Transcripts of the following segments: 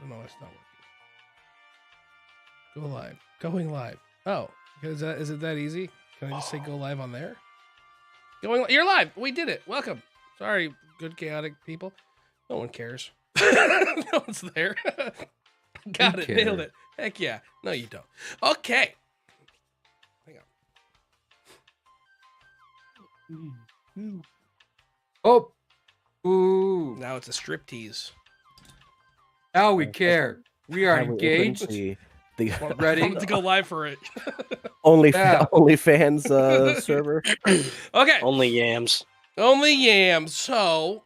Oh, no, it's not working. Go live. Going live. Oh, is it that easy? Can I just say go live on there? You're live. We did it. Welcome. Sorry, good chaotic people. No one cares. No one's there. Got it. Nailed it. Heck yeah. No, you don't. Okay. Hang on. Oh. Ooh. Now it's a striptease. Now we care. We are engaged. Ready to go live for it. Only fans server. Okay. Only yams. Only yams. So,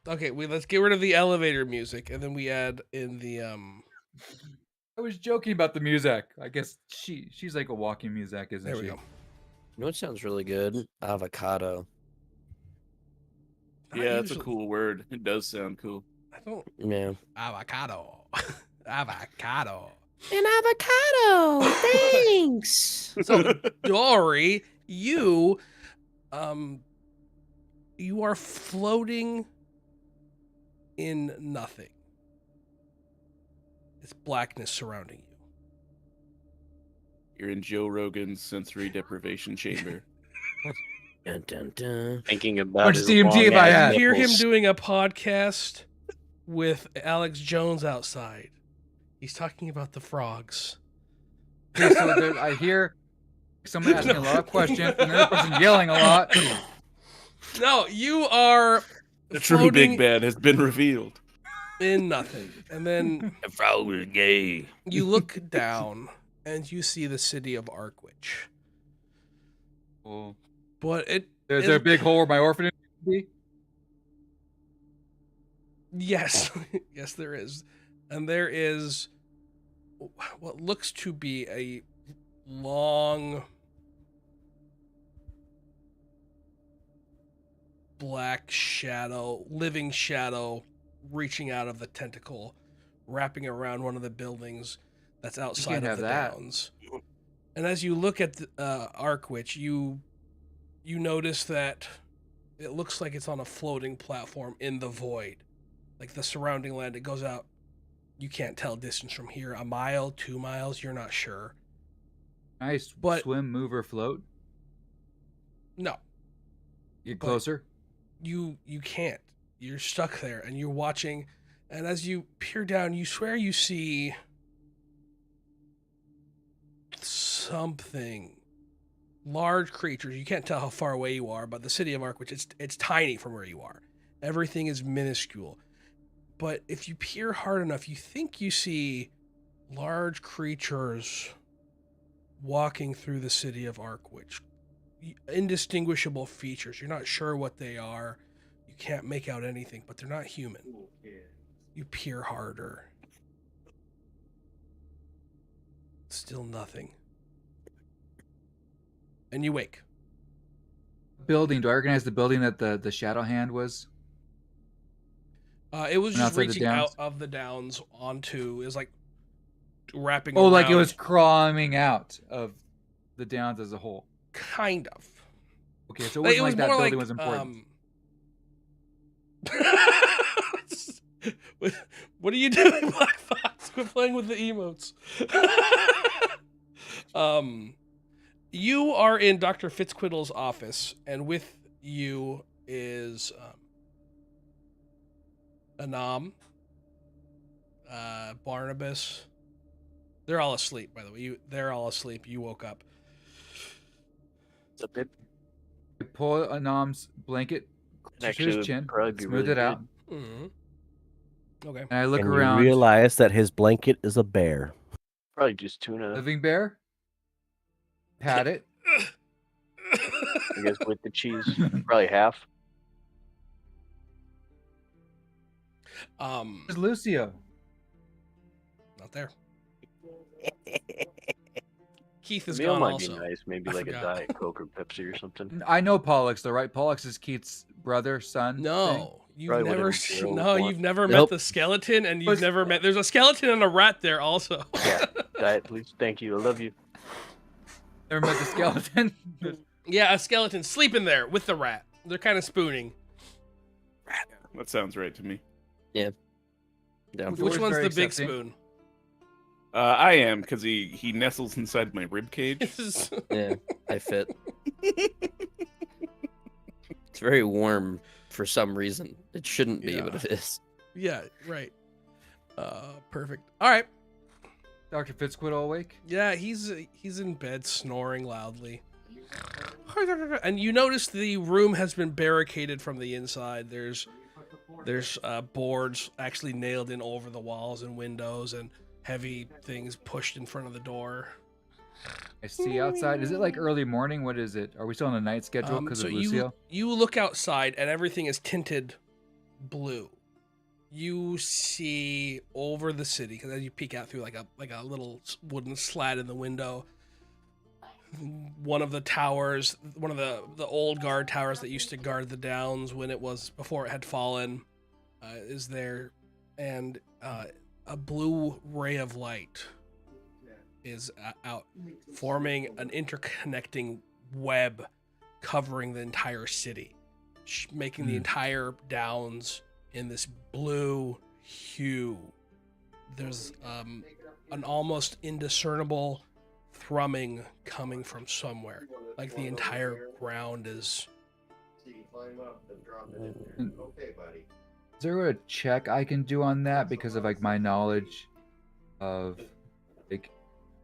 okay, let's get rid of the elevator music, and then we add in the I was joking about the music. I guess she's like a walking music, isn't she? There we go. You know what sounds really good? Avocado. Yeah, that's a cool word. It does sound cool. I don't. Yeah. Avocado. Avocado. An avocado. Thanks. So, Dory, you are floating in nothing. It's blackness surrounding you. You're in Joe Rogan's sensory deprivation chamber. Dun, dun, dun. Thinking about his DMT have I had? You hear him doing a podcast with Alex Jones outside. He's talking about the frogs. Okay, so I hear someone asking a lot of questions, and another person yelling a lot. No, you are The true big bad has been revealed. In nothing. And then The frog was gay. you look down and you see the city of Arkwich. Oh. But Is there a big hole where my orphanage would be? Yes. Yes, there is. And there is what looks to be a long black shadow, living shadow, reaching out of the tentacle, wrapping around one of the buildings that's outside of the downs. And as you look at the, Arkwich, you notice that it looks like it's on a floating platform in the void. Like the surrounding land, it goes out. You can't tell distance from here. A mile, 2 miles, you're not sure. Nice. But swim, move, or float? No. Get closer? You can't. You're stuck there, and you're watching. And as you peer down, you swear you see something. Large creatures. You can't tell how far away you are, but the city of Arkwich, it's tiny from where you are. Everything is minuscule. But if you peer hard enough, you think you see large creatures walking through the city of Arkwich. Indistinguishable features. You're not sure what they are. You can't make out anything, but they're not human. You peer harder. Still nothing. And you wake. Building. Do I recognize the building that the shadow hand was? It was just reaching out of the downs onto. It was like wrapping. Oh, around. like it was crawling out of the downs as a whole. Kind of. Okay, so it wasn't like that building was important. What are you doing, Black Fox? Quit playing with the emotes. You are in Dr. Fitzquiddle's office, and with you is Anam, Barnabas. They're all asleep, by the way. They're all asleep. You woke up. What's up, I pull Anam's blanket to his chin, smooth it out. Mm-hmm. Okay. And I look and around. You realize that his blanket is a bear. Probably just tuna. Living bear. Pat it. I guess with the cheese, probably half. Where's Lucio? Not there. Keith is The meal gone might also. be nice. Maybe I like forgot. a Diet Coke or Pepsi or something. I know Pollux, though, right? Pollux is Keith's brother, son. No, you've Probably never. whatever Gerald No, would you've never met Nope. the skeleton, and you've never met. There's a skeleton and a rat there also. Yeah, Diet, please. Thank you. I love you. Never met the skeleton. Yeah, a skeleton sleeping there with the rat. They're kind of spooning. That sounds right to me. Yeah. Down Which for Which it. one's one's very the big accepting. spoon? I am, because he nestles inside my rib cage. Yeah, I fit. It's very warm for some reason. It shouldn't be, but Yeah. it is. Yeah, right. Perfect. All right. Dr. Fitzquid awake? Yeah, he's in bed snoring loudly. And you notice the room has been barricaded from the inside. There's boards actually nailed in over the walls and windows, and heavy things pushed in front of the door. I see outside. Is it like early morning? What is it? Are we still on a night schedule because So of Lucio? you look outside and everything is tinted blue. You see over the city because as you peek out through like a little wooden slat in the window, one of the towers, one of the old guard towers that used to guard the downs when it was before it had fallen, is there, and a blue ray of light is out, forming an interconnecting web covering the entire city, making the entire downs in this blue hue. There's an almost indiscernible thrumming coming from somewhere, like the entire ground is. Is there a check I can do on that because of like my knowledge of like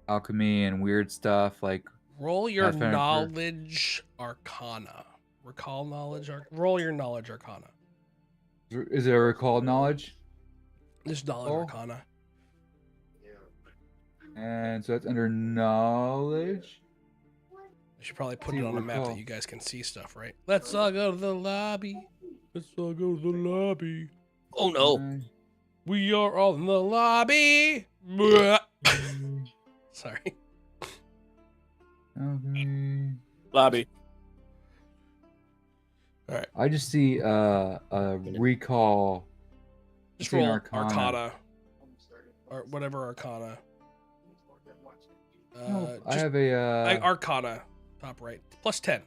alchemy and weird stuff? Like Roll your Pathfinder Core. knowledge arcana. Recall knowledge. Roll your knowledge arcana. is there a recall knowledge? This knowledge Oh. arcana. And so that's under knowledge. I should probably put See, it on a map recall. that you guys can see stuff, right? Let's all go to the lobby. Let's all go to the lobby. Oh no! Uh, We are all in the lobby. Blah. Sorry. Okay. Lobby. I just see a recall. Just See an roll arcana. arcana. Or whatever arcana. No, I just have a arcana. Top right. Plus 10.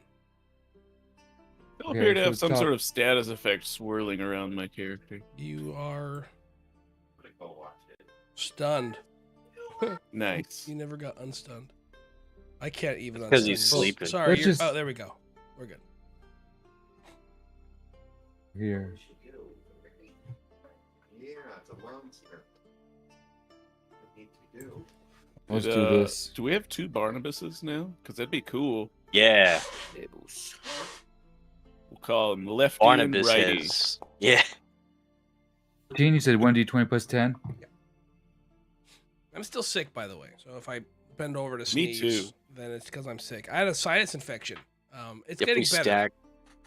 I Okay, appear to so have some top- sort of status effect swirling around my character. You are stunned. Nice. You never got unstunned. I can't even unstun 'Cause he's you. sleeping. Sorry. Let's just- Oh, there we go. We're good. here. Let's Did, do this. Do we have 2 Barnabases now? Because that'd be cool. Yeah. We'll call him lefty Barnabas and righty. has. Yeah. 14, you said 1d20 plus 10? I'm still sick, by the way. So if I bend over to Me sneeze, too. then it's because I'm sick. I had a sinus infection. It's If getting we better. stack,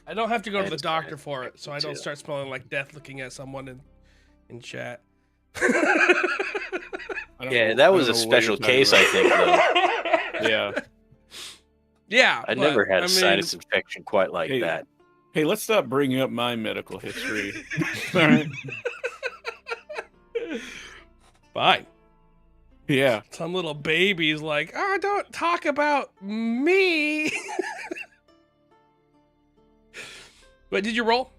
I don't have to go to the It's doctor fine. for it, so I Me don't too. start smelling like death looking at someone in chat. I don't yeah, know- that I was don't a know what special you're talking case, I about. think, though. Yeah. Yeah. I but, never had I a mean, sinus infection quite like Hey. that. Hey, let's stop bringing up my medical history. All right. Fine. Yeah. Some little baby's like, oh, don't talk about me. Wait, did you roll?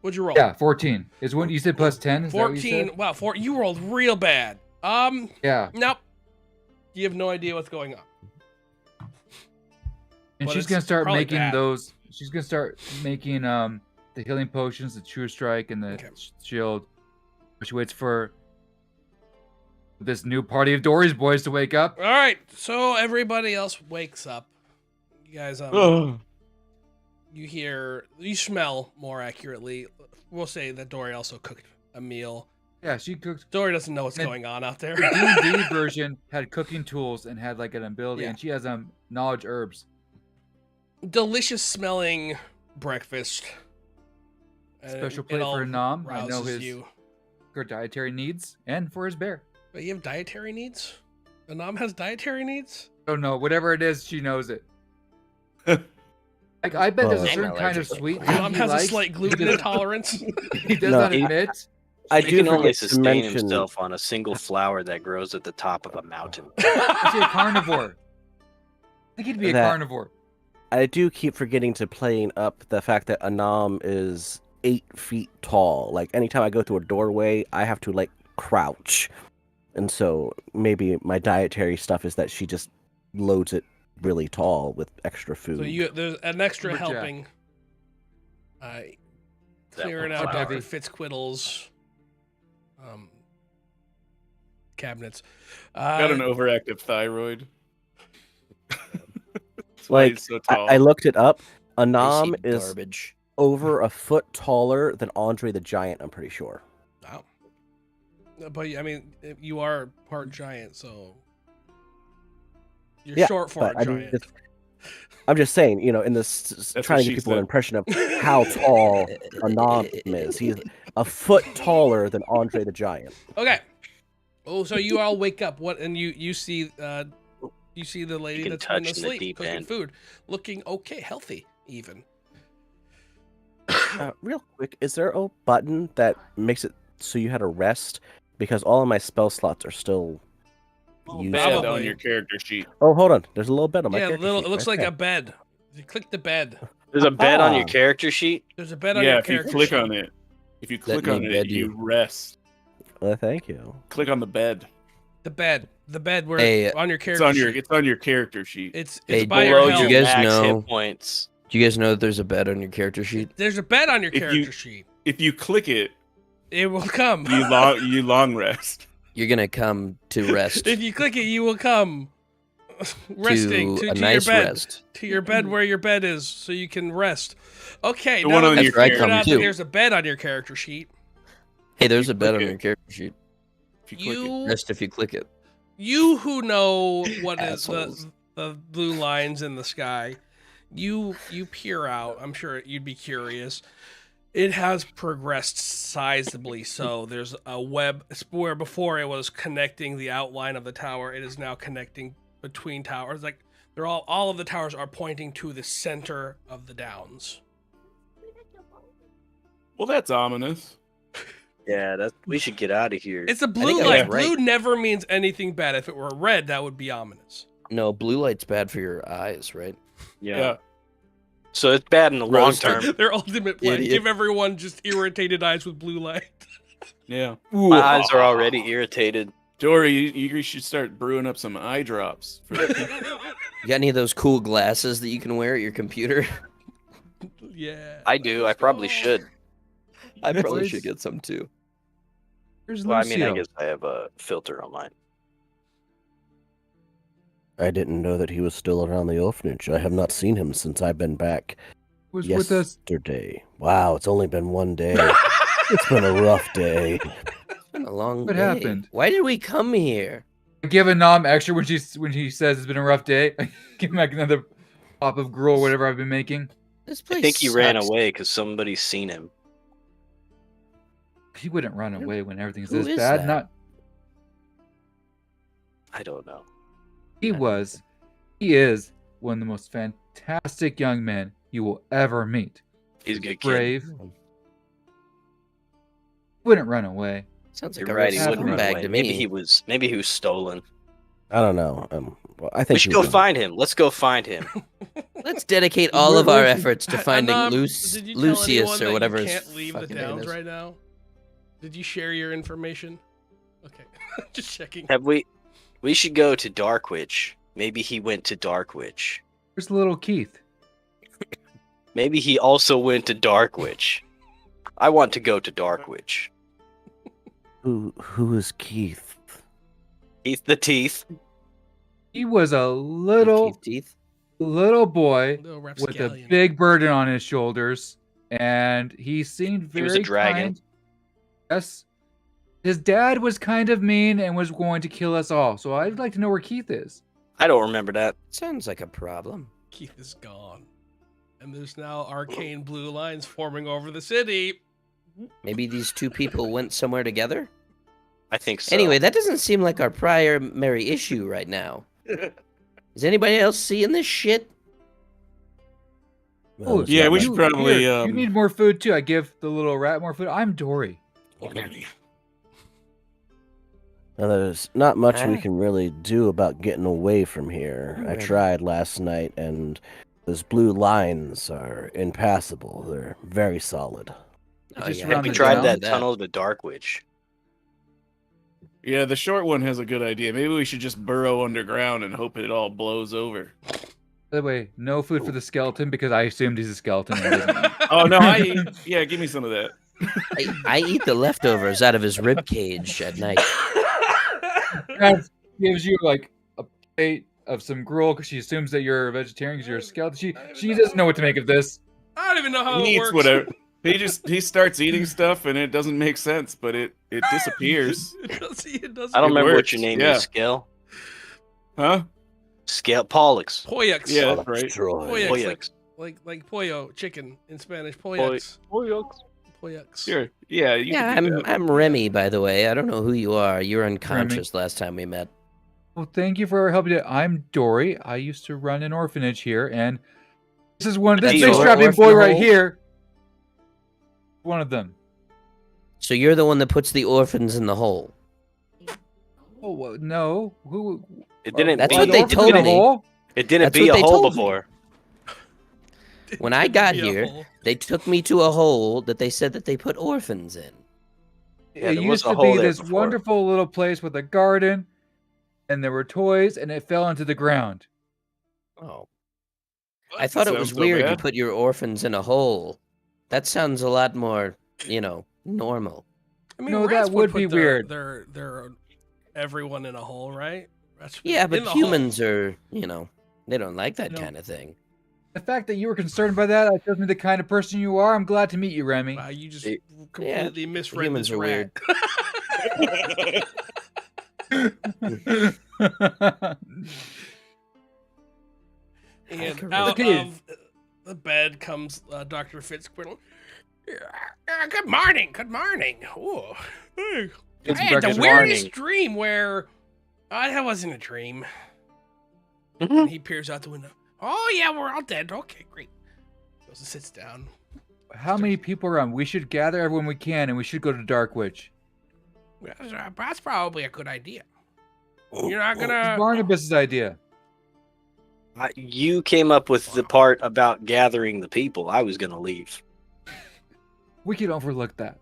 What'd you roll? Yeah, 14. Is when you said plus 10? Is that what you 14. said? Wow, you rolled real bad. Yeah. Nope. You have no idea what's going on. And But she's it's gonna start probably making bad. those. She's gonna start making the healing potions, the true strike, and the Okay. shield. She waits for this new party of Dory's boys to wake up. All right, so everybody else wakes up. You guys, you smell more accurately. We'll say that Dory also cooked a meal. Yeah, she cooked. Dory doesn't know what's And- going on out there. The D&D version had cooking tools and had like an ability, Yeah. and she has knowledge herbs. Delicious smelling breakfast. And Special it plate all for Nam. I know rouses his you. her dietary needs, and for his bear. But you have dietary needs? Anam has dietary needs? Oh no, whatever it is, she knows it. Like I bet there's a I'm certain kind of allergic. sweet thing Anam he has likes. a slight gluten intolerance. He does No, not he- admit. I He do can only forget to sustain mention. himself on a single flower that grows at the top of a mountain. Is he a carnivore? I think he'd be a That- carnivore. I do keep forgetting to playing up the fact that Anam is 8 feet tall. Like anytime I go through a doorway, I have to like crouch. And so maybe my dietary stuff is that she just loads it really tall with extra food. So there's an extra Lumberjack. helping. Clearing out heavy. Dr. Fitzquiddle's cabinets. Got an overactive thyroid. That's why Like, he's so tall. I looked it up. A Icy gnome is garbage. over a foot taller than Andre the Giant, I'm pretty sure. Wow. But I mean, you are part giant, so you're Yeah, short for but a giant. I'm just saying, in this, That's trying what to she give people an said. impression of how tall a gnome is. He's a foot taller than Andre the Giant. Okay. Oh, so you all wake up. And you see the lady can that's touch been in the asleep deep cooking end. food, looking okay, healthy even. Real quick, is there a button that makes it so you had to rest? Because all of my spell slots are still used. Bed Probably. on your character sheet. Oh, hold on. There's a little bed on my Yeah, character it sheet looks right like there. a bed. You click the bed. There's a bed on your Ah. character sheet. There's a bed on Yeah, your if you character click sheet. on it, That may bed you you. rest. Thank you. Click on the bed. The bed where Hey, on your It's character on your sheet. it's on your character sheet. It's Hey, by Below your you health. your guys max know- hit points. Do you guys know that there's a bed on your character sheet? There's a bed on your If you- character sheet. If you click it, It will come. you long rest. You're gonna come to rest. If you click it, you will come resting to to a your nice bed. rest. To your bed where your bed is, so you can rest. Okay, The now one that on we your figured character out that too. there's a bed on your character sheet, Hey, there's a bed click on it. your character sheet. If you click it. you Rest if you click it. you who know what is Assholes. the blue lines in the sky, you peer out. I'm sure you'd be curious. It has progressed sizably. So there's a web where before it was connecting the outline of the tower. It is now connecting between towers. Like they're all of the towers are pointing to the center of the downs. Well, that's ominous. Yeah, we should get out of here. It's a blue think I light. was right. Blue never means anything bad. If it were red, that would be ominous. No, blue light's bad for your eyes, right? yeah. So it's bad in the long Roasted. term. Their ultimate plan: Idiot. give everyone just irritated eyes with blue light. Yeah. My eyes are already irritated. Dory, you should start brewing up some eye drops for the people. You got any of those cool glasses that you can wear at your computer? Yeah. I do. I probably should. I probably Boys. should get some too. Here's Well, I mean, I Lucio. guess I have a filter on mine. I didn't know that he was still around the orphanage. I have not seen him since I've been back was with us. yesterday. Wow, it's only been one day. It's been a rough day. It's been a long What day. happened? Why did we come here? I give a nom extra when he says it's been a rough day. I give him like another pop of gruel, whatever I've been making. This place I think he ran sucks. away because somebody's seen him. He wouldn't run away when everything's Who this is bad. that? Not I don't know. he is one of the most fantastic young men you will ever meet. He's a good kid. Brave. Wouldn't run away. Sounds like You're a right. He real wouldn't run scumbag away. to me. Maybe he was stolen. I don't know. Well, I think We should he go was- find him. Let's go find him. Let's dedicate all of our Where's he- efforts to finding Did you tell anyone Lucius that or whatever you his can't leave the fucking name downs is. right now? Did you share your information? Okay, just checking. Have we? We should go to Darkwitch. Maybe he went to Darkwitch. Where's little Keith? Maybe he also went to Darkwitch. I want to go to Darkwitch. Who is Keith? Keith the Teeth. He was a Teeth. little boy No, with a rapscallion. big burden on his shoulders, and he seemed very He was a dragon. kind. Yes. His dad was kind of mean and was going to kill us all. So I'd like to know where Keith is. I don't remember that. Sounds like a problem. Keith is gone, and there's now arcane blue lines forming over the city. Maybe these two people went somewhere together? I think so. Anyway, that doesn't seem like our primary issue right now. Is anybody else seeing this shit? Well, it's Yeah, not we my- should probably. Here, you need more food too. I give the little rat more food. I'm Dory. Now, there's not much we Ah. can really do about getting away from here. I Alright. tried last night, and those blue lines are impassable. They're very solid. Oh, just yeah, around Have we the tried town? that tunnel to Darkwitch? Yeah, the short one has a good idea. Maybe we should just burrow underground and hope it all blows over. By the way, no food for the skeleton because I assumed he's a skeleton. And doesn't eat. Oh no, I eat. Yeah, give me some of that. I eat the leftovers out of his rib cage at night. That gives you like a plate of some gruel because she assumes that you're a vegetarian because you're a skeleton. She doesn't know what to make of this. I don't even know how He it eats works. whatever. He starts eating stuff and it doesn't make sense, but it disappears. It doesn't. I don't It remember what works, your name yeah. is, Scale. Huh? Scale Pollux. Pollux. Yeah, that's right. Pollux. Pollux. Like pollo, chicken in Spanish. Pollux. Pollux. Pollux. Sure. Yeah. You Yeah, can do that. I'm Remy, by the way. I don't know who you are. You were unconscious last time we met. Well, thank you for helping. I'm Dory. I used to run an orphanage here, and this is one. This That's big your strapping orphan boy right hole? here. One of them. So you're the one that puts the orphans in the hole. Oh well, no. Who? It didn't That's be. what they orphans told in a me. hole? It didn't That's be what a they hole told me. before. When I got Be a here, hole. they took me to a hole that they said that they put orphans in. Yeah, It there used was a to hole be there this before. wonderful little place with a garden, and there were toys, and it fell into the ground. Oh. I thought it was Sounds so weird you bad. put your orphans in a hole. That sounds a lot more, normal. I mean, No, rats that would put be weird. Their everyone in a hole, right? Rats would be Yeah, in but the humans are, they don't like that No. kind of thing. The fact that you were concerned by that tells me the kind of person you are. I'm glad to meet you, Remy. Hole. Wow, you just It- completely misread humans this are rat. And Correct. out Okay. of the bed comes Dr. Fitzquittle. Good morning. Good morning. Ooh. Hey. Get some I had the breakfast. weirdest dream where that wasn't a dream. And he peers out the window. Oh yeah, we're all dead. Okay, great. Goes and sits down. How many people are around? We should gather everyone we can, and we should go to Dark Witch. That's probably a good idea. You're not It's gonna. Barnabas's idea. You came up with the part about gathering the people. I was gonna leave. We can overlook that.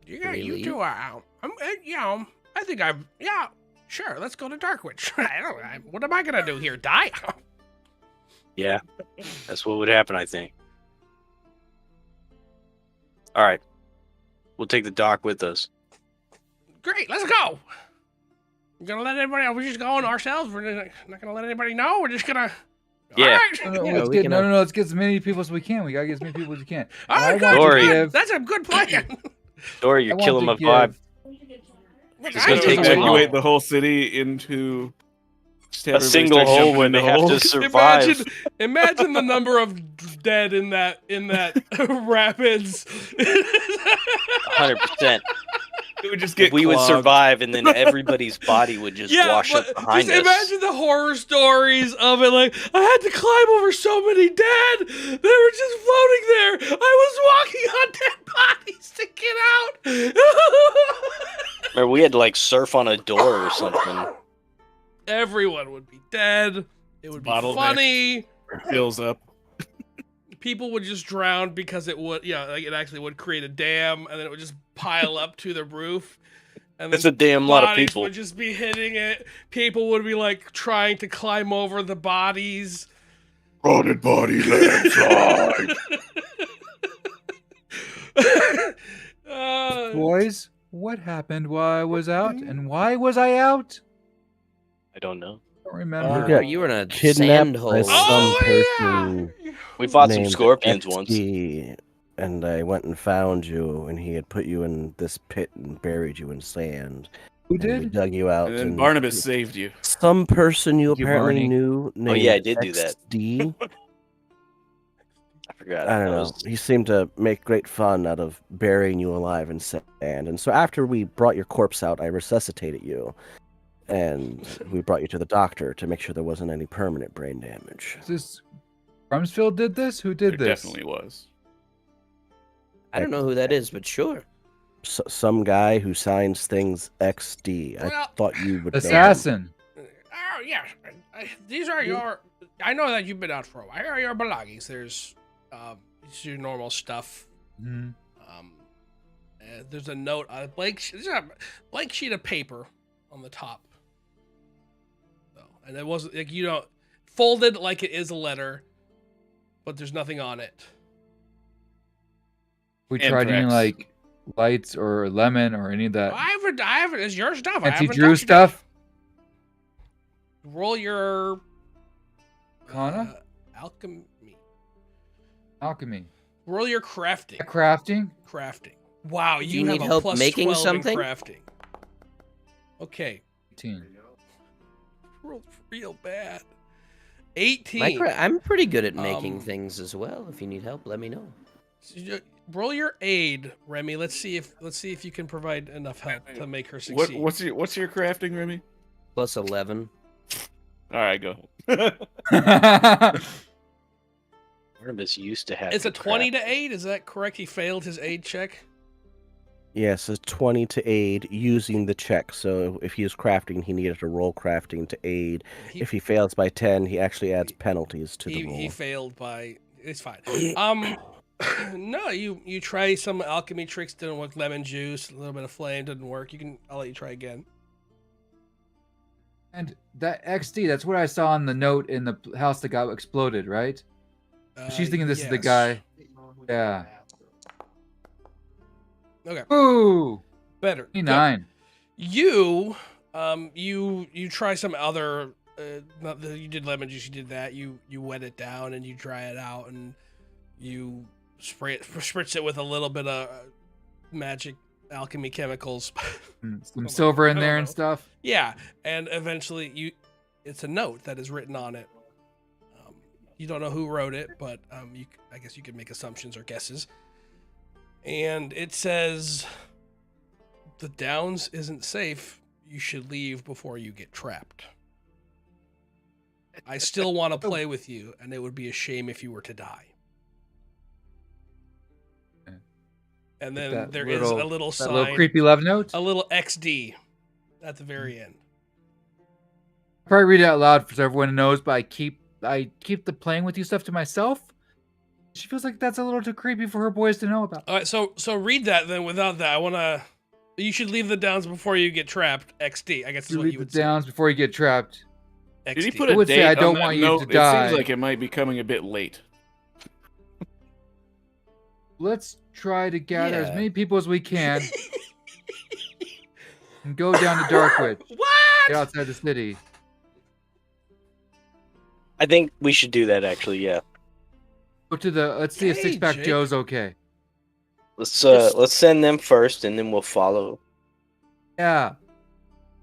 Yeah, you Really? two are. I think I'm. Yeah, sure. Let's go to Darkwitch. What am I gonna do here? Die? Yeah, that's what would happen, I think. All right, we'll take the doc with us. Great. Let's go. You gonna let anybody? Are we just going ourselves? We're not gonna let anybody know. We're just gonna. Yeah. All No, right. let's we get, can, no, let's get as many people as we can. We gotta get as many people as we can. All I right, want good. to Dory. give- That's a good plan. Dory, I you're want killing my to vibe. Look, It's I gonna do take it. too evacuate long. the whole city into just have A everybody single start hole jumping where in the they have hole. to survive. Imagine the number of dead in that rapids. 100%. It would just get We would clogged. survive, and then everybody's body would just wash up behind just us. imagine the horror stories of it. Like, I had to climb over so many dead. They were just floating there. I was walking on dead bodies to get out. Or we had to surf on a door or something. Everyone would be dead. It would be Bottleneck. funny. Fills up. People would just drown because it would, it actually would create a dam, and then it would just pile up to the roof. And That's then a damn lot of bodies people. would just be hitting it. People would be trying to climb over the bodies. Rotted body landslide. Boys, what happened while I was out, and why was I out? I don't know. I don't remember. got You were in a kidnapped sand by hole. some Oh, person yeah. We fought some named scorpions once. XD, and I went and found you, and he had put you in this pit and buried you in sand. Who And we did? dug you out. And then Barnabas saved you. Some person you Thank you, apparently Barney. knew named yeah, I did do that. XD. I forgot. I don't That know. was- He seemed to make great fun out of burying you alive in sand. And so after we brought your corpse out, I resuscitated you. And we brought you to the doctor to make sure there wasn't any permanent brain damage. Is this Rumsfeld did this? Who did There this? definitely was. I don't know who that is, but sure. Some guy who signs things XD. I Well- thought you would know him. Assassin. Oh, yes. These are your. I know that you've been out for a while. Here are your belongings. There's, it's your normal stuff. Mhm. There's a note, there's a blank sheet of paper on the top. So, and it wasn't like folded like it is a letter, but there's nothing on it. We tried any Anthrax. like lights or lemon or any of that I haven't. It's your stuff. I fancy haven't Drew touched it. stuff. Roll your Kana? alchemy. Alchemy. Roll your crafting. Crafting. Crafting. Wow, Do you you have need a help plus making 12 something? in crafting. Okay. 18. Rolled real bad. 18. I'm pretty good at making Um, things as well. If you need help, let me know. Roll your aid, Remy. Let's see if you can provide enough help to make her succeed. What's your crafting, Remy? Plus 11. All right, go. Barnabas used to have. It's a to 20 craft. to 8. Is that correct? He failed his aid check. Yes, a 20 to aid using the check. So if he was crafting, he needed to roll crafting to aid. He, If he fails by 10, he actually adds penalties to the roll. he failed by. It's fine. No, you try some alchemy tricks. Didn't work. Lemon juice, a little bit of flame didn't work. I'll let you try again. And that XD, that's what I saw on the note in the house that got exploded, right? She's thinking this is the yes. guy. Yeah. Okay. Ooh, Better. Good. 29. You try some other. You did lemon juice. You did that. You wet it down and you dry it out and you spritz it with a little bit of magic alchemy chemicals. Some silver in I there don't and know. stuff. Yeah, and eventually it's a note that is written on it. You don't know who wrote it, but I guess you could make assumptions or guesses. And it says, "The Downs isn't safe. You should leave before you get trapped. I still want to play with you, and it would be a shame if you were to die." And then That there is a little that sign, little creepy love note. a little XD at the very end. Probably read it out loud so everyone knows, but I keep the playing with you stuff to myself. She feels like that's a little too creepy for her boys to know about. All right, so read that then. Without that, you should leave the Downs before you get trapped. XD, I guess is You what leave you the would say. downs before you get trapped. XD. Did he put I a would say date I on don't that want you note? to die. It seems like it might be coming a bit late. Let's try to gather as Yeah. many people as we can and go down to Darkwitch. What? Get outside the city. I think we should do that. Actually, yeah. Go to the. Let's see if Hey, Six Pack Jake. Joe's okay. Let's send them first, and then we'll follow. Yeah.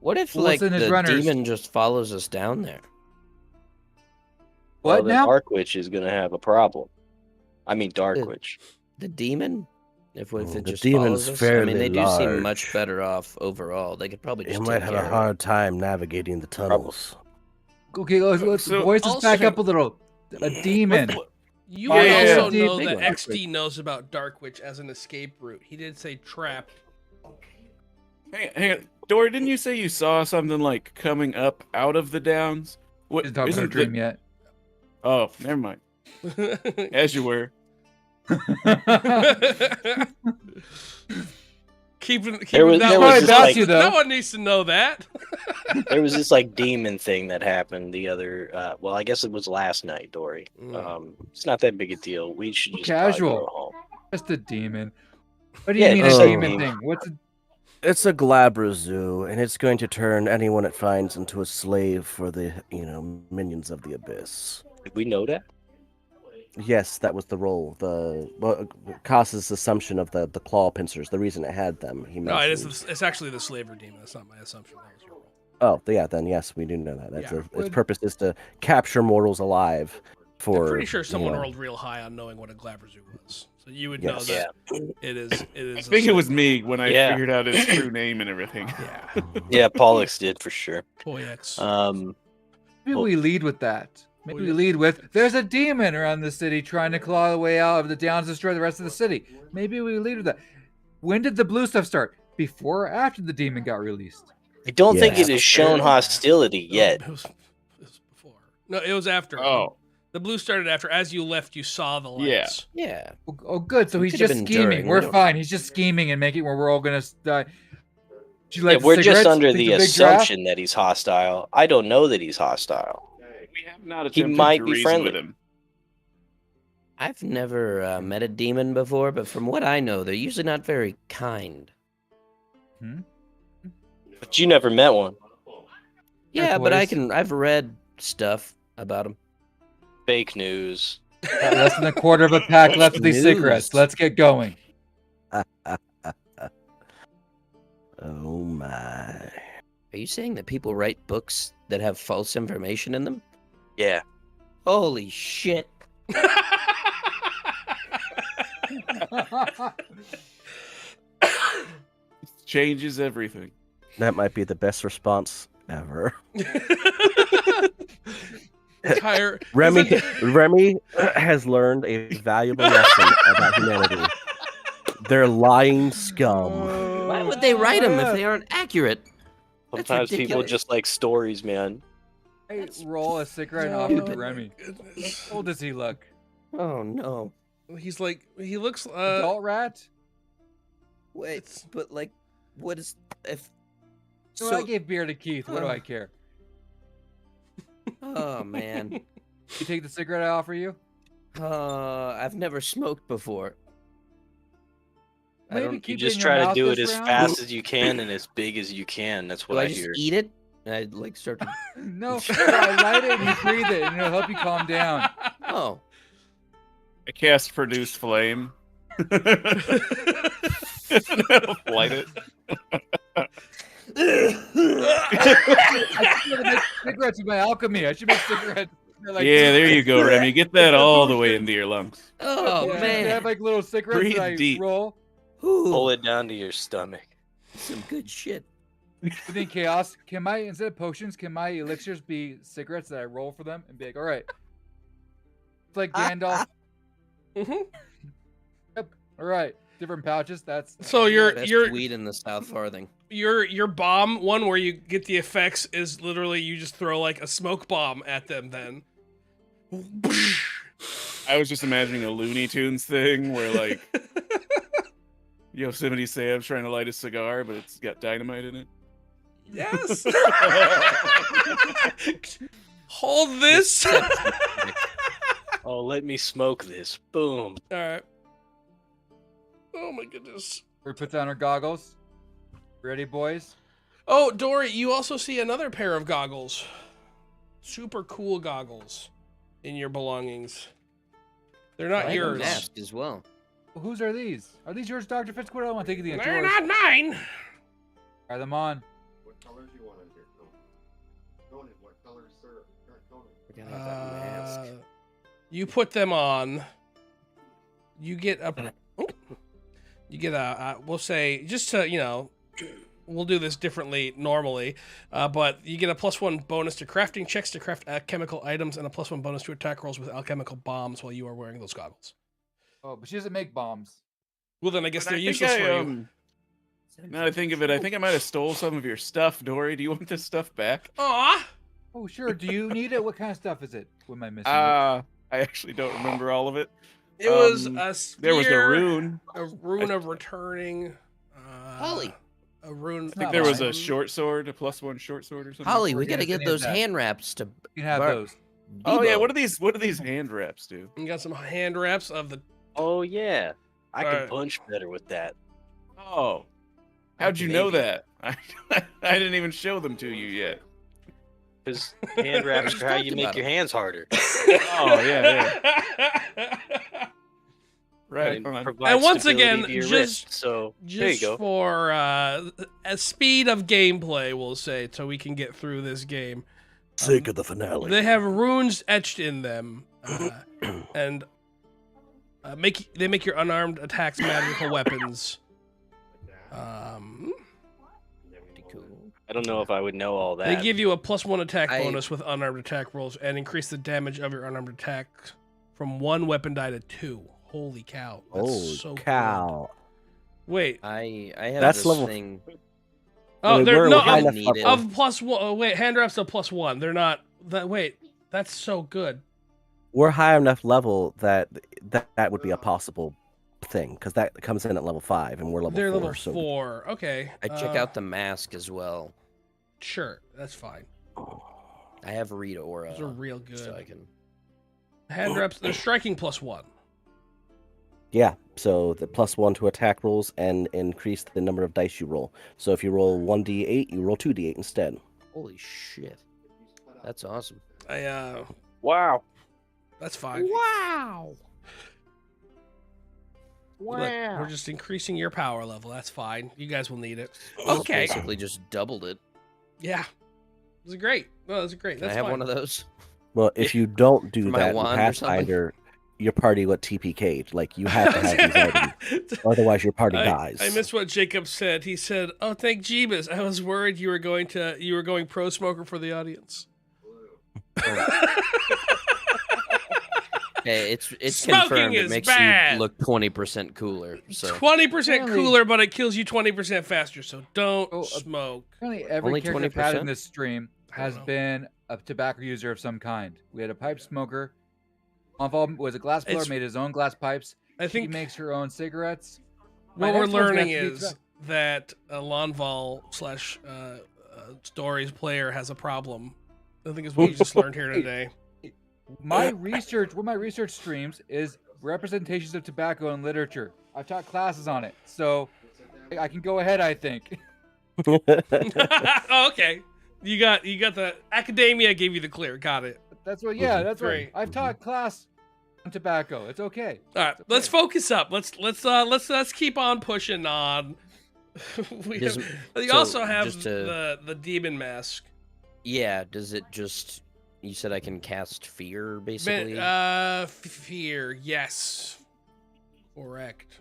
What if We'll like send his the runners. demon just follows us down there? What Well, the now? Dark Witch is gonna have a problem. I mean, Dark Uh, Witch. The demon? If it The just demon's follows us? I mean, they fairly do seem much large. better off overall. They could probably You just might take have care a of hard time navigating the tunnels. Okay, let's So- voice this back also- up a little. A demon. You Yeah, yeah, also yeah. know Big that one. XD knows about Dark Witch as an escape route. He did say trap. Hang on. Dory, didn't you say you saw something like coming up out of the Downs? What? He's talking about a isn't dream the- yet. Oh, never mind. As you were. Keeping There was- that there one. was just like- No one needs to know that. There was this like demon thing that happened the other. Well, I guess it was last night, Dory. It's not that big a deal. We should just probably Casual. go home. Just a demon. What do you Yeah, mean just a a demon demon. thing? What's a It's a Glabrazoo, and it's going to turn anyone it finds into a slave for the, minions of the abyss. Did we know that? Yes, that was the role. Cass's assumption of the claw pincers, the reason it had them. He No, mentioned. it's actually the slaver demon. That's not my assumption. That was your role. Oh, yeah, then yes, we do know that. Yeah. Its purpose is to capture mortals alive for. I'm pretty sure someone you know, rolled real high on knowing what a Glabrazoo was, so you would Yes. know that it is. It is. I a think it was slaver. me when I Yeah. figured out his true name and everything. Yeah, Yeah, Pollux did for sure. Boy X. Maybe we lead with that. Maybe we yeah. lead with there's a demon around the city trying to claw the way out of the Downs, destroy the rest of the city. Maybe we lead with that. When did the blue stuff start? Before or after the demon got released? I don't think Yeah. it has shown hostility yet. It was before. No, it was after. Oh, The blue started after. As you left, you saw the lights. Yeah. Oh, good. So It he's could have just been scheming. during, we We're don't fine. know. He's just scheming and making where we're all gonna die. Do you Yeah, like the we're just cigarettes? under Think the it's a big draft? assumption that he's hostile. I don't know that he's hostile. We have not He attempted might to be reason friendly. with him. I've never met a demon before, but from what I know, they're usually not very kind. But you never met one. Yeah, but boys. I've read stuff about them. Fake news. Got less than a quarter of a pack left of these cigarettes. News. Let's get going. Oh my. Are you saying that people write books that have false information in them? Yeah. Holy shit. Changes everything. That might be the best response ever. Entire Remy has learned a valuable lesson about humanity. They're lying scum. Why would they write them if they aren't accurate? That's Sometimes people ridiculous. just like stories, man. Hey, roll a cigarette and Oh, offer to my Remy. goodness. How old does he look? Oh no. He's like, he looks. Adult rat? Wait, but like, what is if? So I gave beer to Keith. What do I care? Oh man. You take the cigarette I offer you? I've never smoked before. I Maybe don't. You keep it just in your try to mouth do it this as round? fast as you can and as big as you can. That's Do what I I just hear. eat it? And I like start to. No, I light it and you breathe it, and it'll help you calm down. Oh. I cast produce flame. Light it. I should make cigarettes with my alchemy. I should make cigarettes. They're like- Yeah, there you go, Remy. Get that all the way into your lungs. Oh Yeah, man. They have like little cigarettes Breathe that I deep. roll. Ooh, Pull it down to your stomach. some good shit. You think chaos? Can my instead of potions, can my elixirs be cigarettes that I roll for them and be like, all right. It's like Gandalf. Mhm. Yep. All right. Different pouches. That's So Best your weed in the South Farthing. your bomb one where you get the effects is literally you just throw like a smoke bomb at them. Then. I was just imagining a Looney Tunes thing where, like, Yosemite Sam's trying to light a cigar, but it's got dynamite in it. Yes. Hold this. Oh, let me smoke this. Boom. All right. Oh my goodness. We put down our goggles. Ready, boys? Oh, Dory, you also see another pair of goggles. Super cool goggles in your belongings. They're not I have a yours. mask as well. Well, whose are these? Are these yours, Dr. Fitz? What do I want to take the They're yours? not mine. Try them on. What colors you want in here, Conan? What colors, sir? Conan. We're gonna have that mask. You put them on. You get a. Oh, you get a. We'll say just to we'll do this differently normally, but you get a +1 bonus to crafting checks to craft alchemical items and a +1 bonus to attack rolls with alchemical bombs while you are wearing those goggles. Oh, but she doesn't make bombs. Well, then I guess But they're I think useless for you. Now that I think of it, I think I might have stole some of your stuff, Dory. Do you want this stuff back? Aw. Oh, sure. Do you need it? What kind of stuff is it? What am I missing? I actually don't remember all of it. It was Um, a spear, There was a rune. a rune of returning. Holly. A rune. It's I think not there was mine. a short sword, a +1 short sword or something. Holly, we We're gotta gonna get finish those that. hand wraps to. You can have Bar- those. Oh yeah, Bebo. what do these hand wraps do? You got some hand wraps of the. Oh, yeah. I can Alright. punch better with that. Oh, how'd you know Maybe. that? I didn't even show them to you yet. Because hand wraps just are how talked you make about your it. hands harder. Oh yeah. Right. And on. provide And once stability again, to your just- wrist. So, there you Just go. for a speed of gameplay, we'll say, so we can get through this game. Sake of the finale. They have runes etched in them, and they make your unarmed attacks magical weapons. Pretty cool. I don't know if I would know all that. They give you a +1 attack I- bonus with unarmed attack rolls, and increase the damage of your unarmed attack from 1 weapon die to 2. Holy cow! That's Holy so cow. good. Wait. I have That's this level- thing. Oh, Wait, they're we're no high I enough need level. it. of +1. Oh, wait, hand wraps to +1. They're not. That wait. That's so good. we're high enough level that that would be a possible thing because that comes in at level 5 and we're level They're 4. level so 4. Okay. I check out the mask as well. Sure, that's fine. I have read aura. Those are real good. So I can. Hand reps. They're striking +1. Yeah, so the +1 to attack rolls and increase the number of dice you roll. So if you roll 1d8, you roll 2d8 instead. Holy shit. That's awesome. Wow. That's fine. Wow. Look, we're just increasing your power level. That's fine. You guys will need it. So Okay. basically just doubled it. Yeah. It was great. No, it was great. Can That's I have fine. one of those? Well, if you don't do For my that in wand or something? Pathfinder, your party would TPK'd. Like, you have to have these items. Otherwise, your party dies. I missed what Jacob said. He said, "Oh, thank Jeebus. I was worried you were going pro smoker for the audience." Hey, it's Smoking confirmed. It is makes bad. you look 20% cooler. So 20% Really? cooler, but it kills you 20% faster. So don't Oh, smoke. Apparently every Only character I've had 20%? in this stream I don't has know. been a tobacco user of some kind. We had a pipe smoker. Monval was a glass blower, It's- made his own glass pipes. I She think makes her own cigarettes. My what we're next one's gonna learning have to be is that a Lonval / Stories player has a problem. I think is what you just learned here today. My research, one of my research streams is representations of tobacco in literature. I've taught classes on it, so I can go ahead. I think. Oh, okay. You got the academia gave you the clear. Got it. That's what. Yeah, that's Great. right. I've taught class on tobacco. It's okay. All right, let's focus up. Let's keep on pushing on. We so also have just to- the demon mask. yeah, does it just? You said I can cast fear, basically. Fear. Yes. Correct.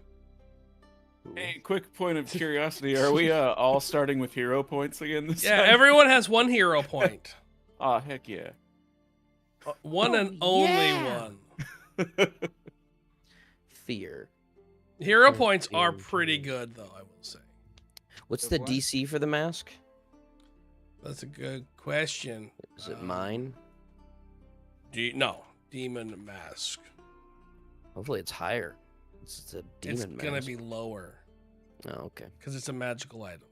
Hey, quick point of curiosity: are we all starting with hero points again this Yeah, time? everyone has 1 hero point. Oh, heck yeah! One and only one. Fear. Hero Okay, points are fear, pretty fear. good, though. I will say. What's The the what? DC for the mask? That's a good question. Is it mine? No, demon mask. Hopefully it's higher. It's a demon It's mask. gonna be lower Oh, okay. because it's a magical item.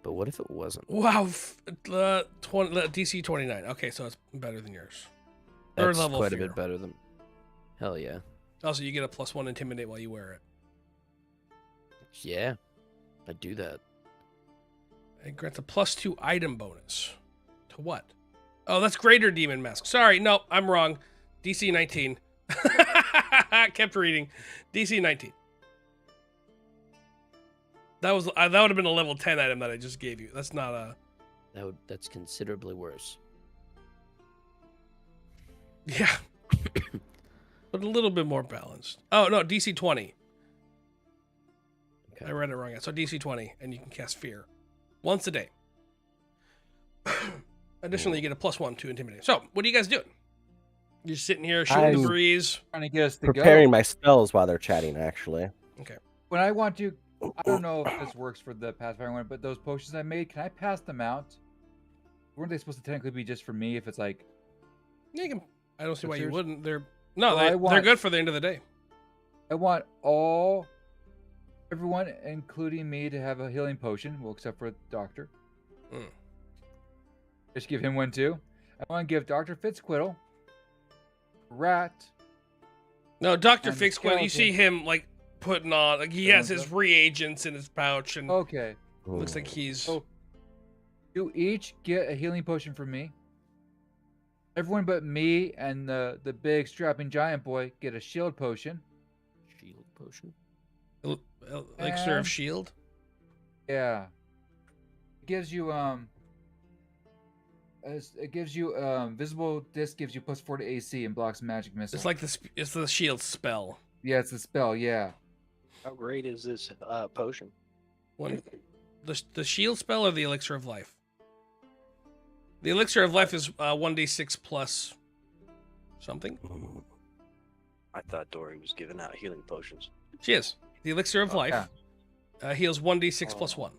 But what if it wasn't? Wow, DC 29. Okay, so it's better than yours. Third That's level quite fear. a bit better than. Hell yeah. Also, you get a +1 intimidate while you wear it. Yeah, I do that. It grants a +2 item bonus. To what? Oh, that's greater demon mask. Sorry, no, I'm wrong. DC 19. Kept reading. DC 19. That would have been a level 10 item that I just gave you. That's not a. That's considerably worse. Yeah. But a little bit more balanced. Oh no, DC 20. Okay. I read it wrong. So DC 20, and you can cast fear once a day. Additionally, you get a +1 to intimidate. So, what are you guys doing? You're sitting here shooting the I'm- breeze. Trying to get us to go. Preparing my spells while they're chatting, actually. When I want to, I don't know if this works for the Pathfinder one, but those potions I made, can I pass them out? Weren't they supposed to technically be just for me if it's like, Yeah, you can, I don't see If why you there's- wouldn't. They're Well, I they're want- good for the end of the day. I want everyone, including me, to have a healing potion, well, except for the doctor. Mm. Just give him one too. I want to give Dr. Fitzquiddle, Rat. No, Dr. And Fixquid, you see him like putting on, like he has his Skeleton. reagents in his pouch, and Okay. looks like he's. Oh. You each get a healing potion from me. Everyone but me and the big strapping giant boy get a shield potion. Shield potion. Elixir of And- Shield. Yeah. It gives you visible disc gives you +4 to AC and blocks magic missile. It's like it's the shield spell. Yeah, it's a spell. Yeah. How great is this potion? The shield spell or the elixir of life? The elixir of life is 1d6 plus something. I thought Dory was giving out healing potions. She is. The elixir of life heals 1d6 plus 1.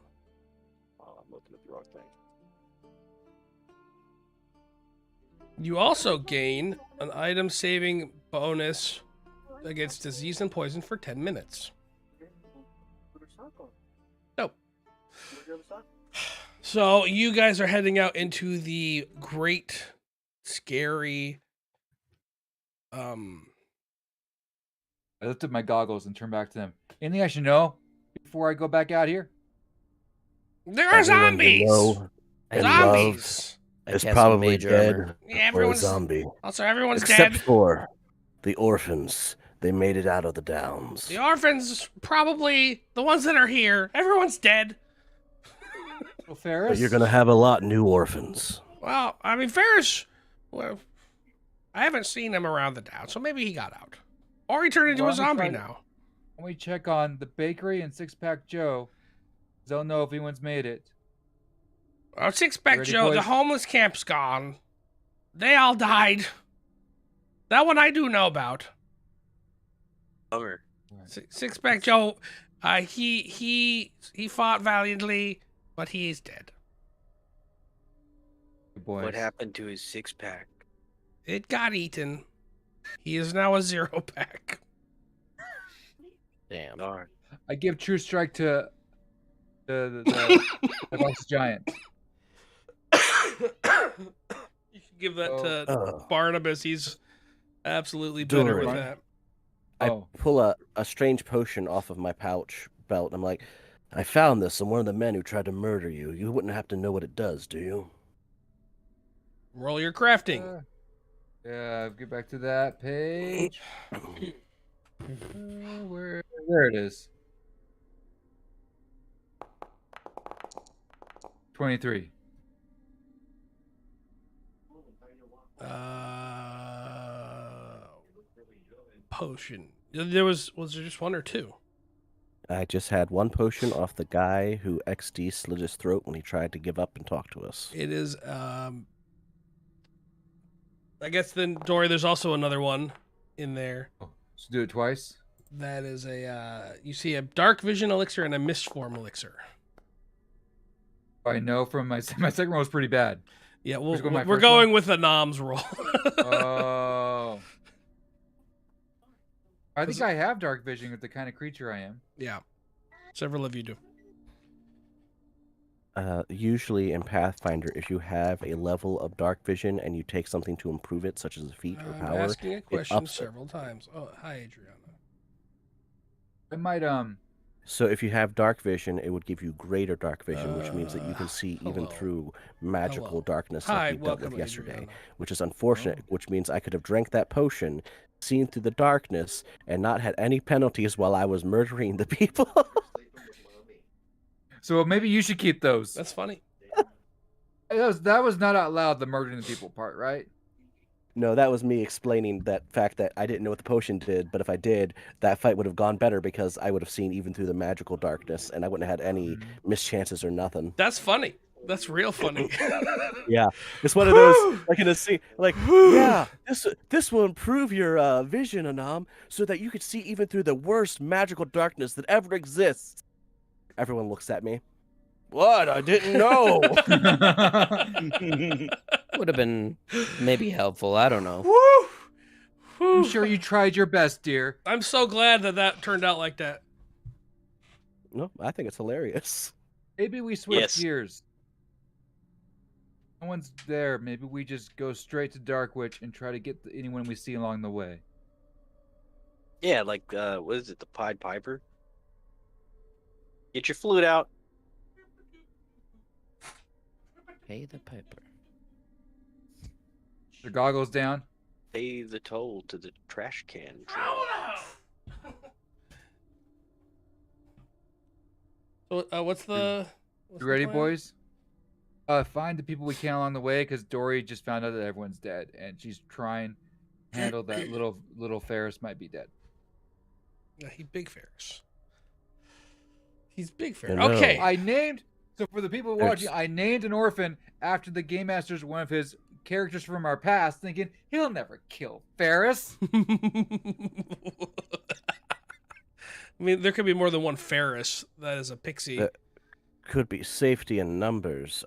Oh, I'm looking at the wrong thing. You also gain an item saving bonus against disease and poison for 10 minutes. Nope. So you guys are heading out into the great, scary, I lifted my goggles and turned back to them. Anything I should know before I go back out here? there are Everyone you zombies! know and Zombies! I is cast some probably mage dead armor. Yeah, or a everyone's zombie. also everyone's Except dead. for the orphans. They made it out of the downs. The orphans, probably the ones that are here. Everyone's dead. Well, Ferris? But you're going to have a lot new orphans. Well, I mean, Ferris, well, I haven't seen him around the town, so maybe he got out. Or he turned into Well, a I'm gonna zombie try- now. When we check on the bakery and Six Pack Joe, 'cause I don't know if anyone's made it. Oh, Six-Pack Ready, Joe, the boys? homeless camp's gone. They all died. That one I do know about. Bummer. Six-Pack Joe, he fought valiantly, but he is dead. Good boys. What happened to his 6-pack? It got eaten. He is now a 0-pack. Damn. Darn. I give True Strike to the Box Giant. You can give that to Oh. Barnabas. He's absolutely better with Dory. that. I Oh. pull a strange potion off of my pouch belt. And I'm like, I found this on one of the men who tried to murder you. You wouldn't have to know what it does, do you? Roll your crafting. Yeah, get back to that page. Where? There it is. 23. Potion. There was there just one or two? I just had one potion off the guy who XD slit his throat when he tried to give up and talk to us. It is I guess then Dory, there's also another one in there. So do it twice. That is a you see a dark vision elixir and a mist form elixir. I know from my second roll was pretty bad. Yeah, Who's going my we're first going with a noms roll. Oh. I think I have dark vision with the kind of creature I am. Yeah. Several of you do. Usually in Pathfinder, if you have a level of dark vision and you take something to improve it, such as a feat or I'm power, asking a question ups it. several times. Oh, hi Adriana. I might So if you have dark vision, it would give you greater dark vision, which means that you Uh, can see even hello. through magical Hello. darkness Hi, like we dealt welcome with yesterday, Adriana. which is unfortunate, which means I could have drank that potion, seen through the darkness, and not had any penalties while I was murdering the people. So maybe you should keep those. That's funny. That was not out loud, the murdering the people part, right? No, that was me explaining that fact that I didn't know what the potion did, but if I did, that fight would have gone better because I would have seen even through the magical darkness, and I wouldn't have had any mischances or nothing. That's funny. That's real funny. Yeah, it's one of those like in a scene, like yeah, this will improve your vision, Anam, so that you could see even through the worst magical darkness that ever exists. Everyone looks at me. What? I didn't know. Would have been maybe helpful. I don't know. Woo! I'm Woo! sure you tried your best, dear. I'm so glad that turned out like that. No, I think it's hilarious. Maybe we switch Yes. gears. No one's there. Maybe we just go straight to Dark Witch and try to get anyone we see along the way. Yeah, like what is it, the Pied Piper? Get your flute out. Pay the piper. Your goggles down. Pay the toll to the trash can. So, what's the? You ready, boys? Find the people we can along the way, because Dory just found out that everyone's dead, and she's trying to handle that little Ferris might be dead. Yeah, he's Big Ferris. He's Big Ferris. No. Okay. I named for the people watching. I named an orphan after the game master's one of his characters from our past, thinking he'll never kill Ferris. I mean, there could be more than one Ferris. That is a pixie. Could be safety in numbers.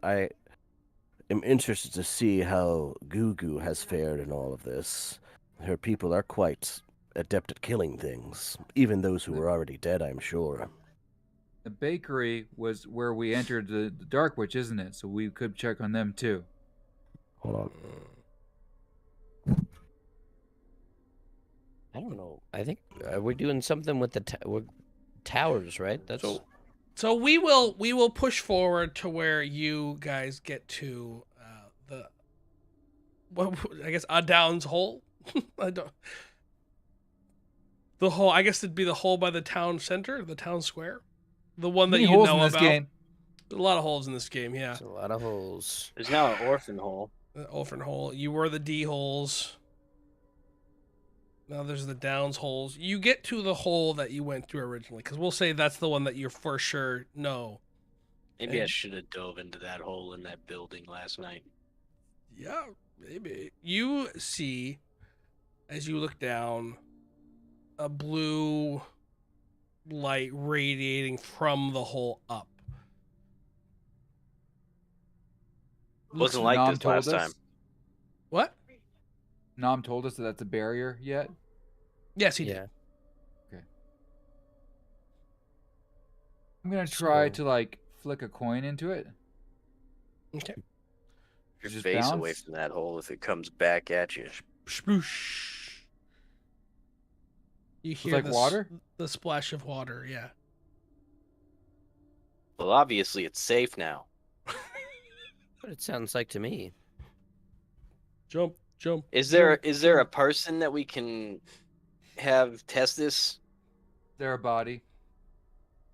am interested to see how Gugu has fared in all of this. Her people are quite adept at killing things, even those who were already dead, I'm sure. The bakery was where we entered the Dark Witch, isn't it? So we could check on them too. Hold on. I don't know. I think we're doing something with the towers, right? That's So we will push forward to where you guys get to I guess a Downs hole. I don't. The hole. I guess it'd be the hole by the town center, the town square, the one that Many you holes know in this about. game. A lot of holes in this game. Yeah, There's a lot of holes. There's now an orphan hole. the orphan hole. You were the D holes. Now there's the Downs holes. You get to the hole that you went through originally, because we'll say that's the one that you're for sure know. Maybe I And- should have dove into that hole in that building last night. Yeah, maybe. You see, as you look down, a blue light radiating from the hole up. Wasn't like Nom this told last us- time. What? Nom told us that that's a barrier yet. Yes, he did. Yeah. I'm gonna try So- to like flick a coin into it. Okay. Your Just face away bounce? from that hole if it comes back at you. Sploosh. You hear like the water? The splash of water. Yeah. Well, obviously it's safe now. What it sounds like to me. Jump. Is there a person that we can have test this? Their body.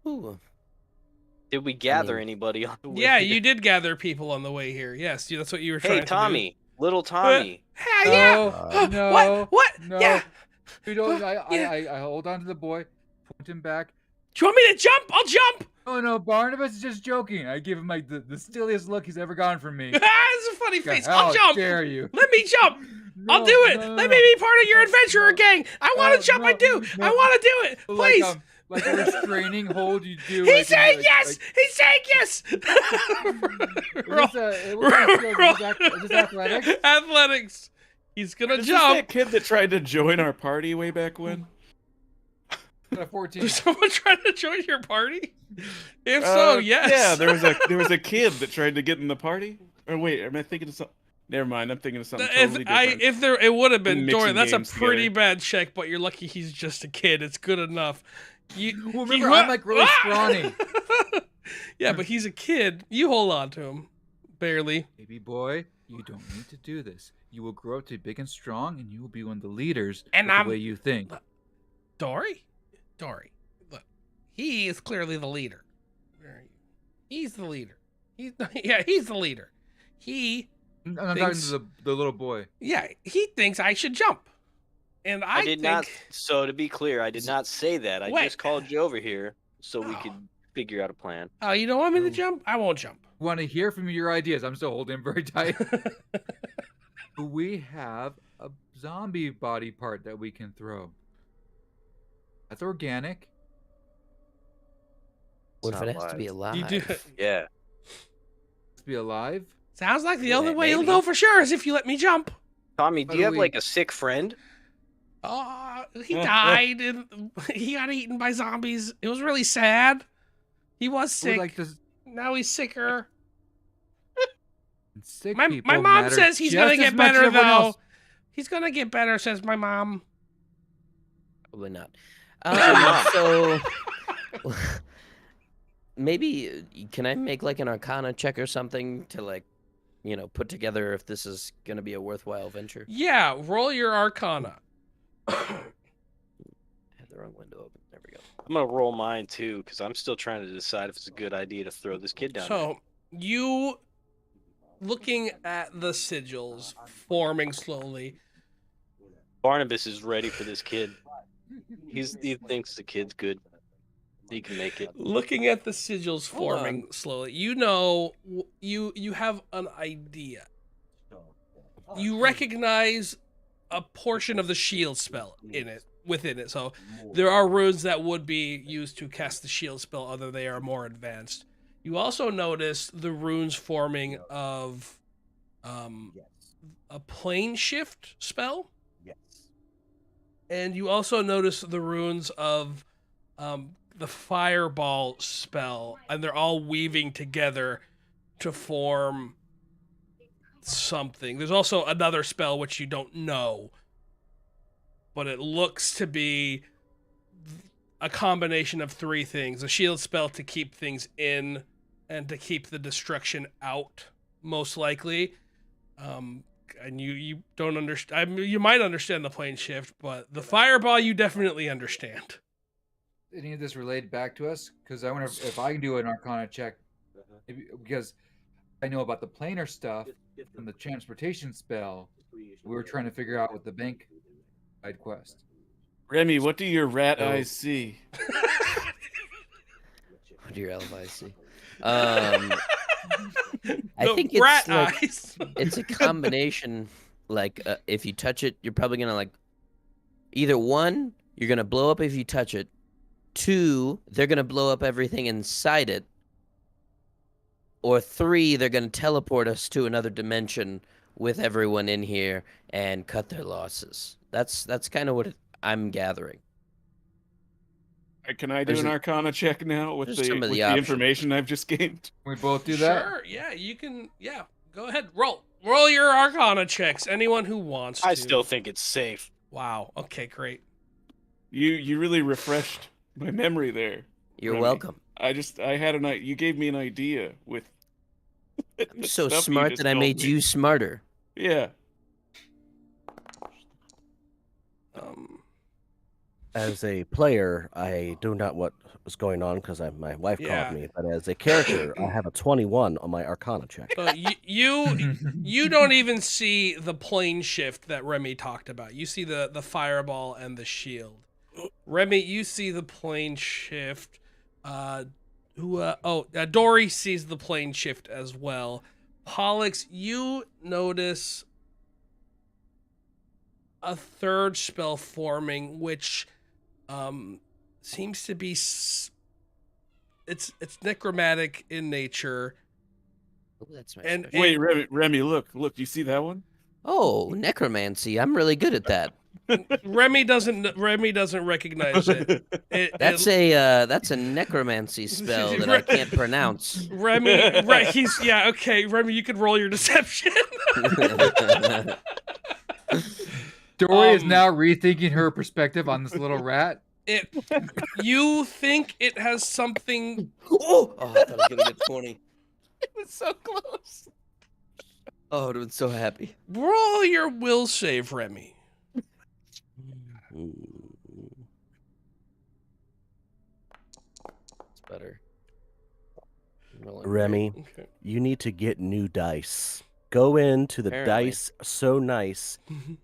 Ooh. Did we gather mean- anybody on the way? Yeah, here? you did gather people on the way here. Yes, that's what you were trying Hey, to Tommy, little Tommy. do. Hey, yeah. Oh, no, What? no. Yeah. We don't. Yeah. I hold on to the boy, point him back. Do you want me to jump? I'll jump. Oh no, Barnabas is just joking. I give him like the stilliest look he's ever gotten from me. It's a funny face. How I'll jump. dare you? Let me jump. I'll No, do it. no, no, Let no. me be part of your adventurer gang. I want to No, jump. I no, do. no. I want to do it. Please. Like a restraining hold you do. He's like, saying like- yes. like- He's saying yes. Roll- Is this athletics? Athletics. He's gonna Is this that jump. kid that tried to join our party way back when? Got a 14. There's someone trying to join your party. If so, yes. Yeah, there was a kid that tried to get in the party. Or wait, am I thinking of something? Never mind, I'm thinking of something totally different. If there, it would have been Mixing Dorian. That's a games pretty together. bad check, but you're lucky he's just a kid. It's good enough. Well, remember, I'm like really scrawny. Yeah, but he's a kid. You hold on to him, barely. Baby boy, you don't need to do this. You will grow up to be big and strong, and you will be one of the leaders And with I'm- the way you think. Dory, look, he is clearly the leader. He's the leader. He's the leader. He I'm talking thinks- to the little boy. he thinks I should jump, and I did think, not. So to be clear, I did not say that. I Wait. just called you over here so we Oh. could figure out a plan. Oh, you don't want me to jump? I won't jump. Want to hear from your ideas? I'm still holding him very tight. We have a zombie body part that we can throw. That's organic. What if It's it not has to be live. alive? You do. Yeah. Let's be alive. Sounds like the Yeah, only way you'll maybe. know for sure is if you let me jump. Tommy, How do do you have we- like a sick friend? He died and he got eaten by zombies. It was really sad. He was We're sick. like this Now he's sicker. sick My people mom matter says he's just gonna as get much as better everyone though. else. He's gonna get better, says my mom. Probably not. not? So maybe can I make like an Arcana check or something to like, put together if this is gonna be a worthwhile venture? Yeah, roll your Arcana. I had the wrong window open. There we go. I'm gonna roll mine too because I'm still trying to decide if it's a good idea to throw this kid down. there. So you looking at the sigils forming slowly. Barnabas is ready for this kid. He thinks the kid's good. He can make it. Looking at the sigils Hold forming on. slowly, you have an idea. You recognize a portion of the shield spell within it. So there are runes that would be used to cast the shield spell, although they are more advanced. You also notice the runes forming of Yes. a plane shift spell, Yes. and you also notice the runes of the fireball spell, and they're all weaving together to form something. There's also another spell which you don't know, but it looks to be a combination of three things: a shield spell to keep things in and to keep the destruction out, most likely. And you don't understand. I mean, you might understand the plane shift, but the fireball you definitely understand. Any of this relayed back to us? Because I wonder if I can do an Arcana check, because I know about the planar stuff from the transportation spell. We were trying to figure out with the bank side quest. Remy, what do your rat eyes see? What do your elf eyes see? I The think rat it's like, eyes. it's a combination. Like if you touch it, you're probably gonna like either one, you're gonna blow up if you touch it. Two, they're gonna blow up everything inside it. Or three, they're gonna teleport us to another dimension with everyone in here and cut their losses. That's kind of what I'm gathering. Can I do an Arcana check now with there's some of the the options. information I've just gained? Can we both do that? Sure, yeah, you can. Yeah, go ahead. Roll your Arcana checks. Anyone who wants to. I still think it's safe. Wow. Okay, great. You really refreshed my memory there. You're Remy. welcome. I had you gave me an idea with. I'm so stuff you smart just that I told made me. you smarter. Yeah. As a player, I do not what was going on because my wife Yeah. called me. But as a character, I have a 21 on my Arcana check. You don't even see the plane shift that Remy talked about. You see the fireball and the shield. Remy, you see the plane shift. Dory sees the plane shift as well. Pollux, you notice a third spell forming, which seems to be it's necromantic in nature. Oh, that's my And- special. Wait, Remy, look, do you see that one? Oh, necromancy. I'm really good at that. Remy doesn't recognize it. That's a necromancy spell that I can't pronounce. Remy, right? Okay. Remy, you could roll your deception. Dory is now rethinking her perspective on this little rat. You think it has something? Oh, I thought I was gonna get 20. It was so close. Oh, I would have been so happy. Roll your will save, Remy. It's better. Rolling Remy, Okay. you need to get new dice. Go into the Apparently. dice so nice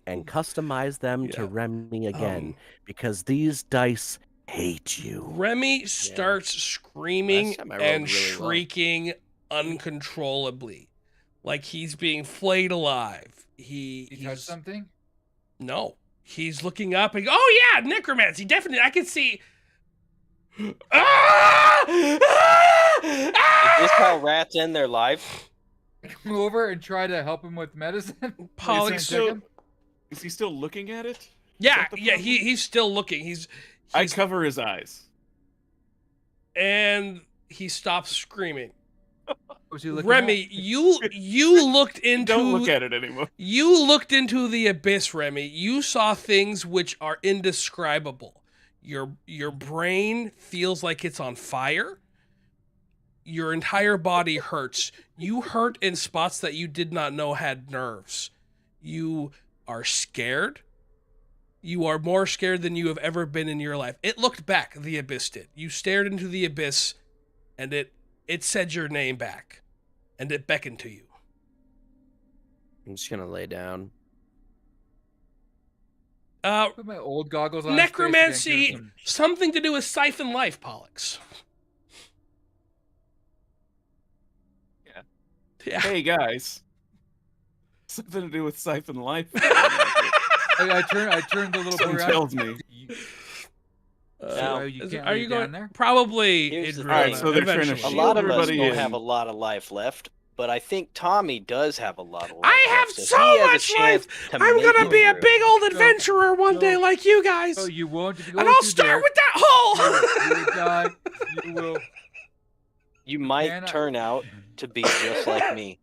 and customize them to Yeah. Remy again because these dice hate you. Remy starts screaming Last time I rolled and really well. shrieking uncontrollably, like he's being flayed alive. You touch He's something? no. He's looking up and oh yeah, necromancy. Definitely, I can see. Ah! Ah! Is Ah! this how rats end their life? Come over and try to help him with medicine? Pollux Check him? Is he still looking at it? Yeah, that the yeah. problem? He's still looking. I cover his eyes. And he stops screaming. Was he looking Remy, you looked into Don't look at it anymore. You looked into the abyss, Remy. You saw things which are indescribable. Your brain feels like it's on fire. Your entire body hurts. You hurt in spots that you did not know had nerves. You are scared. You are more scared than you have ever been in your life. It looked back, the abyss did. You stared into the abyss, and it said your name back, and it beckoned to you. I'm just gonna lay down. Put my old goggles on. his face again, Necromancy, give him something to do with siphon life, Pollux. Yeah. Yeah. Hey guys, something to do with siphon life. I turned the little boy Something around. tells me. So you can't leave down there? Probably Here's in the real thing. life, So they're trying to eventually. A lot of us everybody don't in. have a lot of life left, but I think Tommy does have a lot of life. I have left, so he has a much chance life. to I'm make gonna it be a through. big old adventurer one day, like you guys. No, you won't. If you go And I'll through start there, with that hole. you will die. You will. You might cannot- turn out to be just like me.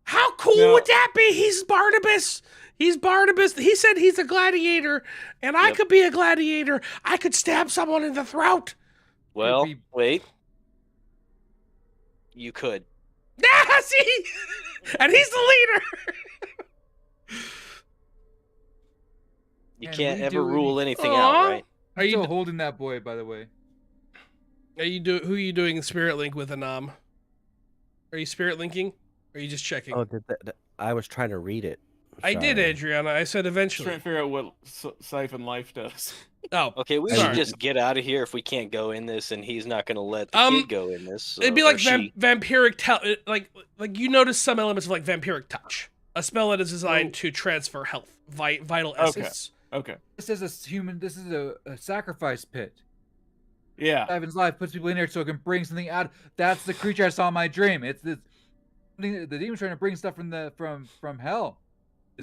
How cool No. would that be? He's Barnabas. He's Barnabas. He said he's a gladiator, and I Yep. could be a gladiator. I could stab someone in the throat. Well, be- wait. You could. Yeah, see? And he's the leader. You Can can't we ever do rule any- anything Aw. out, right? Are I'm still you holding that boy, by the way. who are you doing Spirit Link with, Anam? Are you Spirit Linking? Or are you just checking? Oh, I was trying to read it. I did, Sorry. Adriana. I said Just eventually. trying to figure out what Siphon Life does. Oh, Okay, we Sorry. should just get out of here if we can't go in this, and he's not going to let the Um, kid go in this. it'd be or like she. vampiric like you notice some elements of like vampiric touch, a spell that is designed to transfer health, vital Okay. essence. Okay. This is a human. This is a sacrifice pit. Yeah. Ivan's life puts people in there so it can bring something out. That's the creature I saw in my dream. It's this. The demon's trying to bring stuff from hell.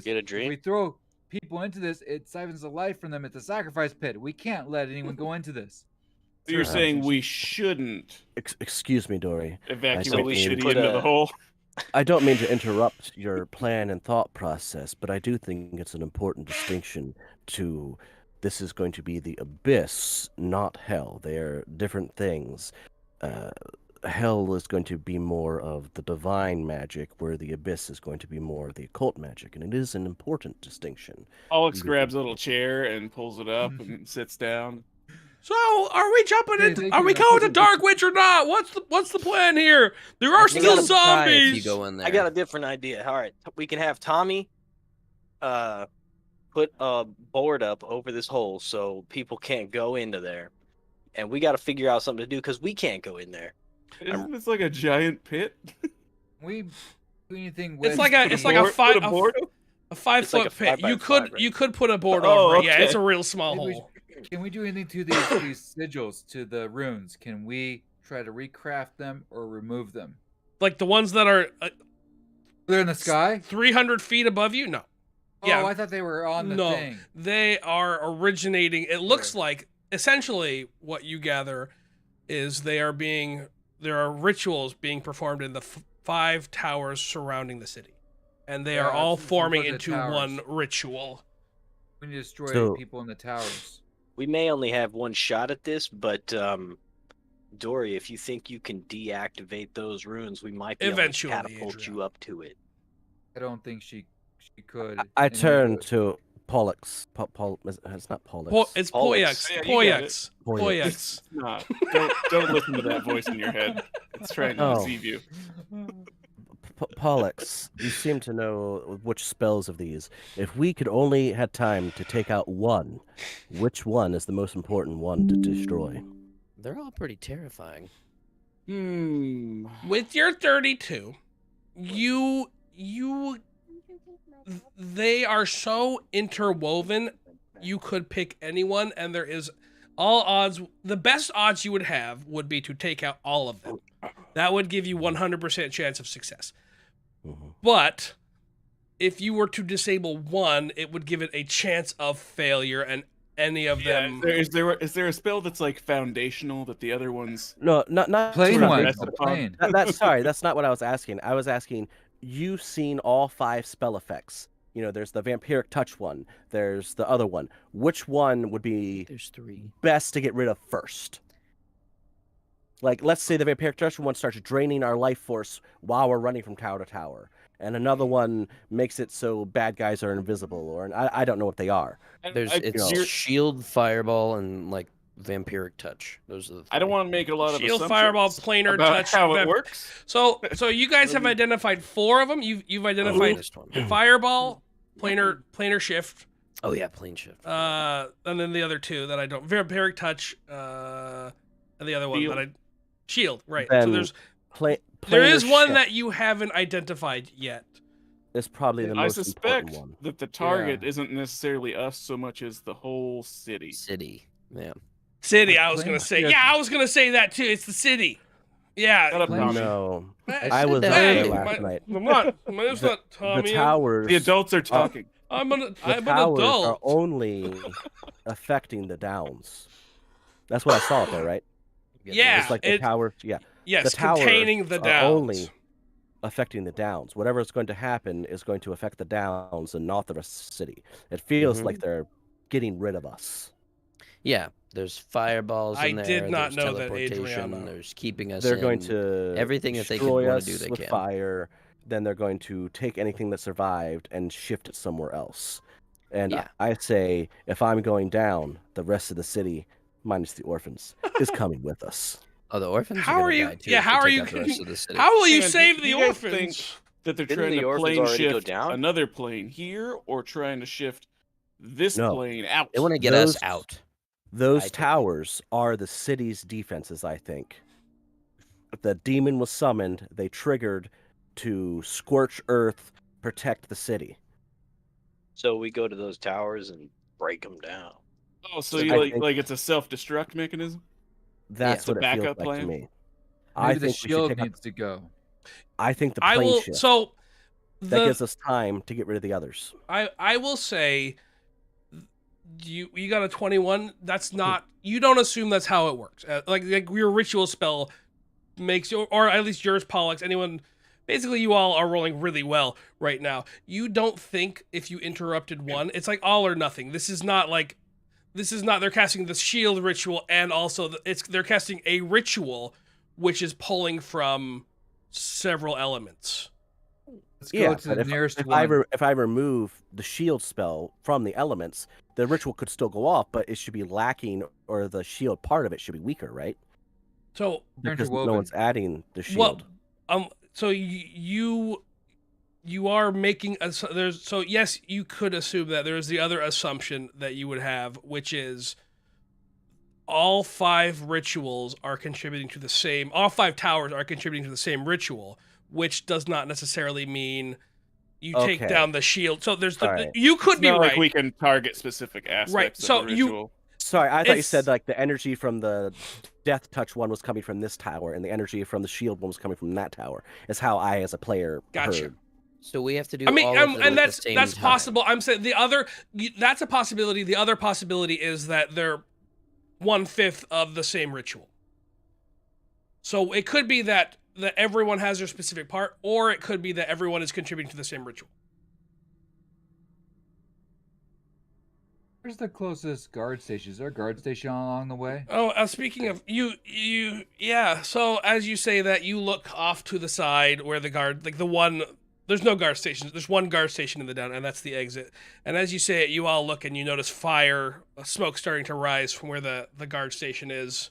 Get a If dream? we throw people into this, it siphons the life from them. It's a sacrifice pit. We can't let anyone go into this. So you're Sure. saying we shouldn't Excuse me, Dory. evacuate So we the should city put into a- the hole? I don't mean to interrupt your plan and thought process, but I do think it's an important distinction to this is going to be the abyss, not hell. They are different things. Hell is going to be more of the divine magic, where the abyss is going to be more of the occult magic, and it is an important distinction. Alex Mhm. grabs a little chair and pulls it up and sits down. So, are we jumping Okay, into? thank Are you. we going to Dark Witch or not? What's the plan here? There are You still gotta try if zombies. you go in there. I got a different idea. All right, we can have Tommy put a board up over this hole so people can't go into there. And we got to figure out something to do because we can't go in there. Isn't this like a giant pit? We do anything. It's with- like a Put it's like a board- five put a board up? a 5 It's like foot a pit. 5 by You 5, could right? you could put a board Oh, over it. Yeah, okay. it's a real small Maybe we hole. Can we do anything to these sigils, to the runes? Can we try to recraft them or remove them? Like the ones that are They're in the sky. 300 feet above you. No, yeah. Oh, I thought they were on the No. thing. they are originating. It looks Okay. like essentially what you gather is there are rituals being performed in the 5 towers surrounding the city, and they Yeah, are all it's forming because of into towers. one ritual. We need to destroy So- people in the towers. We may only have one shot at this, but Dory, if you think you can deactivate those runes, we might be Eventually, able to catapult Adrian. you up to it. I don't think she could. I and we turn could. to Pollux. It's not Pollux. It's Pollux. Poyax. Yeah, you get Poyax. Poyax. Poyax. It's not. Don't listen to that voice in your head. It's trying to Oh. deceive you. Pollux, you seem to know which spells of these. If we could only had time to take out one, which one is the most important one to destroy? They're all pretty terrifying. With your 32, they are so interwoven, you could pick anyone, and there is all odds. The best odds you would have would be to take out all of them. That would give you 100% chance of success. Mhm. But if you were to disable one, it would give it a chance of failure, and any of them. Is there a spell that's like foundational that the other ones? No, not Plain not- one. Rest The upon- plain. That's sorry. That's not what I was asking. I was asking. You've seen all 5 spell effects. You know, there's the vampiric touch one. There's the other one. Which one would be There's 3. best to get rid of first? Like, let's say the vampiric touch one starts draining our life force while we're running from tower to tower, and another one makes it so bad guys are invisible, or I don't know what they are. There's it's you're- shield, fireball, and like vampiric touch. Those are the. I don't 3. want to make a lot of Shield, assumptions fireball, planar about touch, how it vamp- works. So you guys have identified 4 of them. You've identified This one. fireball, planar shift, Oh yeah, plane shift. and then the other 2 that I don't. Vampiric touch, and the other one Shield. that I shield. Right. So Then there Planar is one shift that you haven't identified yet. is probably the I most suspect important one. that the target Yeah. isn't necessarily us so much as the whole city. City. Yeah. City. I was gonna Planar say. shift. Yeah, I was gonna say that too. It's the city. Yeah. Shut up, Planar Tommy. shift. No, I was said up there that. last night. I'm not. My name's The, not Tommy. the towers. The adults are talking. I'm an The towers are adult. only affecting the downs. That's what I saw up there, right? Yeah, It's like the towers. Yeah. Yes, the towers containing the are downs. only affecting the downs. Whatever is going to happen is going to affect the downs and not the rest of the city. It feels like they're getting rid of us. Yeah, there's fireballs in there. I did not there's know that, teleportation, Adriana. There's keeping us They're in. going to everything that they could destroy wanna us do, they with can. fire. Then they're going to take anything that survived and shift it somewhere else. And Yeah. I say, if I'm going down, the rest of the city, minus the orphans, is coming with us. Oh, the orphans. How gonna are you? die too Yeah, if they how are take you? out the rest of the city. How will you Man, save do the you guys orphans? think that they're Didn't trying the to orphans plane already go shift down? another plane here, or trying to shift this No. plane out? They want to get us Those- out. Those I think. towers are the city's defenses, I think. The demon was summoned. They triggered to scorch earth, protect the city. So we go to those towers and break them down. Oh, so I you think- like it's a self-destruct mechanism? That's It's a what it feels backup like plan? to me. Maybe I the think we should shield take out- needs to go. I think the I plane will. shift. So that the gives us time to get rid of the others. I will say you got a 21. That's not. You don't assume that's how it works. Like your ritual spell makes you, or at least yours, Pollux. Anyone. Basically, you all are rolling really well right now. You don't think if you interrupted one, it's like all or nothing. This is not. They're casting the shield ritual, and also they're casting a ritual, which is pulling from several elements. Let's go Yeah, to but the nearest if one. I remove the shield spell from the elements, the ritual could still go off, but it should be lacking, or the shield part of it should be weaker, right? So Because no Interwoven. one's adding the shield. So you are making so yes, you could assume that there's the other assumption that you would have, which is all 5 rituals are contributing to the same. All 5 towers are contributing to the same ritual, which does not necessarily mean you take Okay. down the shield. So there's All right. you could It's be not right. like we can target specific aspects Right, of so the you- ritual. Sorry, I thought you It's- said like the energy from the death touch one was coming from this tower, and the energy from the shield one was coming from that tower. Is how I, as a player, Gotcha. heard. So we have to do. I mean, all of them and at that's the same that's time. possible. I'm saying that's a possibility. The other possibility is that they're 1/5 of the same ritual. So it could be that everyone has their specific part, or it could be that everyone is contributing to the same ritual. Where's the closest guard station? Is there a guard station along the way? Oh, speaking of yeah. So as you say that, you look off to the side where the guard, like the one, there's no guard stations. There's one guard station in the down, and that's the exit. And as you say it, you all look and you notice fire, smoke starting to rise from where the guard station is.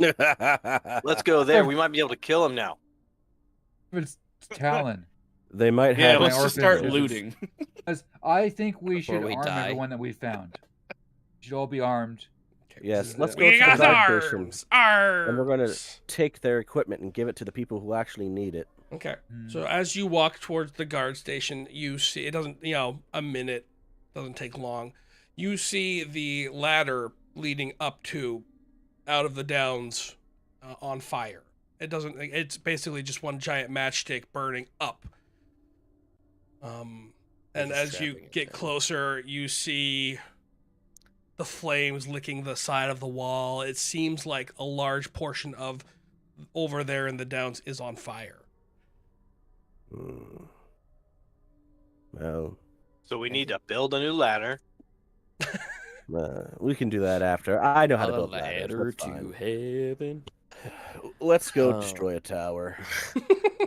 Let's go there. We might be able to kill him now. It's Talon. They might Yeah, have. let's my just start orphans. looting. Because I think we Before should we arm die. everyone that we found. We should all be armed. Yes, This let's is- go We to the got guard station, arms, arms. and we're going to take their equipment and give it to the people who actually need it. Okay. Hmm. So as you walk towards the guard station, you see, it doesn't, a minute doesn't take long. You see the ladder leading up to out of the downs on fire. It's basically just one giant matchstick burning up. And Just as you trapping it get down. closer, you see the flames licking the side of the wall. It seems like a large portion of over there in the downs is on fire. Hmm. Well, So we need to build a new ladder. we can do that after. I know how to A build ladders. ladder That's to fine. heaven. Let's go Oh. destroy a tower.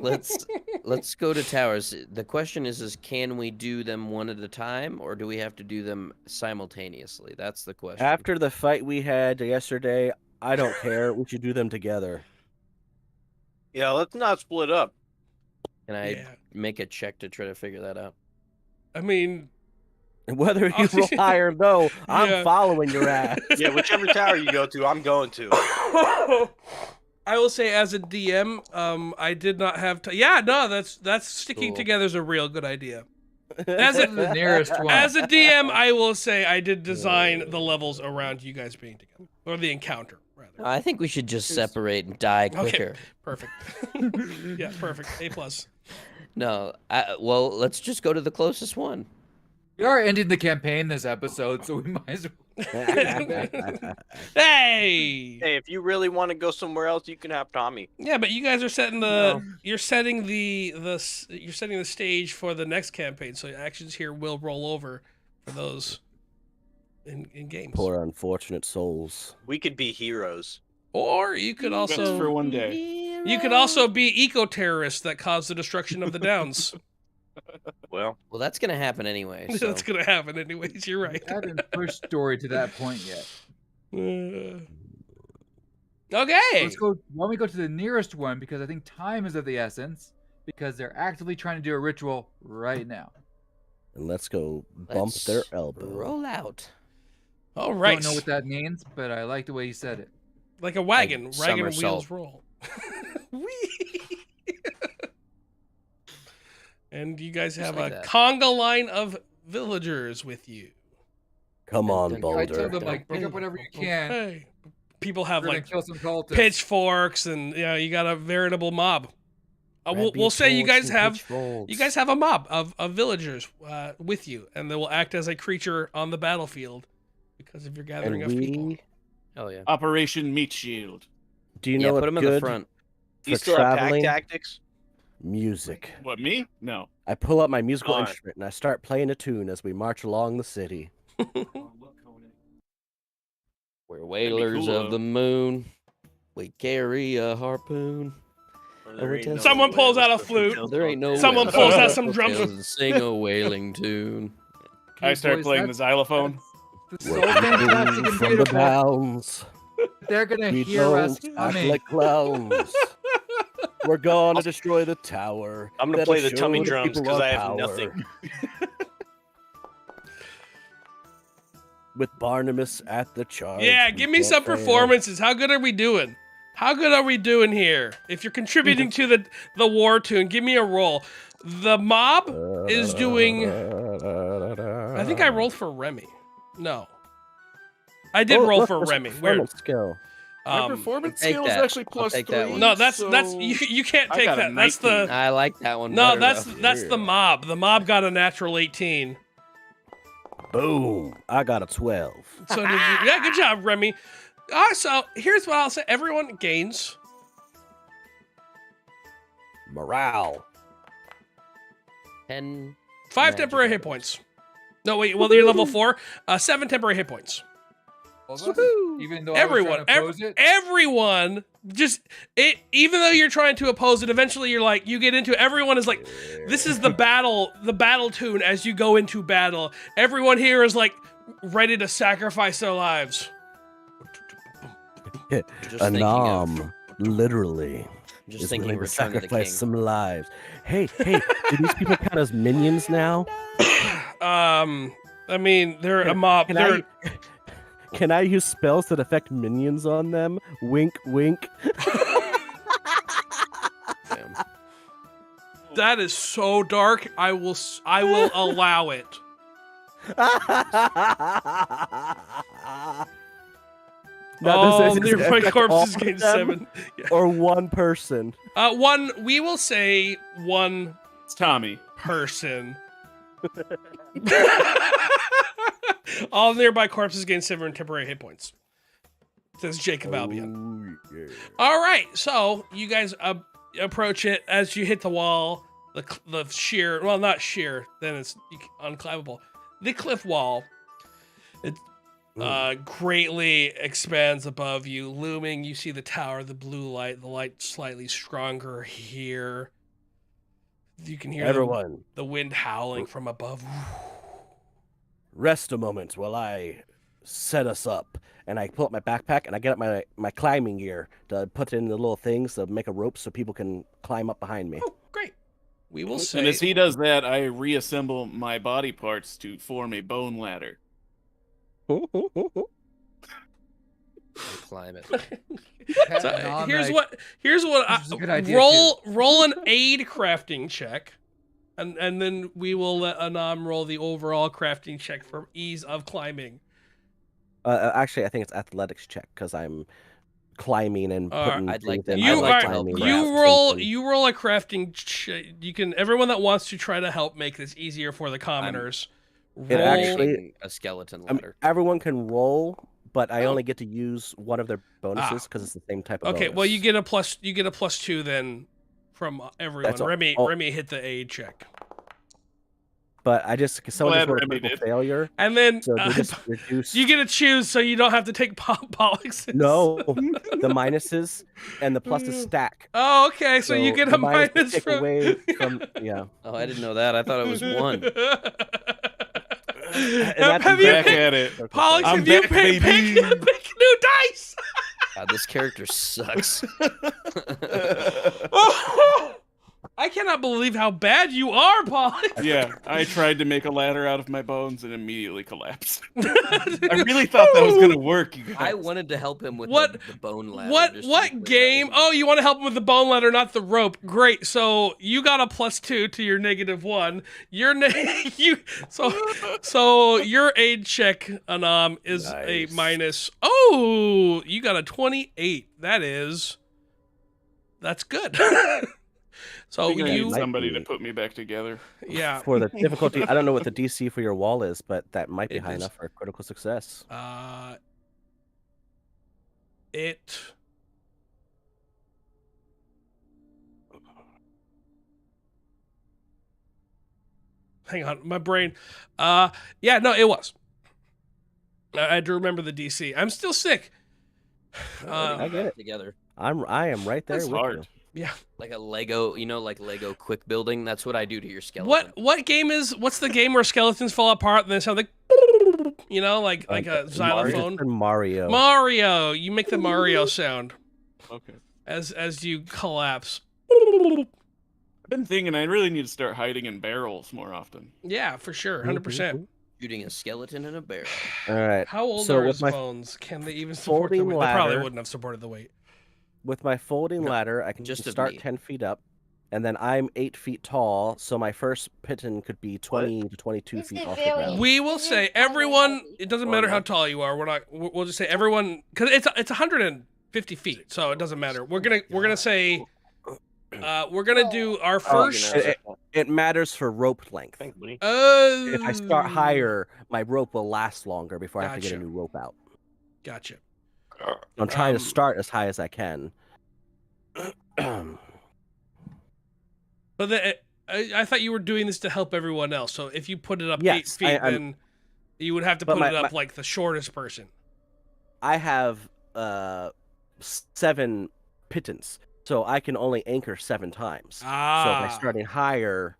Let's go to towers. The question is can we do them one at a time, or do we have to do them simultaneously? That's the question. After the fight we had yesterday, I don't care. We should do them together. Yeah, let's not split up. Can I Yeah. make a check to try to figure that out? I mean, Whether you roll high or low, I'm Yeah. following your ass. Yeah, whichever tower you go to, I'm going to. I will say as a DM, I did not have to. Yeah, no, that's sticking Cool. together is a real good idea. As Go to the nearest one. As a DM, I will say I did design the levels around you guys being together, or the encounter rather. I think we should just separate and die quicker. Okay, perfect. Yeah, perfect. A+. No, well, let's just go to the closest one. We are ending the campaign this episode, so we might as well. Hey! Hey, if you really want to go somewhere else, you can have Tommy. Yeah, but you guys are setting you're setting the stage for the next campaign, so actions here will roll over for those in games. Poor unfortunate souls. We could be heroes. Or you could That's also for one day. you could also be eco-terrorists that cause the destruction of the downs. Well, That's gonna happen anyway. So. That's gonna happen anyways. You're right. I haven't pushed story to that point yet. Okay. Let's go. Why don't we go to the nearest one, because I think time is of the essence, because they're actively trying to do a ritual right now. And let's go bump their elbow. Roll out. All right. Don't know what that means, but I like the way you said it. Like a wagon, Like wagon wheels somersault. roll. Whee! And you guys Just have like a that. conga line of villagers with you. Come on, I I tell Boulder. them, like, pick up whatever you can. Hey. People have We're gonna like kill some cultists. pitchforks, and you got a veritable mob. We'll Grab say you guys pitchforks and have pitchforks. you guys have a mob of villagers with you, and they will act as a creature on the battlefield because of your gathering And of people. we, Oh yeah. Operation Meat Shield. do you Yeah, know put what's them in the good front. do you for still have pack traveling? tactics? Music. What, me? No. I pull out my musical Fine. instrument and I start playing a tune as we march along the city. We're whalers cool, of the moon. We carry a harpoon. Well, there ain't no Someone way pulls else out a to flute. fulfill There ain't no. those. Someone whales pulls out without some drums. tails and sing a whaling tune. I start boys, playing the that's- xylophone. That's so We're fantastic moving and from the beautiful. downs. They're gonna We hear us don't act coming. like clowns. We're gonna destroy the tower. I'm gonna That'll play the show tummy the drums people because our I have power. nothing. With Barnabas at the charge. Yeah, we give me can't some fail. performances. How good are we doing? How good are we doing here? If you're contributing to the war tune, give me a roll. The mob is doing. I think I rolled for Remy. No, I did Oh, roll look, for there's a Remy. Weird. performance skill. My performance take skill is that. actually I'll plus take that 3. one. No, that's so you can't I take got a that. That's 19. the I like that one. no. better, That's though. the mob. The mob got a natural 18. Boom. I got a 12. So did you, yeah, good job, Remy. So here's what I'll say: everyone gains. Morale. 10. 5 Magic temporary hit items. points. No, wait. Well, you're level 4. 7 temporary hit points. All of us, even though I was Everyone, trying to oppose it. everyone, just it. Even though you're trying to oppose it, eventually you're like, you get into it. Everyone is like, this is the battle tune as you go into battle. Everyone here is like ready to sacrifice their lives. Just A thinking nom, literally, Just is thinking willing to Return of the sacrifice King. some lives. Hey, do these people count as minions now? I mean, they're a mob. Can I use spells that affect minions on them? Wink, wink. Damn. That is so dark. I will allow it. Does it nearby affect all corpses of gain them? 7. Yeah. Or one person. We will say one It's Tommy. person. All nearby corpses gain 7 temporary hit points. Says Jacob Albion. Oh, yeah. All right, so you guys approach it as you hit the wall. The sheer, well, not sheer, then it's unclimbable. The cliff wall. It greatly expands above you, looming. You see the tower, the blue light, the light slightly stronger here. You can hear Everyone, the wind howling from above. rest a moment while I set us up. And I pull up my backpack and I get up my climbing gear to put in the little things to make a rope so people can climb up behind me. Oh, great. We will say. And as he does that, I reassemble my body parts to form a bone ladder. Climb it. So, here's what This is a good idea, roll an aid crafting check. And then we will let Anam roll the overall crafting check for ease of climbing. Actually, I think it's athletics check because I'm climbing and putting. I'd like things to- in I'd my like to help climbing craft. and- You roll a crafting. You can. Everyone that wants to try to help make this easier for the commoners. It roll- actually- a skeleton I mean, ladder. everyone can roll, but I Oh. only get to use one of their bonuses because it's the same type of Okay, bonus. well you get a +2 then from everyone. That's all- Remy all- Remy hit the aid check. But I just someone Glad just rolled a Remy critical did. failure, And then so they just reduce. you get to choose, so you don't have to take Pollux. No, the minuses and the pluses stack. Oh, okay. So you get the a minus will minus take from. away from yeah. Oh, I didn't know that. I thought it was 1. that's Have you Back picked, at it. Pollux? I'm Have you back, picked baby. new dice? God, this character sucks. I cannot believe how bad you are, Pollux. Yeah, I tried to make a ladder out of my bones and immediately collapsed. I really thought that was gonna work. You guys. I wanted to help him with What- the bone ladder. What just to be clear. That game? wasn't- Oh, you want to help him with the bone ladder, not the rope. Great. So you got a +2 to your -1. Your so your aid check, Anam, is a Nice. minus. Oh, you got a 28. That's good. So I think I need you, might somebody be- to put me back together. yeah. For the difficulty, I don't know what the DC for your wall is, but that might be It high is- enough for a critical success. It. Hang on, my brain. Yeah, no, it was. I had to remember the DC. I'm still sick. I get it. Together. I am right there That's with hard. Yeah. Like a Lego, like Lego quick building. That's what I do to your skeleton. What's the game where skeletons fall apart and they sound like, like you. a xylophone? Mario. Mario. You make the Mario sound Okay. as you collapse. I've been thinking I really need to start hiding in barrels more often. Yeah, for sure, 100%. Shooting a skeleton in a barrel. All right. How old So are with his my bones? Can they even support the folding weight? They probably ladder- wouldn't have supported the weight. with my folding ladder, I can just just of start me. 10 feet up, and then I'm 8 feet tall, so my first pitten could be 20 to 22 This feet is off the very- ground. We will say everyone. It doesn't matter how tall you are. We'll just say everyone because it's 150 feet, so it doesn't matter. We're gonna say we're gonna do our first. It matters for rope length. Thanks, buddy. If I start higher, my rope will last longer before I have to get a Gotcha. new rope out. Gotcha. I'm trying to Um, start as high as I can. But I thought you were doing this to help everyone else. So if you put it up 8 Yes, feet, I'm- then you would have to But put my- it up my- like the shortest person. I have 7 pittance, so I can only anchor 7 times. So by starting higher,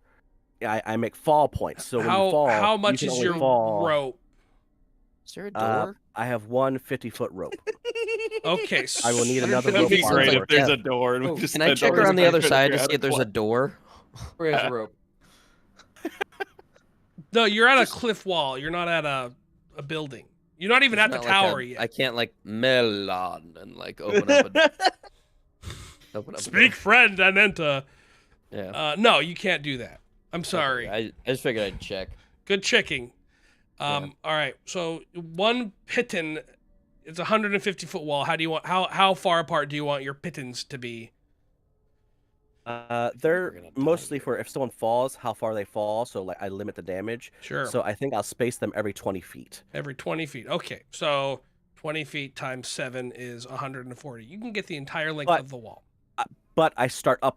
I make fall points. So when you fall, how much you is can your only fall. rope? Is there a Uh, door? I have one 50-foot rope. Okay, I will need another That'd rope be bar great for if there's it. a door. And we just Can I spend check all around this the other time side to figuring see out if there's how a to door? Where's the rope? No, you're at a cliff wall. You're not at a building. You're not even It's at the not tower like yet. I can't like melon and like open up a open up. a Speak, door. friend, and enter. Yeah. No, you can't do that. I'm sorry. I just figured I'd check. Good checking. Yeah. All right. So one pitten, it's a 150-foot wall. How do you want? How far apart do you want your pittons to be? We're They're gonna die mostly here. for if someone falls, how far they fall. So like I limit the damage. Sure. So I think I'll space them every 20 feet. Every 20 feet. Okay. So 20 feet times 7 is 140. You can get the entire length But- of the wall. But I start up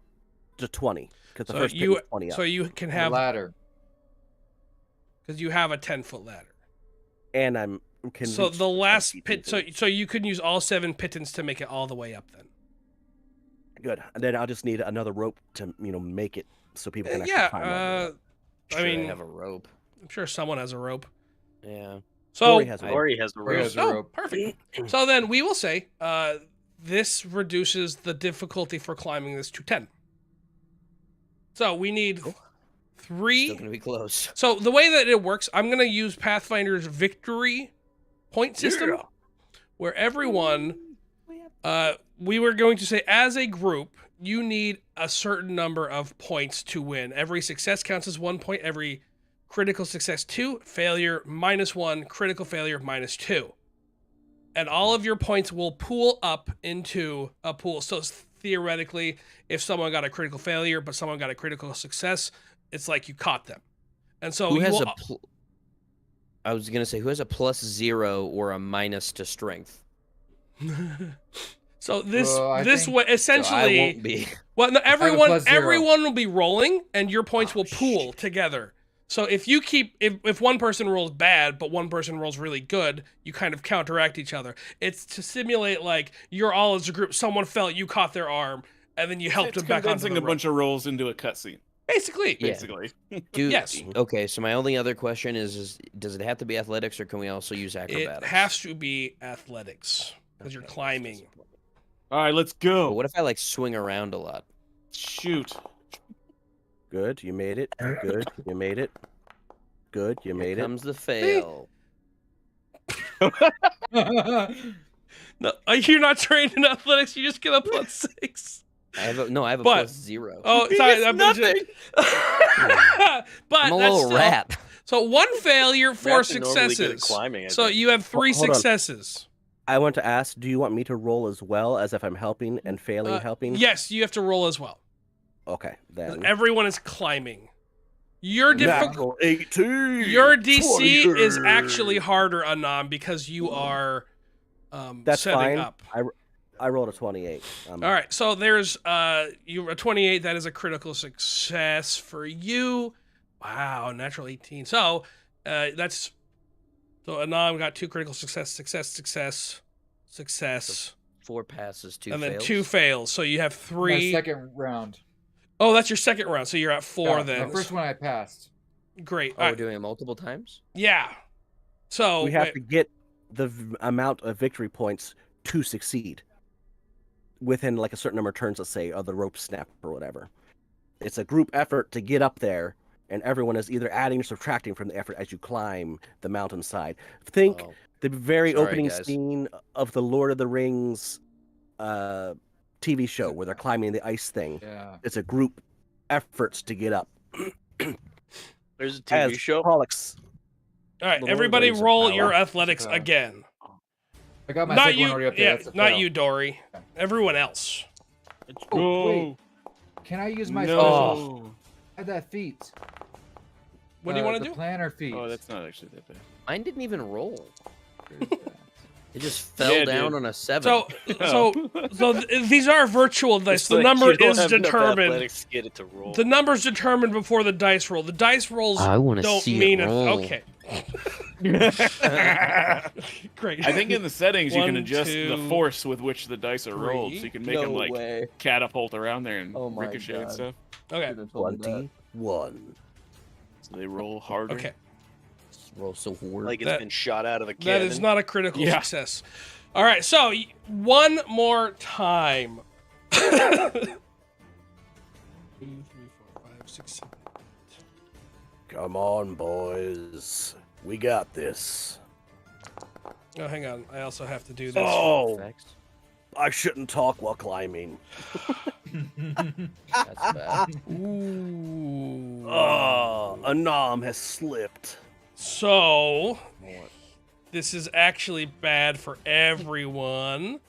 to 20 because the So first you pitton's 20 up. so you can The have ladder. because you have a 10-foot ladder. And I'm can So reach the 10 last feet pit. easily. So you could use all 7 pittons to make it all the way up. Then. Good. And then I'll just need another rope to make it so people can actually Yeah. climb over it. I Sure, mean, have a rope. I'm sure someone has a rope. Yeah. So Dory has a rope. Ori has the Ori rope. has a oh, rope. perfect. So then we will say this reduces the difficulty for climbing this to 10. So we need Still 3. gonna be close. So the way that it works, I'm going to use Pathfinder's victory point system, where everyone, we were going to say as a group, you need a certain number of points to win. Every success counts as 1 point. Every critical success 2, failure -1, critical failure -2. And all of your points will pool up into a pool. So theoretically, if someone got a critical failure, but someone got a critical success, it's like you caught them. And so Who has I was gonna say, who has a +0 or a minus to strength? So this I this think- way So essentially. I won't be. Well, no, everyone +0. everyone will be rolling, and your points will pool together. So if you keep if one person rolls bad, but one person rolls really good, you kind of counteract each other. It's to simulate like you're all as a group. Someone fell, you caught their arm, and then you helped It's them back onto condensing the a rope. bunch of rolls into a cutscene, Basically, Yeah. basically. Yes. Okay, so my only other question is does it have to be athletics, or can we also use it acrobatics? has to be athletics because you're Okay, climbing. All right, let's But go. what if I like swing around a lot? Shoot. Good, you made it. Good, you made it. Good, you Here made it. comes the fail. No, you're not trained in athletics. You just get a +6. I have a But- +0. Oh, He sorry, gets I'm nothing. But I'm a that's little still, rat. So 1 failure, 4 Rats are normally good at successes. climbing, I So think. you have 3 Hold on. successes. I want to ask, do you want me to roll as well as if I'm helping and failing helping? Yes, you have to roll as well. Okay, 'Cause then. everyone is climbing. Your Natural 18. your DC is 28. actually harder, Anam, because you are That's setting fine. up. I rolled a 28. All right, so there's you a 28. That is a critical success for you. Wow, natural 18. So that's so Anam got 2 critical success, 4 passes, 2 and then fails. 2 fails. So you have My 3. second round. Oh, that's your second round. So you're at 4 Yeah, then. The first one I passed. Great. Oh, All we're right. doing it multiple times? Yeah. So We have wait, to get the amount of victory points to succeed within like a certain number of turns, let's say, of the rope snap or whatever. It's a group effort to get up there, and everyone is either adding or subtracting from the effort as you climb the mountainside. Think Oh. the very Sorry, opening guys. scene of the Lord of the Rings TV show where they're climbing the ice thing. Yeah. It's a group efforts to get up. There's a As TV show. Pollock's all right, the Lord everybody Rings of roll power. your athletics Power. again. I got my Not second you. one already up there. Yeah, That's a not fail. you, Dory. Everyone else. Let's Oh, go. wait. Can I use my no. special? I had that feat. What do you want to the do? planner feat. Oh, that's not actually that bad. Mine didn't even roll. Where is that? It just fell Yeah, down dude. on a 7. So these are virtual dice. It's The like number you don't is have enough determined. athletics to get it to roll. The number's determined before the dice roll. The dice rolls I wanna don't see it mean roll. Okay. Great. I think in the settings you can 1, adjust the 2, force with which the dice are rolled, so 3. you can make them like way. catapult around there and Oh my ricochet and God. stuff. Okay. 21. So they roll harder. Okay. Roll so hard. Like it's That- been shot out of a That cannon. is not a critical Yeah. success. All right. So one more time. 2, 3, 4, 5, 6, 7. Come on, boys. We got this. Oh, hang on. I also have to do this. Oh, Effects. I shouldn't talk while climbing. That's bad. Ooh. Anam has slipped. So this is actually bad for everyone.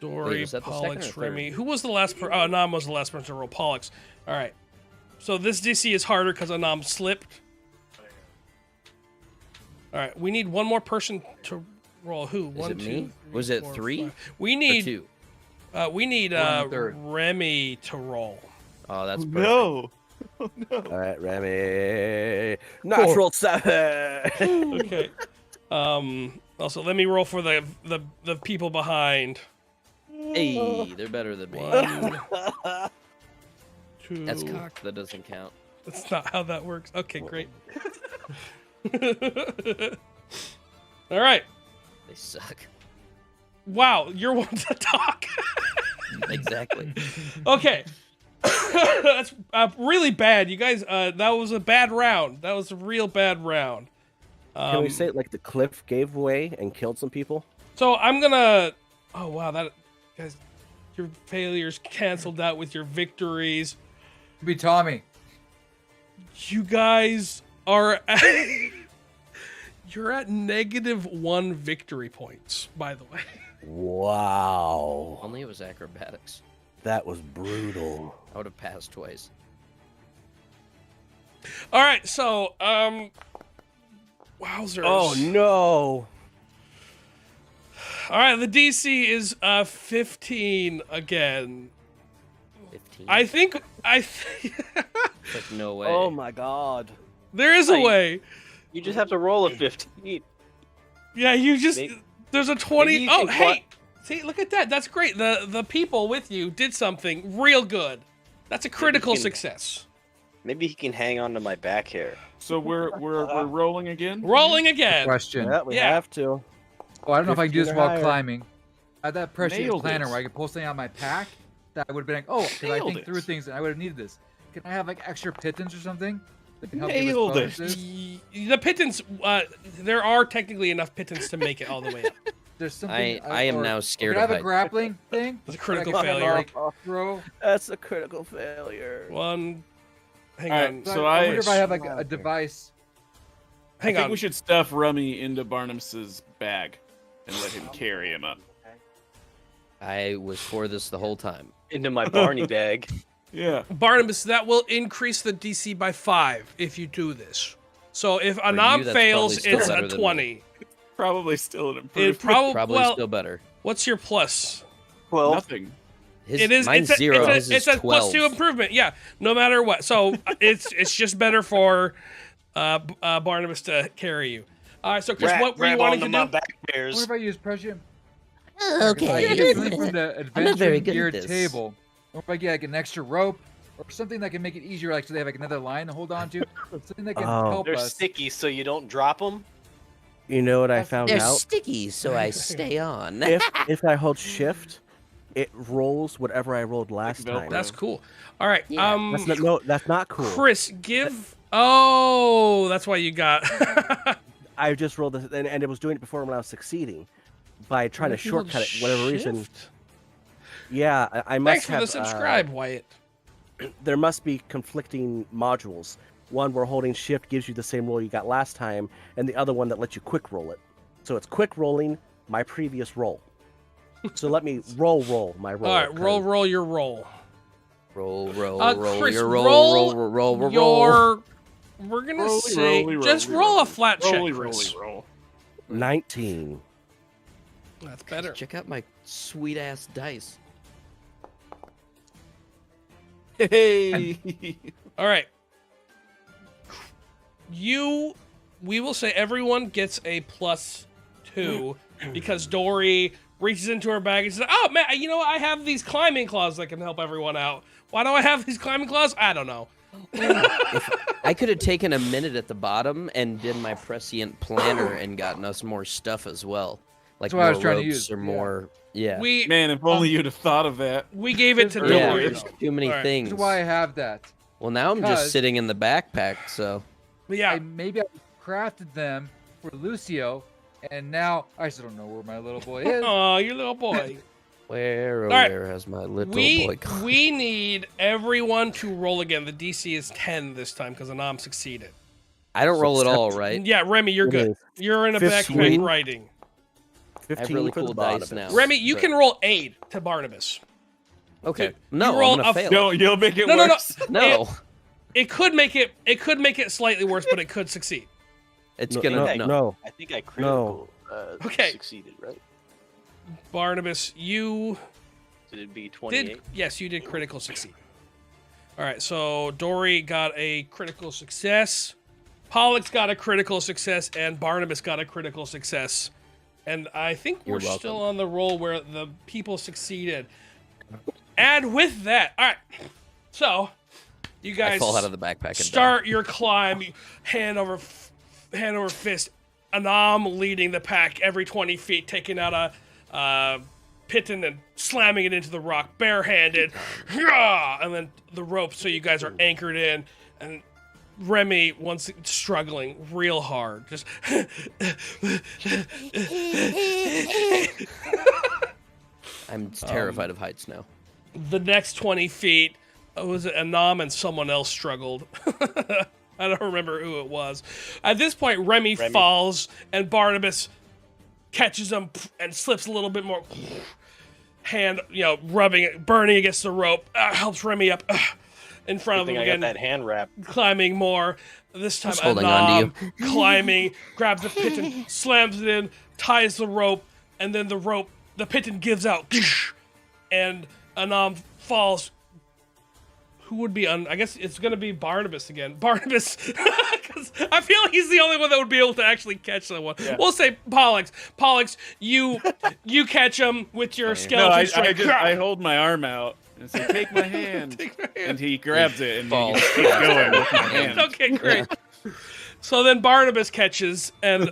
Dory, was that the second Pollux, or third? Remy. Who was the last person? Oh, Anam was the last person to roll Pollux. All right. So this DC is harder because Anam slipped. All right. We need one more person to roll. Who? Is One, it 2, me? 3, Was it 4, 3? 5. We Or need 2. we need One and a third. Remy to roll. Oh, that's perfect. No. All right, Remy. Natural 7. Okay. Also, let me roll for the people behind. Hey, they're better than me. 1, 2. That's cocked. That doesn't count. That's not how that works. Okay, great. All right. They suck. Wow, you're one to talk. Exactly. Okay. That's really bad. You guys, that was a bad round. That was a real bad round. Can we say like the cliff gave way and killed some people? So I'm gonna. Oh wow, that guys. your failures canceled out with your victories. Be Tommy. You guys are you're at -1 victory points, by the way. Wow. Only it was acrobatics. That was brutal. I would have passed twice. All right, so wowzers. Oh no. All right, the DC is 15 again. 15. I think Like, no way. Oh my god. there is a way. You just have to roll a 15. Yeah, you just Maybe- there's a maybe 20. you Oh, can hey. See, look at that. That's great. The people with you did something real good. That's a critical can- success. Maybe he can hang on to my back hair. So we're rolling again. Rolling again. Question. Yeah, we Yeah. have to. Oh, I don't know if I can do 15 this or while higher. climbing. I had that prescient Nailed planner it. where I could pull something out of my pack that would have been like, oh, because I Nailed think it. through things and I would have needed this. Can I have like extra pittance or something that can help Nailed give it. us bonuses? The pittance, there are technically enough pittance to make it all the way up. There's something. I am or- now or scared can I of have a heights. grappling thing? It's a that I critical can kinda, failure. Like, throw. That's a critical failure. One. Hang All right, on. so I I- wonder if I have like a device. I Hang think on. we should stuff Rummy into Barnabas's bag and let him carry him up. I was for this the whole time. Into my Barney bag. Yeah. Barnabas, that will increase the DC by 5 if you do this. So if you, Anam that's fails, probably still it's better a than 20. Probably still an It improvement. Probably well, still better. what's your plus? Well, Nothing. His, It is. mine's It's a, 0. it's His a, is it's a 12. +2 improvement. Yeah, no matter what. So it's just better for Barnabas to carry you. All right. So Chris, what were you wanting to do? my back I hairs. wonder if I use prescient. Okay. I get something from the I'm not very adventure good at gear this. table. Or if I get like an extra rope or something that can make it easier, like so they have like another line to hold on to. Something that can Oh. help They're us. sticky, so you don't drop them. You know what I found They're out? sticky, so I stay on. If I hold shift, it rolls whatever I rolled last Velcro. time. That's cool. All right. Yeah. That's not cool. Chris, give. Oh, that's why you got. I just rolled this, and it was doing it before when I was succeeding by trying to shortcut it. For whatever reason. Shift? Yeah, I must Thanks for have. the subscribe, Wyatt. There must be conflicting modules. One where holding shift gives you the same roll you got last time, and the other one that lets you quick roll it. So it's quick rolling my previous roll. So let me roll my roll. All right, roll your roll. Roll, roll, Chris, your roll roll. Your. We're gonna Rolly, say rolly, just rolly, roll a rolly. flat check, Rolly, Chris. rolly, roll. 19. That's better. Check out my sweet ass dice. Hey. All right. We will say everyone gets a +2 because Dory reaches into her bag and says, "Oh man, you know what? I have these climbing claws that can help everyone out. Why do I have these climbing claws? I don't know." I could have taken a minute at the bottom and did my prescient planner and gotten us more stuff as well. Like That's what I more was trying to ropes use, or yeah. more. Yeah. We Man, if only you'd have thought of that. we gave it to Yeah, Dory. there's too many All right. things. That's why I have that. Well, now I'm Because- just sitting in the backpack, so. But yeah, Maybe I crafted them for Lucio, and now I still don't know where my little boy is. oh, your little boy. Where, oh, All right. where has my little we boy gone? we need everyone to roll again. The DC is 10 this time because Anam succeeded. I don't roll at all, right? Yeah, Remy, you're It good. is. You're in a 15. backpack writing. I have 15 really for cool the dice bottom. now. Remy, you but- can roll aid to Barnabas. Okay. you No, roll I'm gonna a fail. No, you'll make it No, no, no. worse. No, It could make it slightly worse, but it could succeed. it's No, gonna no. I think I critical Okay. succeeded, right? Barnabas, you Did it be 28? did yes, you did critical succeed. All right, so Dory got a critical success, Pollux got a critical success, and Barnabas got a critical success. And I think You're we're still welcome. on the roll where the people succeeded. And with that, all right, so you I guys fall out of the backpack and die. start your climb, hand over fist. Anam leading the pack every 20 feet, taking out a piton and slamming it into the rock barehanded. And then the rope so you guys are anchored in. And Remy, once struggling real hard, just I'm terrified of heights now. The next 20 feet, was it Anam and someone else struggled? I don't remember who it was. At this point, Remy falls, and Barnabas catches him and slips a little bit more. Hand, rubbing, burning against the rope, helps Remy up in front of him again. I got that hand wrap. Climbing more. This time, holding on to you. Climbing, grabs the piton, slams it in, ties the rope, and then the piton gives out, and Anam falls. Who would be on? I guess it's gonna be Barnabas again. Barnabas, because I feel like he's the only one that would be able to actually catch someone. Yeah. We'll say Pollux. Pollux, you catch him with your skeleton strike. I hold my arm out and say, "Take my hand," and he grabs it and he keeps going with my hand. Okay, great. So then Barnabas catches, and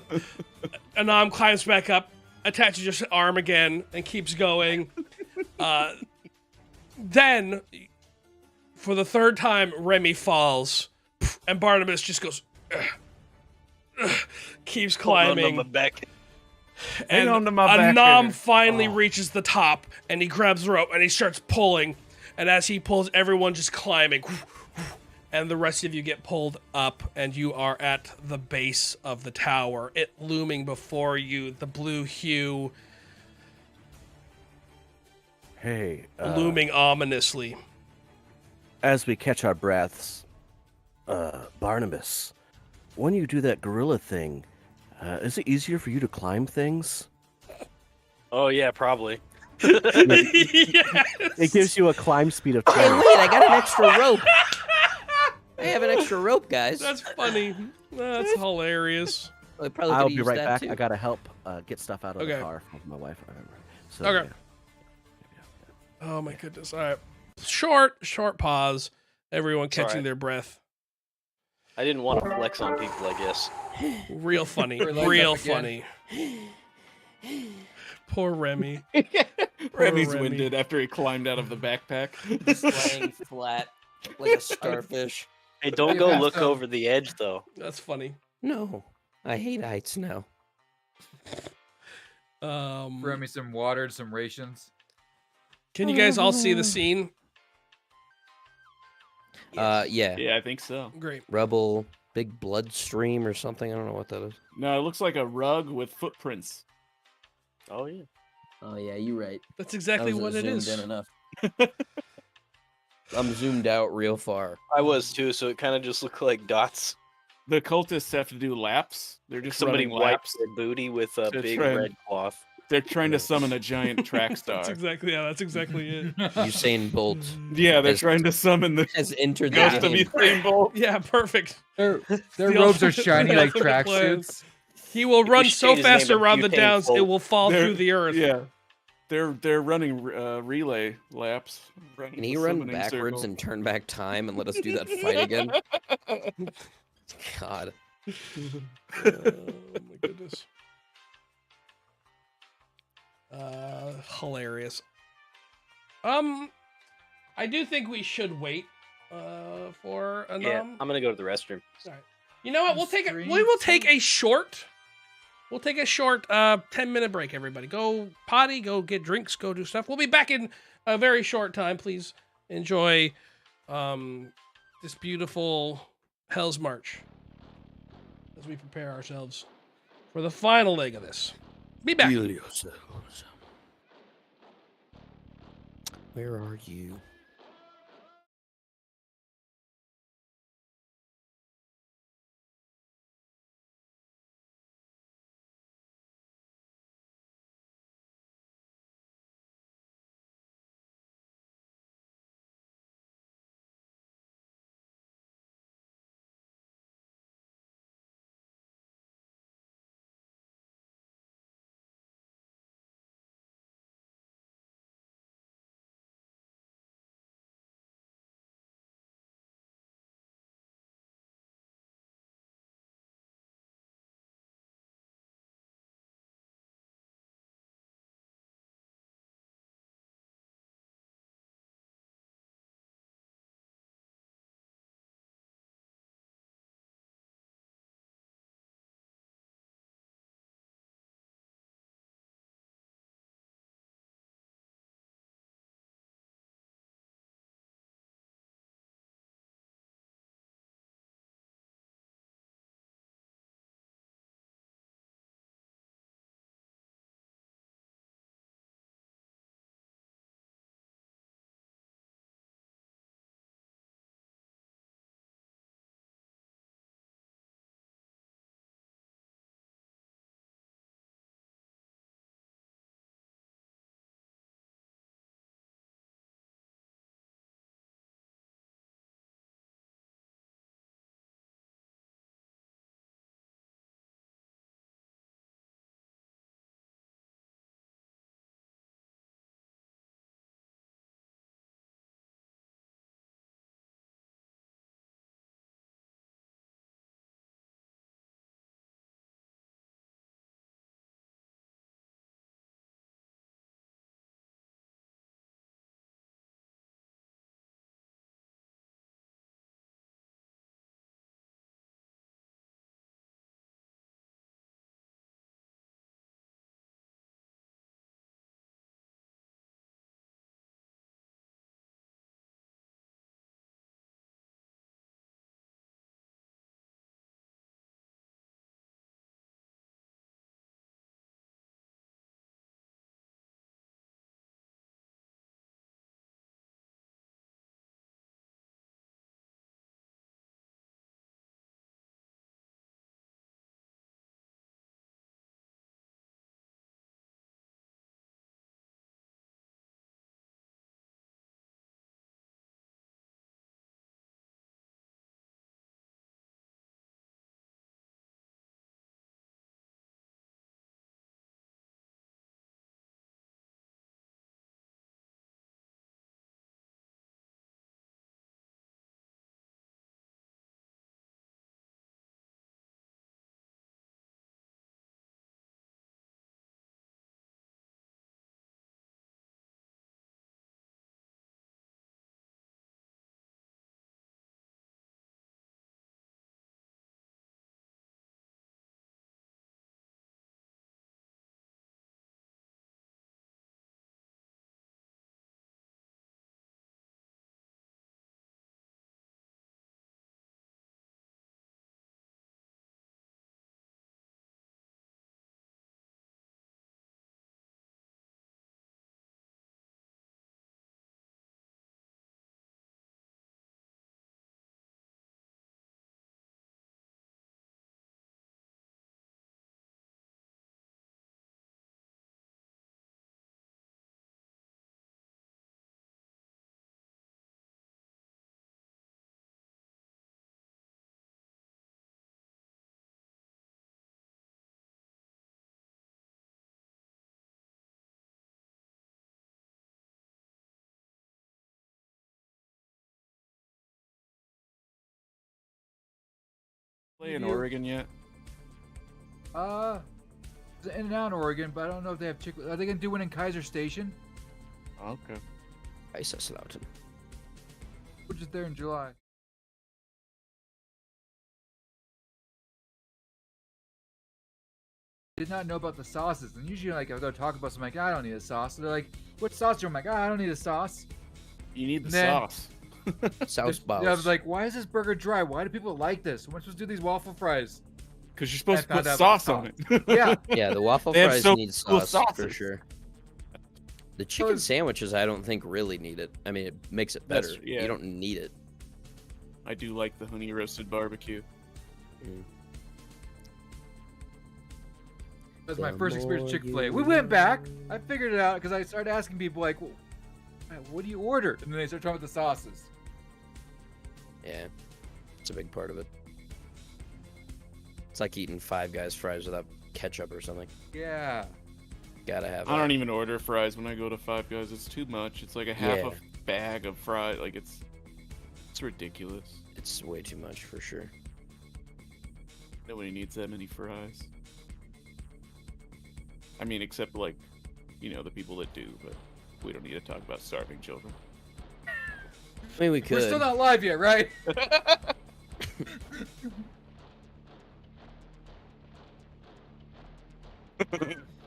Anam climbs back up, attaches your arm again, and keeps going. Then, for the third time, Remy falls, and Barnabas just goes, keeps climbing. And Anam finally reaches the top, and he grabs the rope, and he starts pulling. And as he pulls, everyone just climbing. And the rest of you get pulled up, and you are at the base of the tower. It looming before you, the blue hue Hey, looming ominously. As we catch our breaths, Barnabas, when you do that gorilla thing, is it easier for you to climb things? Oh yeah, probably. Yes. It gives you a climb speed of 20. Hey, wait, I got an extra rope. I have an extra rope, guys. That's funny. That's hilarious. I probably I'll could've be used right that back. too. I gotta help get stuff out of Okay. the car from my wife. I remember. So, Okay. yeah. Oh my goodness. All right. Short pause. Everyone catching Sorry. their breath. I didn't want to flex on people, I guess. Real funny. We're like Real up again. funny. Poor Remy. Remy's Remy. winded after he climbed out of the backpack. Just laying flat like a starfish. Hey, don't You go have look to- over the edge, though. That's funny. No, I hate heights now. Throw me some water and some rations. Can you guys all see the scene? Yeah. Yeah, I think so. Great. Rubble, big blood stream or something. I don't know what that is. No, it looks like a rug with footprints. Oh yeah. Oh yeah, you're right. That's exactly what it is. enough. I'm zoomed out real far. I was too, so it kind of just looked like dots. The cultists have to do laps. They're just Somebody running wiped laps. their booty with a That's big right. red cloth. They're trying to summon a giant track star. That's exactly it. Usain Bolt Yeah, they're Has- trying to summon the has entered the ghost of game. Usain Bolt. Yeah, perfect. Their The robes are ultimate- shiny the like ultimate plan. tracksuits. He will run should so change his name fast to around the Usain downs, it Bolt. will fall They're- through the earth. Yeah, they're running relay laps. running Can the he run summoning backwards circle. and turn back time and let us do that fight again? God. Oh my goodness. Hilarious. I do think we should wait for Anam. Yeah, I'm gonna go to the restroom. You know what? We will take a short 10-minute break, everybody. Go potty, go get drinks, go do stuff. We'll be back in a very short time. Please enjoy this beautiful Hell's March as we prepare ourselves for the final leg of this. Be back. Heal yourselves. Where are you? Play in You- Oregon yet? In and out Oregon, but I don't know if they have chick. Are they gonna do one in Kaiser Station? Okay. Kaiserslautern. Which is there in July. Did not know about the sauces, and usually like if they'll talk about something, like, I don't need a sauce. They're like, what sauce? I'm like, I don't need a sauce. You need the Then- sauce. Sauce balls. Yeah, I was like, why is this burger dry? Why do people like this? Am I supposed to do these waffle fries? Because you're supposed to I found put out about sauce on it. Yeah. Yeah, the waffle They have fries so need cool sauce for sauces. sure. The chicken is- sandwiches, I don't think really need it. I mean, it makes it better. That's- yeah. You don't need it. I do like the honey roasted barbecue. That was my The first experience more with Chick-fil-A. you We went back. I figured it out because I started asking people like, well, what do you order? And then they started talking about the sauces. Yeah, it's a big part of it. It's like eating Five Guys fries without ketchup or something. Yeah. Gotta have I it. don't even order fries when I go to Five Guys. It's too much. It's like a half Yeah. a bag of fries. Like it's ridiculous. It's way too much for sure. Nobody needs that many fries. I mean, except like, the people that do. But we don't need to talk about starving children. I mean, we could. We're still not live yet, right?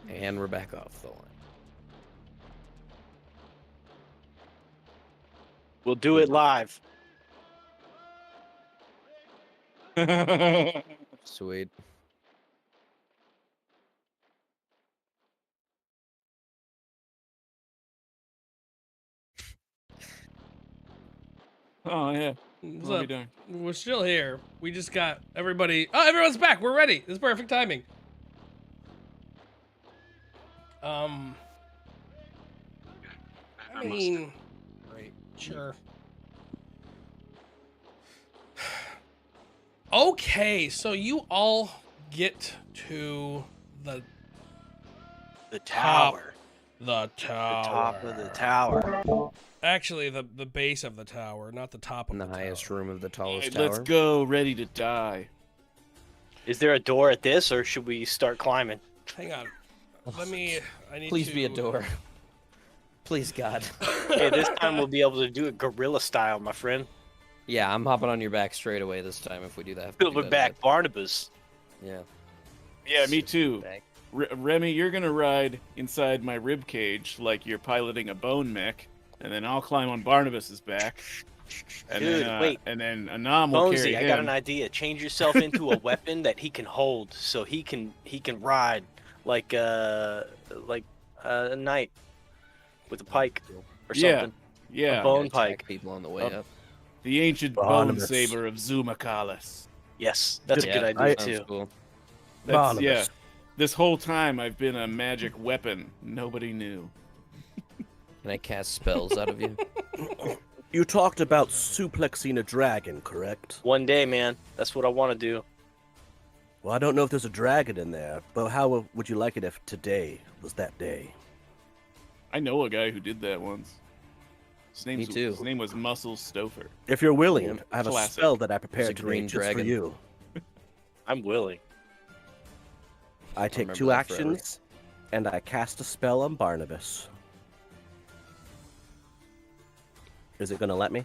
And we're back off the line. We'll do it live. Sweet. Oh yeah. What's What are we up? doing? We're still here. We just got everybody. Oh, everyone's back. We're ready. This is perfect timing. I mean, right, sure. Okay, so you all get to the Tower. the tower. The top of the tower. Actually, the base of the tower, not the top of In the the highest tower. room of the All tallest right, tower. let's go. Ready to die. Is there a door at this, or should we start climbing? Hang on. Let me. I need Please to... be a door. Please, God. Hey, this time we'll be able to do it guerrilla style, my friend. Yeah, I'm hopping on your back straight away this time if we do that. Silverback Barnabas. Yeah. Yeah, me too. Silverback. Remy, you're gonna ride inside my rib cage like you're piloting a bone mech, and then I'll climb on Barnabas's back. And Dude, then, wait. And then Anam will carry Bonesy, I him. got an idea. Change yourself into a weapon that he can hold, so he can ride like a knight with a pike or Yeah. something. Yeah, A bone Attack pike. people on the way Up. up. the ancient bone Barnabas. saber of Zumakalis. Yes, that's a Yeah, good idea sounds too. Cool. That's, Barnabas. yeah. This whole time I've been a magic weapon. Nobody knew. Can I cast spells out of you? You talked about suplexing a dragon, correct? One day, man. That's what I want to do. Well, I don't know if there's a dragon in there, but how would you like it if today was that day? I know a guy who did that once. Me too. His name was Muscle Stouffer. If you're willing, I have a Classic. spell that I It's a prepared today green just for dragon. you. I'm willing. I take remember 2 that forever. actions, and I cast a spell on Barnabas. Is it gonna let me?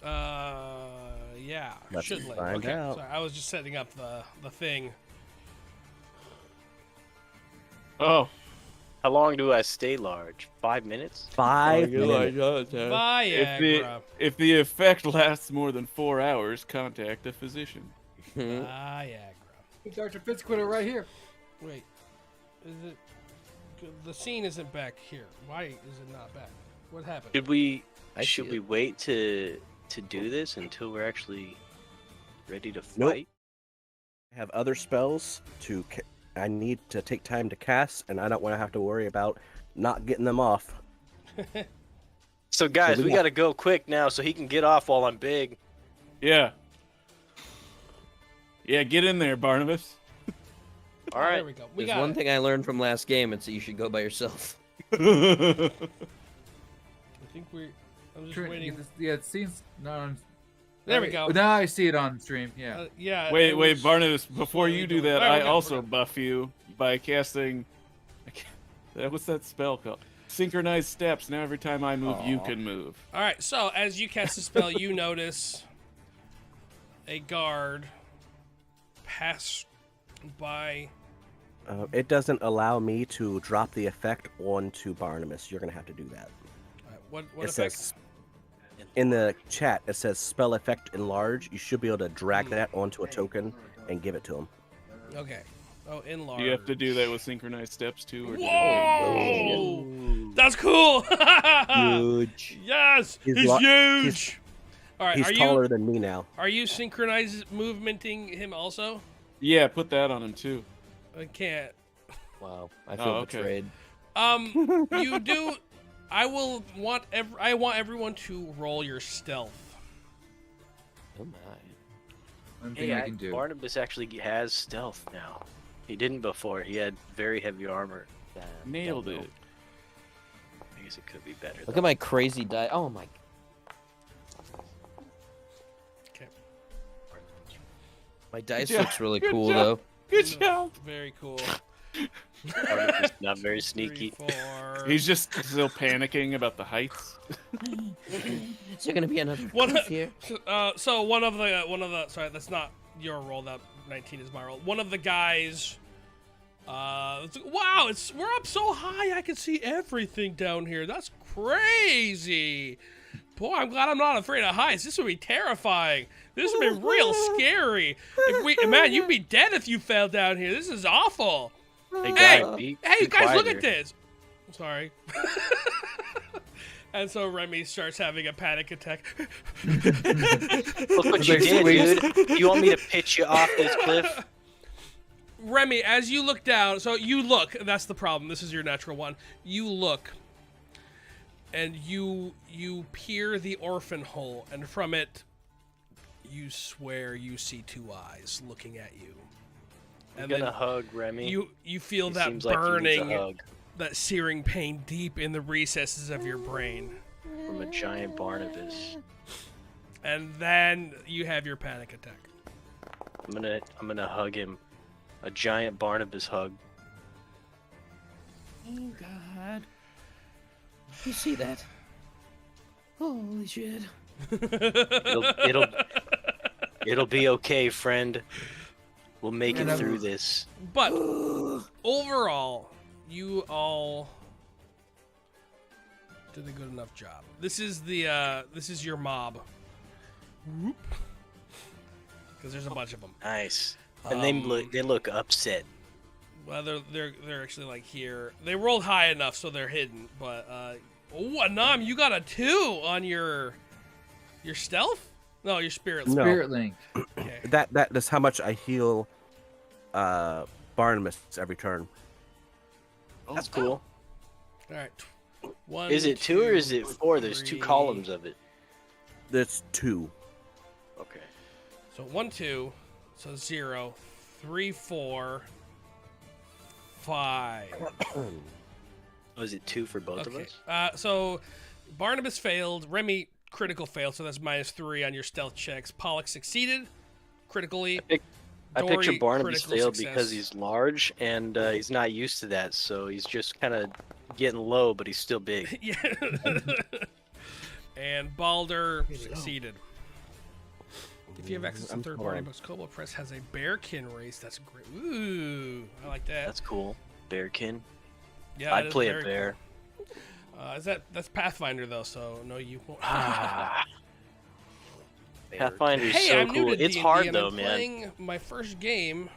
Yeah, Let's should let. find Okay, out. sorry, I was just setting up the thing. Oh, How long do I stay large? 5 minutes? 5 minutes. Viagra. if the effect lasts more than 4 hours, contact a physician. Viagra. Dr. Fitzquitter right here. Wait, is it? The scene isn't back here. Why is it not back? What happened? Should we I see should we it. wait to do this until we're actually ready to Nope. fight? I have other spells I need to take time to cast, and I don't want to have to worry about not getting them off. So guys, we we got- got to go quick now so he can get off while I'm big. Yeah. Yeah, get in there, Barnabas. All There right. we go. We There's got one it. thing I learned from last game. It's that you should go by yourself. I think we. I'm just Trying to waiting. get this- Yeah, it seems not on. There we go. Now I see it on stream. Yeah. Yeah. Wait, it wait, was- Barnabas, before what are you we do doing? that, All right, I we're good, also we're good. buff you by casting. What's that spell called? Synchronized steps. Now every time I move, you Aw. can move. All right. So as you cast the spell, you notice a guard pass by. It doesn't allow me to drop the effect onto Barnabas. You're gonna have to do that. What It effect? says in the chat. It says spell effect enlarge. You should be able to drag that onto a token and give it to him. Okay. Oh, enlarge. Do you have to do that with synchronized steps too? Or do you- Whoa! That's cool. Huge. Yes, He's he's lo- huge. All right, He's are taller you than me now. synchronized movementing him also? Yeah, put that on him too. I can't. Wow, I feel okay. betrayed. You do. I want everyone to roll your stealth. Oh my. One thing Hey, I can do. Barnabas actually has stealth now. He didn't before. He had very heavy armor. Nailed it. I guess it could be better. Look though. at my crazy die. Oh my. Okay. My dice job. looks really Good cool job. though. Good job. Very cool. Barnabas not very sneaky. 3, 4. He's just still panicking about the heights. Is there gonna be another One- cliff here? So one of the sorry, that's not your roll. That 19 is my roll. One of the guys. Wow, we're up so high. I can see everything down here. That's crazy. Boy, I'm glad I'm not afraid of heights. This would be terrifying. This would be real scary. Man, you'd be dead if you fell down here. This is awful. Hey, Hey, guy, be Hey, guys, look at quieter. this. Sorry. And so Remy starts having a panic attack. Look what you did, dude. You want me to pitch you off this cliff? Remy, as you look down, so you look, that's the problem. This is your natural one. You look, and you peer the orphan hole, and from it, you swear you see two eyes looking at you. I'm And gonna then hug Remy. you feel He that seems like he needs a burning, hug that searing pain deep in the recesses of your brain. from a giant Barnabas. And then you have your panic attack. I'm gonna hug him. A giant Barnabas hug. Oh God. You see that? Holy shit. It'll be okay, friend. We'll make it And through this. But overall, you all did a good enough job. This is your mob. Because there's a bunch of them. Nice. And they look upset. Well, they're actually like here. They rolled high enough so they're hidden. But Anam, you got a 2 on your stealth? No, your spirit. No. Spirit link. Okay. That's how much I heal Barnabas every turn. That's cool. All right. 1, Is it 2 or is it 4? There's 2 3. columns of it. That's 2. Okay. So 1, 2. So 0, 3, 4, 5. Oh, is it 2 for both of Okay. us? So Barnabas failed. Remy critical failed, so that's -3 on your stealth checks. Pollock succeeded critically. I Dory, picture Barnabas critical failed success. because he's large and he's not used to that, so he's just kind of getting low, but he's still big. Yeah. And Balder succeeded. If you have access to I'm third-party torn. books, Kobold Press has a bearkin race. That's great. Ooh, I like that. That's cool. Bearkin. Yeah, that I'd is play a very bear. cool. That's Pathfinder though, so no, you won't. Ah. Pathfinder's Hey, so I'm cool. new to It's D&D, hard and though, I'm man. playing my first game.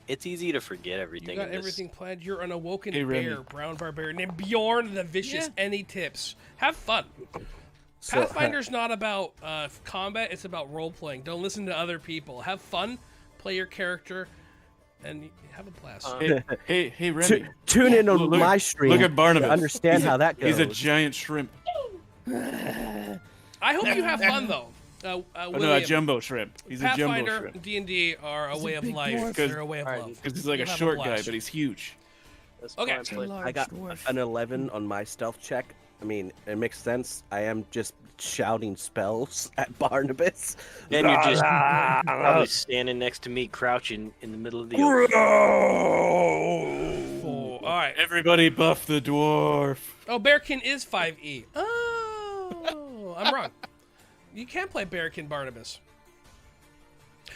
It's easy to forget You everything. got in this. everything planned. You're an awoken Hey, Remy. bear, brown barbarian named Bjorn the Vicious. Any tips? Have fun. So, Pathfinder's not about combat, it's about role playing. Don't listen to other people. Have fun, play your character, and have a blast. Hey, Remy. Tune in on Look- my stream look at Barnabas. to understand how that goes. He's a giant shrimp. I hope you have fun though. Oh, no, a William, jumbo shrimp. He's a jumbo Pathfinder, shrimp. D&D are a way of life. Because- They're a way of love. Because he's like a You'll have a short guy, blast. but he's huge. That's Okay. fine, play. I got an 11 on my stealth check. I mean, it makes sense. I am just shouting spells at Barnabas. And you're just probably standing next to me, crouching in the middle of the open. Oh, all right. Everybody buff the dwarf. Oh, Bearkin is 5e. Oh, I'm wrong. You can't play Bearkin Barnabas.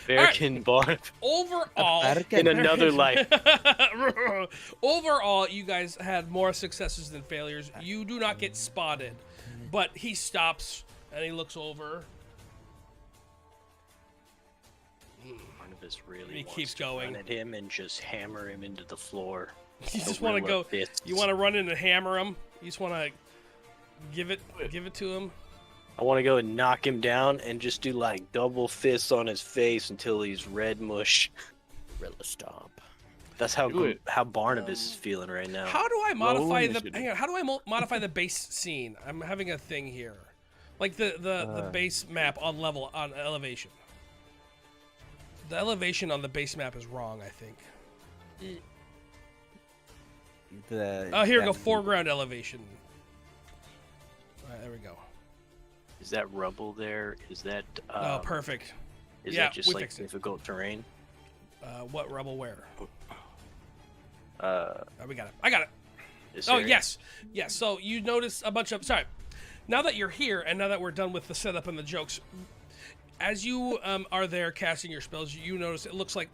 Bearkin Barb Overall, in another life. overall, you guys had more successes than failures. You do not get spotted, but he stops and he looks over. Barnabas really He wants keeps to going. run at him and just hammer him into the floor. You just want to go. Fists. You want to run in and hammer him. You just want to give it to him. I want to go and knock him down and just do like double fists on his face until he's red mush. Rilla stomp. That's how Do it. how Barnabas is feeling right now. How do I modify the? initiative. Hang on. How do I modify the base scene? I'm having a thing here, like the base map on elevation. The elevation on the base map is wrong, I think. Here we go. Foreground elevation. All right, there we go. Is that rubble there? Is that Oh, perfect. Is Yeah, that just we like fixed it. difficult terrain? What rebel where? Uh, We got it. I got it. this Oh, area? yes. Yes. So you notice a bunch of... Sorry. Now that you're here, and now that we're done with the setup and the jokes, as you are there casting your spells, you notice it looks like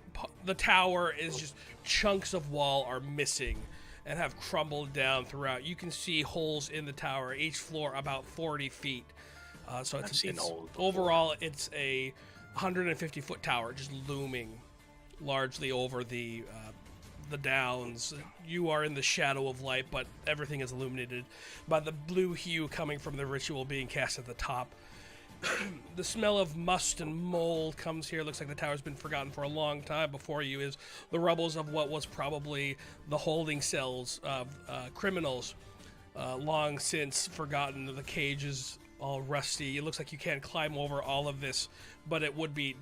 the tower is just... Chunks of wall are missing and have crumbled down throughout. You can see holes in the tower, each floor about 40 feet. So I've seen holes before. overall, it's a 150-foot tower just looming largely over the downs. You are in the shadow of light, but everything is illuminated by the blue hue coming from the ritual being cast at the top. The smell of must and mold comes here. Looks like the tower's been forgotten for a long time. Before you is the rubbles of what was probably the holding cells of criminals, long since forgotten. The cage is all rusty. It looks like you can't climb over all of this, but it would be...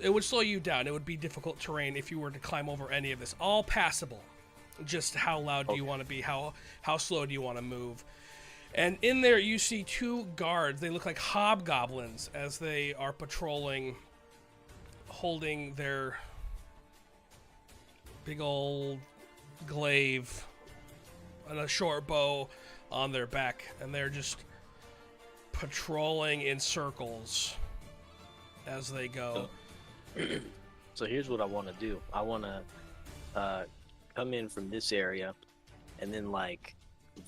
it would slow you down. It would be difficult terrain if you were to climb over any of this. All passable. Just how loud do you want to be? How slow do you want to move? And in there you see two guards. They look like hobgoblins as they are patrolling, holding their big old glaive and a short bow on their back. And they're just patrolling in circles as they go. So here's what I want to do. I want to come in from this area and then like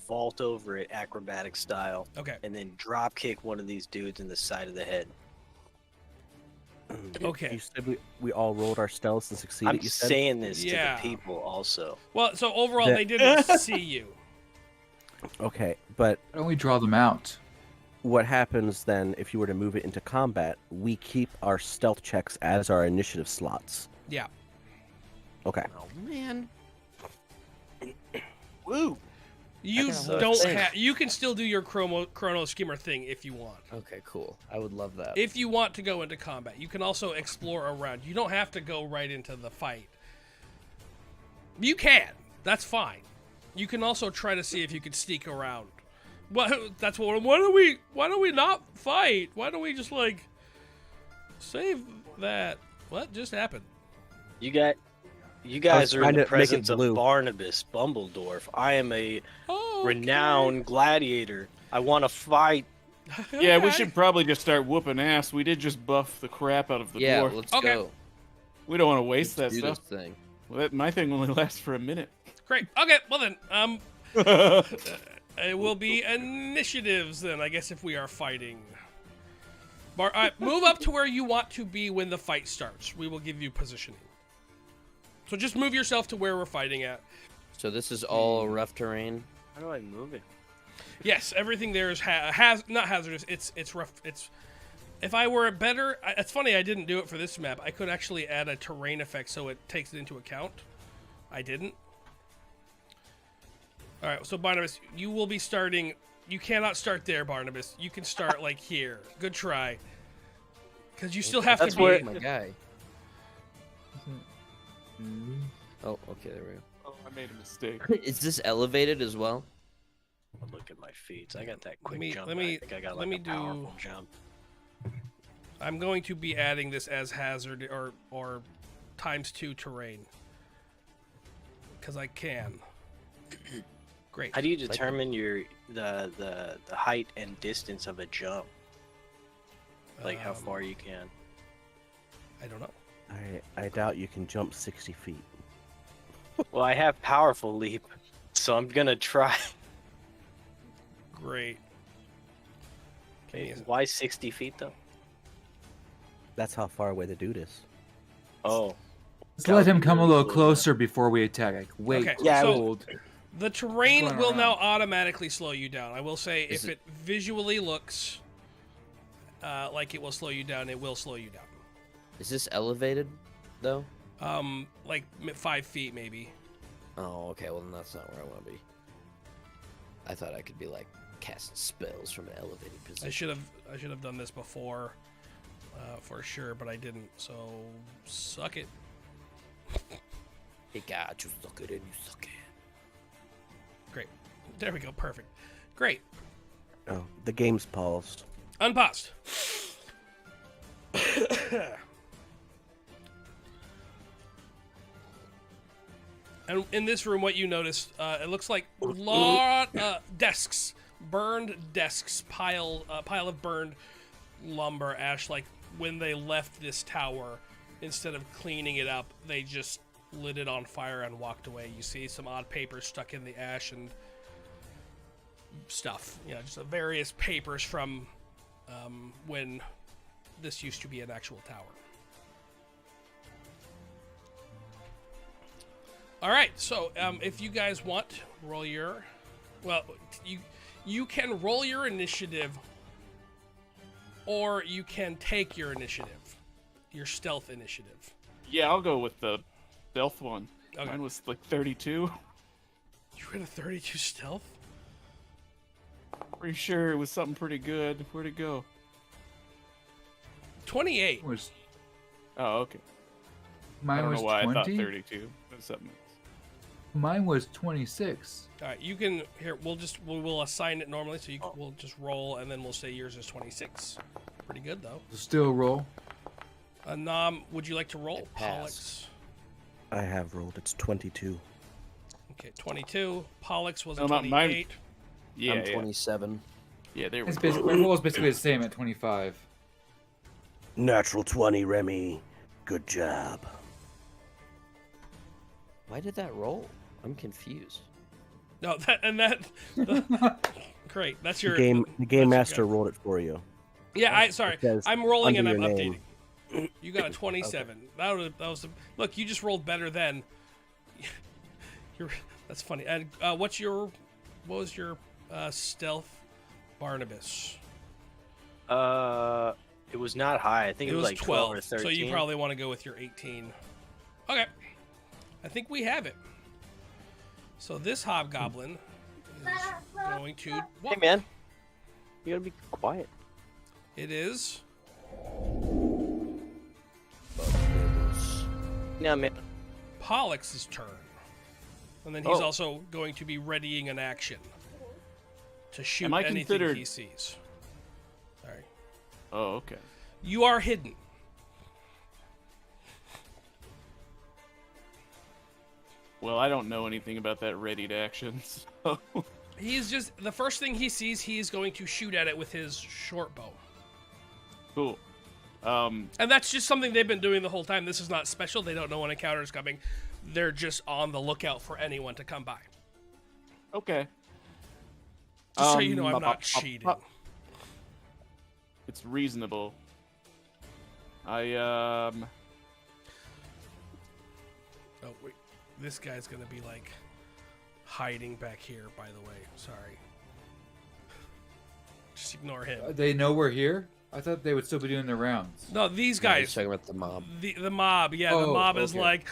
vault over it acrobatic style. Okay. And then drop kick one of these dudes in the side of the head. Okay. You said we all rolled our stealths and succeeded. I'm You said? saying this Yeah. to the people also. Well, so overall, That- they didn't see you. Okay, but Why don't we draw them out? what happens then if you were to move it into combat? We keep our stealth checks as our initiative slots. Yeah. Okay. Oh man. Woo! You kinda don't think. have. You can still do your chrono skimmer thing if you want. Okay, cool. I would love that. If you want to go into combat, you can also explore around. You don't have to go right into the fight. You can. That's fine. You can also try to see if you can sneak around. What? That's what. Why don't we not fight? Why don't we just like save that? What just happened? You guys are in trying to the make it presence of blue. Barnabas Bumbledorf. I am a Oh, renowned gladiator. I want to fight. Yeah, we Okay. should probably just start whooping ass. We did just buff the crap out of the yeah, dwarf. let's Okay. go. We don't want to waste Let's that do stuff. this thing. Well, my thing only lasts for a minute. Great. Okay. Well then, it will be initiatives then. I guess if we are fighting. Move up to where you want to be when the fight starts. We will give you positioning. So just move yourself to where we're fighting at. So this is all rough terrain. How do I move it? Yes, everything there is not hazardous. It's rough. It's if I were better. It's funny I didn't do it for this map. I could actually add a terrain effect so it takes it into account. I didn't. All right, so Barnabas, you will be starting. You cannot start there, Barnabas. You can start like here. Good try. Because you still have That's to be. where- My guy. Oh, okay, there we Oh, I made a mistake. go. Is this elevated as well? I'll look at my feats. I got that quick jump. let me- I think I got let like me a powerful do- jump. I'm going to be adding this as hazard or ×2 terrain because I can. Great. How do you determine the height and distance of a jump? Like how far you can? I don't know. I doubt you can jump 60 feet. Well, I have powerful leap, so I'm gonna try. Great. Okay, why 60 feet though? That's how far away the dude is. Oh, Let's let him come a little closer before we attack. Like, wait, Okay, Yeah, so- hold. The terrain going will now around? automatically slow you down. I will say, Is if it visually looks like it will slow you down, it will slow you down. Is this elevated though? Like 5 feet maybe. Oh, okay. Well, then that's not where I want to be. I thought I could be like casting spells from an elevated position. I should have done this before, for sure, but I didn't. So suck it. Hey, God, you suck it and you suck it. Great. There we go. Perfect. Great. Oh, the game's paused. Unpaused. And in this room, what you notice, it looks like desks, burned desks, pile of burned lumber, ash. Like when they left this tower, instead of cleaning it up, they just lit it on fire and walked away. You see some odd papers stuck in the ash and stuff. You know, just various papers from when this used to be an actual tower. All right, so if you guys want, roll your, well, you can roll your initiative, or you can take your initiative, your stealth initiative. Yeah, I'll go with the stealth one. Okay. Mine was like 32. You had a 32 stealth? Pretty sure it was something pretty good. Where'd it go? 28. Oh, okay. I Mine don't was know why 20. I thought 32. It was something else. Mine was 26. All right, you can here. We'll assign it normally, so we'll just roll, and then we'll say yours is 26. Pretty good though. Still roll. Nam, would you like to roll? It passed. Pollux. I have rolled. It's 22. Okay, 22. Pollux was a No, not 28. mine. Yeah, I'm yeah. 27. Yeah, there we It's go. basically, my roll is basically the same at 25. Natural 20, Remy. Good job. Why did that roll? I'm confused. No, great. That's your The game that's your master guy. rolled it for you. Yeah, sorry. It says I'm rolling and under I'm your updating. name. You got a 27. That was look. You just rolled better than. That's funny. And what was your stealth, Barnabas? it was not high. I think it was like 12 or 13. So you probably want to go with your 18. Okay. I think we have it. So this hobgoblin is going to. Hey man, you gotta be quiet. It is. Yeah, man. Pollux's turn. And then he's Oh. also going to be readying an action to shoot Am I anything considered- he sees. Sorry. Oh, okay. You are hidden. Well, I don't know anything about that readied action, so... He's just the first thing he sees, he is going to shoot at it with his short bow. Cool. And that's just something they've been doing the whole time. This is not special. They don't know when an encounter is coming. They're just on the lookout for anyone to come by. Okay. Just so you know, I'm not cheating. It's reasonable. Oh wait, this guy's gonna be like hiding back here. By the way, sorry. Just ignore him. They know we're here? I thought they would still be doing their rounds. No, these Yeah, he's guys. talking about the mob. The mob, yeah, the Oh, mob is okay. like.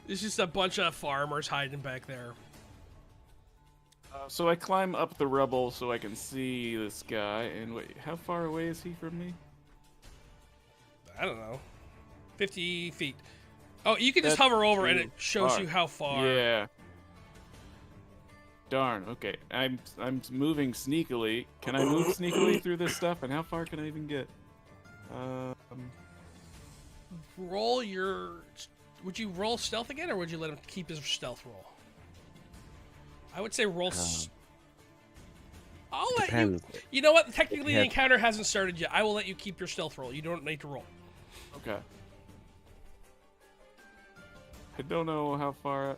It's just a bunch of farmers hiding back there. So I climb up the rubble so I can see this guy. And wait, how far away is he from me? I don't know, 50 feet. Oh, you can just That's hover over and too it shows far. you how far. Yeah. darn. Okay, I'm moving sneakily. Can I move sneakily through this stuff? And how far can I even get? Roll your. Would you roll stealth again, or would you let him keep his stealth roll? I would say roll. I'll let you. Depends. You know what? Technically, the Yeah. encounter hasn't started yet. I will let you keep your stealth roll. You don't need to roll. Okay. I don't know how far.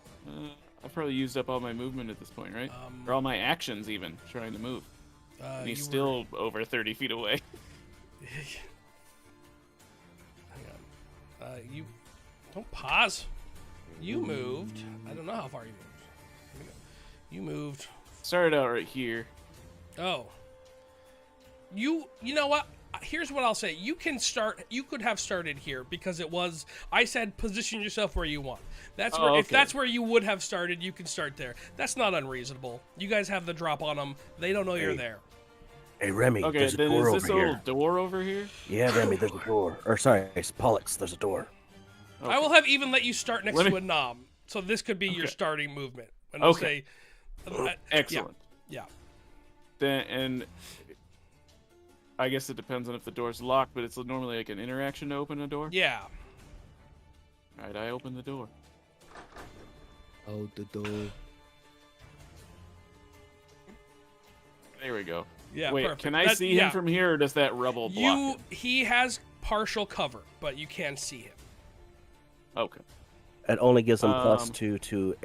I've probably used up all my movement at this point, right? Or all my actions, even trying to move. And he's still over 30 feet away. Hang on. You don't pause. You moved. I don't know how far you moved. Here we go. You moved. Started out right here. Oh. You know what? Here's what I'll say. You can start. You could have started here because it was. I said position yourself where you want. That's where. Oh, If okay. that's where you would have started, you can start there. That's not unreasonable. You guys have the drop on them. They don't know you're Hey. there. Hey, Remy, Okay, there's a then door is this over little here. door over here? Yeah, Remy, there's a door. Or sorry, it's Pollux, there's a door. Okay. I will have even let you start next Let to me- a nom. So this could be your Okay. starting movement. And I'll Okay. say. Excellent. Yeah. Then, and I guess it depends on if the door's locked, but it's normally like an interaction to open a door. Yeah. All right, I open the door. Oh, the door. There we go. Yeah. Wait, perfect. can I That- see yeah. him from here, or does that rubble block him? He has partial cover, but you can see him. Okay. It only gives them Um, +2 to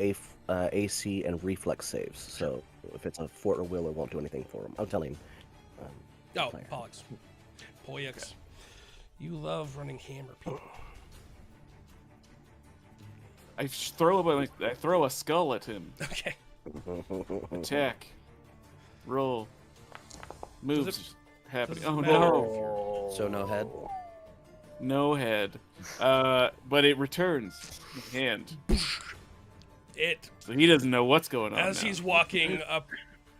AC and reflex saves. So if it's a fort or will, it won't do anything for him. I'm telling him. Oh, Player. Pollux. Pollux. You love running hammer people. I throw a skull at him. Okay. Attack. Roll. Moves. does Happening. it Oh matter no. So no head. No head. But it returns. Hand. It, So he doesn't know what's going on. as now. he's walking up,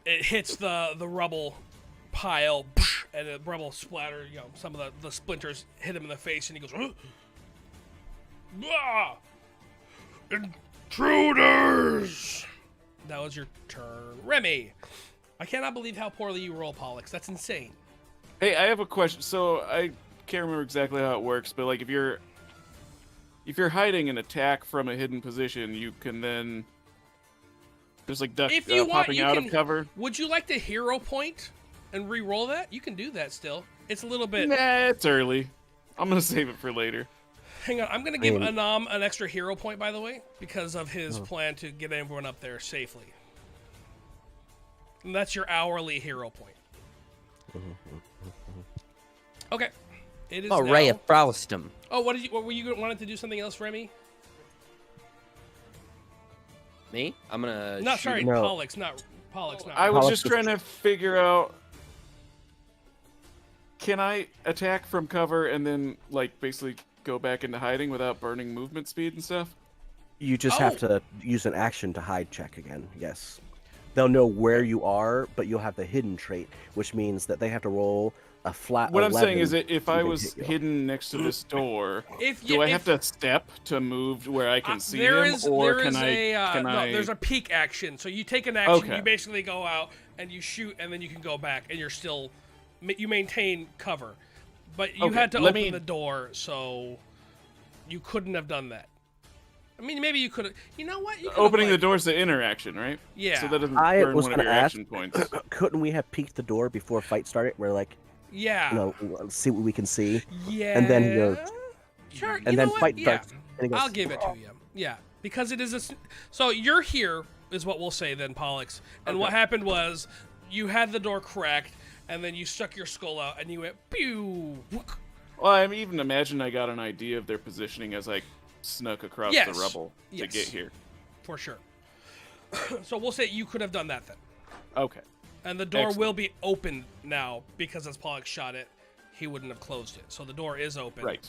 it hits the rubble pile, and the rubble splatter, some of the splinters hit him in the face, and he goes, "Huh? Ah! Intruders! That was your turn. Remy! I cannot believe how poorly you roll, Pollux. That's insane. Hey, I have a question. So I can't remember exactly how it works, but like if you're hiding an attack from a hidden position, you can then there's like duck If you want, popping you out can. of cover. Would you like to hero point and re-roll that? You can do that still. It's a little bit. Nah, it's early. I'm gonna save it for later. Hang on, I'm gonna give Anam an extra hero point, by the way, because of his plan to get everyone up there safely. And that's your hourly hero point. Okay, it is Oh, now. Ray of Frostum. Oh, what were you wanted to do something else, Remy? Me? I'm gonna. No, shoot sorry, it. No. Pollux, not Pollux. Not I was Pollux just was- trying to figure out. Can I attack from cover and then like basically go back into hiding without burning movement speed and stuff? You just Oh. have to use an action to hide check again. Yes. They'll know where you are, but you'll have the hidden trait, which means that they have to roll a flat. What I'm saying 11 is that if to I even was hit you. hidden next to this door, If do you, I have to step to move where I can see there him, is, or there can is I? a, Can no, I? there's a peek action. So you take an action, Okay. you basically go out and you shoot, and then you can go back, and you're still, you maintain cover. But you Okay, had to let open me- the door, so you couldn't have done that. I mean, maybe you could have. You know what? You could Opening have, the door's the interaction, right? Yeah. So that doesn't I burn was one of gonna your ask- action points. Couldn't we have peeked the door before fight started? We're like, Yeah. see what we can see, Yeah. and then you're- Sure. and you then know what? fight Yeah. starts. And he goes, I'll give it to you. Yeah, because it is a. So you're here, is what we'll say then, Pollux. And what Okay. happened was, you had the door cracked, and then you stuck your skull out, and you went pew. Whook. Well, I even imagine I got an idea of their positioning as I snuck across Yes. the rubble to Yes. get here. For sure. So we'll say you could have done that then, Okay. and the door Excellent. will be open now because as Pollux shot it, he wouldn't have closed it. So the door is open. Right.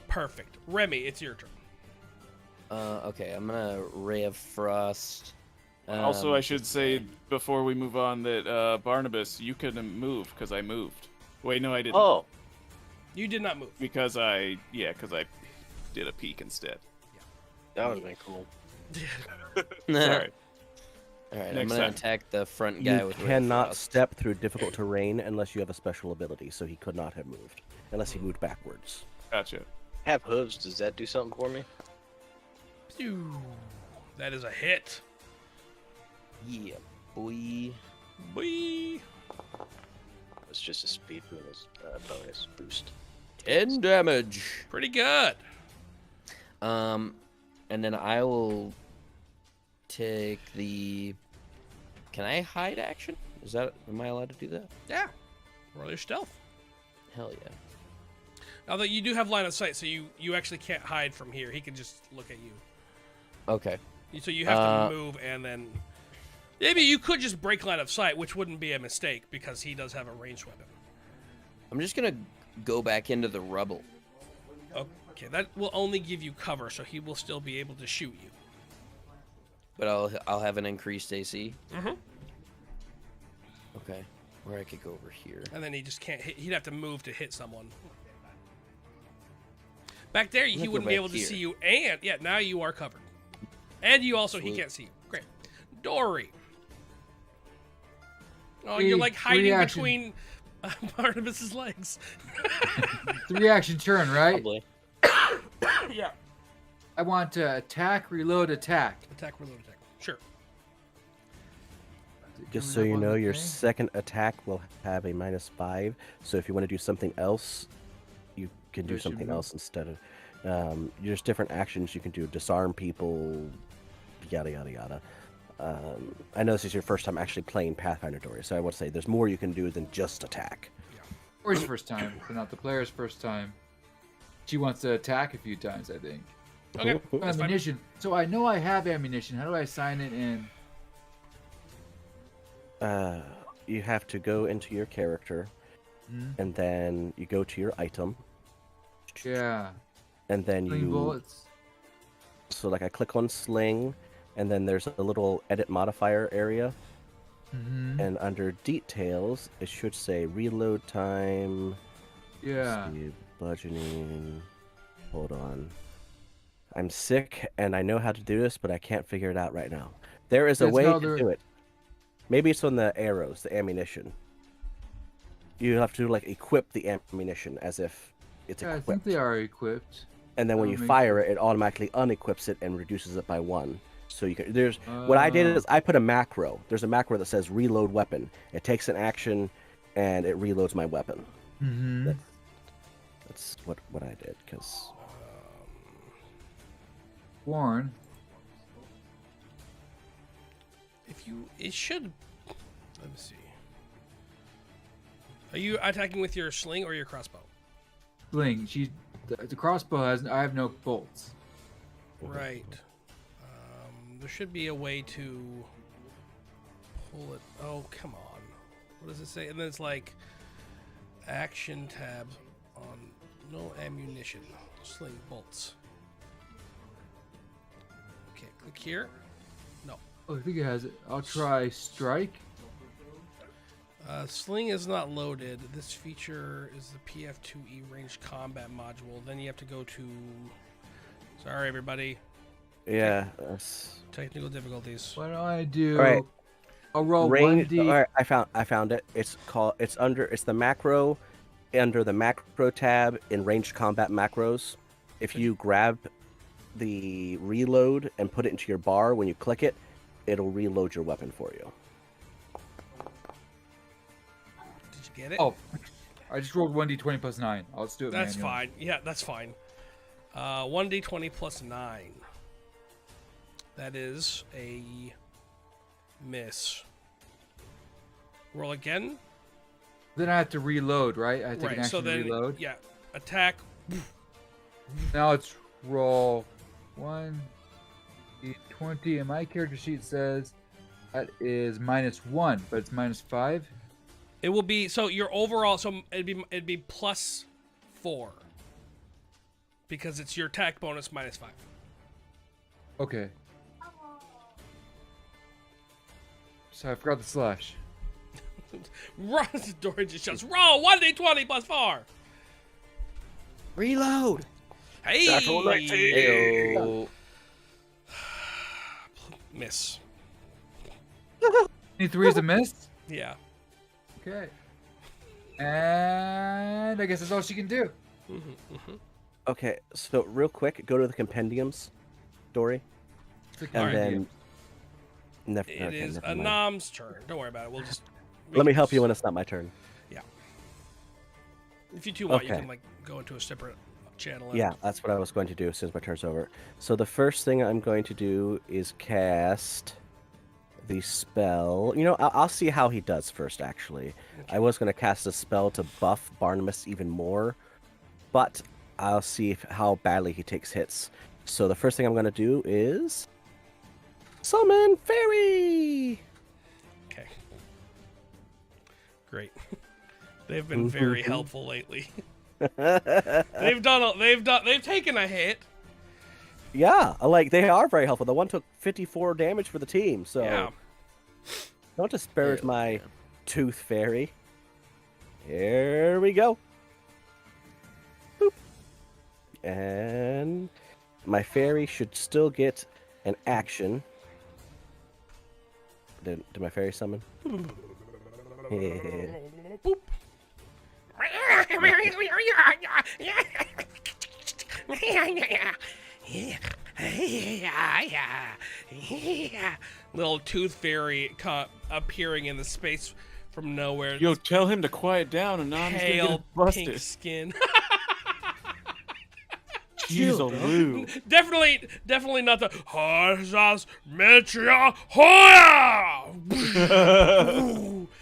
Perfect. Remy, it's your turn. Okay, I'm gonna Ray of Frost. Also, I should say before we move on that Barnabas, you couldn't move because I moved. Wait, no, I didn't. Oh, You did not move. Because I did a peek instead. that would have been cool. Sorry. All right, I'm Next gonna time. attack the front guy You with Ray of cannot Frost. step through difficult terrain unless you have a special ability, so he could not have moved. Unless he moved backwards. Gotcha. Have hooves. Does that do something for me? Pew. That is a hit. Yeah, boy. Boy. It's just a speed bonus boost. 10 damage. Pretty good. And then I will take the. Can I hide action? Is that? Am I allowed to do that? Yeah. Roll your stealth. Hell yeah. Although you do have line of sight, so you actually can't hide from here. He can just look at you. Okay. So you have to move and then... Maybe you could just break line of sight, which wouldn't be a mistake because he does have a ranged weapon. I'm just gonna go back into the rubble. Okay, that will only give you cover, so he will still be able to shoot you. But I'll have an increased AC. Mm-hmm. Okay. Or I could go over here. And then he just can't hit. He'd have to move to hit someone. Back there, he gonna go wouldn't be back able to here. see you, and yeah, now you are covered. And you also, he Sweet. can't see you. Great. Dory. Oh, you're like hiding reaction. between Barnabas's legs. 3-action turn, right? Probably. Yeah. I want to attack, reload, attack. Attack, reload, attack. Sure. Just Coming so up you on know, the your thing. second attack will have a -5. So if you want to do something else, you can do Yes, you something will. else instead of. There's different actions you can do. Disarm people, yada yada yada. I know this is your first time actually playing Pathfinder Dory, so I would say there's more you can do than just attack. Dory's first time, but not the player's first time. She wants to attack a few times, I think. Okay. That's fine. Ammunition. So I know I have ammunition. How do I assign it in? You have to go into your character, and then you go to your item, Yeah. and then Sling you. bullets. So like I click on sling, and then there's a little edit modifier area, Mm-hmm. and under details it should say reload time. Yeah. See, budgeting. Hold on. I'm sick and I know how to do this, but I can't figure it out right now. There is a That's way how to they're- do it. Maybe it's on the arrows, the ammunition. You have to like equip the ammunition as if it's Yeah, I equipped. think they are equipped. And then when that you would make fire it, it automatically unequips it and reduces it by 1. So you can. There's what I did Oh. is I put a macro. There's a macro that says reload weapon. It takes an action, and it reloads my weapon. Mm-hmm. That's what I did because. Warren. It should. Let me see. Are you attacking with your sling or your crossbow? Sling. The crossbow has. I have no bolts. Right. There should be a way to pull it. Oh, come on. What does it say? And then it's like action tab on no ammunition. Sling bolts. Okay, click here. No. Oh, I think it has it. I'll try strike. Sling is not loaded. This feature is the PF2E ranged combat module. Then you have to go to. Sorry, everybody. Yeah. That's... Technical difficulties. What do I do? All right. I'll roll Range. 1d. All right, I found it. It's the macro under the macro tab in ranged combat macros. If you grab the reload and put it into your bar when you click it, it'll reload your weapon for you. Did you get it? Oh, I just rolled 1d20 plus 9. I'll just do it That's manually. fine. Yeah, that's fine. 1d20 plus 9. That is a miss. Roll again. Then I have to reload, right? I have to take an Right, action so then, to reload. yeah, attack. Now let's roll 1d20, and my character sheet says that is -1, but it's -5. It will be, so your overall, so it'd be plus 4. Because it's your attack bonus -5. Okay. So I forgot the slash. Run, Dory just shouts, roll 1d20 plus 4. Reload. Hey! Ayo. Miss. 23 is a miss. Yeah. Okay. And I guess that's all she can do. Okay, so real quick, go to the compendiums, Dory, and Alright. then. It is Anam's turn. Don't worry about it. We'll just. Let me help you when it's not my turn. Yeah. If you two want, you Okay. can like go into a separate channel. Yeah, that's what I was going to do as soon as my turn's over. So the first thing I'm going to do is cast the spell. You know, I'll see how he does first, actually. I was going to cast a spell to buff Barnabas even more, but I'll see how badly he takes hits. So the first thing I'm going to do is summon Fairy! Okay. Great. They've been very helpful lately. They've taken a hit. Yeah, like they are very helpful. The one took 54 damage for the team, so Yeah. don't disparage Hell my yeah. Tooth Fairy. Here we go. Boop. And my fairy should still get an action. Did my fairy summon? Boop. Little tooth fairy appearing in the space from nowhere. Yo, tell him to quiet down and not Pale busted. pink skin. Jeez, Lou. Definitely not the Harzas Metria Hoya.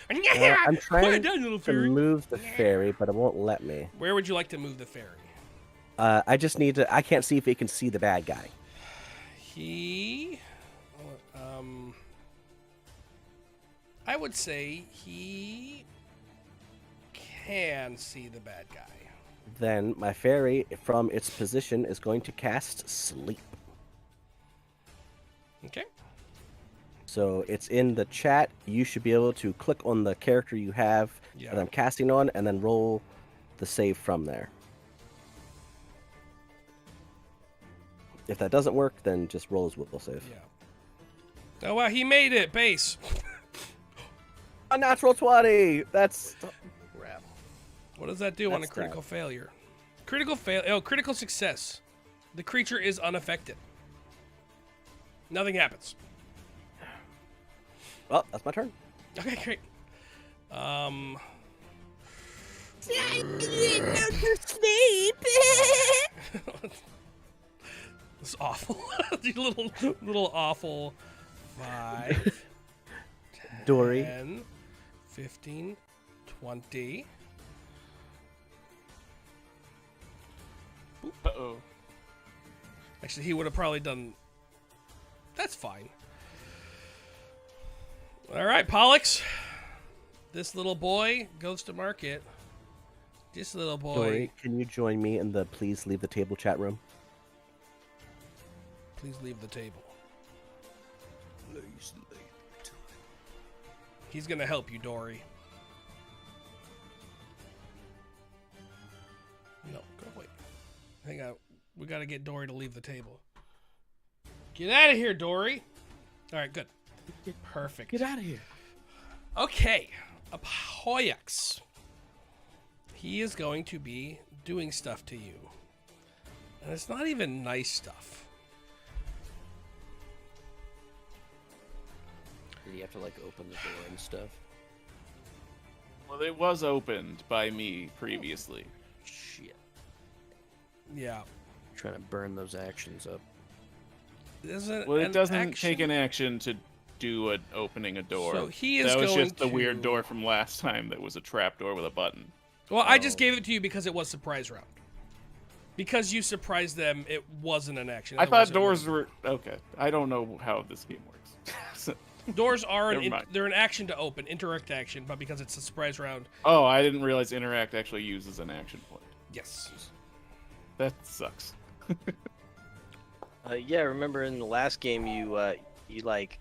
I'm Quiet trying down, little to fairy. move the fairy, but it won't let me. Where would you like to move the fairy? I just need to. I can't see if he can see the bad guy. I would say he can see the bad guy. Then my fairy, from its position, is going to cast Sleep. Okay. So it's in the chat. You should be able to click on the character you have that I'm casting on, and then roll the save from there. If that doesn't work, then just roll his will save. Yeah. Oh wow, he made it. Base. A natural 20. That's Crap. What does that do on a That's critical that. failure? Critical success. The creature is unaffected. Nothing happens. well. That's my turn. Okay, great. It's awful. You little awful. 5, Dory. 10, 15, 20. Uh-oh. Actually, he would have probably done. That's fine. All right, Pollux. This little boy goes to market. This little boy. Dory, can you join me in the please leave the table chat room? Please leave the table. He's gonna help you, Dory. No, go wait. Hang on. We gotta get Dory to leave the table. Get out of here, Dory. All right, good. Perfect. Get out of here. Okay, Apoyax. He is going to be doing stuff to you. And it's not even nice stuff. Did you have to like open the door and stuff? Well, it was opened by me previously. Shit. Yeah. Trying to burn those actions up. Isn't Well, it an doesn't action- take an action to do opening a door. So he is that was going just the to- weird door from last time that was a trap door with a button. Well, I just Oh. gave it to you because it was surprise round. Because you surprised them, it wasn't an action. I thought Otherwise doors were okay. I don't know how this game works. Doors are Never mind. they're an action to open, interact action, but because it's a surprise round, Oh, I didn't realize interact actually uses an action point. yes. That sucks. Yeah, remember in the last game you like,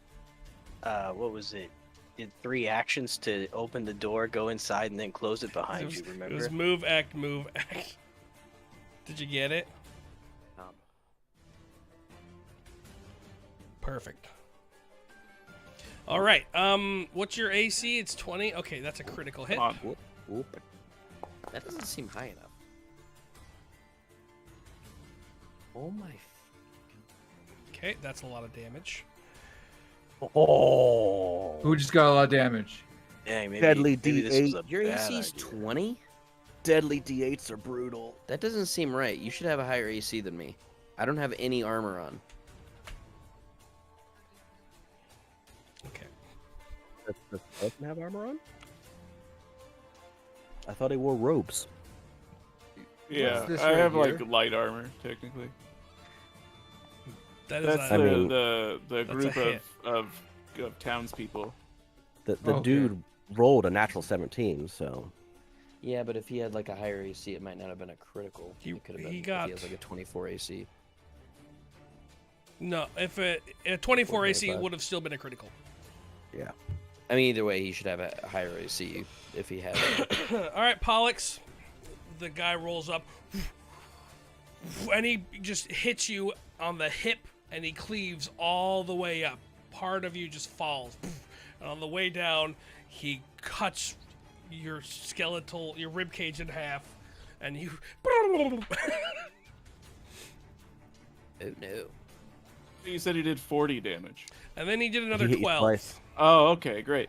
what was it? Did 3 actions to open the door, go inside, and then close it behind you. It Remember? was move, act, move, act. Did you get it? Perfect. All right. What's your AC? It's 20. Okay, that's a critical hit. Come on. Whoop, whoop. That doesn't seem high enough. Oh my. Okay, that's a lot of damage. Oh. Who just got a lot of damage? Dang, maybe, Deadly maybe this was a D8. Your bad AC's idea. 20? Deadly D8s are brutal. That doesn't seem right. You should have a higher AC than me. I don't have any armor on. Okay. Does Elton have armor on? I thought he wore robes. Yeah, What's this I right have here? like light armor technically. That is That's a, I mean, the that's a group hit. of townspeople. The Okay. dude rolled a natural 17, so Yeah, but if he had like a higher AC, it might not have been a critical. He- It could have he been if got- he has like a 24 AC. no. If a 24 AC 25. would have still been a critical. yeah. I mean, either way, he should have a higher AC if he had it. All right, Pollux. The guy rolls up, and he just hits you on the hip, and he cleaves all the way up. Part of you just falls, and on the way down, he cuts your your rib cage in half, and you. Oh no. You said he did 40 damage. And then he did another He hit you 12. twice. Oh, okay, great.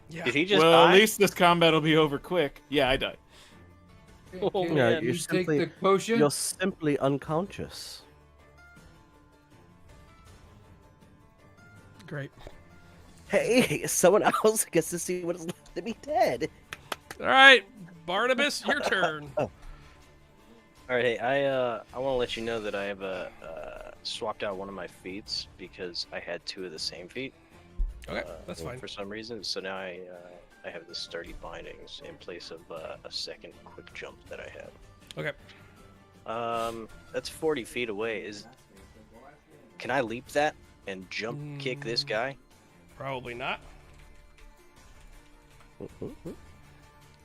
Yeah. Did he just Well, die? at least this combat will be over quick. Yeah, I died. Oh, Can Yeah, man. you you're take simply the potion? you're simply unconscious. Great. Hey, someone else gets to see what it's like to be dead. All right, Barnabas, your turn. All right, hey, I want to let you know that I have swapped out one of my feats because I had two of the same feat. Okay, that's fine. For some reason, so now I have the sturdy bindings in place of a second quick jump that I have. Okay. That's 40 feet away. Can I leap that and jump kick this guy? Probably not.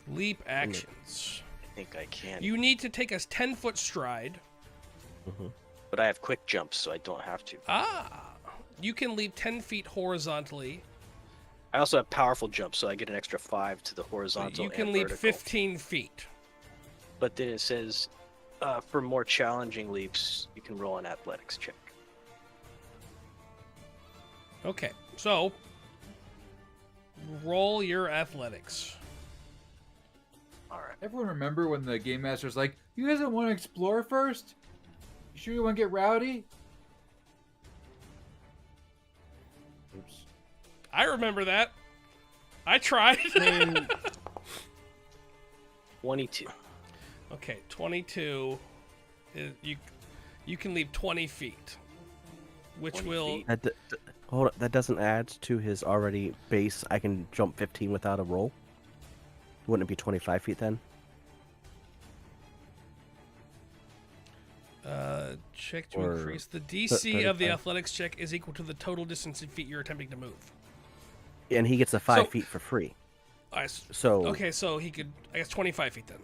Leap actions. I think I can. You need to take a 10-foot stride. But I have quick jumps, so I don't have to. You can leap 10 feet horizontally. I also have powerful jumps, so I get an extra 5 to the horizontal. You can and leap vertical. 15 feet. But then it says, for more challenging leaps, you can roll an athletics check. Okay, so roll your athletics. All right. Everyone remember when the game master's like, "You guys don't want to explore first? You sure you want to get rowdy?" Oops. I remember that. I tried. 22. Okay, 22. You can leap 20 feet, which 20 will. feet? Hold on, that doesn't add to his already base. I can jump 15 without a roll. Wouldn't it be 25 feet then? Check to Or increase the DC of the 35. athletics check is equal to the total distance in feet you're attempting to move. And he gets a 5 So- feet for free. I, So okay, so he could, I guess, 25 feet then.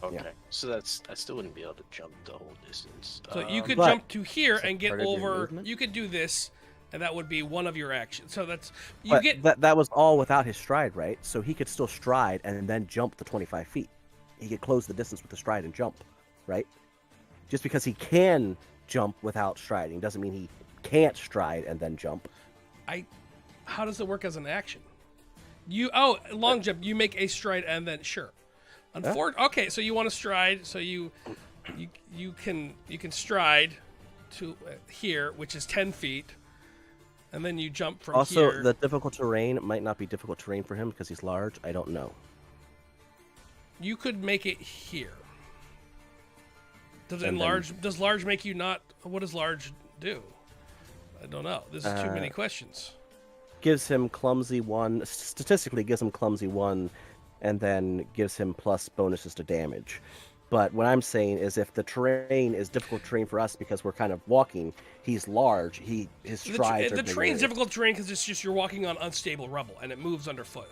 Okay. So I still wouldn't be able to jump the whole distance. So you could but- jump to here and get part of your over. movement? You could do this, and that would be one of your actions. So that's you but get. that was all without his stride, right? So he could still stride and then jump the 25 feet. He could close the distance with the stride and jump, right? Just because he can jump without striding doesn't mean he can't stride and then jump. How does it work as an action? Long jump. You make a stride and then sure. Okay, so you want to stride, so you can stride to here, which is 10 feet, and then you jump from Also, here. the difficult terrain might not be difficult terrain for him because he's large. I don't know. You could make it here. Does And enlarge? Does large make you not? What does large do? I don't know. This is too many questions. Gives him clumsy 1. Statistically, gives him clumsy 1, and then gives him plus bonuses to damage. But what I'm saying is, if the terrain is difficult terrain for us because we're kind of walking, he's large. His strides are The terrain's bigger. difficult terrain because it's just you're walking on unstable rubble and it moves underfoot.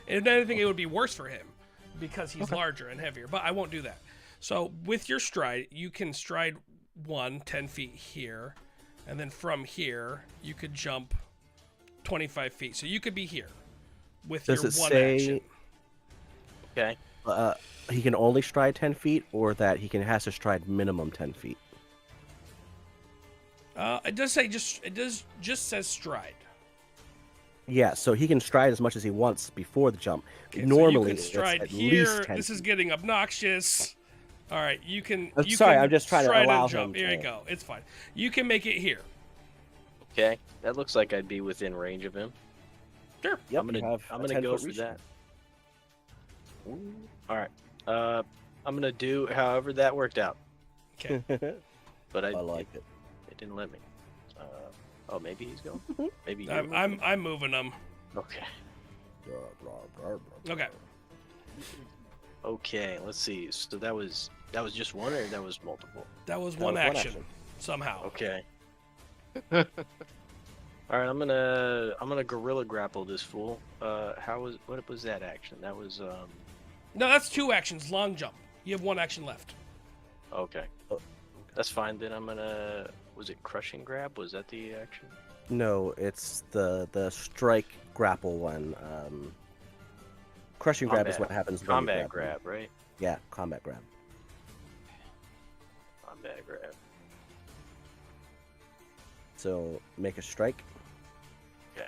If anything, it would be worse for him because he's larger and heavier. But I won't do that. So with your stride, you can stride 10 feet here, and then from here you could jump 25 feet. So you could be here with Does your it one say action. Okay. he can only stride 10 feet, or that he has to stride minimum 10 feet? It does say just says stride. Yeah, so he can stride as much as he wants before the jump. Okay, Normally, so you can stride it's at here. least 10 This is feet. getting obnoxious. All right, you can. You Sorry, can I'm just trying to stride allow and jump. him Here to- you go. It's fine. You can make it here. Okay. That looks like I'd be within range of him. Sure. Yep, I'm you gonna have a go 10-foot for reach. that. All right. I'm gonna do however that worked out, Okay. but I like it. it didn't let me. Oh, maybe he's going. Maybe you're I'm moving them. okay. Okay. Okay. Let's see. So that was just one, or that was multiple? That was That one was one action. action. Somehow. Okay. All right. I'm gonna gorilla grapple this fool. What was that action? That was No, that's 2 actions. Long jump. You have 1 action left. okay. That's fine. Then I'm gonna. Was it crushing grab? Was that the action? No, it's the strike grapple one. Crushing grab is what happens when you Combat grab. grab, right? Yeah, combat grab. Combat grab. So make a strike. Okay.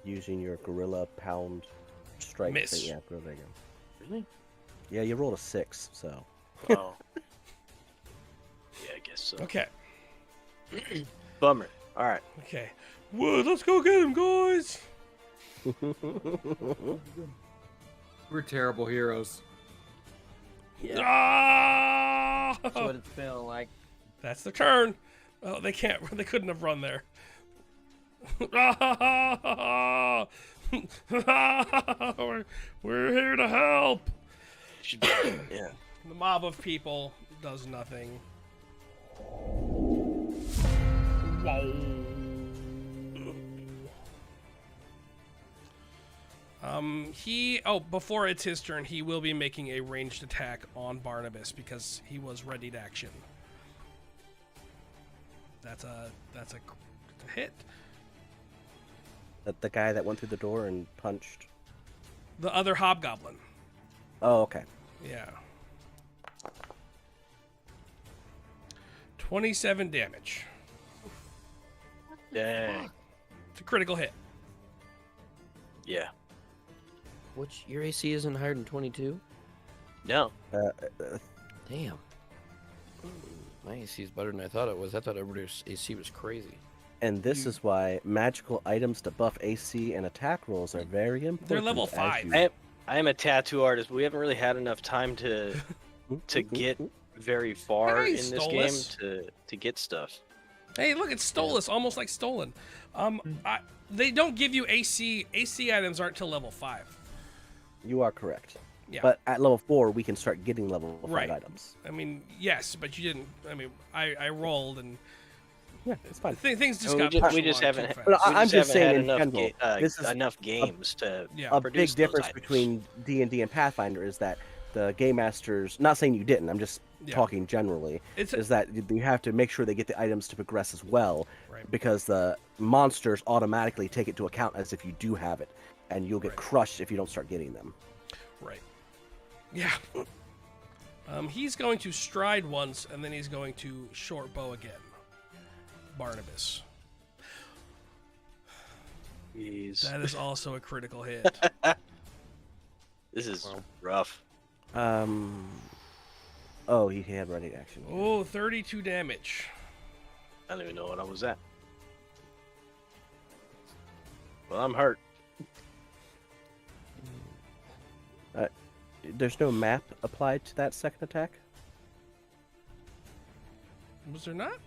Using your gorilla pound strike. Miss. Thing. Yeah, go there again. Really? Yeah, you rolled a 6, so. Oh. Yeah, I guess so. Okay. Bummer. All right. Okay. Whoa, let's go get him, guys. We're terrible heroes. Ah! That's what it's feeling like. That's the turn. Oh, they can't. They couldn't have run there. We're here to help. Yeah. The mob of people does nothing. Whoa. Before it's his turn, he will be making a ranged attack on Barnabas because he was ready to action. That's a hit. The guy that went through the door and punched. The other hobgoblin. Oh, okay. Yeah. 27 damage. Dang. It's a critical hit. Yeah. Which your AC isn't higher than 22? No. Damn. My AC is better than I thought it was. I thought everybody's AC was crazy. And this is why magical items to buff AC and attack rolls are very important. They're level as 5. you- I am a tattoo artist. But we haven't really had enough time to get very far Hey, in this game Stolas. to get stuff. Hey, look, it's Stolas, almost like stolen. They don't give you AC. AC items aren't till level 5. You are correct. Yeah. But at level 4, we can start getting level 5 Right. items. I mean, yes, but you didn't. I mean, I rolled and Yeah, it's fine. things just I mean, got we pushed just along haven't. too Well, fast. I- I'm just haven't had saying in enough general, this is enough games to Yeah. A produce big those difference items. between D&D and Pathfinder is that the game masters, not saying you didn't, I'm just Yeah. talking generally, It's is that you have to make sure they get the items to progress as well, Right. because the monsters automatically take it into account as if you do have it, and you'll get Right. crushed if you don't start getting them. right. Yeah. He's going to stride once, and then he's going to short bow again. Barnabas. Jeez. That is also a critical hit. This is rough. Oh, he had ready action. Oh, 32 damage. I don't even know what I was at. Well, I'm hurt. There's no map applied to that second attack? Was there not?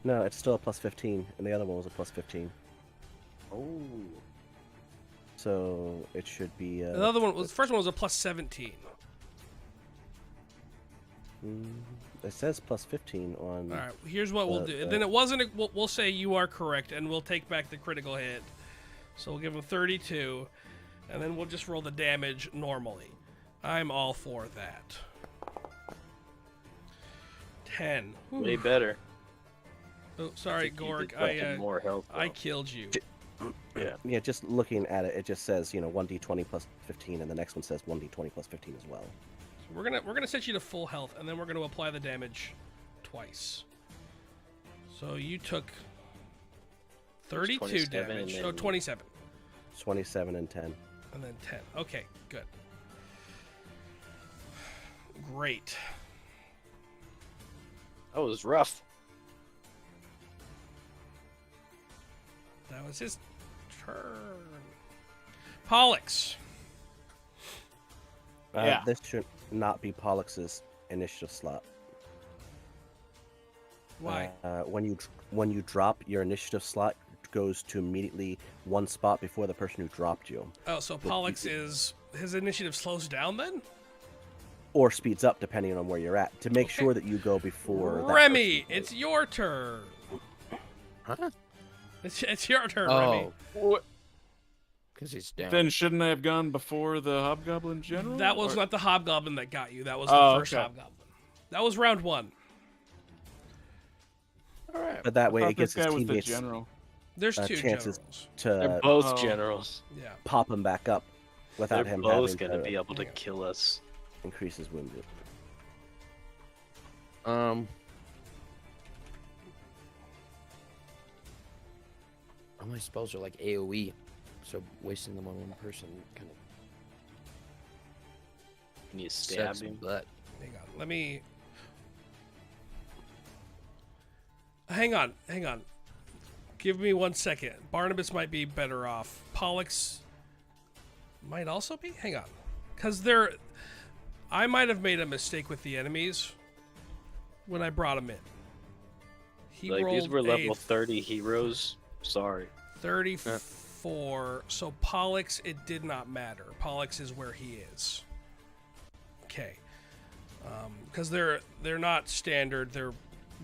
No, it's still a plus 15, and the other one was a plus 15. Oh. So it should be. The other one was. The first one was a plus 17. It says plus 15 on. All right. Here's what we'll do. Then it wasn't. We'll say you are correct, and we'll take back the critical hit. So we'll give him 32, and then we'll just roll the damage normally. I'm all for that. 10. Whew. Way better. Oh, sorry, think you Gorg. did fucking more health, I though. killed you. Yeah, just looking at it, it just says 1d20 plus 15, and the next one says 1d20 plus 15 as well. So we're gonna set you to full health, and then we're gonna apply the damage twice. So you took 32 27 damage. and Oh, then- 27. 27 and 10. And then 10. Okay, good. Great. That was rough. That was his turn. Pollux. Yeah. This should not be Pollux's initiative slot. Why? When you drop, your initiative slot goes to immediately one spot before the person who dropped you, Oh, so Pollux is his initiative slows down then? or speeds up depending on where you're at, to make Okay. sure that you go before. that Remy, person it's your turn. Huh? It's your turn, Remy. Oh, because he's down. Then shouldn't I have gone before the hobgoblin general? That was Or- not the hobgoblin that got you. That was the Oh, first okay. hobgoblin. That was round 1. All right. But that I way thought it gives this his guy was the teammates general. There's 2 chances generals. They're to both Oh. generals. Yeah. pop him back up without They're him both having gonna to be able to Yeah. kill us. increase his wound. All my spells are like AoE, so wasting them on one person kind of Can you stab sucks. him? But Hang on. Let me. Hang on. Give me 1 second. Barnabas might be better off. Pollux might also be. Hang on. Because I might have made a mistake with the enemies when I brought him in. He Like these rolled were level a 30 heroes. Sorry. 34. So Pollux, it did not matter. Pollux is where he is. Okay. Because they're not standard. They're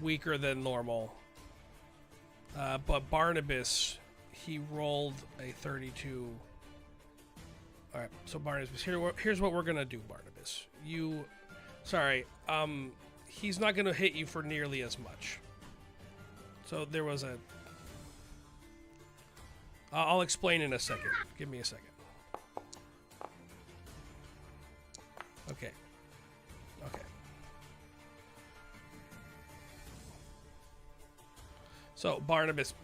weaker than normal. But Barnabas, he rolled a 32. All right. So Barnabas, here's what we're gonna do, Barnabas. He's not gonna hit you for nearly as much. So there was a. I'll explain in a second. Give me a second. Okay. So Barnabas,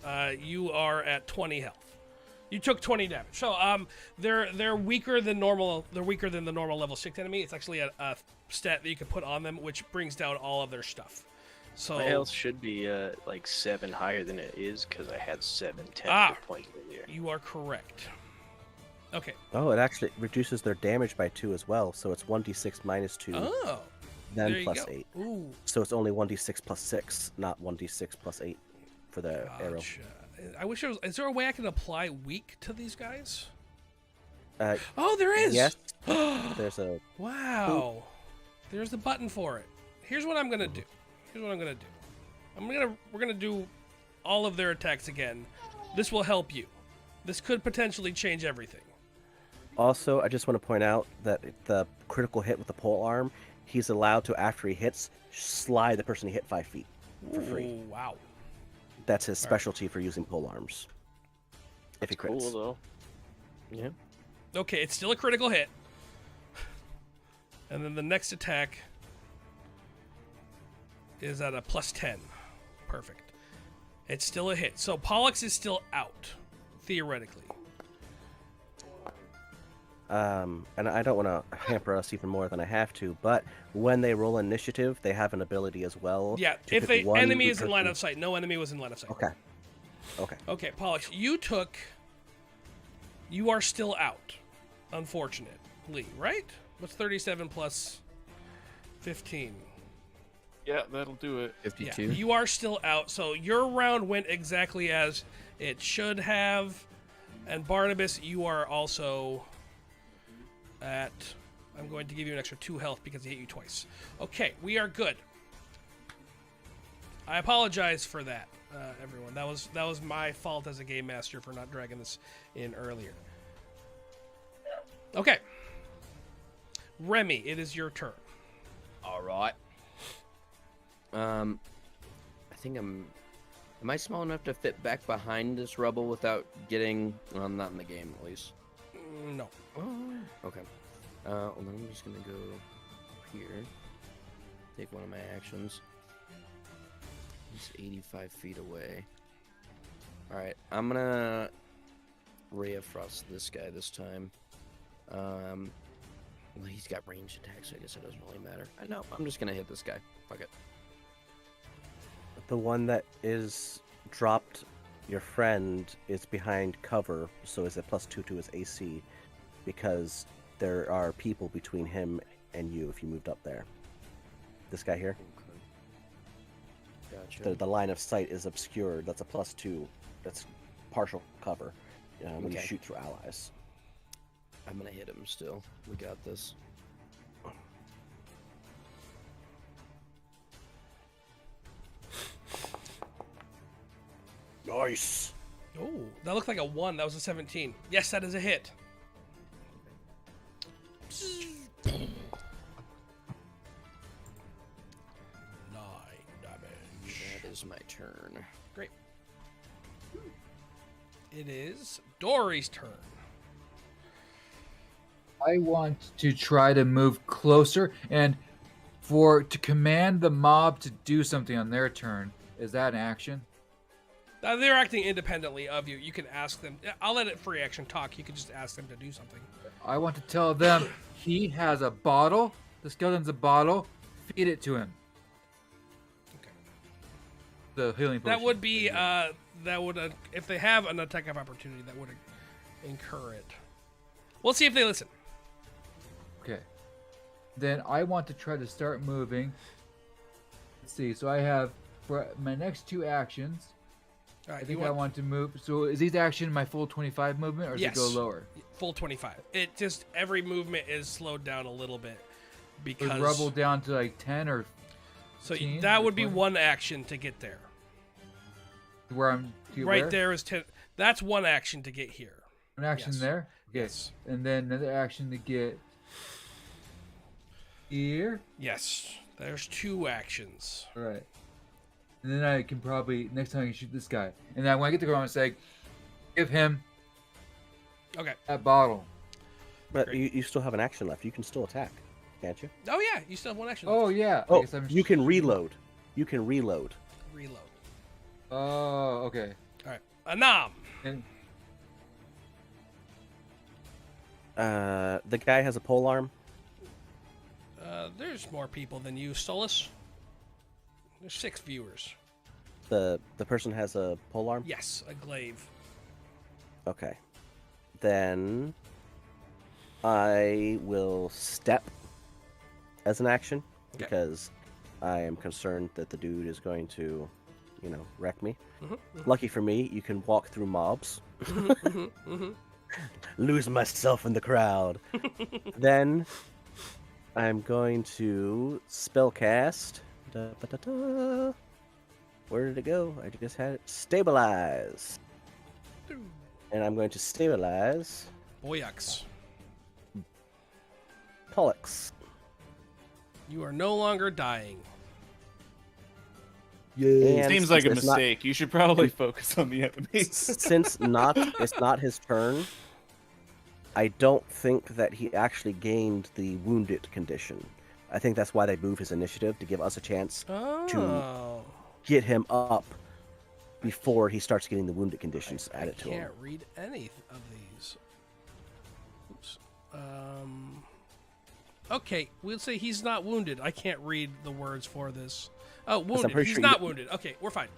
you are at 20 health. You took 20 damage. So they're weaker than normal. They're weaker than the normal level 6 enemy. It's actually a stat that you can put on them, which brings down all of their stuff. So My health should be like 7 higher than it is because I had 7 10 hit points earlier. you are correct. Okay. Oh, it actually reduces their damage by 2 as well, so it's 1d6 minus 2, Oh. then there you plus go. 8. Ooh. So it's only 1d6 plus 6, not 1d6 plus 8 for the arrow. Gotcha. I wish there was. Is there a way I can apply weak to these guys? Uh, Oh, there is. yes, there's a. Wow. There's the button for it. Here's what I'm gonna do. We're gonna do all of their attacks again. This will help you. This could potentially change everything. Also, I just want to point out that the critical hit with the pole arm, he's allowed to, after he hits, slide the person he hit 5 feet for free. Ooh, wow. That's his specialty for using pole arms. If he crits. Cool though. Yeah. Okay, it's still a critical hit. And then the next attack is at a plus 10. Perfect. It's still a hit. So Pollux is still out, theoretically. And I don't want to hamper us even more than I have to, but when they roll initiative, they have an ability as well. Yeah, to if pick the one enemy is in person- line of sight. No enemy was in line of sight. Okay. Okay. Okay, Pollux, you are still out, unfortunately, right? What's 37 plus 15? Yeah, that'll do it. 52. Yeah, you are still out, so your round went exactly as it should have. And Barnabas, you are also at... I'm going to give you an extra 2 health because he hit you twice. Okay, we are good. I apologize for that, everyone. That was my fault as a game master for not dragging this in earlier. Okay. Remy, it is your turn. All right. I think I'm. Am I small enough to fit back behind this rubble without getting? Well, I'm not in the game at least. No. Okay. Well, then I'm just gonna go up here. Take one of my actions. He's 85 feet away. All right, I'm gonna Ray of Frost this guy this time. Well, he's got ranged attacks, so I guess it doesn't really matter. I know. I'm just gonna hit this guy. Fuck it. The one that is dropped your friend is behind cover, so is a +2 to his AC, because there are people between him and you if you moved up there. This guy here. Gotcha. The line of sight is obscured. That's a +2. That's partial cover when you Okay. shoot through allies. I'm gonna hit him still. We got this. Nice. Oh, that looked like a 1. That was a 17. Yes, that is a hit. 9 damage. That is my turn. Great. It is Dory's turn. I want to try to move closer and to command the mob to do something on their turn. Is that an action? They're acting independently of you. You can ask them. I'll let it free action talk. You can just ask them to do something. I want to tell them he has a bottle. The skeleton's a bottle. Feed it to him. Okay. The healing potion. That would be if they have an attack of opportunity, that would incur it. We'll see if they listen. Okay. Then I want to try to start moving. Let's see. So I have for my next 2 actions. All right, I think I want to move. So is each action my full 25 movement, or does it go lower? Full 25. It just every movement is slowed down a little bit because Is rubble down to like 10 or so 15 that or would be 20? one action to get there. Where I'm Right where? there is 10. That's one action to get here. An action Yes. there. Okay. Yes. And then another action to get here. Yes. There's 2 actions. All right. And then I can probably next time I can shoot this guy. And then when I get to go, I'm gonna say, give him Okay. that bottle. But Great. you still have an action left. You can still attack, can't you? Oh yeah, you still have one action. Oh yeah. I Oh, guess I'm you can reload. You can reload. Reload. Oh, okay. All right. Anam. And The guy has a polearm. There's more people than you, Solus. There's 6 viewers. The person has a polearm. Yes, a glaive. Okay. Then I will step as an action Okay. because I am concerned that the dude is going to, wreck me. Mhm, Lucky for me, you can walk through mobs. mhm. Lose myself in the crowd. Then I'm going to spellcast. Da-ba-da-da. Where did it go? I just had it. Stabilize. And I'm going to stabilize Boyux. Pollux. You are no longer dying. And Seems like a since it's not- mistake. You should probably focus on the enemies. since it's not his turn, I don't think that he actually gained the wounded condition. I think that's why they move his initiative to give us a chance Oh. get him up before he starts getting the wounded conditions added to I him. can't read any of these. Oops. Okay, we'll say he's not wounded. I can't read the words for this. Oh, wounded. pretty He's sure not you- wounded. Okay, we're fine.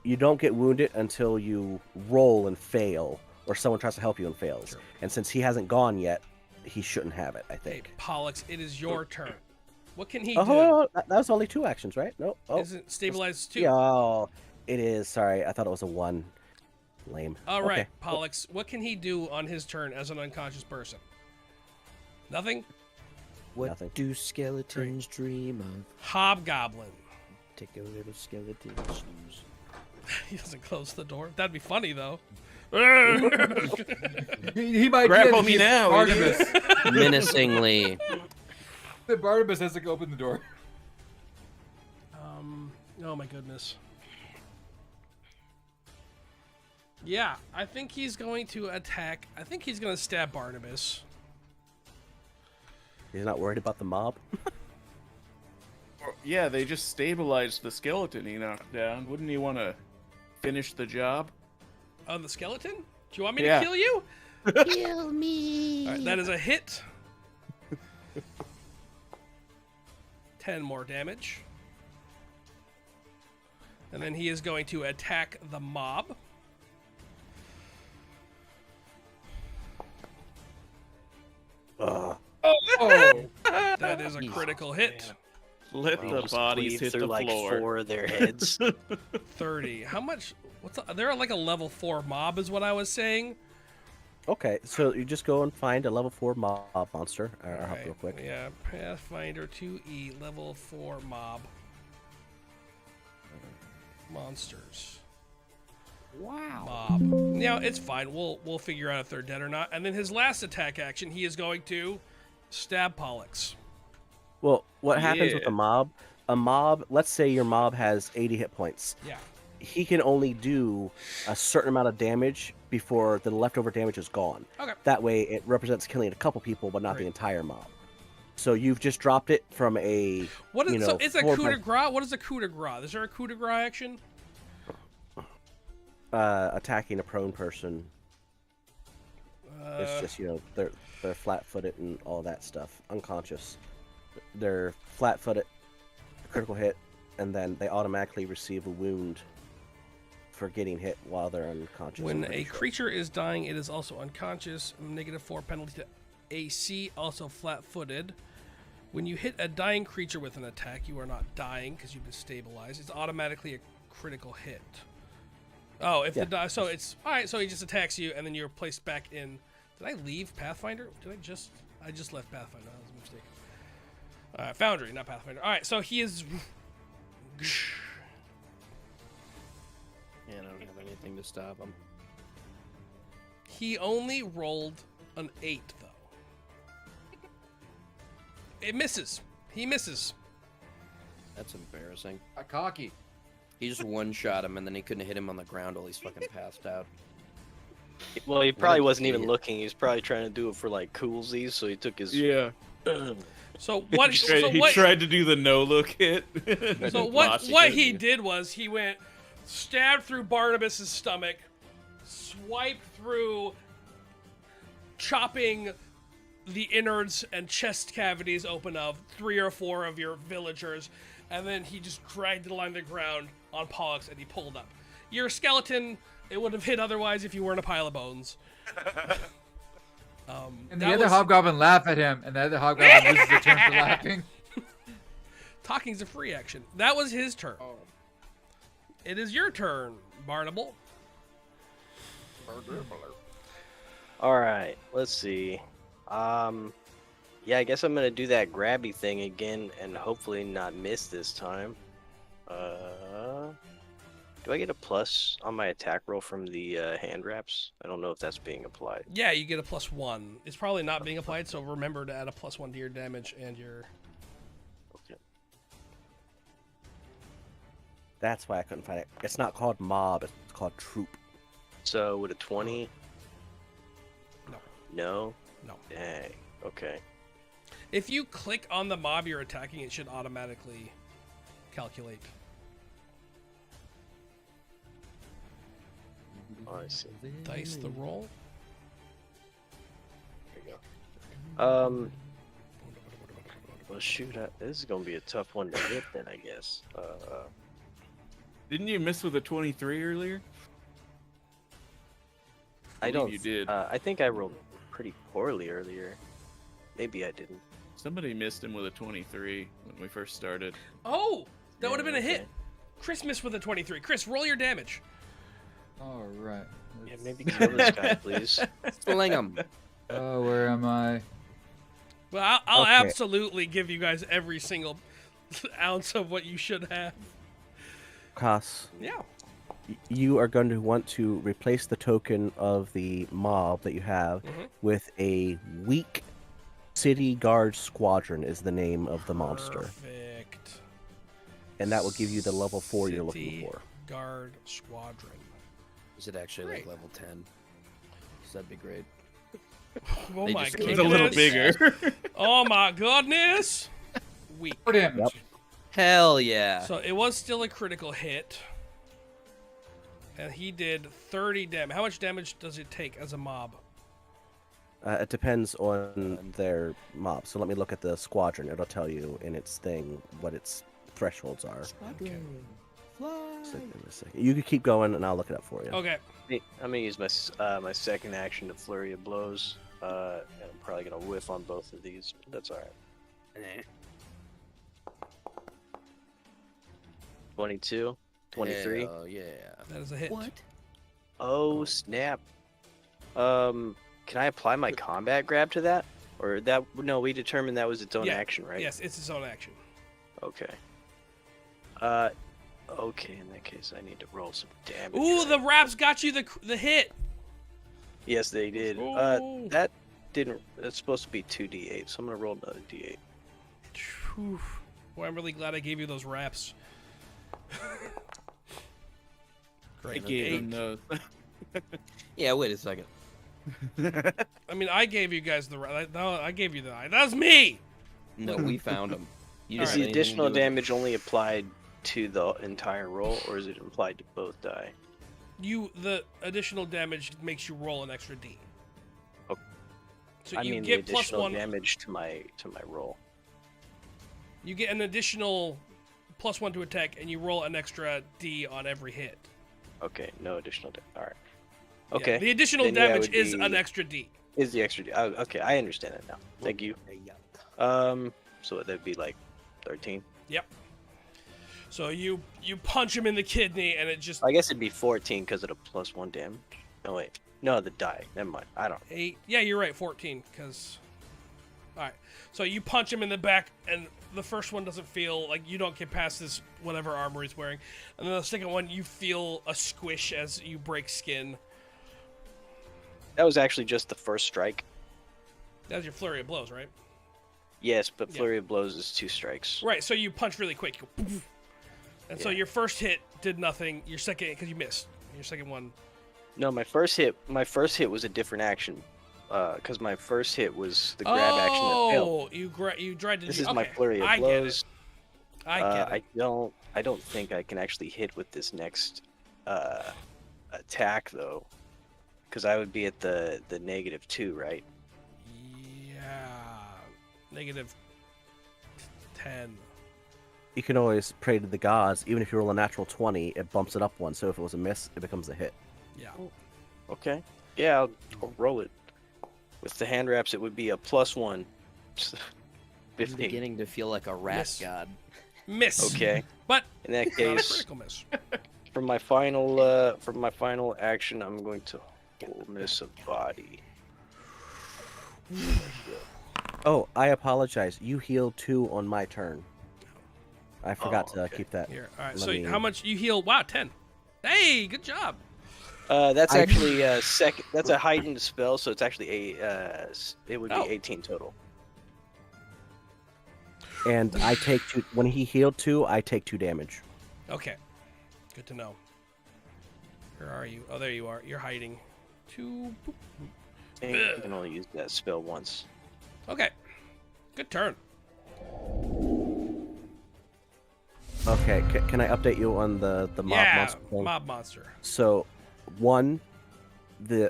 You don't get wounded until you roll and fail, or someone tries to help you and fails. Sure. And since he hasn't gone yet, he shouldn't have it, I Hey, think. Pollux, it is your turn. What can he Oh, do? hold on, that was only 2 actions, right? No. Oh, Isn't stabilized too? yeah, oh, it is. Sorry, I thought it was a 1. Lame. All right, Okay. Pollux, what can he do on his turn as an unconscious person? Nothing? What Nothing. do skeletons dream of? Hobgoblin. Take a little skeleton snooze. He doesn't close the door. That'd be funny, though. he might Grapple get me me now, Barnabas. Menacingly. The Barnabas has to go open the door. Oh my goodness. Yeah, I think he's going to attack. I think he's going to stab Barnabas. He's not worried about the mob. Yeah, they just stabilized the skeleton he knocked down. Wouldn't he want to finish the job? On the skeleton? Do you want me to kill you? Kill me. All right, that is a hit. 10 more damage. And then he is going to attack the mob. Oh, That is a critical hit. Let the Just bodies cleave hit through the like floor. 4 of their heads. 30. How much? They're like a level 4 mob, is what I was saying. Okay, so you just go and find a level 4 mob monster. I'll help Alright, real quick. Yeah, Pathfinder 2E, level 4 mob. Monsters. Wow. Mob. Yeah, it's fine. We'll figure out if they're dead or not. And then his last attack action, he is going to stab Pollux. Well, what happens with Yeah. a mob? A mob, let's say your mob has 80 hit points. Yeah. He can only do a certain amount of damage before the leftover damage is gone. Okay. That way, it represents killing a couple people, but not the Right. entire mob. So you've just dropped it from a What is so? It's a four coup by- de grace. What is a coup de grace? Is there a coup de grace action? attacking a prone person. It's just they're flat-footed and all that stuff, unconscious. They're flat-footed, critical hit, and then they automatically receive a wound for getting hit while they're unconscious. When I'm pretty a sure. creature is dying, it is also unconscious. -4 penalty to AC, also flat-footed. When you hit a dying creature with an attack, you are not dying because you've been stabilized. It's automatically a critical hit. Oh, if so it's all right. So he just attacks you, and then you're placed back in. Did I leave Pathfinder? I just left Pathfinder. That was a mistake. Foundry, not Pathfinder. All right, so he is. Yeah, I don't have anything to stop him. He only rolled an 8, though. It misses. He misses. That's embarrassing. cocky. He just one-shot him, and then he couldn't hit him on the ground while he's fucking passed out. Well, he probably a wasn't even idiot. looking. He was probably trying to do it for like coolsies, so he took his. Yeah. So what? He tried to do the no-look hit. So what he did was he went, stabbed through Barnabas's stomach, swiped through, chopping the innards and chest cavities open of 3 or 4 of your villagers, and then he just dragged it along the ground on Pollux, and he pulled up. You're a skeleton. It would have hit otherwise if you weren't a pile of bones. And the other hobgoblin laugh at him, and the other hobgoblin loses a turn for laughing. Talking's a free action. That was his turn. It is your turn, Barnable. All right, let's see. Yeah, I guess I'm gonna do that grabby thing again, and hopefully not miss this time. Do I get a plus on my attack roll from the hand wraps? I don't know if that's being applied. Yeah, you get a +1. It's probably not being applied, so remember to add a +1 to your damage and your... Okay. That's why I couldn't find it. It's not called mob. It's called troop. So with a 20? No. No? No. Dang. Okay. If you click on the mob you're attacking, it should automatically calculate. Oh, I see. Dice the roll. There you go. Well, shoot, this is gonna be a tough one to hit then, I guess. Didn't you miss with a 23 earlier? I believe don't. you did. I think I rolled pretty poorly earlier. Maybe I didn't. Somebody missed him with a 23 when we first started. Oh! That would have been a hit. Okay. Chris missed with a 23. Chris, roll your damage. All right. Yeah, maybe kill this guy, please. Sling him. Oh, where am I? Well, I'll Okay. absolutely give you guys every single ounce of what you should have. Kas, Yeah. you are going to want to replace the token of the mob that you have with a weak city guard squadron is the name of the monster. Perfect. and that will give you the level 4 you're looking City for. Guard Squadron. Is it actually like Right. level 10? 'Cause that'd be great. Oh They my just goodness. It's a little bigger. Oh my goodness. Weak. 4 damage. Yep. Hell yeah. So it was still a critical hit. And he did 30 damage. How much damage does it take as a mob? It depends on their mob. So let me look at the squadron. It'll tell you in its thing what its thresholds are. Okay. So give me a second. You can keep going, and I'll look it up for you. Okay. I'm gonna use my second action to flurry of blows. And I'm probably gonna whiff on both of these, but that's all right. 22, 23. Hell yeah. That is a hit. Oh snap! Can I apply my combat grab to that, or that? No, we determined that was its own Yeah. action, right? Yes, it's its own action. Okay. Okay. In that case, I need to roll some damage. Ooh, the wraps got you the hit. Yes, they did. Ooh. That didn't. That's supposed to be 2d8, so I'm gonna roll another d8. Phew. Boy, I'm really glad I gave you those wraps. I Great. gave him 8. those. Yeah, wait a second. I mean, I gave you guys the. No, I gave you the. That was me. No, we found him. You Is didn't the have anything to additional do with it. damage only applied to the entire roll, or is it applied to both die? The additional damage makes you roll an extra D. Okay. So I you mean the get plus additional 1. damage to my roll. You get an additional +1 to attack, and you roll an extra D on every hit. Okay, no additional damage. All right. Yeah, Okay. the additional Then, yeah, it damage would is be- an extra D. Is the extra? Okay, I understand it now. Thank you. So that'd be like 13. Yep. So you punch him in the kidney, and it just I guess it'd be 14 because of the +1 damage. No wait, no, the die. Never mind. I don't. 8. Yeah, you're right. 14. Because. All right. So you punch him in the back, and the first one doesn't feel like you don't get past this whatever armor he's wearing, and then the second one you feel a squish as you break skin. That was actually just the first strike. That's your flurry of blows, right? Yes, but Yeah. flurry of blows is 2 strikes. Right. So you punch really quick. You go, poof. And so Yeah. your first hit did nothing. Your second, because you missed. Your second one. No, my first hit was a different action. Because my first hit was the grab action that failed. Oh, you tried to. This do, is my okay, flurry of I get blows. it. I get it. I don't think I can actually hit with this next attack though, because I would be at the -2, right? Yeah. -10. You can always pray to the gods. Even if you roll a natural 20, it bumps it up one. So if it was a miss, it becomes a hit. Yeah. Okay. Yeah, I'll roll it. With the hand wraps, it would be a +1. I'm 15. beginning to feel like a rat Miss. god. Miss. Okay. But In that not a case, critical miss. for my final action, I'm going to miss a body. Oh, I apologize. You healed 2 on my turn. I forgot Oh, to okay. keep that. Here. All right. Let So me- how much you heal? Wow, 10. Hey, good job. That's I- actually a second. That's a heightened spell, so it's actually it would be Oh. 18 total. And I take 2. When he healed 2, I take 2 damage. Okay. Good to know. Where are you? Oh, there you are. You're hiding. 2. Boop. And you can only use that spell once. Okay. Good turn. Okay, can I update you on the mob Yeah. monster thing? Mob monster. So, 1,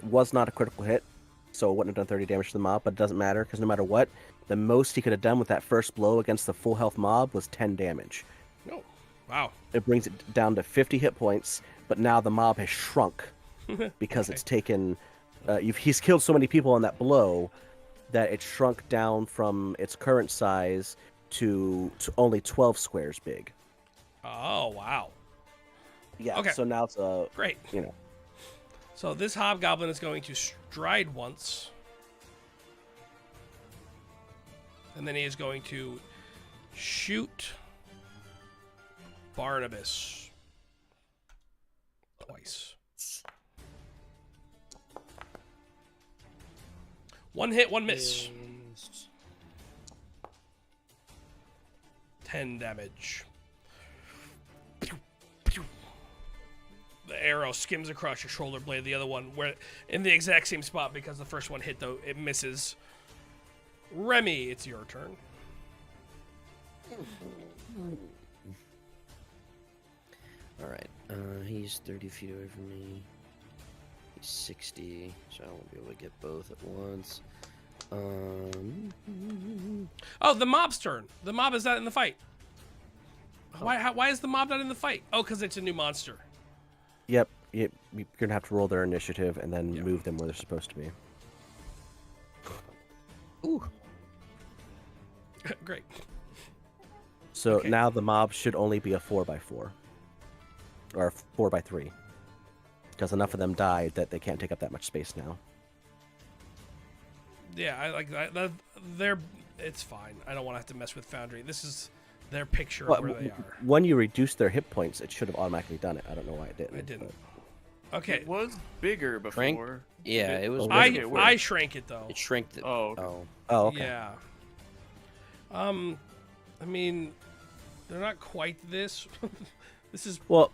was not a critical hit, so it wouldn't have done 30 damage to the mob, but it doesn't matter, because no matter what, the most he could have done with that first blow against the full health mob was 10 damage. Oh, wow. It brings it down to 50 hit points, but now the mob has shrunk because Okay. it's taken... he's killed so many people on that blow that it shrunk down from its current size to only 12 squares big. Oh, wow. Yeah, Okay. so now it's a... Great. You know, So this hobgoblin is going to stride once. And then he is going to shoot Barnabas twice. 1 hit, 1 miss. 10 damage. arrow skims across your shoulder blade. The other one, where in the exact same spot, because the first one hit, though, it misses. Remy, it's your turn. All right. He's 30 feet away from me. He's 60, so I won't be able to get both at once. Oh, the mob's turn. The mob is not in the fight. Why is the mob not in the fight? Oh, because it's a new monster. Yep. You're gonna have to roll their initiative and then Yeah. move them where they're supposed to be. Ooh. Great. So Okay. now the mob should only be a 4x4. Or a 4x3. Because enough of them died that they can't take up that much space now. Yeah, I like that. It's fine. I don't want to have to mess with Foundry. This is their picture Well, of where they are. when you reduce their hit points, it should have automatically done it. I don't know why it didn't. I didn't. but- Okay. It was bigger Frank? before. Yeah, it was. Oh, I Okay, wait. I shrank it though. It shrank the. Oh, okay. Oh. Oh, okay. Yeah. I mean, they're not quite this. This is Well,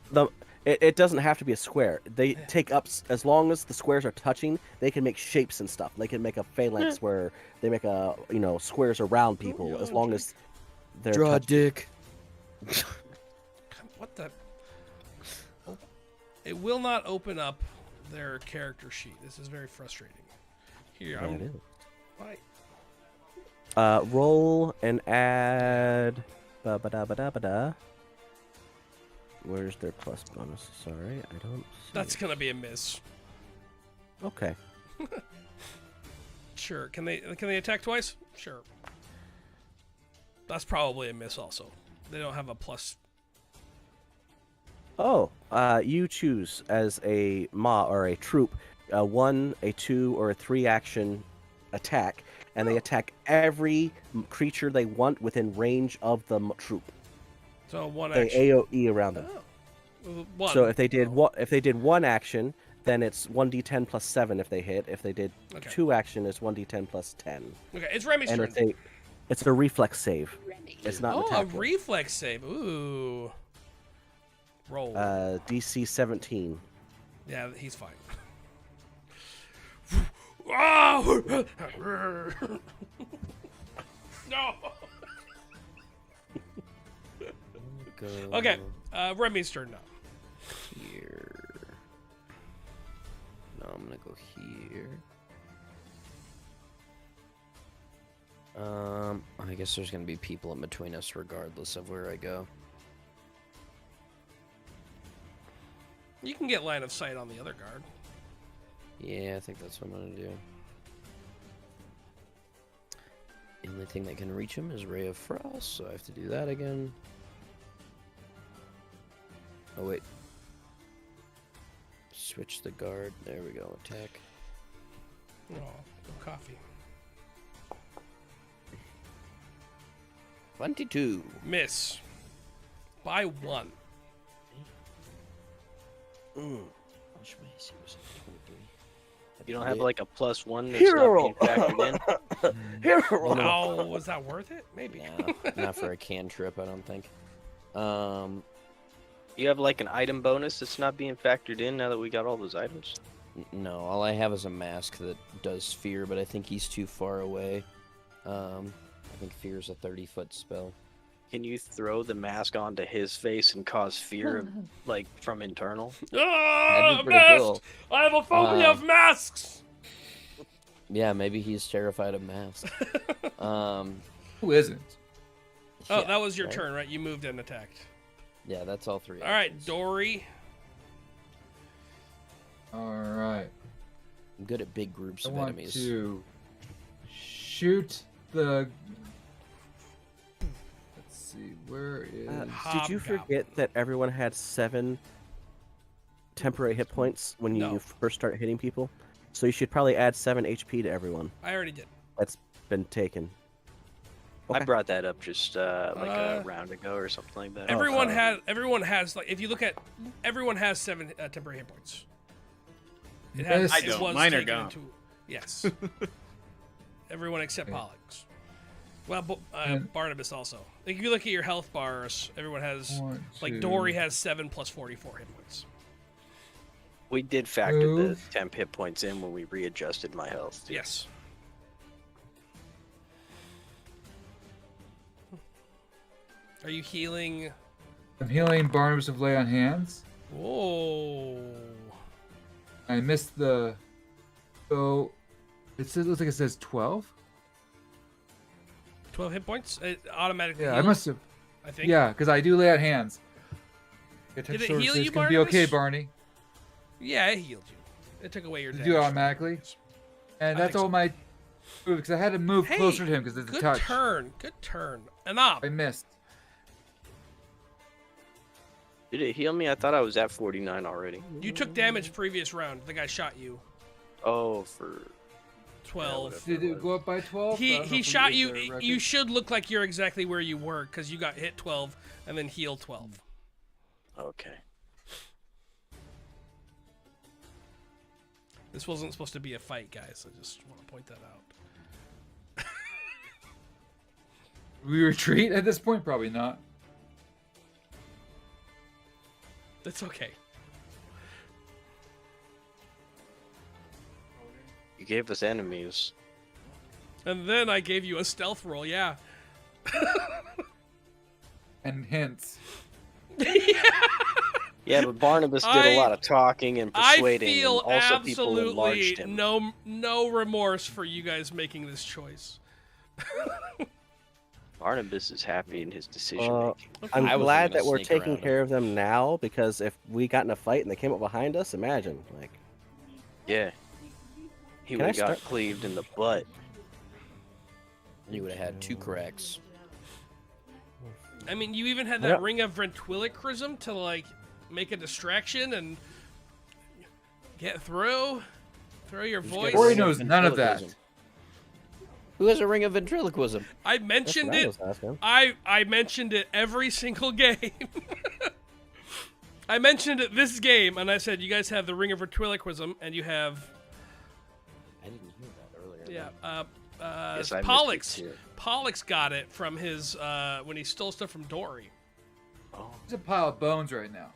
it doesn't have to be a square. They take up as long as the squares are touching. They can make shapes and stuff. They can make a phalanx where they make squares around people as long as they're Draw a touching. dick. what the. It will not open up their character sheet. This is very frustrating. Here, Yeah, it is. Why? Roll and add. Ba-ba-da-ba-da-ba-da. Where's their plus bonus? Sorry, I don't see That's it. gonna be a miss. Okay. Sure. Can they attack twice? Sure. That's probably a miss also. They don't have a plus. Oh, you choose as a or a troop, a 1, a 2, or a 3 action attack, and they attack every creature they want within range of the troop. So one They action. AOE around them. Oh. One. So if they did Oh. if they did 1 action, then it's 1d10 plus 7 if they hit. If they did Okay. 2 action, it's 1d10 plus 10. Okay, it's Remy's And turn. it's a reflex save. It's not an Oh, a attack. roll. reflex save. Ooh. Roll. DC 17. Yeah, he's fine. Oh! No. Go Okay, Remy's turn now. here. No, I'm gonna go here. I guess there's gonna be people in between us regardless of where I go. You can get line of sight on the other guard. Yeah, I think that's what I'm gonna do. The only thing that can reach him is Ray of Frost, so I have to do that again. Oh wait. Switch the guard. There we go. Attack. Oh, no coffee. 22. Miss. By 1. You don't have like a +1 that's Hero! not being factored in. Hero! No, was that worth it? Maybe. Nah, not for a cantrip, I don't think. You have like an item bonus that's not being factored in now that we got all those items. No, all I have is a mask that does fear, but I think he's too far away. I think fear's a 30-foot spell. Can you throw the mask onto his face and cause fear, like from internal? Ah, That'd be pretty masked! cool. I have a phobia of masks! Yeah, maybe he's terrified of masks. Who isn't? Oh, yeah, that was your right? turn, right? You moved and attacked. Yeah, that's all three. All right, actions. Dory. All right. I'm good at big groups I of want enemies. to shoot the. Let's see, where is? Did you forget that everyone had 7 temporary hit points when you No. first start hitting people? So you should probably add 7 HP to everyone. I already did. That's been taken. I Okay. brought that up just like Uh, a round ago or something like that. Everyone sorry. everyone has like if you look at everyone has 7 temporary hit points. It has. Yes. I It don't. was Mine are taken gone. into- yes. Everyone except Okay. Pollux. Well, And- Barnabas also. Like if you look at your health bars, everyone has One, like two. Dory has 7 plus 44 hit points. We did factor the Move. temp hit points in when we readjusted my health. too. Yes. Are you healing? I'm healing Barnabas of Lay on Hands. Whoa. I missed the. So it says, looks like it says 12. 12 hit points? It automatically Yeah, I heals, must have. I think. Yeah, because I do lay on hands. Did it heal you, It's gonna be okay, Barnabas? Barney. Yeah, it healed you. It took away your Did damage. you do it automatically? And I that's think all my. Because I had to move Hey, closer to him because it's a Good touch. turn. Good turn. Enough. I missed. Did it heal me? I thought I was at 49 already. You took damage previous round. The guy shot you. Oh, for 12. Did it go up by 12? He shot you. You should look like you're exactly where you were because you got hit 12 and then healed 12. okay. This wasn't supposed to be a fight, guys. I just want to point that out. We retreat at this point? Probably not. That's okay. You gave us enemies. And then I gave you a stealth roll, yeah. And hints. Yeah, but Barnabas did a lot of talking and I persuading, feel and also people enlarged absolutely him. no remorse for you guys making this choice. Barnabas is happy in his decision Uh, making. I'm I wasn't glad gonna that we're sneak taking around care of them now, because if we got in a fight and they came up behind us, imagine, like, Yeah. He Can would I have got start- cleaved in the butt. You would have had 2 cracks. I mean, you even had Yeah. that ring of ventriloquism to, like, make a distraction and get through your voice. Corey knows none of that. Ventriloquism. Who has a ring of ventriloquism? I that's mentioned what I it. was asking. I mentioned it every single game. I mentioned it this game, and I said, you guys have the ring of ventriloquism, and you have, I didn't hear that earlier. yeah, Yes, I missed it Pollux. too. Pollux got it from his, when he stole stuff from Dory. Oh. There's a pile of bones right now.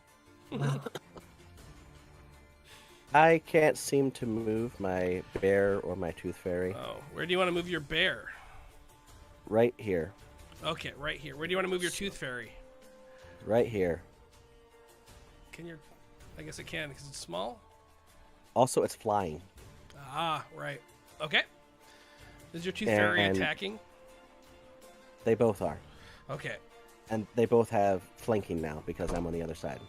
I can't seem to move my bear or my tooth fairy. Oh, where do you want to move your bear? Right here. Okay, right here. Where do you want to move your tooth fairy? Right here. Can you? I guess it can because it's small. Also, it's flying. Ah, right. Okay. Is your tooth fairy And- attacking? They both are. Okay. And they both have flanking now because I'm on the other side.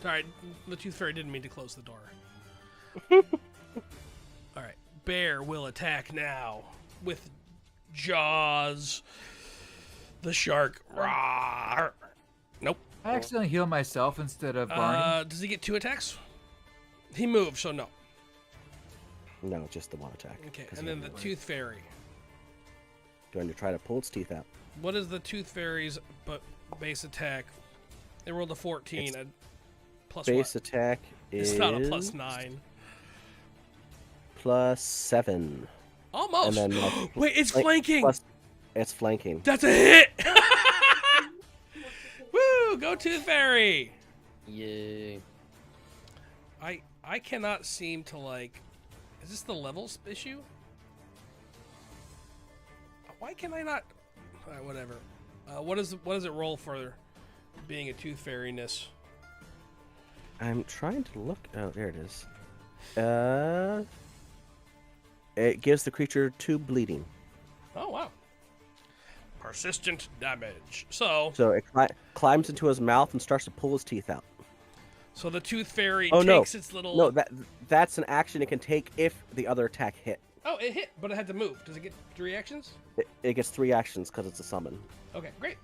Sorry, the tooth fairy didn't mean to close the door. All right. Bear will attack now with jaws. The shark. Rawr. Nope. I accidentally healed myself instead of Barney. Does he get 2 attacks? He moved, so no. No, just the one attack. Okay, 'cause and he then the moved. tooth fairy. Going to try to pull its teeth out. What is the tooth fairy's base attack? They rolled a 14. It's Plus Base what? attack is It's not a plus 9. +7. Almost. And then Wait, it's flank- flanking. plus- It's flanking. That's a hit. Woo! Go tooth fairy. Yay. I cannot seem to like. Is this the levels issue? Why can I not? All right, whatever. What does it roll for being a tooth fairiness? I'm trying to look. Oh, there it is. It gives the creature 2 bleeding. Oh wow. Persistent damage. So So it climbs into his mouth and starts to pull his teeth out. the tooth fairy Oh, no. takes its little. No, that's an action it can take if the other attack hit. Oh, it hit, but it had to move. Does it get 3 actions? It gets 3 actions because it's a summon. Okay, great.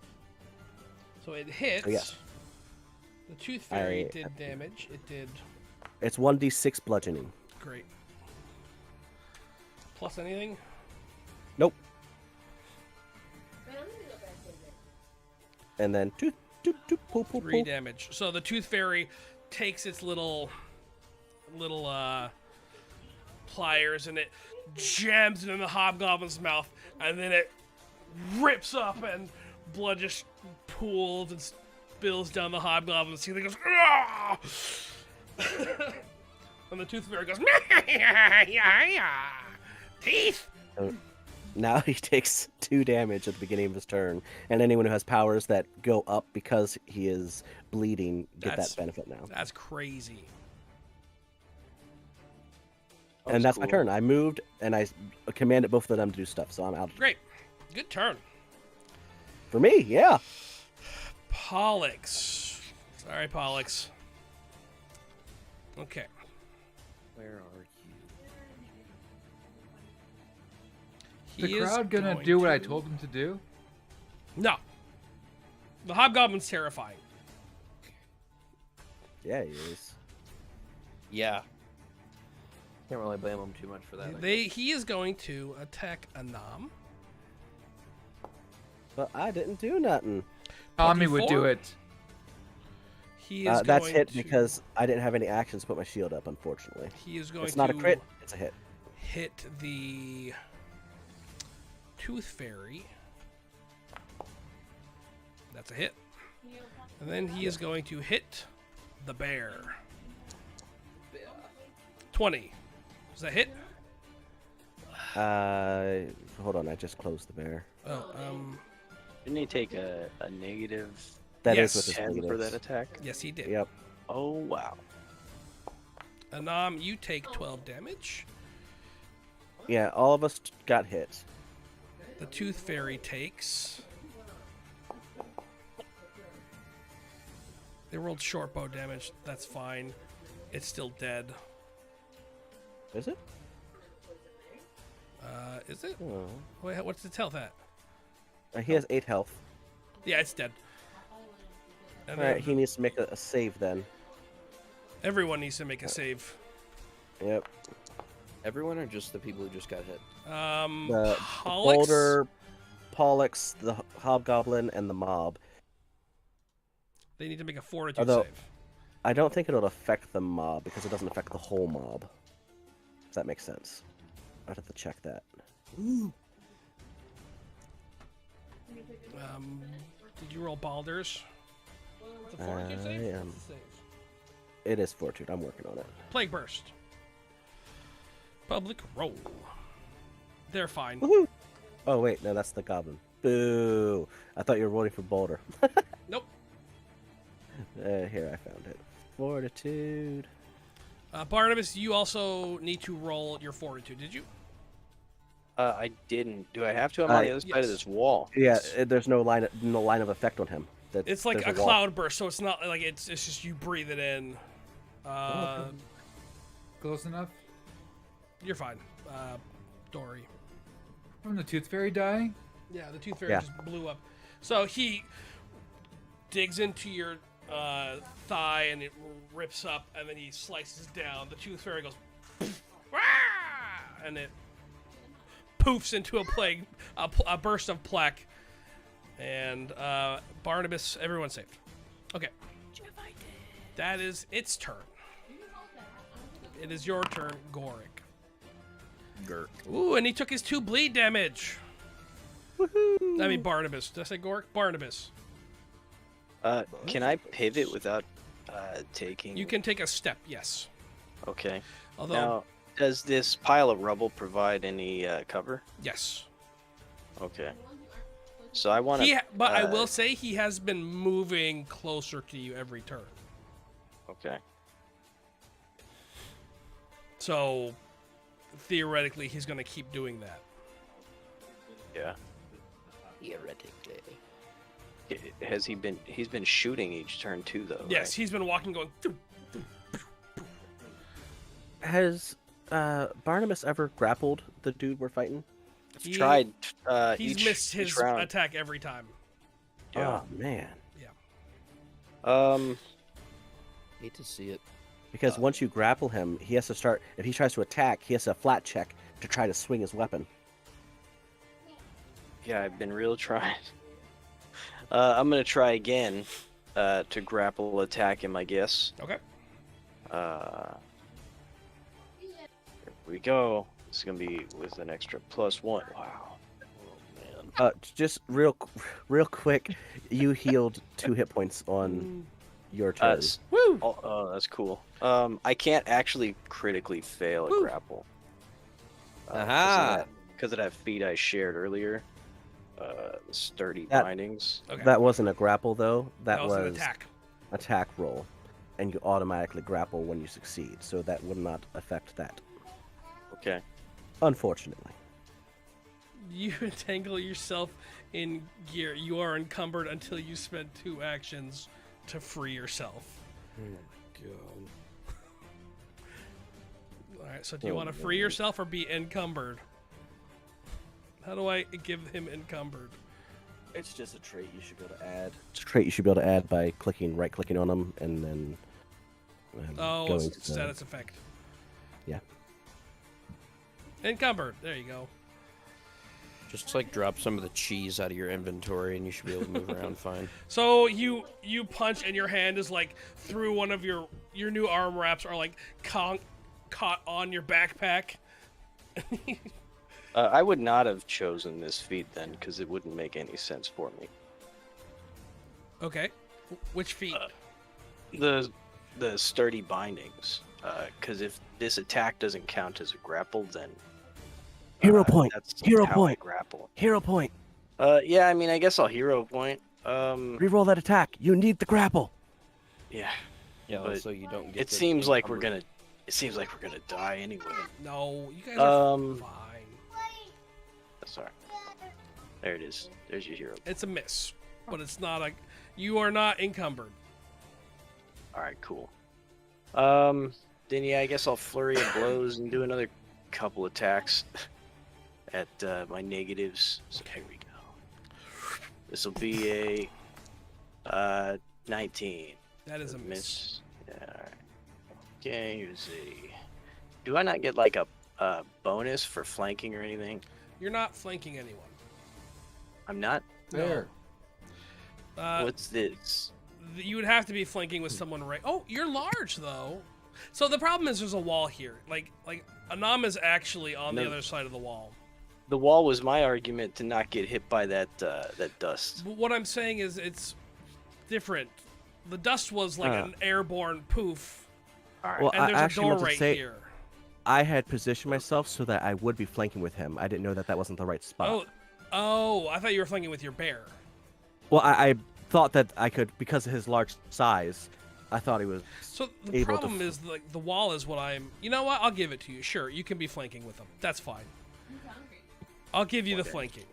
So it hits. yes. The tooth fairy did damage. It did It's 1d6 bludgeoning. great. Plus anything? Nope. And then toot, toot, toot, pull, pull, 3 pull. damage. So the tooth fairy takes its little pliers and it jams it in the hobgoblin's mouth, and then it rips up and blood just pools and spills down the hobgoblin's teeth. It goes, "Ah!" And the tooth fairy goes, teeth. Now he takes 2 damage at the beginning of his turn, and anyone who has powers that go up because he is bleeding get That's- that benefit now. That's crazy. And that's my turn. I moved, and I commanded both of them to do stuff, so I'm out. Great. Good turn. For me, yeah. Pollux. Sorry, Pollux. Okay. Where are you? The He is crowd gonna going do what I to- told them to do? No. The hobgoblin's terrifying. Yeah, he is. Yeah. Can't really blame him too much for that. I guess. He is going to attack a gnome. But I didn't do nothing. Tommy would do 24? it. He is That's going hit to, because I didn't have any actions to put my shield up, unfortunately. he is going It's to not a crit, it's a hit. hit the tooth fairy. That's a hit. And then he is going to hit the bear. 20. Does that hit? Hold on, I just closed the bear. Oh, Didn't he take a negative That is Yes. with his 10 for negatives. that attack? yes, he did. Yep. Oh, wow. Anam, you take 12 damage. Yeah, all of us got hit. The tooth fairy takes. They rolled short bow damage. That's fine. It's still dead. Is it? Is it? Oh. Wait, what's the health at? He has 8 health. Yeah, it's dead. And Alright, then he needs to make a save then. everyone needs to make a save. Yep. Everyone or just the people who just got hit? The Pollux? Boulder, Pollux, the Hobgoblin, and the Mob. They need to make a fortitude Although- save. I don't think it'll affect the mob because it doesn't affect the whole mob. If that makes sense. I'd have to check that. Did you roll Baldur's? It's a fortitude save? I am. What's the save? It is Fortitude. I'm working on it. Plague Burst. Public roll. They're fine. Woohoo! Oh, wait. No, that's the Goblin. Boo! I thought you were voting for Boulder. Nope. Here, I found it. Fortitude. Barnabas, you also need to roll your fortitude, did you? I didn't. Do I have to? I'm on the other side yes. of this wall. Yeah, there's no line of effect on him. It's like There's a wall. cloud burst, so it's not like it's just you breathe it in. Close enough? You're fine, Dory. From the Tooth Fairy dying? Yeah, the tooth fairy Yeah. just blew up. So he digs into your thigh and it rips up, and then he slices down. The tooth fairy goes, "Wah!" and it poofs into a burst of plaque. And Barnabas, everyone saved. Okay. That is its turn. It is your turn, Goric. Gert. Ooh, and he took his 2 bleed damage. Woohoo! I mean Barnabas. Did I say Goric? Barnabas. Can I pivot without taking? You can take a step, yes. Okay. Although, Now, does this pile of rubble provide any cover? yes. Okay. So I want to. But I will say he has been moving closer to you every turn. Okay. So theoretically, he's going to keep doing that. Yeah. Theoretically. Has he been? He's been shooting each turn too, though. Yes, right? he's been walking, going. "Thoo." Has Barnabas ever grappled the dude we're fighting? I've He- tried. He's each, missed each his round. attack every time. Yeah. Oh man! Hate to see it. Because once you grapple him, he has to start. If he tries to attack, he has a flat check to try to swing his weapon. Yeah, I've been real trying. I'm gonna try again to grapple attack him, I guess. Okay. Here we go. This is gonna be with an extra +1. Wow. Oh man. Just real quick, you healed 2 hit points on your turn. Woo! Oh, that's cool. I can't actually critically fail a Woo. grapple. Aha! Because of that feat I shared earlier. Sturdy That- bindings. Okay. That wasn't a grapple though. That was an was attack. attack roll, and you automatically grapple when you succeed. So that would not affect that, Okay. unfortunately. You entangle yourself in gear. You are encumbered until you spend 2 actions to free yourself. Oh my god. All right. So do you want to free yourself or be encumbered? How do I give him encumbered? It's just a trait you should be able to add. It's a trait you should be able to add by right-clicking on them and then. Going to the- Status effect. Yeah. Encumbered. There you go. Just like drop some of the cheese out of your inventory and you should be able to move around fine. So you punch and your hand is like through one of your new arm wraps are like caught on your backpack. I would not have chosen this feat then, because it wouldn't make any sense for me. Okay. Which feat? The sturdy bindings. Because if this attack doesn't count as a grapple, then Hero point. That's Hero how I point. grapple. Hero point. Yeah, I mean, I guess I'll hero point. Reroll that attack. You need the grapple. Yeah. Yeah, But so you don't get It the seems like we're encumbered- gonna. It seems like we're gonna die anyway. No, you guys are Um, fine. That's alright. There it is. There's your hero. It's a miss, but it's not a. You are not encumbered. All right, cool. Then yeah, I guess I'll flurry of blows and do another couple attacks at my negatives. So here we go. This will be a 19. That is a miss. Yeah. All right. Okay. Here's a. Do I not get like a bonus for flanking or anything? You're not flanking anyone. I'm not. There. What's this? You would have to be flanking with someone right. Oh, you're large though. So the problem is there's a wall here. Like Anam is actually on the No. other side of the wall. The wall was my argument to not get hit by that dust. But what I'm saying is it's different. The dust was like an airborne poof, All right. Well, and I there's a actually door meant to right say here. I had positioned myself so that I would be flanking with him. I didn't know that that wasn't the right spot. Oh, I thought you were flanking with your bear. Well, I thought that I could, because of his large size, I thought he was. So the Able to problem is like the wall is what I'm. You know what? I'll give it to you. Sure, you can be flanking with them. That's fine. I'll give you the flanking.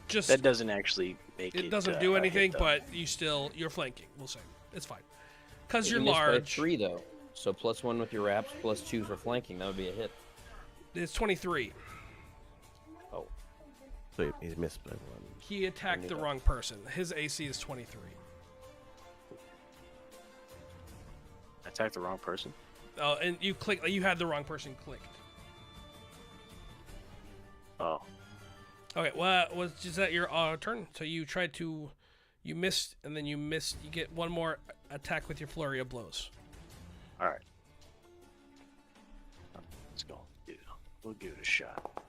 Just That doesn't actually make it. it doesn't a do hit, anything, though. but you're flanking. We'll say it's fine because You you're missed by large. 3 though. So +1 with your wraps, +2 for flanking. That would be a hit. It's 23. Oh, So he missed by one. He attacked the wrong person. His AC is 23. Attack the wrong person. Oh, and you click. You had the wrong person clicked. Oh. Okay, well, was that your turn? So you tried to, you missed, and then you missed. You get one more attack with your flurry of blows. All right. Let's go. We'll give it a shot.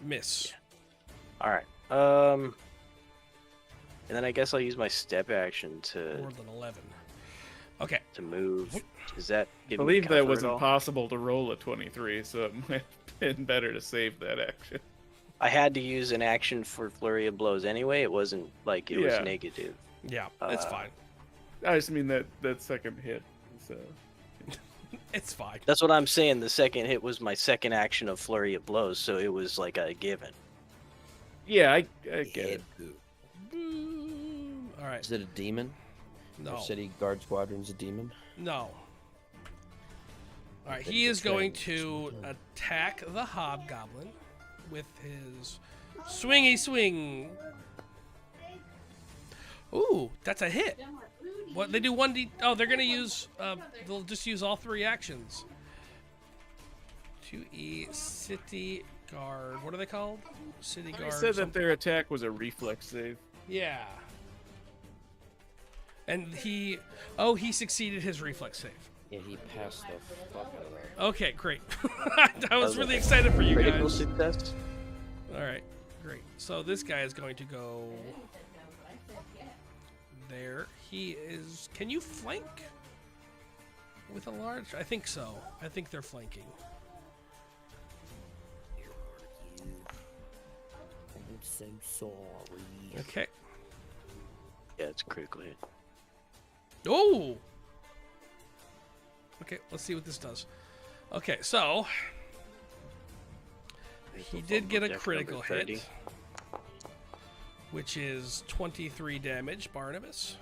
Miss. All right. And then I guess I'll use my step action More than 11. Okay. to move. Does that I give me believe that cover was at all? impossible to roll a 23, so it might have been better to save that action. I had to use an action for flurry of blows anyway. It wasn't like it was Yeah. negative. Yeah, it's fine. I just mean that second hit. So It's fine. That's what I'm saying. The second hit was my second action of flurry of blows, so it was like a given. yeah, I get it. Boom. All right. is it a demon? No. Or City Guard Squadron's a demon? No. All right. Then He is going betraying to something. attack the hobgoblin with his swingy swing. Ooh, that's a hit. What they do 1d? Oh, they're gonna use. They'll just use all 3 actions. 2e city guard. What are they called? City They guard. said that something. their attack was a reflex save. Yeah. And he succeeded his reflex save. Yeah, he passed the fuck out of that. Okay, great. I was really excited for you Critical guys. success. All right, great. So this guy is going to go there. He is. Can you flank with a large? I think so. I think they're flanking. I'm so sorry. Okay. Yeah, it's critical hit. Oh! Okay, let's see what this does. Okay, so he did get a critical hit, which is 23 damage, Barnabas.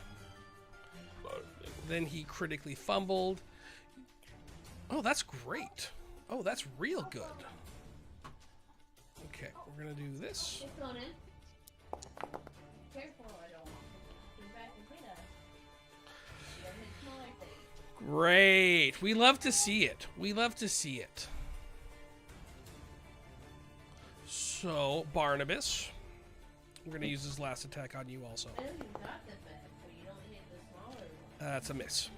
Then he critically fumbled. Oh, that's great. Oh, that's real good. Okay, we're gonna do this. Great. We love to see it. We love to see it. So, Barnabas, we're going to use his last attack on you also. That's a miss.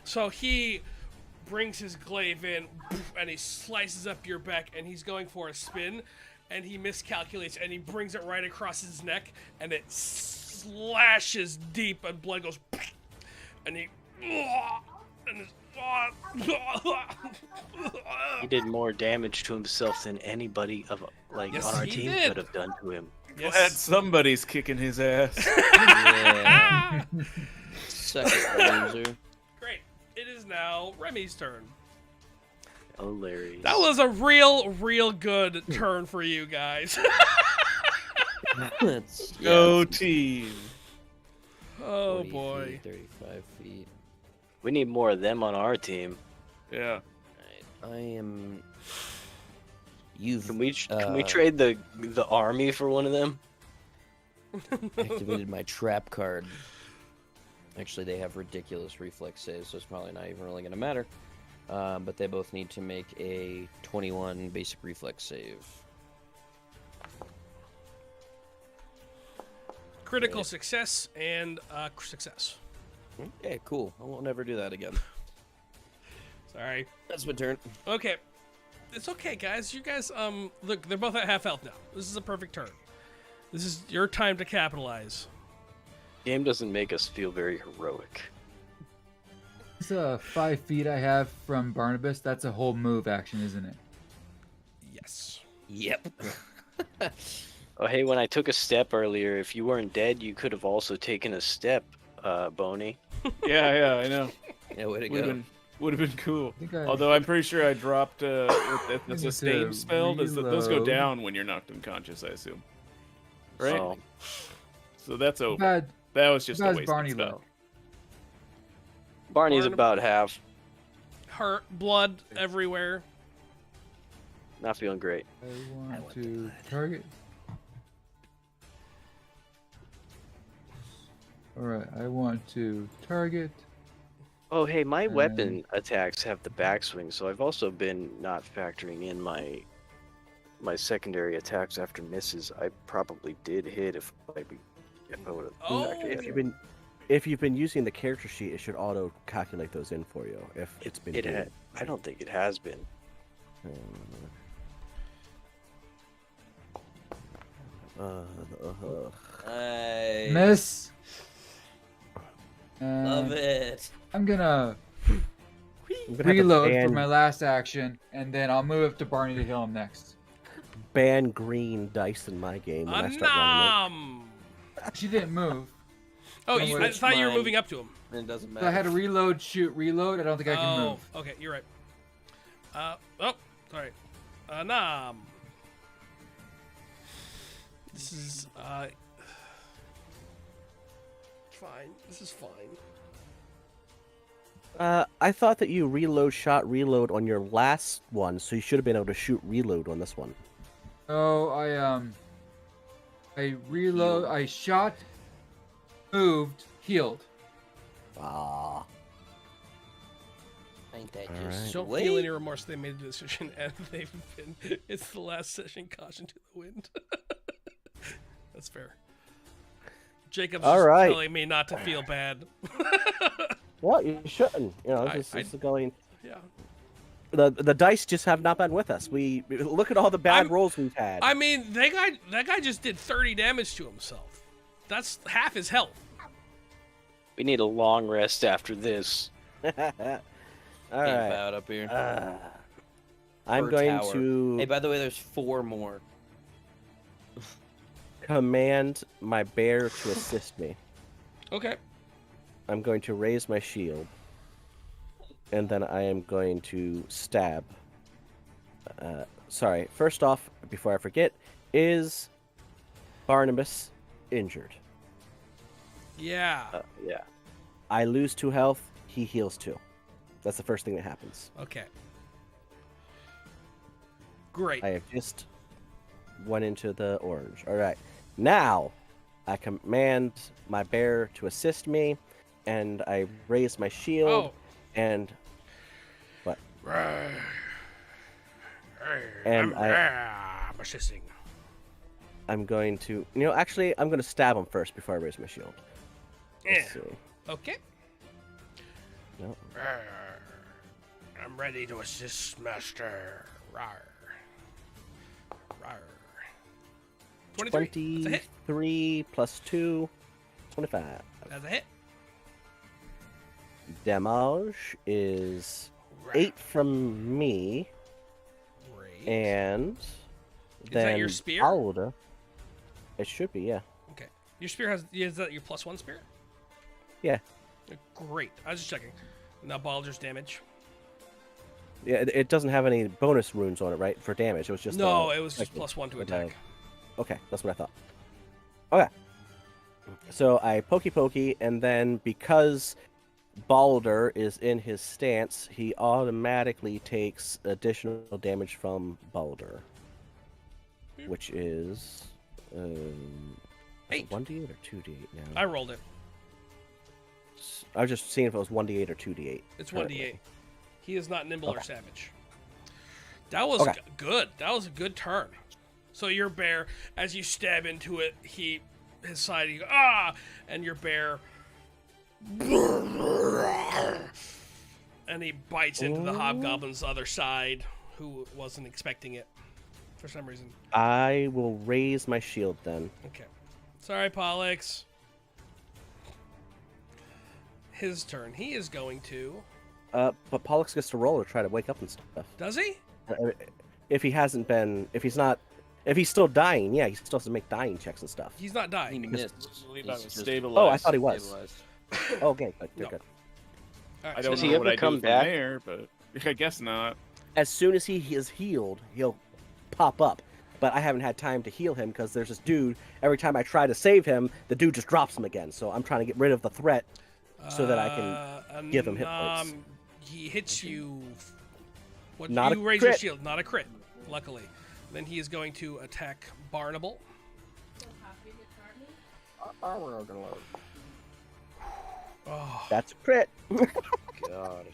So he brings his glaive in, and he slices up your back, and he's going for a spin, and he miscalculates, and he brings it right across his neck, and it slashes deep, and blood goes, and he... And He did more damage to himself than anybody of Yes, on our he team did. could have done to him. Glad somebody's kicking his ass. Yeah. Second loser. Great. It is now Remy's turn. Hilarious. That was a real good turn for you guys. Let's Go team. Oh 40 boy. feet, 35 feet. We need more of them on our team. Yeah. I am. You've Can we trade the army for one of them? activated my trap card. Actually, they have ridiculous reflex saves, so it's probably not even really going to matter. But they both need to make a 21 basic reflex save. Critical success and success. Yeah, cool. I won't ever do that again. Sorry. That's my turn. Okay. It's okay, guys. You guys, look, they're both at half health now. This is a perfect turn. This is your time to capitalize. Game doesn't make us feel very heroic. This 5 feet I have from Barnabas, that's a whole move action, isn't it? Yes. Yep. Oh, hey, when I took a step earlier, if you weren't dead, you could have also taken a step, Boney. Yeah, I know. Yeah, way to Would have been cool. think I- Although I'm pretty sure I dropped the need to sustain spell. Those go reload. down when you're knocked unconscious, I assume. Right? Oh, So that's Too over. bad, That was too just a bad waste Barney of spell. left. Barney's Barnab- about half. Hurt, blood everywhere. Not feeling great. I want to target. Alright, I want to target. Oh, hey, my And- weapon attacks have the backswing, so I've also been not factoring in my secondary attacks after misses. I probably did hit if I would have Oh. factored in. If you've been using the character sheet, it should auto calculate those in for you. If it's been It doing had. I don't think it has been. I Miss. love And it. I'm gonna I'm gonna have to reload for ban- my last action, and then I'll move up to Barney to heal him next. ban green dice in my game when I start running Nom. She didn't move. Oh, Don't I worry. thought you were Mine. moving up to him. And it doesn't So matter. I had to reload, shoot, reload. I don't think I can Oh, move. okay, you're right. Oh, sorry. Nom. This is, fine. This is fine. I thought that you shot reload on your last one, so you should have been able to shoot reload on this one. Oh, I reload. I shot, moved, healed. Ah. Ain't that All just right. Don't sweet? feel any remorse. They made a decision, and they've been. It's the last session. Caution to the wind. That's fair. Jacob's All just right. telling me not to feel bad. Well, you shouldn't. You know, this I- is going. Yeah. The dice just have not been with us. We look at all the bad I'm- rolls we've had. I mean, that guy just did 30 damage to himself. That's half his health. We need a long rest after this. All Camp right. out up here. I'm Per going tower. to Hey, by the way, there's 4 more. command my bear to assist me. Okay. I'm going to raise my shield, and then I am going to stab. Sorry. First off, before I forget, is Barnabas injured? Yeah. Yeah. I lose 2 health. He heals 2. That's the first thing that happens. Okay. Great. I have just went into the orange. All right. Now, I command my bear to assist me, and I raise my shield, Oh. and And And I'm assisting. I'm going to, actually, I'm going to stab him first before I raise my shield. Yeah. Let's see. Okay. No. I'm ready to assist, master. Rawr. Rawr. 23. That's a hit. 23 plus 2, 25. That's a hit. Damage is 8 from me, Great. and then that your spear? Alda. It should be, yeah. Okay. Your spear is that your +1 spear? Yeah. Great. I was just checking. Now Baldur's damage. Yeah, it doesn't have any bonus runes on it, right? For damage, it was just No, it was just like +1 to like attack. Okay, that's what I thought. Okay. So I pokey, and then because Balder is in his stance, he automatically takes additional damage from Balder, which is 8. 1d8 or 2d8 now. I rolled it. I was just seeing if it was 1d8 or 2d8. It's currently. 1d8. He is not nimble or Okay. savage. That was Okay. good. That was a good turn. So your bear, as you stab into it, his side, you go, ah, and your bear, and he bites into the hobgoblin's other side, who wasn't expecting it for some reason. I will raise my shield then. Okay. Sorry, Pollux. His turn. He is going to. But Pollux gets to roll or try to wake up and stuff. Does he? If he's still dying, yeah, he still has to make dying checks and stuff. He's not He dying. missed. I believe He's I was just stabilized. Oh, I thought he was. stabilized. Oh, okay, good, good, No. good. All right, I so don't Does he know ever what I do come from back? there, but I guess not. As soon as he is healed, he'll pop up. But I haven't had time to heal him because there's this dude. Every time I try to save him, the dude just drops him again. So I'm trying to get rid of the threat so that I can give him hit points. He hits you. What, Not you a raise your crit. shield, not a crit, luckily. Then he is going to attack Barnable. Oh, That's a crit. God.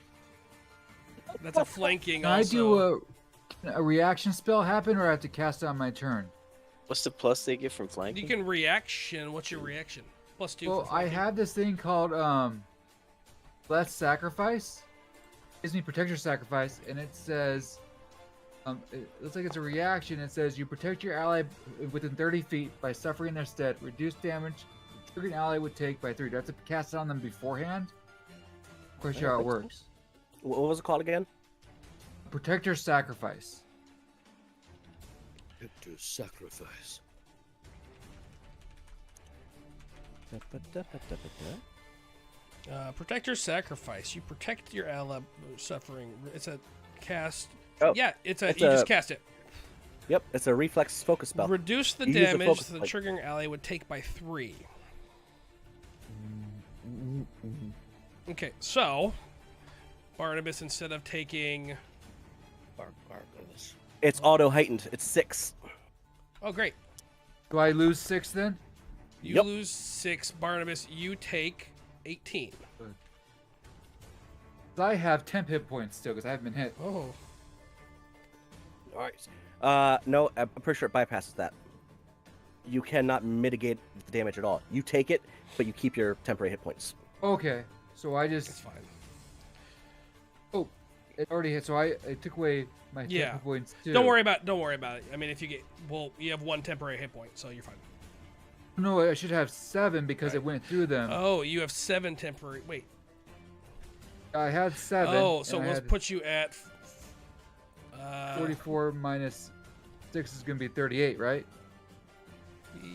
that's a flanking Can I also. do a reaction spell happen, or I have to cast it on my turn? What's the plus they get from You flanking? can reaction. What's your reaction? +2. Well, for I flanking. have this thing called Blessed Sacrifice. It gives me Protector Sacrifice, and it says, it looks like it's a reaction. It says you protect your ally within 30 feet by suffering their stead. Reduce damage the triggered ally would take by 3. Do I have to cast it on them beforehand? Of course, sure how it works. What was it called again? Protector Sacrifice. To sacrifice. Protector Sacrifice. You protect your ally suffering. It's a cast. Oh, Yeah, it's it's you a- just cast it. Yep, it's a reflex focus spell. Reduce the You use a damage focus the point. triggering ally would take by 3. Okay, so Barnabas, instead of taking, It's auto heightened. It's 6. oh great, Do I lose 6 then? you Yep. lose 6. Barnabas, you take 18. 'Cause I have 10 hit points still because I haven't been hit. Oh, Alright. No, I'm pretty sure it bypasses that. You cannot mitigate the damage at all. You take it, but you keep your temporary hit points. Okay, so I it's just fine. it already hit. So I took away my Yeah. hit points too. Don't worry about it. I mean, if you get, well, you have 1 temporary hit point, so you're fine. No, I should have 7 because it went through them. Oh, you have 7 temporary. Wait. I had 7. Oh, so and I let's had put you at 44 minus 6 is going to be 38, right?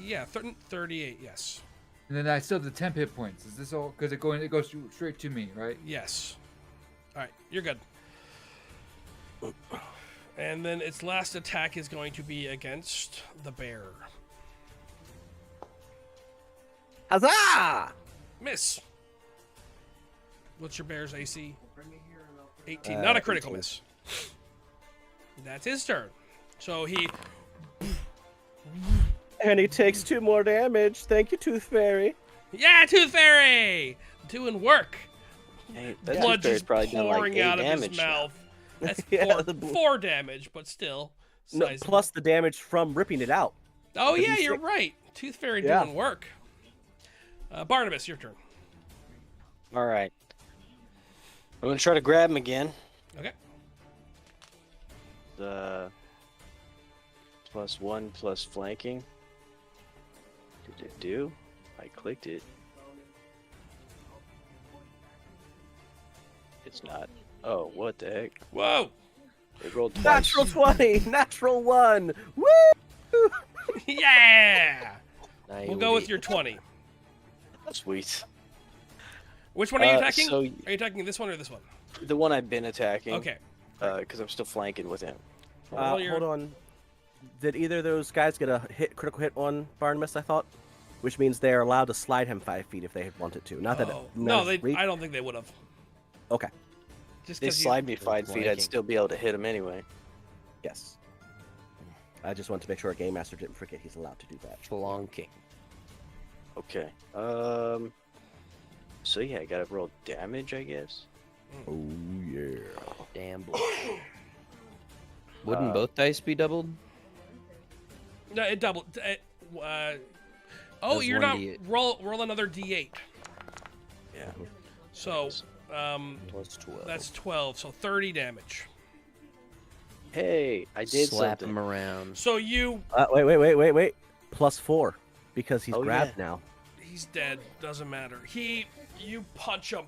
Yeah, 38. Yes. And then I still have the 10 hit points. Is this all? Because it goes straight to me, right? Yes. All right, you're good. And then its last attack is going to be against the bear. Huzzah! Miss. What's your bear's AC? 18. Not a critical 18. miss. That's his turn. So he. And he takes 2 more damage. Thank you, Tooth Fairy. Yeah, Tooth Fairy! Doing work. Hey, that Blood tooth fairy's just probably done like pouring 8 out of his damage now. mouth. That's Yeah, 4, the bl- 4 damage, but still. No, Sizable. plus the damage from ripping it out. Oh, the yeah, you're D6. right. Tooth Fairy Yeah. doing work. Barnabas, your turn. All right. I'm gonna try to grab him again. Okay. The +1 plus flanking. Did it do? I clicked it. It's not. Oh, what the heck? Whoa! It rolled twice. Natural 20! Natural 1! Woo! Yeah! Now We'll you go will with be- your 20. Sweet. Which one are you attacking? So Are you attacking this one or this one? the one I've been attacking. Okay. Because I'm still flanking with him. Roll your- Hold on. Did either of those guys get a critical hit on Barnabas, I thought? Which means they are allowed to slide him 5 feet if they had wanted to. Not that Oh. none No, of they. reach. I don't think they would have. Okay. Just They because slide me 5 feet, I'd flanking. still be able to hit him anyway. Yes. I just want to make sure our game master didn't forget he's allowed to do that. Flonking. Okay. So yeah, I gotta roll damage, I guess. Oh yeah. Damn boy. Wouldn't both dice be doubled? No, it doubled. Oh, That's you're one not. D8. Roll another D8. Yeah. So, Plus 12. that's 12. So 30 damage. Hey, I did Slap something. him around. So you. Wait. Plus 4. Because he's Oh, grabbed yeah. now. He's dead. Doesn't matter. You punch him.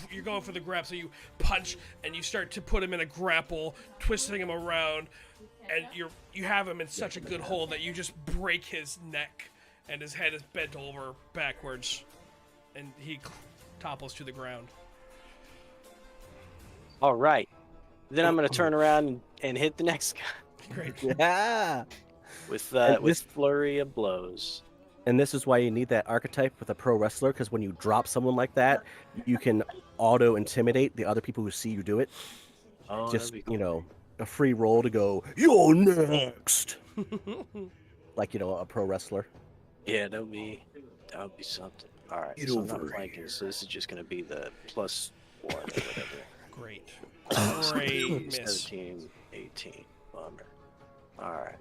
You're going for the grab, so you punch and you start to put him in a grapple, twisting him around, and you have him in such a good hold that you just break his neck, and his head is bent over backwards, and he topples to the ground. All right. Then I'm gonna turn around and hit the next guy Great. Yeah. with this- flurry of blows. And this is why you need that archetype with a pro wrestler, because when you drop someone like that, you can auto intimidate the other people who see you do it. Oh, Just, that'd be you cool. know, a free roll to go, you're next. Like, you know, a pro wrestler. Yeah, that would be something. All right. Get So I'm not over flanking, here. so this is just gonna be the +1 or whatever. Great. Great miss. 17, 18. Bummer. All right.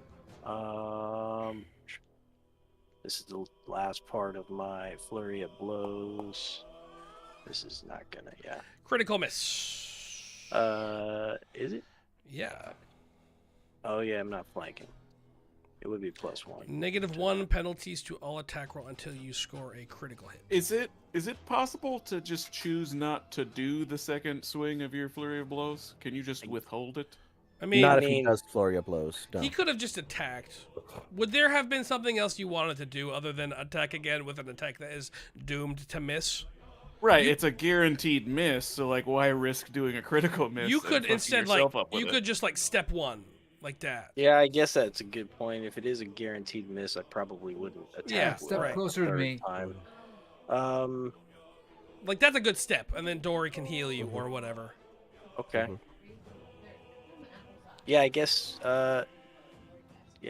This is the last part of my flurry of blows. This is not gonna, yeah. Critical miss. Is it? Yeah. Oh yeah, I'm not flanking. It would be +1. -1 penalties to all attack roll until you score a critical hit. Is it possible to just choose not to do the second swing of your flurry of blows? Can you just withhold it? I mean, Not if he does flurry of blows. No. he could have just attacked. Would there have been something else you wanted to do other than attack again with an attack that is doomed to miss? Right, it's a guaranteed miss, so like why risk doing a critical miss? You and could fucking instead yourself up with you it? could just step 1 like that. Yeah, I guess that's a good point. If it is a guaranteed miss, I probably wouldn't attack. Yeah, with Step it right. closer to third me. Time. Like that's a good step, and then Dory can heal you or whatever. Okay. Mhm. Yeah, I guess. Yeah,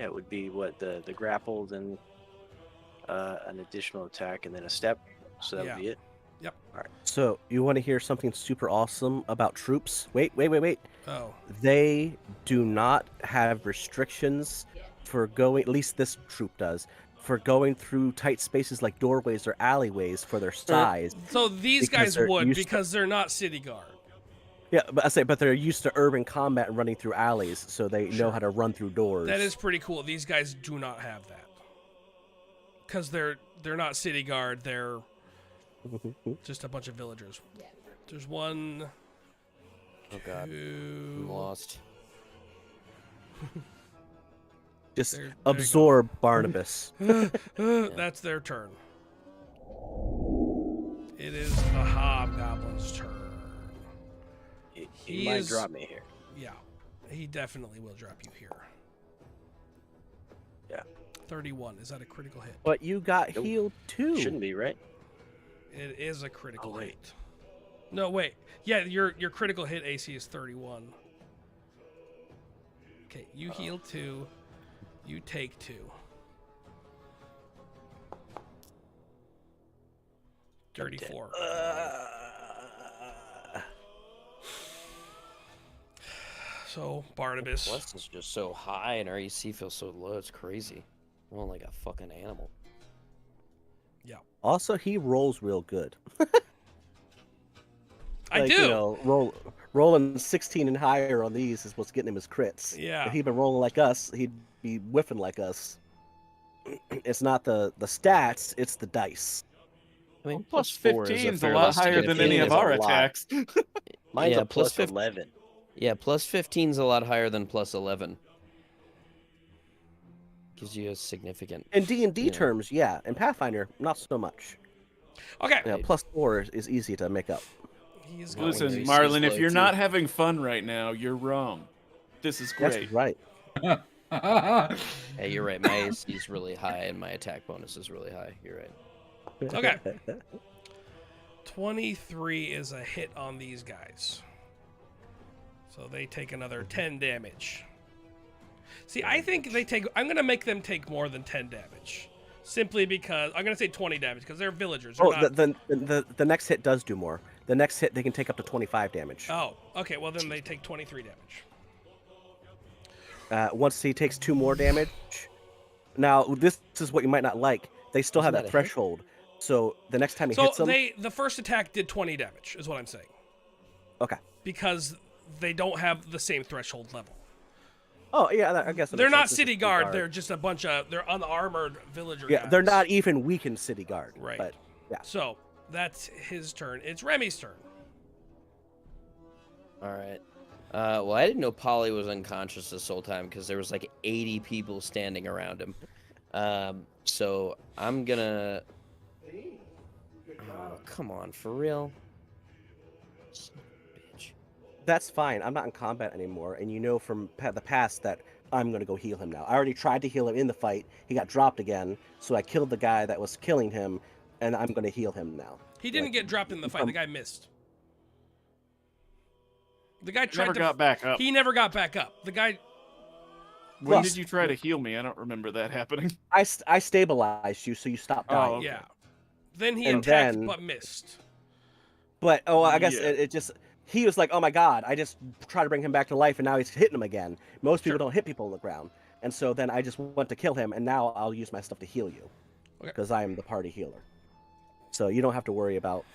it would be what the grapple, then an additional attack, and then a step. So that Yeah. would be it. Yep. All right. So, you want to hear something super awesome about troops? Wait. Oh. They do not have restrictions for going, at least this troop does, for going through tight spaces like doorways or alleyways for their size. So these Because guys they're would used to- because they're not city guard. Yeah, but they're used to urban combat and running through alleys, so they know Sure. how to run through doors. That is pretty cool. These guys do not have that. because they're not city guard. They're just a bunch of villagers. There's one. Oh god, I'm Two. lost. Just There you absorb Barnabas. That's their turn. It is the hobgoblin's turn. He might drop me here. Yeah, he definitely will drop you here. Yeah. 31. Is that a critical hit? But you got Nope. healed too. Shouldn't be, right? It is a critical Oh, wait. hit. No, wait. Yeah, your critical hit AC is 31. Okay, you heal 2. You take 2. I'm dead. 34. So, Barnabas. Plus is just so high and our AC feels so low. It's crazy. I'm on like a fucking animal. Also, he rolls real good. I Like, do. You know, rolling 16 and higher on these is what's getting him his crits. Yeah. If he'd been rolling like us, he'd be whiffing like us. It's not the stats, it's the dice. I mean, Plus +4 is 15 is a fairly lot higher than any significant- of our a lot. attacks. Mine's Yeah, a plus plus 11. Yeah, plus 15 is a lot higher than plus 11. Gives you a significant. In D&D Yeah. terms, yeah. In Pathfinder, not so much. Okay. Yeah, +4 is easy to make up. He's Well, going Listen, when to... you Marlon, see if you're slow, not too. having fun right now, you're wrong. This is That's great. right. Hey, you're right. My AC is really high and my attack bonus is really high. You're right. Okay. 23 is a hit on these guys. So they take another 10 damage. See, I think they take... I'm going to make them take more than 10 damage. Simply because... I'm going to say 20 damage because they're villagers. They're Oh, not... the next hit does do more. The next hit, they can take up to 25 damage. Oh, okay. Well, then they take 23 damage. Once he takes 2 more damage. Now, this is what you might not like. They still Isn't have that that a hit? threshold. So the next time he So hits them... the first attack did 20 damage, is what I'm saying. Okay. Because they don't have the same threshold level. Oh, yeah, I guess that They're makes not sense. This is city guard. They're just a bunch of... They're unarmored villager Yeah, guys. they're not even weakened city guard. Right. But, yeah. So, that's his turn. It's Remy's turn. All right. Well, I didn't know Polly was unconscious this whole time because there was like 80 people standing around him. So I'm gonna. Oh, come on, for real? Son of a bitch. That's fine. I'm not in combat anymore, and you know from the past that I'm going to go heal him now. I already tried to heal him in the fight. He got dropped again, so I killed the guy that was killing him, and I'm going to heal him now. He didn't Like, get dropped in the fight. The guy missed. The guy tried Never to... got back up. He never got back up. The guy... When Plus- did you try to heal me? I don't remember that happening. I stabilized you, so you stopped Oh, dying. okay. Yeah. Then he And attacked then- but missed. But, I guess Yeah. it just... He was like, oh my god, I just tried to bring him back to life, and now he's hitting him again. Most people Sure. don't hit people on the ground. And so then I just went to kill him, and now I'll use my stuff to heal you. Okay. Because I am the party healer. So you don't have to worry about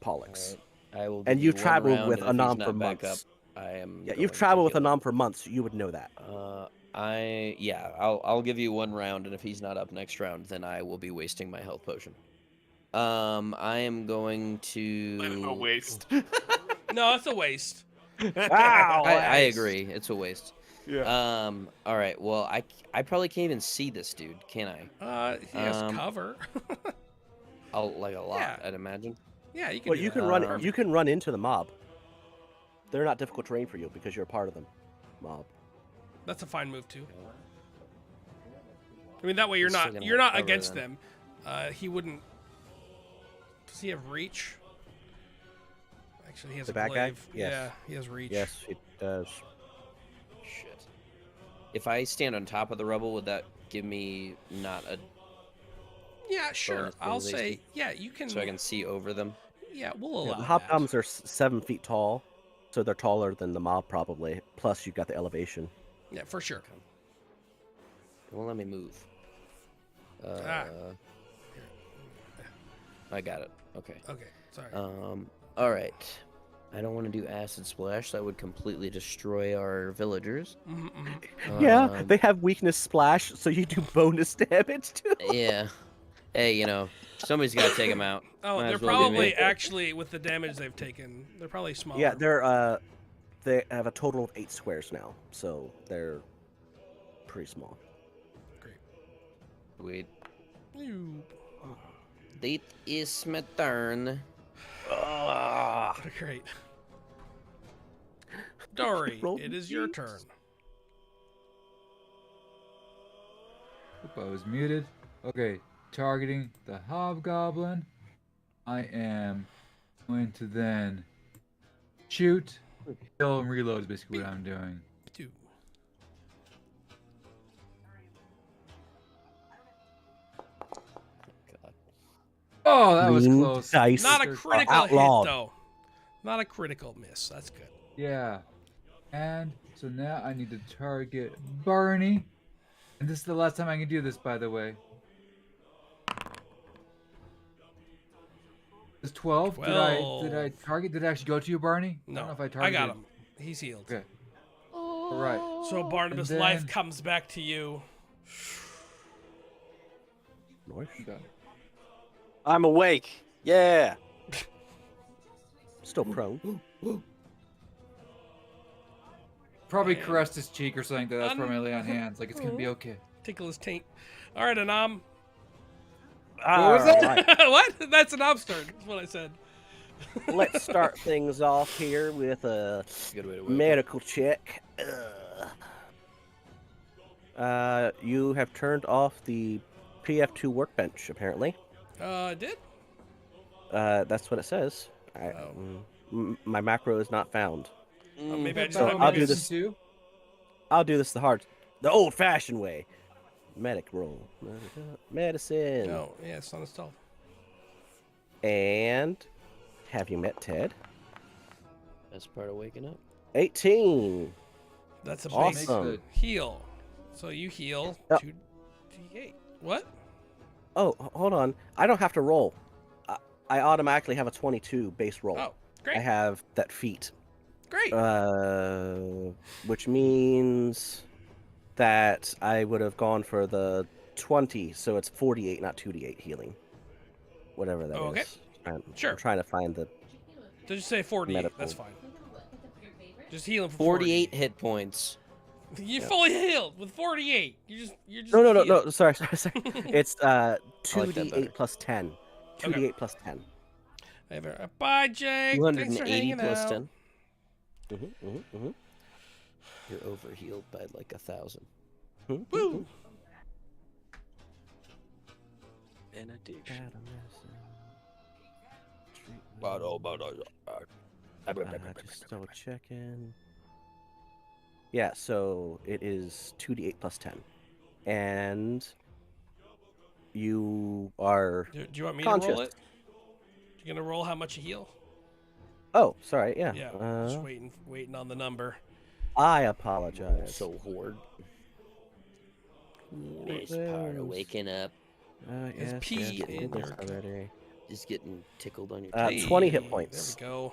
Pollux. I will. And give you've you one traveled round, with and if he's Anam not for back months. Up, I am. Yeah, going you've to traveled with heal him. Anam for months. You would know that. I'll give you one round, and if he's not up next round, then I will be wasting my health potion. I am going to. A waste. No, it's a waste. Wow! I agree. It's a waste. Yeah. All right. Well, I probably can't even see this dude, can I? He has Um, cover. I'll like a lot, Yeah. I'd imagine. Yeah, you can Well, do you that. can run. Um, You can run into the mob. They're not difficult terrain for you because you're a part of the mob. That's a fine move, too. I mean, that way you're Still not gonna you're not cover against them. them. He wouldn't... Does he have reach? Actually, he has The a bad guy? glaive. Yes. Yeah, he has reach. Yes, it does. Shit. If I stand on top of the rubble, would that give me not a Yeah, sure. bonus I'll bonus say, AC? yeah, you can... so I can see over them? Yeah, we'll allow The that. hobgoblins are 7 feet tall, so they're taller than the mob probably. Plus, you've got the elevation. Yeah, for sure. It won't let me move. Ah. I got it. Okay. Okay, sorry. All right. I don't want to do acid splash. That would completely destroy our villagers. Yeah, Um, they have weakness splash, so you do bonus damage too. Yeah. Hey, somebody's got to take them out. Oh, Might they're as well be me. probably actually with the damage they've taken. They're probably smaller. Yeah, they have a total of 8 squares now, so they're pretty small. Wait. Ew. That is my turn. Great. Dory, Roll it is your turn. Oop, I was muted. Okay, targeting the hobgoblin. I am going to then shoot, kill, and reload is basically what I'm doing. Two. God. Oh, that was Green close. dice. Not a are critical hit, outlawed. though. Not a critical miss. That's good. Yeah. And so now I need to target Barney. And this is the last time I can do this, by the way. It's 12. Did I target? Did it actually go to you, Barney? I No, don't know if I I targeted. got him. He's healed. Okay. All right. So Barnabas' And life then- comes back to you. Nice. Okay. I'm awake. Yeah. Still prone. Probably caressed his cheek or something. That's Un- probably lay on hands. Like it's gonna be okay. Tickle his taint. All right, Anam. What was that? Alright, What? That's Anam's turn. That's what I said. let's start things off here with a Good way to wake up. medical check. You have turned off the PF2 workbench, apparently. I did? That's what it says. My macro is not found. Maybe I just So haven't I'll made do it. this. Too. I'll do this the old-fashioned way. Medic roll. Medicine. No, yeah, it's not installed. And have you met Ted? That's part of waking up. 18. That's a base Awesome. heal. So you heal Oh. 2d8. What? Oh, hold on. I don't have to roll. I automatically have a 22 base roll. Oh, great. I have that feat. Great. Which means that I would have gone for the 20, so it's 48, not 2d8 healing. Whatever that is. Okay. Sure. I'm trying to find the... Did you say 48? Medical. That's fine. Just heal him for 48 hit points. 40. You're fully healed with 48. You're just No, healed. sorry. It's better. 2d8 plus 10. 2d8 Okay. plus 10. Bye, Jake. Thanks for 280 hanging plus out. 10. Mm-hmm. You're overhealed by like 1,000. Woo. Benediction. Just double checking. Yeah, so it is 2d8 plus 10. And you are... Do you want me Conscious. to roll it? You gonna roll how much you heal? Oh, sorry, yeah. Yeah, just waiting on the number. I apologize. So horde. Nice part of waking up. Is yes, P yes, in did this your- already. Just getting tickled on your Hey, toes. 20 hit points. There we go.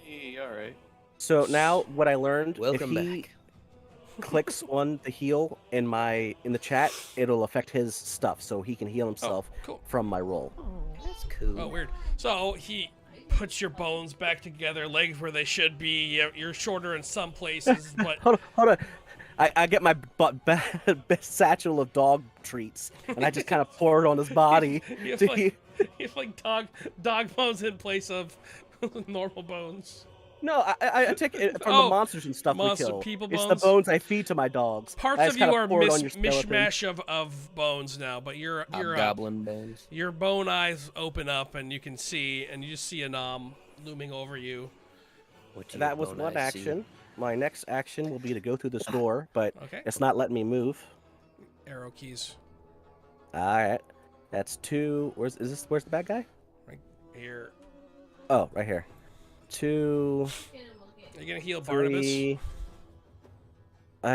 Hey, all right. So now what I learned, Welcome if he back. clicks on the heal in the chat, it'll affect his stuff, so he can heal himself Cool. from my roll. That's cool. Oh, weird. So he puts your bones back together, legs where they should be. You're shorter in some places, but Hold on. I get my best satchel of dog treats, and I just kind of pour it on his body. you have to like, you have like dog bones in place of normal bones. No, I take it from Oh, the monsters and stuff monster we kill. people It's bones? the bones I feed to my dogs. Parts I of just you kinda are pour it on your skeleton. mishmash of bones now, but you're Goblin bones. your bone eyes open up and you can see, and you just see a nom looming over you. What do That your was bone one eyes see? action. My next action will be to go through this door, but Okay. it's not letting me move. Arrow keys All right, that's 2. Where's the bad guy? right here. Oh, right here. 2, Are you gonna heal Barnabas? 3.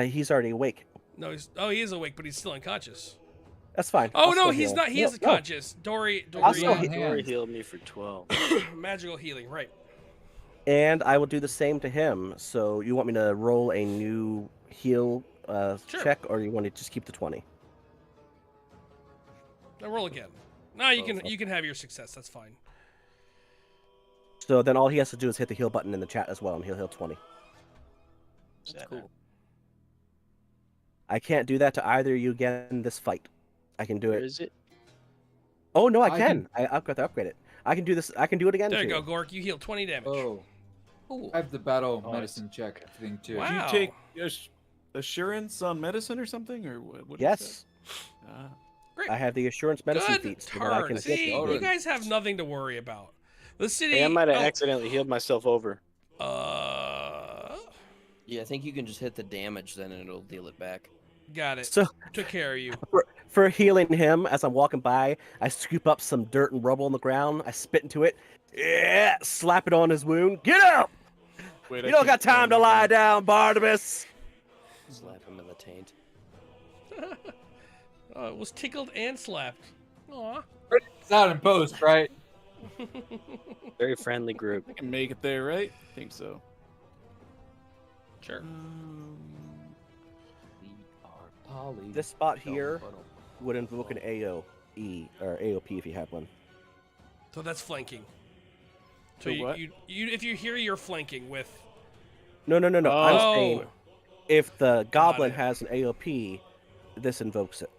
He's already awake. No, he is awake, but he's still unconscious. That's fine. Oh I'll no, still he's heal. not. He No, is no. conscious. Dory, I'll still heal. Dory healed me for 12. magical healing, right? And I will do the same to him. So you want me to roll a new heal Sure. check, or you want to just keep the 20? Now roll again. No, you Oh, can have your success. That's fine. So then all he has to do is hit the heal button in the chat as well, and he'll heal 20. That's cool. I can't do that to either of you again this fight. I can do Where it. is it? Oh no, I I can. I've got to upgrade it. I can do this. I can do it again. There you too. go, Gork. You heal 20 damage. Oh, Ooh. I have the battle Oh, medicine check thing too. Wow. Do you take assurance on medicine or something, or what? Is Yes, that? Ah. Great. I have the assurance medicine Good feats. So that I turn. can See, hit you guys have nothing to worry about. The city. Hey, I might have oh, accidentally healed myself over. Yeah, I think you can just hit the damage then, and it'll deal it back. Got it. So Took care of you. for healing him, as I'm walking by, I scoop up some dirt and rubble on the ground. I spit into it. Yeah, slap it on his wound. Get up! Wait, You don't got time to lie down, Barnabas. Slap him in the taint. Oh, it was tickled and slapped. Aw. It's out in post, right? Very friendly group. I can make it there, right? I think so. Sure. This spot here would invoke an AOE or AOP if you have one. So that's flanking. So So you, what? you if you hear you're flanking with. No. I'm Oh. saying if the goblin it. has an AOP, this invokes it.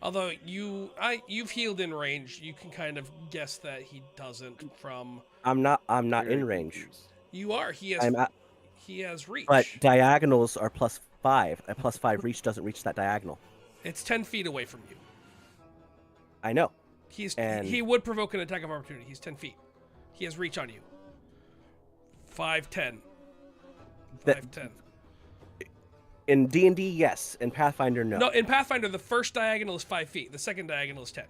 Although you've healed in range, you can kind of guess that he doesn't from. I'm not Very in range. confused. You are. He has. I'm at, He has reach. but diagonals are +5. A +5 reach doesn't reach that diagonal. It's 10 feet away from you. I know. He would provoke an attack of opportunity. He's 10 feet. He has reach on you. 5'10". That- 5'10". In D&D, yes. In Pathfinder, no. No, in Pathfinder, the first diagonal is 5 feet. The second diagonal is 10.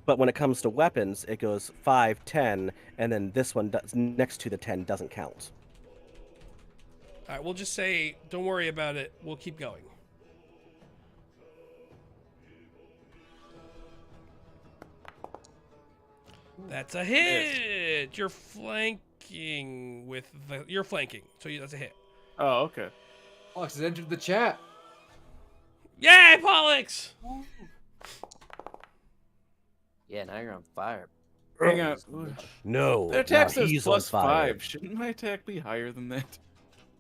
But when it comes to weapons, it goes 5, 10, and then this one does, next to the 10 doesn't count. All right, we'll just say, don't worry about it. We'll keep going. That's a hit. You're flanking with the. You're flanking, so that's a hit. Oh, okay. Alex has entered the chat. Yay, Pollux! Yeah, now you're on fire. Hang on. No. That attack now says he's on fire. +5. Shouldn't my attack be higher than that?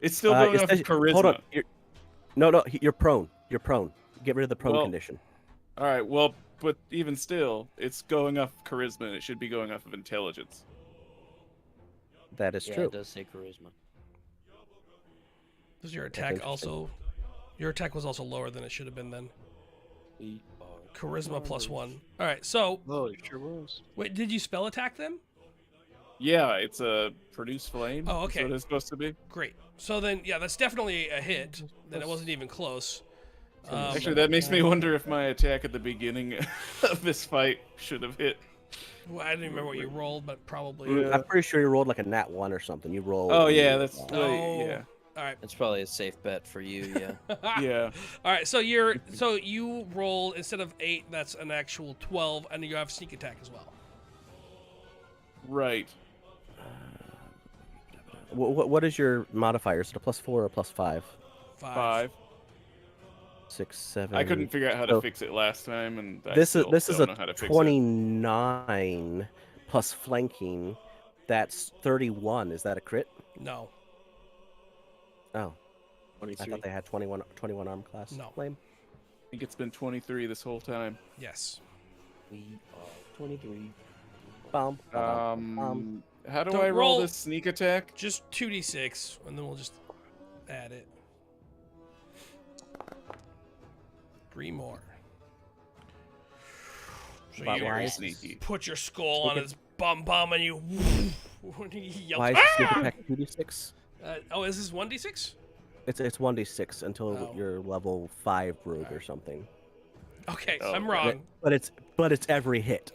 It's still It going off says- charisma. Hold on. No, you're prone. You're prone. Get rid of the prone Well, condition. All right. Well, but even still, it's going off charisma, and it should be going off of intelligence. That is Yeah, true. it does say charisma. Does your attack interesting. also? Your attack was also lower than it should have been then. Charisma +1. All right, so Oh, it sure was. wait, did you spell attack them? Yeah, it's a produce flame. Oh, okay. That's what it's supposed to be. Great. So then, yeah, that's definitely a hit. Then it wasn't even close. Actually, that makes me wonder if my attack at the beginning of this fight should have hit. Well, I don't even remember what you rolled, but probably. Yeah. I'm pretty sure you rolled like a nat 1 or something. You rolled. Oh yeah, that's Oh. yeah, All right. That's probably a safe bet for you, yeah. yeah. All right. So you roll instead of 8, that's an actual 12, and you have sneak attack as well. Right. What is your modifier? Is it a +4 or a +5? 5. 6, 7. I couldn't figure out how to so fix it last time, and I This is still this is don't a know how to fix it. 29 plus flanking. That's 31. Is that a crit? No. Oh, I 23. thought they had 21 arm class. No. Lame. I think it's been 23 this whole time. Yes. We are 23. Bum, How do Don't I roll roll- this sneak attack? Just 2d6, and then we'll just add it. 3 more. So But you why Very is- sneaky. put your skull on his bum, and you. He yells, Why is the sneak "Ah!" attack 2d6? Oh, is this 1d6? It's 1d6 until Oh. you're level 5 rogue or something. Okay, Oh, I'm okay. wrong. But it's every hit.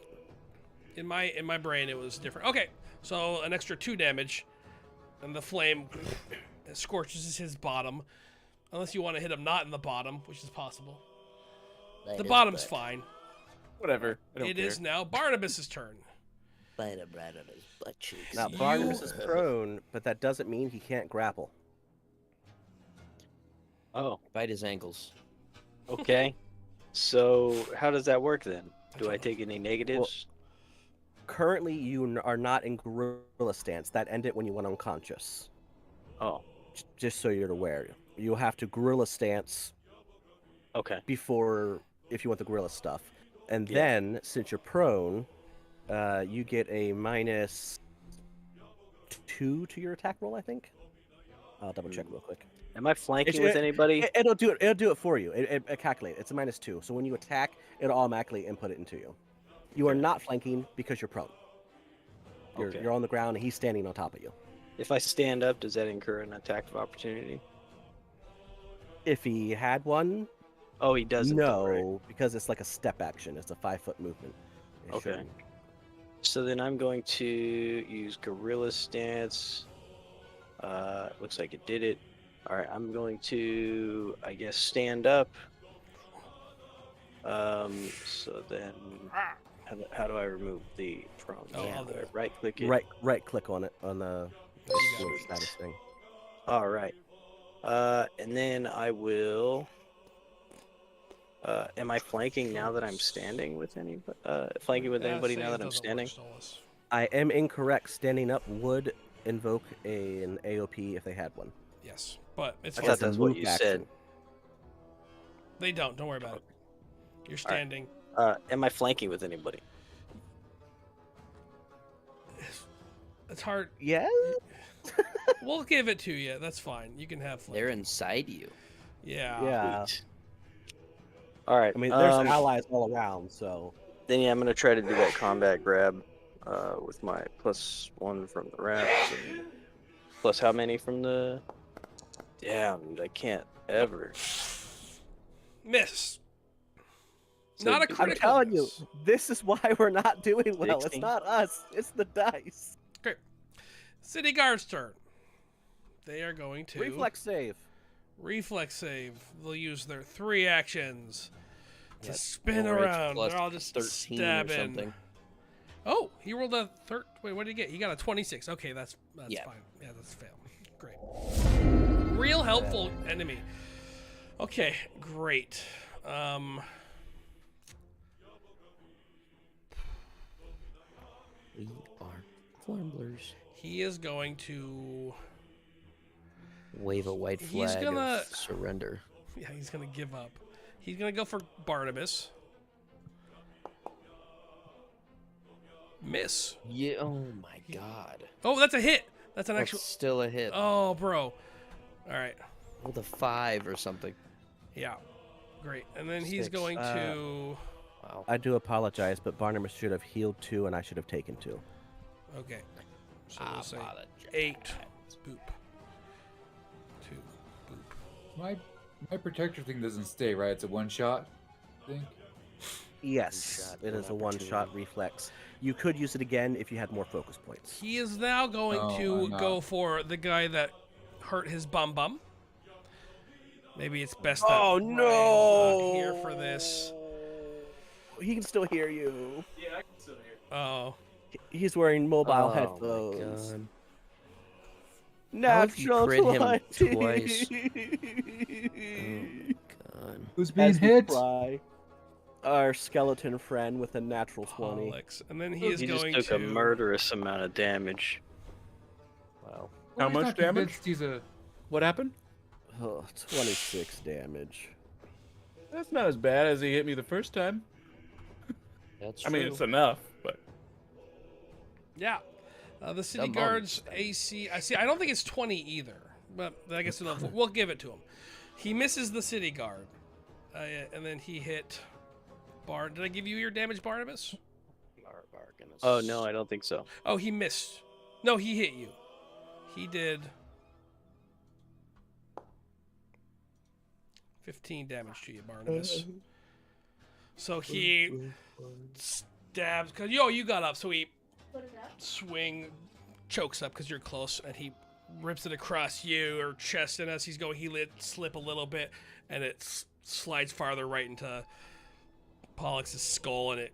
In my brain, it was different. Okay, so an extra 2 damage, and the flame scorches his bottom. Unless you want to hit him not in the bottom, which is possible. That The is bottom's correct. fine. Whatever. I don't It care. is now Barnabas's turn. Bite him right on his butt cheeks. Now, Barnabas is prone, but that doesn't mean he can't grapple. Oh, Bite his ankles. okay. So how does that work then? Do I take any negatives? Currently, you are not in gorilla stance. That ended when you went unconscious. Oh, Just so you're aware. You'll have to gorilla stance okay. before, if you want the gorilla stuff. And Yeah. then, since you're prone, you get a -2 to your attack roll, I think. I'll double check real quick. Am I flanking with anybody? It'll do it. It'll do it for you. It calculates. It's a -2. So when you attack, it'll automatically input it into you. You are not flanking because you're prone. Okay. You're on the ground and he's standing on top of you. If I stand up, does that incur an attack of opportunity? If he had one, Oh, he doesn't. though, right? no, because it's like a step action. It's a 5-foot movement. It Okay. shouldn't. So then I'm going to use gorilla stance. Looks like it did it. All right, I'm going to, I guess, stand up. So then, how do I remove the prone? Oh, Yeah, I'll do it. right click it. Right click on it on the Sweet. status thing. All right. And then I will. Am I flanking now that I'm standing with anybody? Flanking with anybody now that I'm standing? I am incorrect. Standing up would invoke an AOP if they had one. Yes, but it's I fine. thought It's a that's what move you action. said. They don't. Don't worry about it. You're standing. Am I flanking with anybody? It's hard. Yeah. We'll give it to you. That's fine. You can have flank. They're inside you. Yeah. Yeah. Sweet. All right. I mean, there's allies all around, so. Then yeah, I'm gonna try to do that combat grab, with my +1 from the wraps, and plus how many from the? Damn, I can't ever. Miss. So Not a do- critical. I'm telling you, miss. this is why we're not doing well. 16. It's not us. It's the dice. Great. City Guard's turn. They are going to Reflex save. reflex save. They'll use their 3 actions to Yeah, spin or it's around. plus They're all just 13 or stabbing. something. Oh, he rolled a Wait, what did he get? He got a 26. Okay, that's Yeah. fine. Yeah, that's a fail. Great. Real helpful enemy. Okay, great. We are Flamblers. He is going to. Wave a white He's flag gonna- of surrender. Yeah, he's gonna give up. He's gonna go for Barnabas. Miss. Yeah. Oh my god. Oh, that's a hit. That's an That's actual. still a hit. Oh, bro. All right. With a 5 or something. Yeah. Great. And then he's 6. going to. Wow. I do apologize, but Barnabas should have healed 2 and I should have taken 2. Okay. So we'll say Apologize. 8. Boop. 2. Boop. My protector thing doesn't stay, right? It's a one-shot thing. Yes, One-shot, it one is a one-shot opportunity. reflex. You could use it again if you had more focus points. He is now going Oh, to I'm not. go for the guy that hurt his bum. Maybe it's best that Oh Ryan's no! not here for this. He can still hear you. Yeah, I can still hear. Oh. He's wearing mobile Oh my headphones. God. How have you Natural crit him 20. twice? Oh god. Who's being As we hit? cry, our skeleton friend with a natural 20. Alex. And then he is He just going took to. a murderous amount of damage. Wow. How He's much not damage? convinced He's a What happened? Oh, 26 damage. That's not as bad as he hit me the first time. That's I mean, true. it's enough, but Yeah. The city Dumb guard's moments. AC. I see. I don't think it's 20 either, but I guess we'll give it to him. He misses the city guard, and then he hit. Did I give you your damage, Barnabas? Oh no, I don't think so. Oh, he missed. No, he hit you. He did 15 damage to you, Barnabas. So he stabs because you got up, so he chokes up because you're close, and he rips it across your chest. And as he's going, he let slip a little bit, and it slides farther right into Pollux's skull, and it.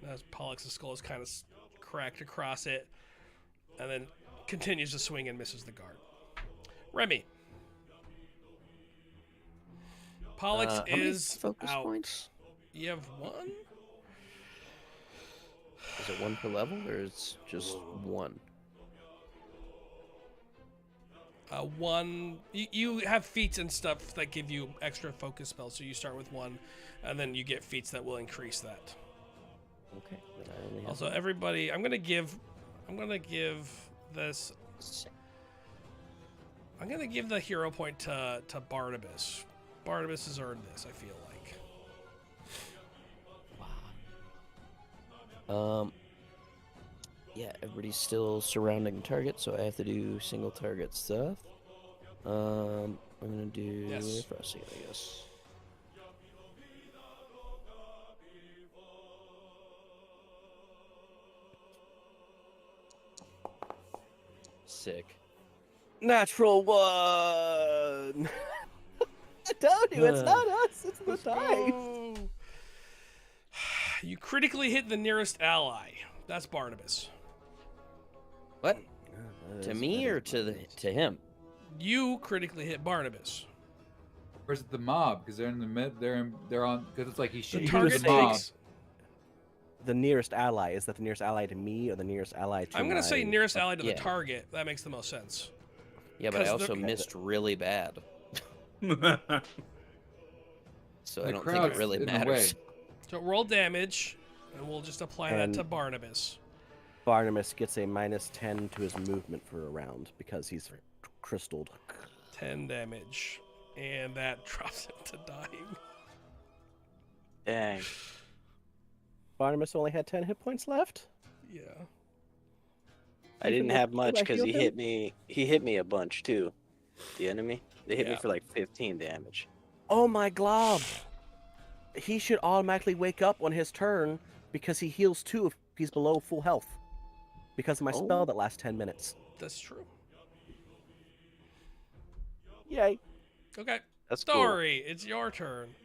As Pollux's skull is kind of correct across it, and then continues to swing and misses the guard. Remy. Pollux How many is focus out. points? You have one? Is it one per level, or it's just one? One. You have feats and stuff that give you extra focus spells, so you start with one, and then you get feats that will increase that. Okay. Then I only have Also, one. everybody, I'm gonna give this. I'm gonna give the hero point to Barnabas. Barnabas has earned this, I feel like. Yeah, everybody's still surrounding target, so I have to do single target stuff. I'm gonna do Yes. frosting, I guess. Sick. Natural one. I told you, it's not us. It's the Let's dice. go. You critically hit the nearest ally. That's Barnabas. What? To me or to him? You critically hit Barnabas. Where's the mob? Because they're in the mid. They're on. Because it's like he's The shooting target the mob. takes. The nearest ally, is that the nearest ally to me or the nearest ally to I'm gonna say my- nearest ally to the Yeah. target. That makes the most sense. Yeah, but I 'Cause also they're- missed really bad, so I The don't think crowd's it really in the way. matters. So roll damage, and we'll just apply that to And- Barnabas. Barnabas gets a -10 to his movement for a round because he's crystalled. 10 damage, and that drops him to dying. Dang. Barnabas only had 10 hit points left. Yeah. I didn't have much I because he healed him? hit me. He hit me a bunch too. The enemy. They hit me Yeah. for like 15 damage. Oh my glob! He should automatically wake up on his turn because he heals 2 if he's below full health. Because of my Oh. spell that lasts 10 minutes. That's true. Yay! Okay. That's cool. Story, it's your turn.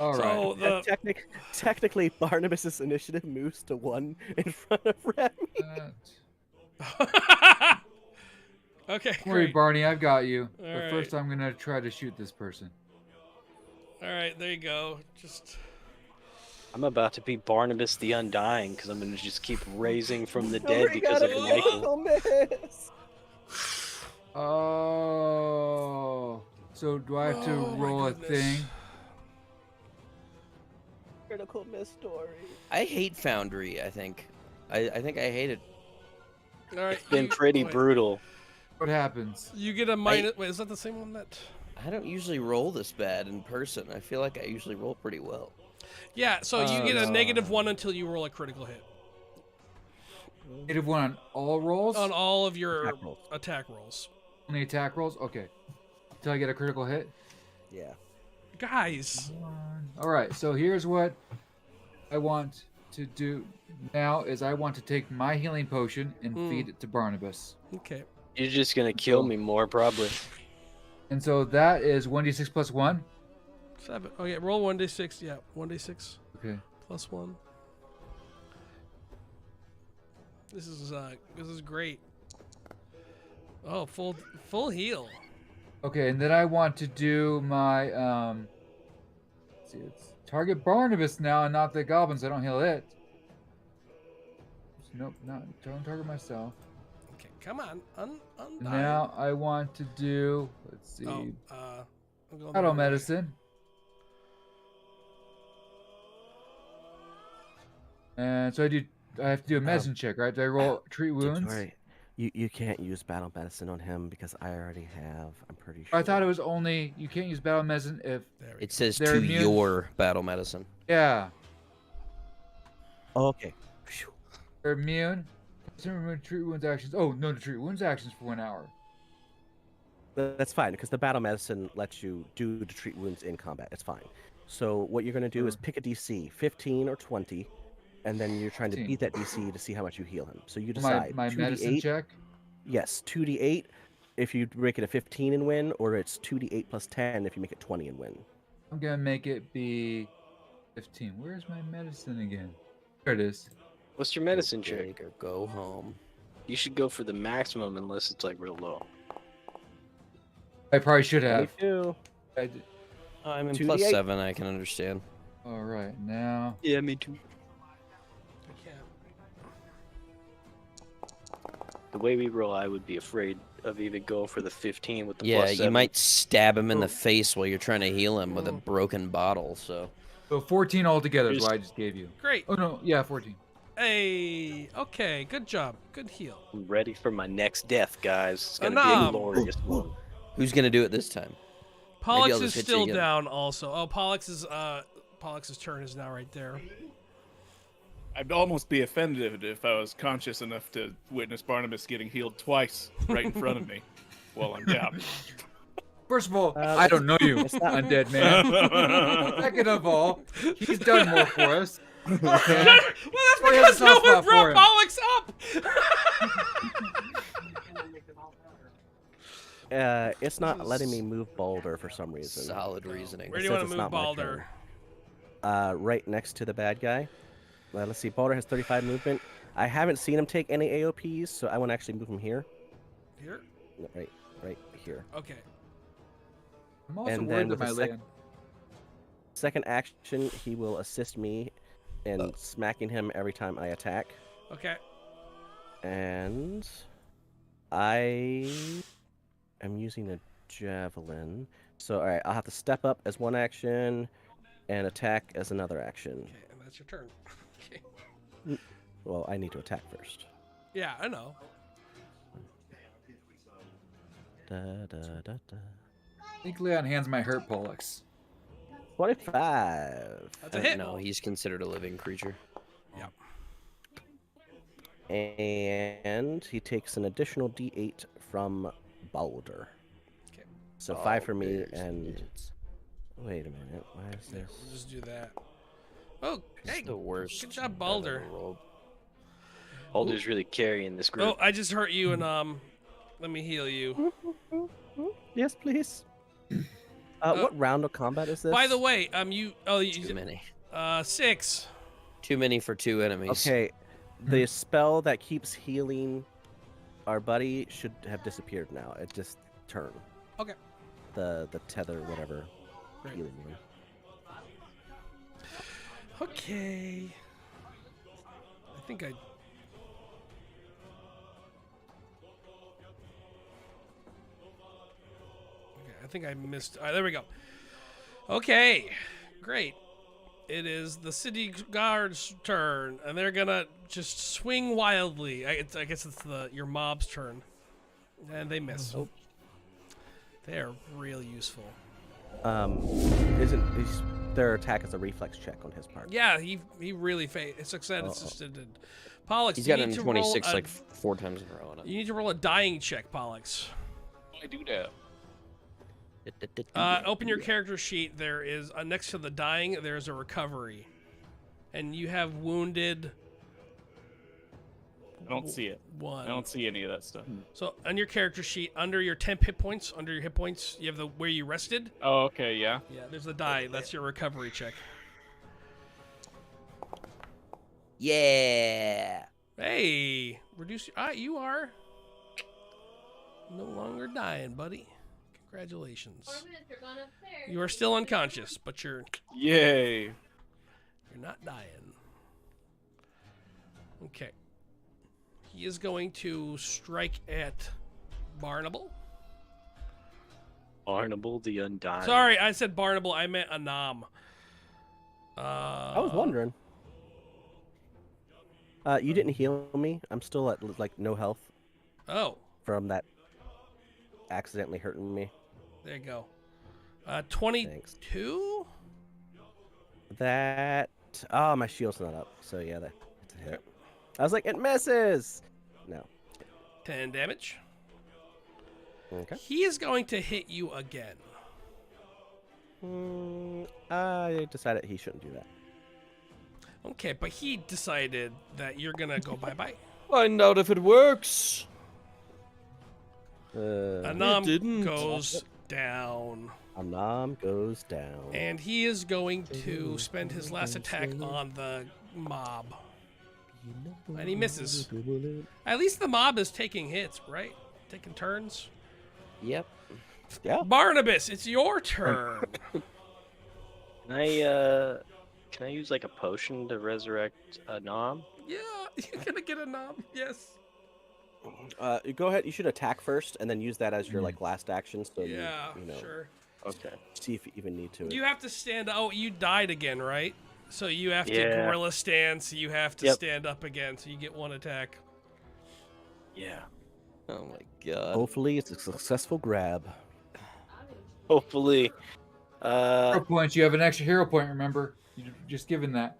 All right. So the Technically, Barnabas's initiative moves to 1 in front of Remy. Okay, Don't worry, great. Barney. I've got you. All But first, I'm gonna try to shoot this person. All right, there you go. Just I'm about to be Barnabas the Undying because I'm gonna just keep raising from the dead Nobody because got of a Michael. critical miss. Oh. So do I have to Oh, my roll a goodness. thing? Critical miss story. I hate Foundry. I think I hate it. all right. It's been pretty wait, brutal. What happens? You get a minus. Wait, is that the same one that? I don't usually roll this bad in person. I feel like I usually roll pretty well. Yeah. So you get a -1 until you roll a critical hit -1 on all rolls? on all of your Attack rolls. attack rolls. Only attack rolls? Okay. Until I get a critical hit? Yeah. Guys, All right, so here's what I want to do now is I want to take my healing potion and feed it to Barnabas. okay. You're just gonna kill me more probably. And so that is 1d6 plus 1. 7. Okay, roll 1d6. Yeah, 1d6 Okay. plus 1. This is great. Oh, full heal. Okay, and then I want to do my let's see, it's target Barnabas now and not the goblins. I don't heal it. Nope, don't target myself. Okay, come on, undying. Now I want to do let's see, Oh, I'm going the battle wrong way. medicine. And so I have to do a medicine check, right? Do I roll treat wounds? Sorry. You can't use battle medicine on him because I already have. I'm pretty sure. I thought it was only you can't use battle medicine if There we It says They're to immune- your battle medicine. yeah, Oh, okay. Phew. they're immune. Doesn't remove treat wounds actions. Oh no, to treat wounds actions for 1 hour. That's fine because the battle medicine lets you do to treat wounds in combat. It's fine. So what you're going to do is pick a DC, 15 or 20, and then you're trying to 15. beat that DC to see how much you heal him. So you My decide. my medicine 2d8. check. Yes, 2d8 if you make it a 15 and win, or it's 2d8 plus 10 if you make it 20 and win. I'm gonna make it be 15. Where's my medicine again? There it is. What's your medicine Go check? big or go home. You should go for the maximum unless it's like real low. I probably should have. 22. I did. I'm in 2d8. +7. I can understand. All right, now. Yeah, me too. I can't. The way we roll, I would be afraid of even going for the 15 with the Yeah, +7. you might stab him in the Oh. face while you're trying to heal him with a broken bottle. So So 14 altogether is Just- what I just gave you. Great. Oh no, yeah, 14. Hey. Okay. Good job. Good heal. I'm ready for my next death, guys. It's gonna be Anam. a glorious one. who's gonna do it this time? Pollux I'll is just hit you still again. down also. Oh, Pollux's turn is now right there. I'd almost be offended if I was conscious enough to witness Barnabas getting healed twice right in front of me while I'm down. First of all, Uh, I don't know you, it's not- undead man. Second of all, he's done more for us. Well, Okay. that's Well, he because has a no soft one spot for brought him. Pollux up. It's not letting me move Balder for some reason. Solid reasoning. Where It do you says want it's to move not my Balder? Right next to the bad guy. Let's see. Balder has 35 movement. I haven't seen him take any AOPs, so I want to actually move him here. Here. No, right here. Okay. I'm also And worried then that with my a land. Second action, he will assist me in smacking him every time I attack. Okay. And I am using a javelin. So, all right, I'll have to step up as one action and attack as another action. Okay, and that's your turn. Okay. Well, I need to attack first. Yeah, I know. Da, da, da, da. I think Leon hands my hurt Pollux. 25. That's a hit. No, he's considered a living creature. And he takes an additional d8 from Balder. Okay. So 5 for me, Balder's and nuts. wait a minute. Why is There, this? we'll just do that. Oh, It's hey. the worst. Good job, I've Balder. ever rolled. Balder's really carrying this group. Oh, I just hurt you, and let me heal you. Yes, please. What round of combat is this? By the way, you Too many. 6. Too many for 2 enemies. Okay, the spell that keeps healing our buddy should have disappeared now. It just turned. Okay. The tether, whatever. Great. Healing one. Okay. I think I. Okay, I think I missed. All right, there we go. Okay, great. It is the city guard's turn, and they're gonna just swing wildly. I guess it's your mob's turn, and they miss. Oh. They're real useful. Isn't their attack is a reflex check on his part? Yeah, he really succeeded. Pollux, He's you got need an to roll 26 a- like 4 times in a row on it. You need to roll a dying check, Pollux. I do that. Open your character sheet. There is next to the dying. There's a recovery, and you have wounded. I don't see it. One. I don't see any of that stuff. So on your character sheet, under your temp hit points, you have the where you rested. Oh, okay, yeah. Yeah, there's the die. That's your recovery check. Yeah. Hey, reduce. You are no longer dying, buddy. Congratulations. You are still unconscious, but you're Yay. not dying. Okay. He is going to strike at Barnable. Barnable the Undying. Sorry, I said Barnable. I meant Anam. I was wondering. You didn't heal me. I'm still at like no health Oh, from that accidentally hurting me. there you go. Thanks. 22? That. Oh, my shield's not up. So yeah, that's a hit. I was like, it misses. No. 10 damage. Okay. He is going to hit you again. I decided he shouldn't do that. Okay, but he decided that you're going to go bye-bye. Find out if it works. Anam didn't. goes down. Anam goes down. And he is going to spend his last attack on the mob. And he misses. At least the mob is taking hits, right? Taking turns. Yep. Yeah. Barnabas, it's your turn. Can I use like a potion to resurrect a gnome? Yeah, you're gonna get a nom. Yes. Go ahead. You should attack first, and then use that as your like last action. So Yeah, you know, sure. Okay. see if you even need to. You have to stand. Oh, you died again, right? So you have to Yeah. gorilla stance. You have to Yep. stand up again. So you get one attack. Yeah. Oh my god. Hopefully, it's a successful grab. Hopefully. Hero points. You have an extra hero point. Remember, you just given that.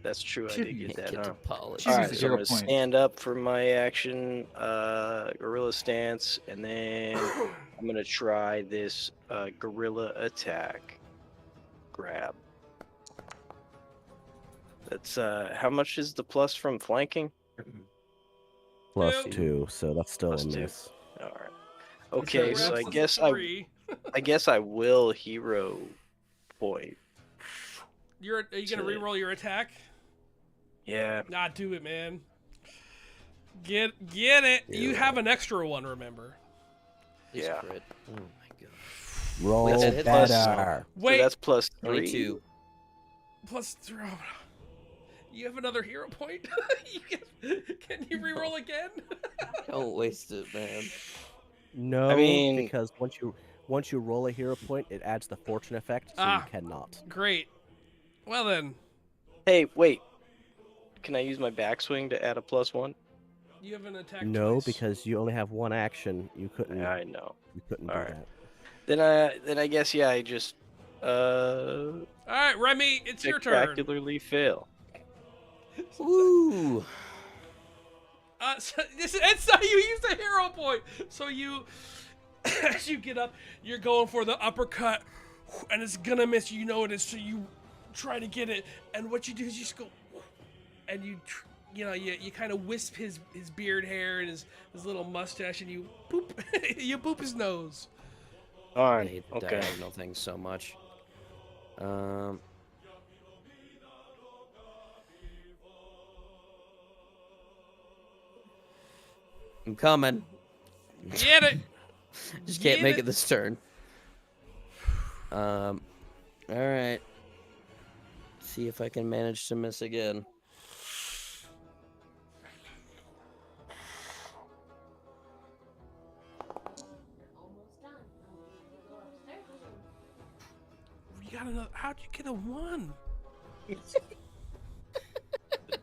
That's true. I did get that, Get huh? to polish. Choose All a right, so I'm hero gonna point. stand up for my action, gorilla stance, and then I'm gonna try this gorilla attack. Grab. That's how much is the plus from flanking? Plus Two. 2, so that's still Plus a 2. miss. All right. Okay, so I guess I guess I will hero point. Are you gonna to- reroll your attack? Yeah. Nah, do it, man. Get it. You Yeah. have an extra one, remember? This Yeah. crit. Oh my god. Roll Wait, that hit plus- better. Wait, So that's plus 3. 22. plus 3. You have another hero point? Can you reroll again? Don't waste it, man. No, mean- because once you roll a hero point, it adds the fortune effect, so Ah. you cannot. Great. Well then, Hey, wait. Can I use my backswing to add a +1? you have an attack No, twice. because you only have one action. You couldn't. Yeah, I know. You couldn't do Alright. that. Then I guess yeah, I just All right, Remy, it's your turn. spectacularly fail. Woo! So you use the hero point. So you, as you get up, you're going for the uppercut, and it's gonna miss. You know it is. So you try to get it, and what you do is you just go, and you kind of wisp his beard hair and his little mustache, and you boop you boop his nose. I Darn. hate the Okay. diagonal thing so much. I'm coming. Get it. Just can't Get make it. it this turn. All right. See if I can manage to miss again. You got another. How'd you get a 1?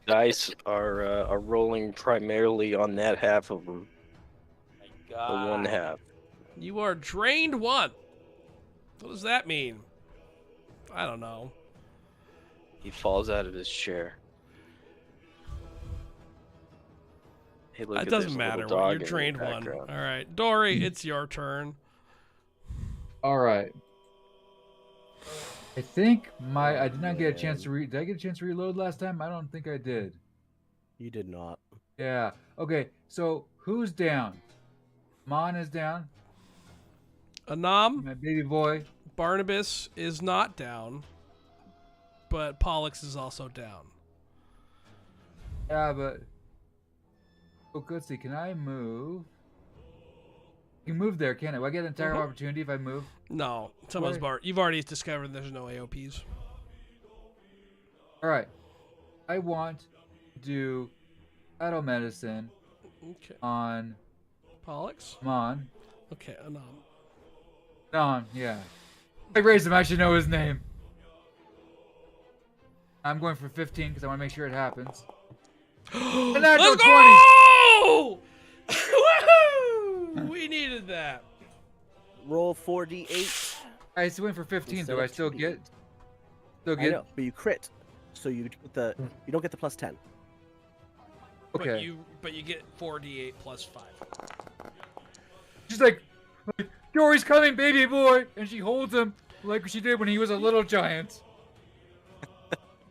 Dice are rolling primarily on that half of them. The one half. You are drained 1. What does that mean? I don't know. He falls out of his chair. Hey, look It at doesn't this matter. little dog You're in the drained 1. background. All right, Dory, it's your turn. All right. I think I did not get a chance to did I get a chance to reload last time? I don't think I did. You did not. Yeah. Okay. So who's down? Mon is down. Anam, My baby boy. Barnabas is not down, but Pollux is also down. Yeah, but let's see. Can I move? You can move there, can I? Will I get an entire opportunity if I move? No, you've already discovered there's no AOPs. All right. I want to do battle medicine Okay, on Pollux. Mon. Okay, Anam. Non, yeah. I raised him. I should know his name. I'm going for 15 because I want to make sure it happens. And that's Let's a 20. go! Woohoo! We needed that. Roll 4d8. I still went for 15. Instead Do I of still 2d8. get? Still I get? know, but you crit, so you don't get the plus 10. Okay. But you get 4d8 plus 5. She's like, Dory's coming, baby boy, and she holds him like she did when he was a little giant.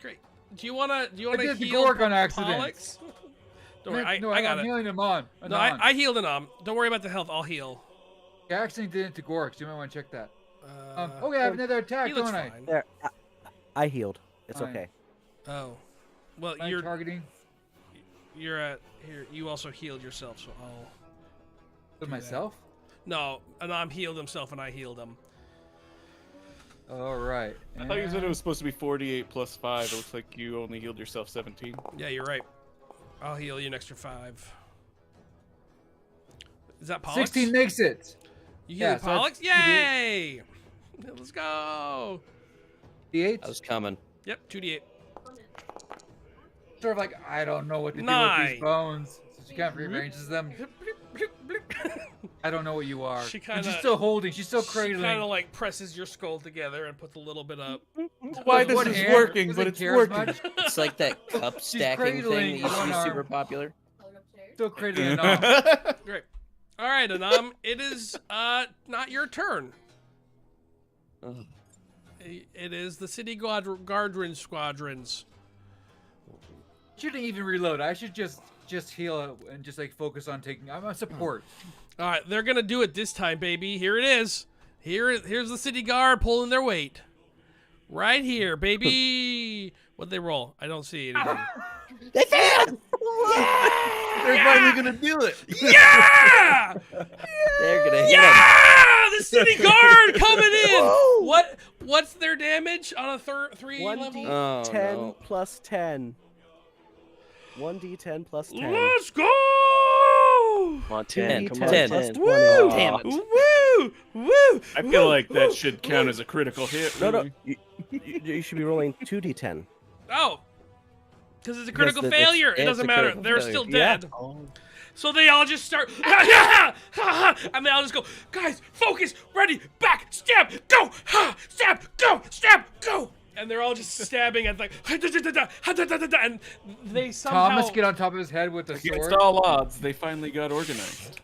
Great. Do you wanna did the heal Gork on accident. Pollux? Don't worry, I I'm got it. healing him on. No, I healed Anam. Don't worry about the health. I'll heal. I accidentally did it to Gork, so you might want to check that. Uh, Okay, I have another attack, he looks don't I? fine. There, I healed. It's Fine. okay. Oh, well, Am I targeting you're at here. You also healed yourself, so I'll. with do that. myself? No, Anam healed himself, and I healed him. All right. I thought you said it was supposed to be 48 plus 5. It looks like you only healed yourself 17. Yeah, you're right. I'll heal you an extra 5. Is that Pollux? 16 makes it. You heal Yeah, so Pollux? that's Yay! Let's go. D8. I was coming. Yep, 2d8. Sort of like I don't know what to do with 9. these bones. So she kind of rearranges them. I don't know what you are. She And kinda- she's still holding. She's still She cradling. kind of like presses your skull together and puts a little bit up. Why With this one is hand, working, doesn't but it's care as working. much. It's like that cup stacking thing that cradling used to be one super arm. popular. Still cradling an arm. Great. All right, Anam, it is not your turn. Ugh. It is the city guardian squadrons. Shouldn't even reload. I should just heal and just like focus on taking. I'm a support. All right, they're gonna do it this time, baby. Here it is. Here's the city guard pulling their weight. Right here, baby. What'd they roll? I don't see anything. They failed! They're finally gonna do it. Yeah! They're gonna hit him. Yeah! The city guard coming in. What's their damage on a 3 level? 1d10 Oh, no. plus 10. 1d10 plus 10. Let's go! Come on, 10. Come on, 10. 10. Woo! Damn it. Woo! Woo! I feel like that should count as a critical hit. No, no. really. You should be rolling 2d10. Oh, because it's a critical Because failure. It it's doesn't a matter. critical They're failure. still Yeah. dead. So they all just start, and they all just go, guys, focus, ready, back, stab, go, stab, go, stab, go. And they're all just stabbing and like, and they somehow. Thomas get on top of his head with the Against sword. all odds, they finally got organized.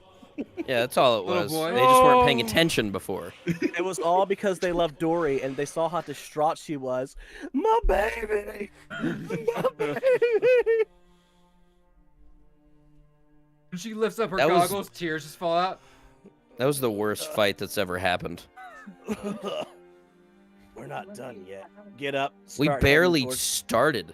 Yeah, that's all it Little was. boy. They just weren't paying Oh. attention before. It was all because they loved Dory and they saw how distraught she was. My baby! My baby! When she lifts up her That was- goggles, tears just fall out. That was the worst fight that's ever happened. We're not done yet. Get up. We start barely heading towards- started.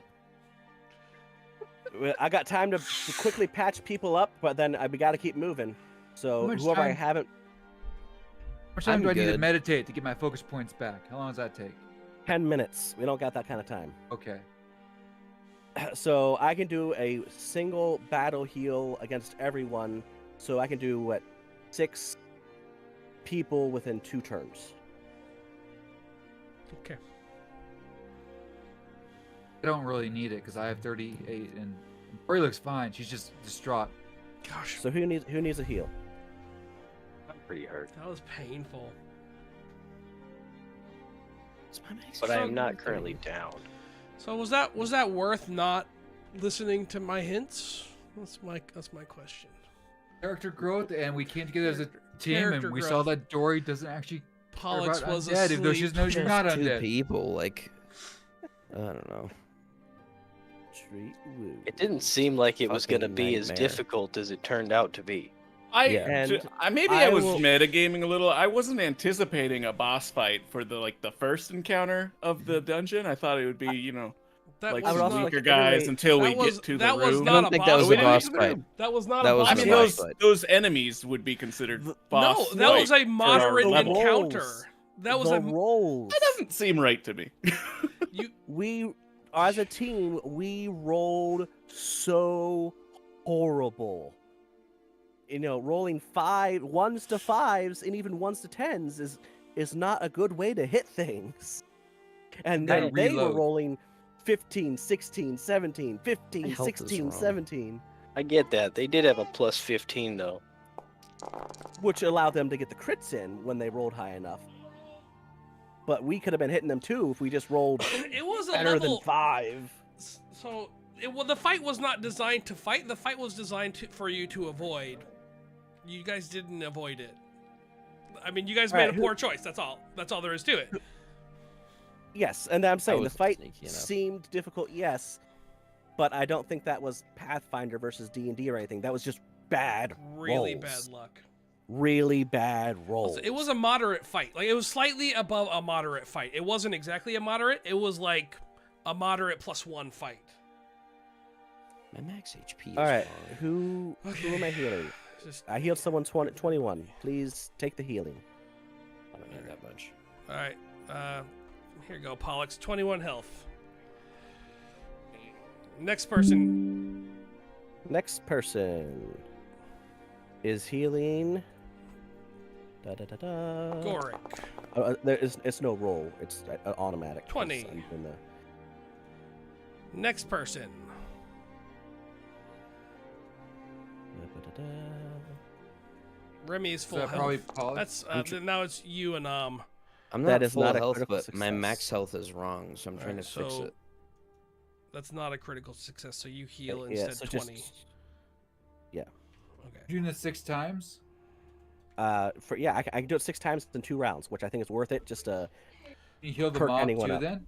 I got time to quickly patch people up, but then we got to keep moving. How So much whoever I time- haven't, How much time I'm do I need to good. meditate to get my focus points back? How long does that take? 10 minutes. We don't got that kind of time. Okay. So I can do a single battle heal against everyone. So I can do what, 6 people within 2 turns. Okay. I don't really need it because I have 38 and Tori looks fine. She's just distraught. Gosh, So who needs a heal? I'm pretty hurt. that was painful. But I am not currently down. So was that worth not listening to my hints? That's my question. Character growth, and we came together as a team, Character and we growth. saw that Dory doesn't actually Pollux about was undead, asleep. even though she doesn't know she's not Just 2 undead. people, like, I don't know. Treat woo. It didn't seem like it was going to Fucking be as nightmare. difficult as it turned out to be. Yeah. And Maybe I I was will- metagaming a little. I wasn't anticipating a boss fight for the first encounter of the dungeon. I thought it would be, That like was would also some not, like weaker to iterate- guys until we that was- get to the that was room. not I don't a think boss that was We a didn't boss get to the fight. room. that was not That a was boss I a mean, fight. boss fight. those enemies would be considered boss. No, that was fight a moderate our level. encounter. rolls. That was the a rolls. That doesn't seem right to me. We, as a team, we rolled so horrible. Rolling 1s to 5s and even 1s to 10s is not a good way to hit things. And Gotta then they were reload. rolling 15, 16, 17, 15, My health is 16, wrong. 17, I get that. They did have a plus 15 though. which allowed them to get the crits in when they rolled high enough. But we could have been hitting them too if we just rolled it was a better level. than 5. So the fight was not designed to fight. The fight was designed for you to avoid. You guys didn't avoid it. I mean, you guys made Alright, a poor choice. That's all. That's all there is to it. Yes, and I'm saying the was fight sneaky enough. seemed difficult, yes, but I don't think that was Pathfinder versus D&D or anything. That was just bad Really rolls. bad luck. really bad rolls. It was a moderate fight. Like, it was slightly above a moderate fight. It wasn't exactly a moderate. It was like a moderate +1 fight. My max HP is All right, wrong. who am I healing? Just, I healed someone 21. Please take the healing. I don't need that much. all right. Here you go, Pollux. 21 health. Next person. Next person is healing. Goric. It's no roll. It's automatic. 20. Next person. Remy is Is full that health. probably Pollux? That's now it's you and I'm That not is full not a health, critical but my success. max health is wrong, so I'm trying to fix so it. that's not a critical success. So you heal Yeah, instead so 20. just yeah. Okay. Doing this 6 times? I can do it 6 times in 2 rounds, which I think is worth it. Just Can you heal the Perk mob anyone too up. then?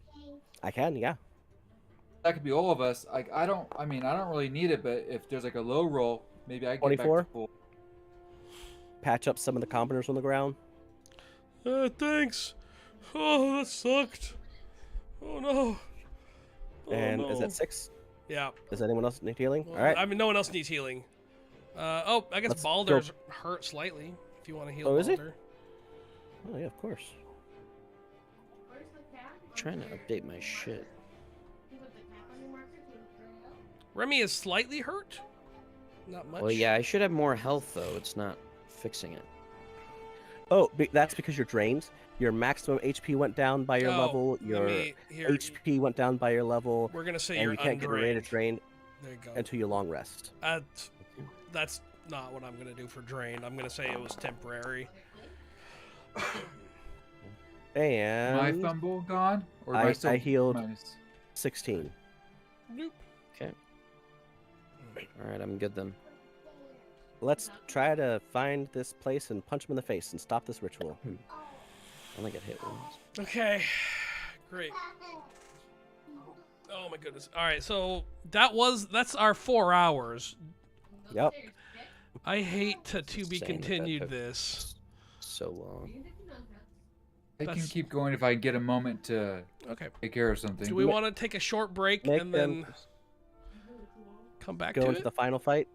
I can, yeah. That could be all of us. Like I don't really need it, but if there's like a low roll, maybe I can get back 24? to full. Patch up some of the commoners on the ground. Thanks. Oh, that sucked. Oh no. Oh, And no. is that 6? Yeah. Does anyone else need healing? Well, All right. I mean, no one else needs healing. I guess Let's Balder's hurt slightly. If you want to heal Oh, is he? Balder. Oh yeah, of course. I'm trying to update my shit. Remy is slightly hurt. Not much. Well, yeah, I should have more health, though. It's not fixing it. Oh, that's because you're drained. Your maximum HP went down by your level. Your here, HP went down by your level. We're gonna say and you're you can't get a rate of drain There you go. until you long rest. That's not what I'm gonna do for drain. I'm gonna say it was temporary. And My fumble gone? Or am I still healed minus? 16. Nope. Okay. All right, I'm good then. Let's try to find this place and punch him in the face and stop this ritual. I only got hit once. Okay. Great. Oh my goodness. All right, so that's our 4 hours. Yep. I hate to be Insane that continued took this. So long. I can That's- keep going if I get a moment to Okay. take care of something. Do we want to take a short break Make and them then come back go to into it? the final fight.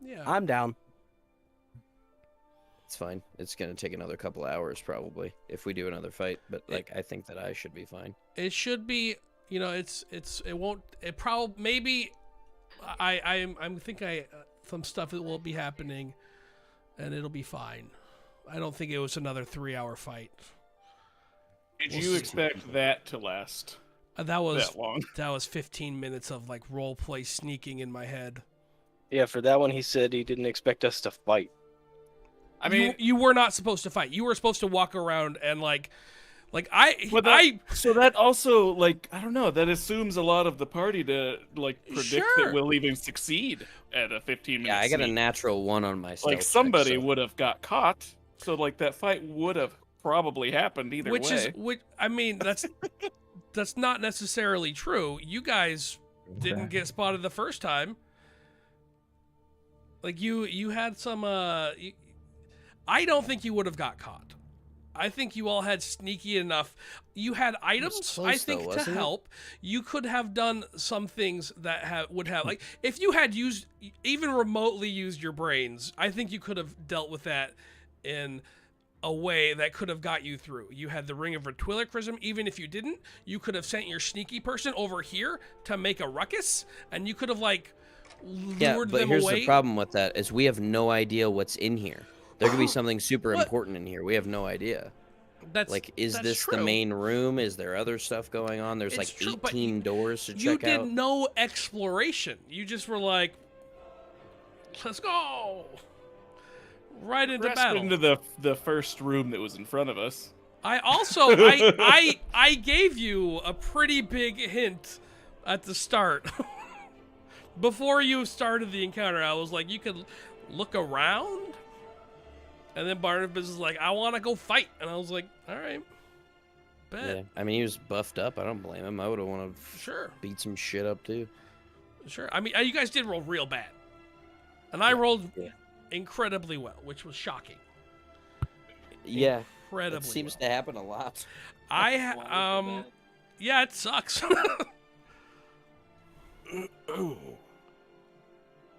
Yeah. I'm down. It's fine. It's gonna take another couple hours probably if we do another fight. But like, I think that I should be fine. It should be, it won't, it probably, maybe, I'm thinking some stuff that will be happening and it'll be fine. I don't think it was another 3-hour fight. Did you expect that to last That was that long? 15 minutes of like role play sneaking in my head. Yeah, for that one, he said he didn't expect us to fight. I mean, you were not supposed to fight. You were supposed to walk around and so that also, like, I don't know, that assumes a lot of the party to like predict Sure. that we'll even succeed at a 15-minute Yeah, I got a sneak. natural 1 on my stealth Like check, somebody so- would have got caught, so like that fight would have probably happened either way. I mean, that's not necessarily true. You guys didn't get spotted the first time. Like you had some I don't think you would have got caught. I think you all had sneaky enough. You had items, close, I think, though, to wasn't it? help. You could have done some things that would have, like, if you had used, even remotely used your brains, I think you could have dealt with that in a way that could have got you through. You had the Ring of Ventriloquism. Even if you didn't, you could have sent your sneaky person over here to make a ruckus, and you could have, like, lured Yeah, but them here's away. the problem with that is we have no idea what's in here. There could be something super What? important in here. We have no idea. That's Like, is that's this the true. main room? Is there other stuff going on? There's It's like true, but 18 doors to You check did out. no exploration. You just were like, let's go. Right into Pressed battle. into the first room that was in front of us. I also I gave you a pretty big hint at the start. Before you started the encounter, I was like, you could look around. And then Barnabas is like, I want to go fight. And I was like, all right. Bet. Yeah, I mean, he was buffed up. I don't blame him. I would have wanted to Sure. beat some shit up too. Sure. I mean, you guys did roll real bad. And I rolled yeah. incredibly well, which was shocking. Yeah, incredibly it seems well. to happen a lot. Yeah, it sucks.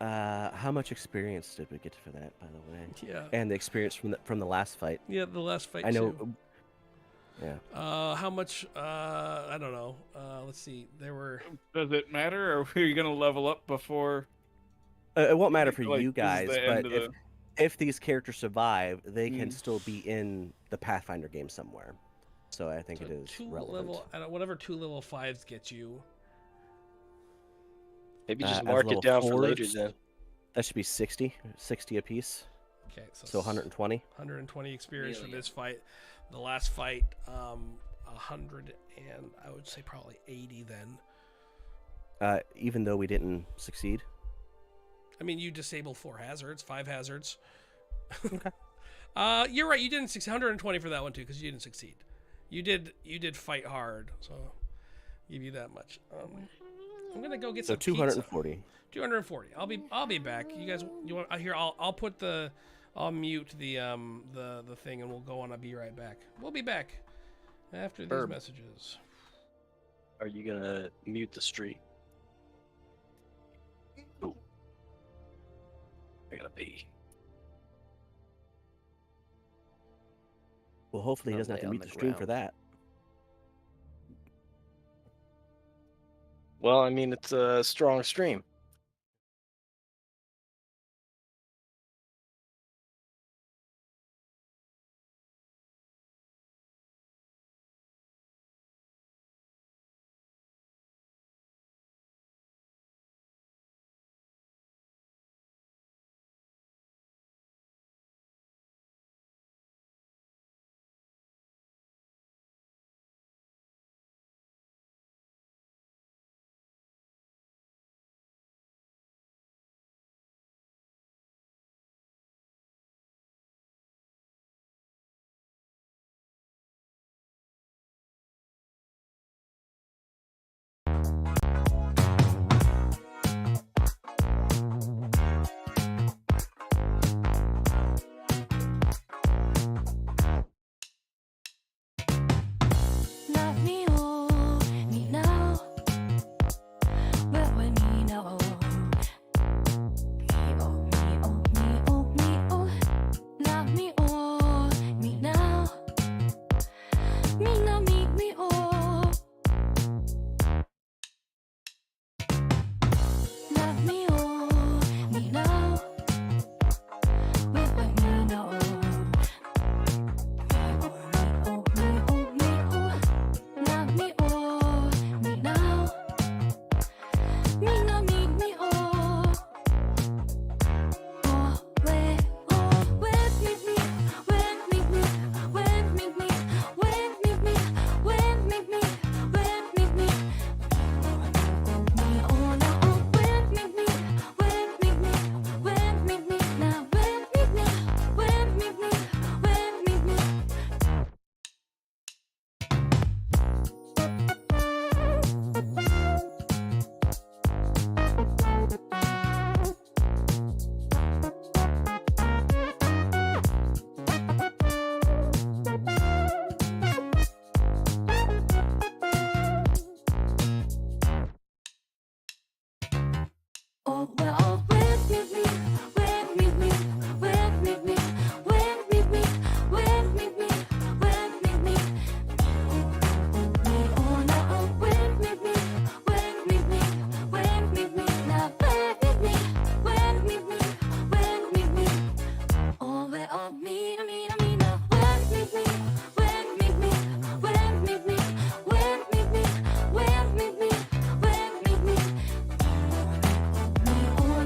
How much experience did we get for that, by the way? Yeah. And the experience from the last fight. Yeah, the last fight I know. too. Yeah. How much? I don't know. Let's see. There were. Does it matter, or are you gonna level up before? It won't matter for Like, you this is guys, the end but of if these characters survive, they can Mm. still be in the Pathfinder game somewhere. So I think So it is two relevant. level. I don't, whatever 2 level 5s get you. Maybe As just mark level it down for later 4s, then. That should be 60 apiece. Okay, So 120. 120 experience for Million. this fight. The last fight, 100 and I would say probably 80 then. Even though we didn't succeed. I mean, you disabled 4 hazards, 5 hazards. Okay. You're right. You didn't succeed. 120 for that one too, because you didn't succeed. You did fight hard, so give you that much. I'm gonna go get So some 240. Pizza. 240. I'll be back. You guys, you want? Here, I'll mute the thing, and we'll go on. I'll be right back. We'll be back after these Herb. messages. Are you gonna mute the stream? Ooh. I gotta pee. Well, hopefully he I'll doesn't have lay to on meet the the stream for ground. that. Well, I mean, it's a strong stream. Love me, oh, me now. Where with me now? Me, oh, me, oh, me, oh, me, oh. Love me, oh, me now. Me now, me, oh. Love me, oh, me now. Where with me now? Love me, oh, me now. Me now, me, oh. Oh, where, meet me, where, meet me, where, meet me, where, meet me, where, meet me, where, meet me. Me, oh, now, oh, where, meet me, where, meet me, where, meet me, now, where, meet me, where, meet me, where, meet me. Oh, well, oh, where meet me, where meet me, where meet me, where meet me, where meet me, where meet me. Me, oh, now, oh, where meet me, where meet me, where meet me, now, where meet me, where meet me, where meet me. Oh, where, oh, me, now, where meet me, where meet me, where meet me, where meet me, where meet me, where meet me. Me, oh,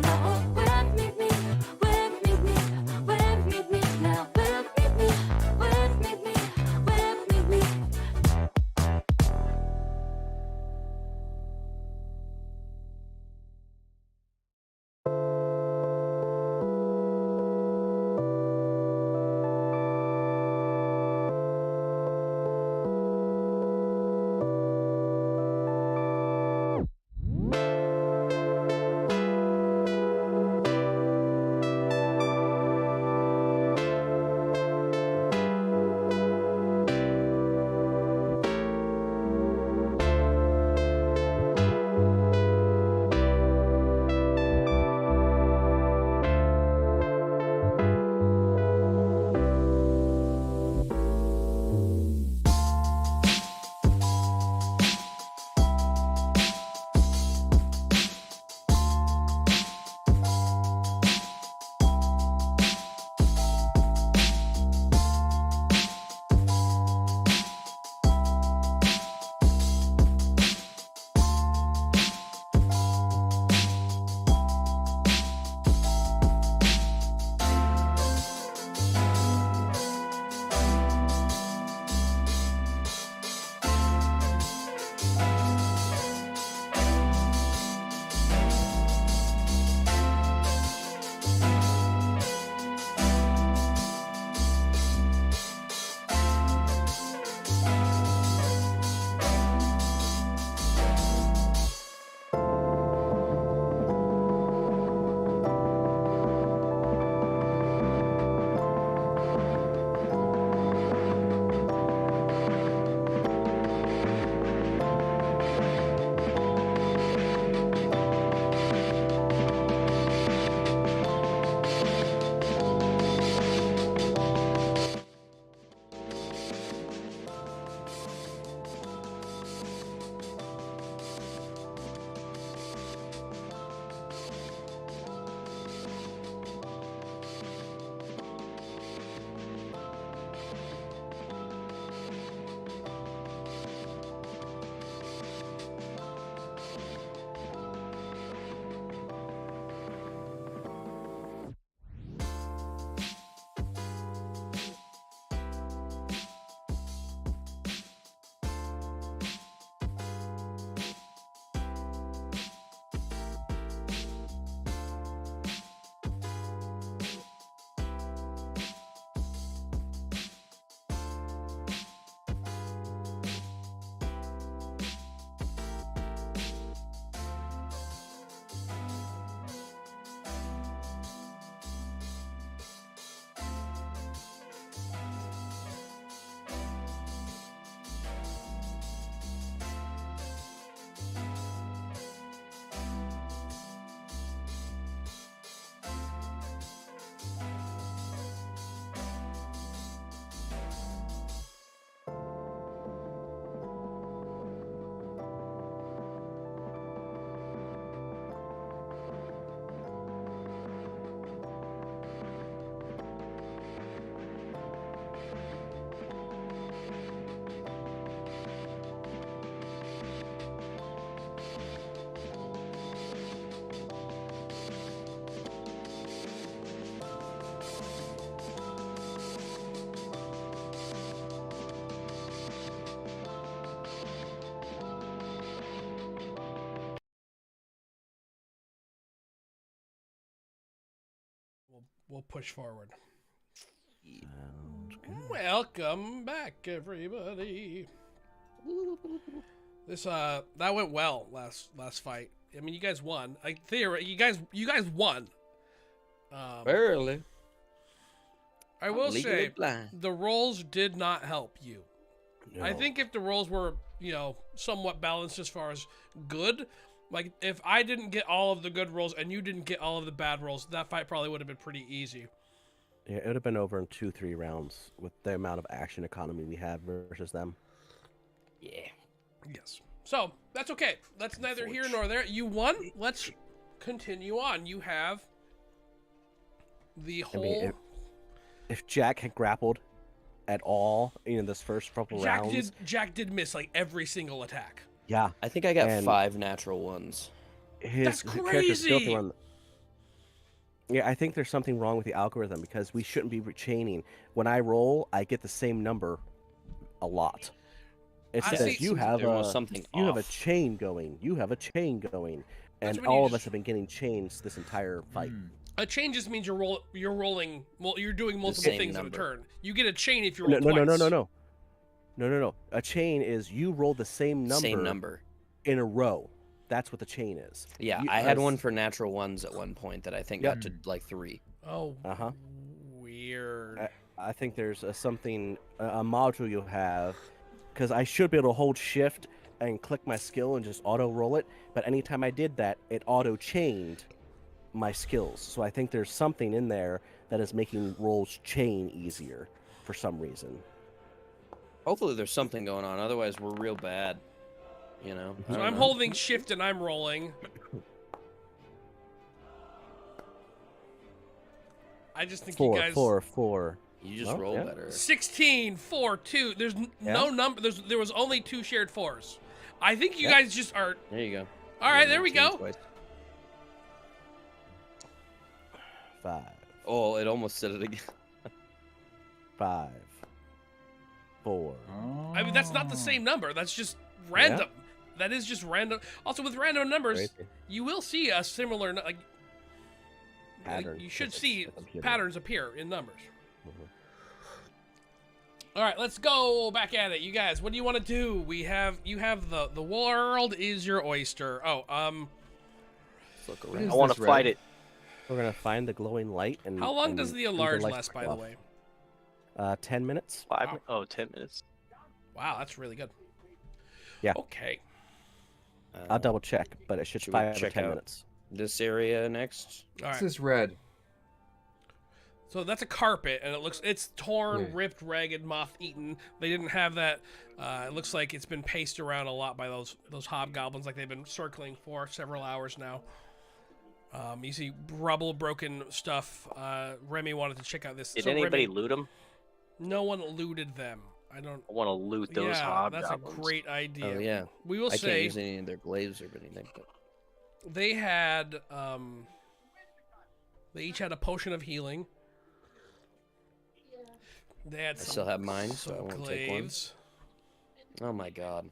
we'll push forward. Sounds good. Welcome back, everybody. This that went well last fight. I mean, you guys won. You guys won. Barely. I will Legally say blind. the rolls did not help you. I No. think if the rolls were, somewhat balanced as far as good, like if I didn't get all of the good rolls and you didn't get all of the bad rolls, that fight probably would have been pretty easy. Yeah, it would have been over in 2-3 rounds with the amount of action economy we have versus them. Yeah. Yes. So that's okay. That's neither here nor there. You won. Let's continue on. You have the I whole. mean, if Jack had grappled at all in this first couple rounds, Jack did miss like every single attack. yeah, I think I got And- 5 natural ones. That's character's built crazy! around. Yeah, I think there's something wrong with the algorithm because we shouldn't be chaining. When I roll, I get the same number a lot. It I says see- you have there was a something you have a off. chain going. You have a chain going, That's and when you all of just- us have been getting chains this entire fight. A chain just means you're rolling. Well, you're doing multiple same things in a number. turn. You get a chain if you roll No, no, no, no, twice. no. A chain is you roll the same number in a row. That's what the chain is. Yeah, You- I had as- one for natural ones at one point that I think Yep. got to like 3. Oh. Uh-huh. Weird. I think there's a module you'll have, because I should be able to hold shift and click my skill and just auto roll it. But anytime I did that, it auto chained my skills. So I think there's something in there that is making rolls chain easier for some reason. Hopefully there's something going on. Otherwise, we're real bad. You know? I So don't I'm know. holding shift and I'm rolling. I just think you guys. Four. You just Well, roll yeah. better. 16, 4, 2. There's no Yeah. number. There was only 2 shared 4s. I think you Yeah. guys just are. There you go. All right, You there we change go. twice. 5, Oh, it almost said it again. 5, 4. I mean, that's not the same number. That's just random. That is just random. Also, with random numbers, Crazy. you will see a similar Pattern. You should It's see a computer. patterns appear in numbers. Mhm. All right, let's go back at it, you guys. What do you want to do? You have the world is your oyster. Oh, Let's look What around. is I want to this, fight Red? it. We're gonna find the glowing light and. how long and does the do enlarge light last, by spell the off. way? 10 minutes. 5 Oh, 10 minutes. Wow, that's really good. Yeah. Okay. I'll double check, but it should Should we 5 or check 10 out- minutes. This area next. All What's right. this red? So that's a carpet, and it's torn, Yeah. ripped, ragged, moth-eaten. They didn't have that. It looks like it's been paced around a lot by those hobgoblins, like they've been circling for several hours now. You see rubble, broken stuff. Remy wanted to check out this. Did so anybody Remy, loot them? no one looted them. I don't. I want to loot those yeah, hobgoblins. that's a great idea. Oh yeah. We will I can't say use any of their glaives or anything. But they had. They each had a potion of healing. They had I some, still have mine, so I some won't take one. glaives. oh my god.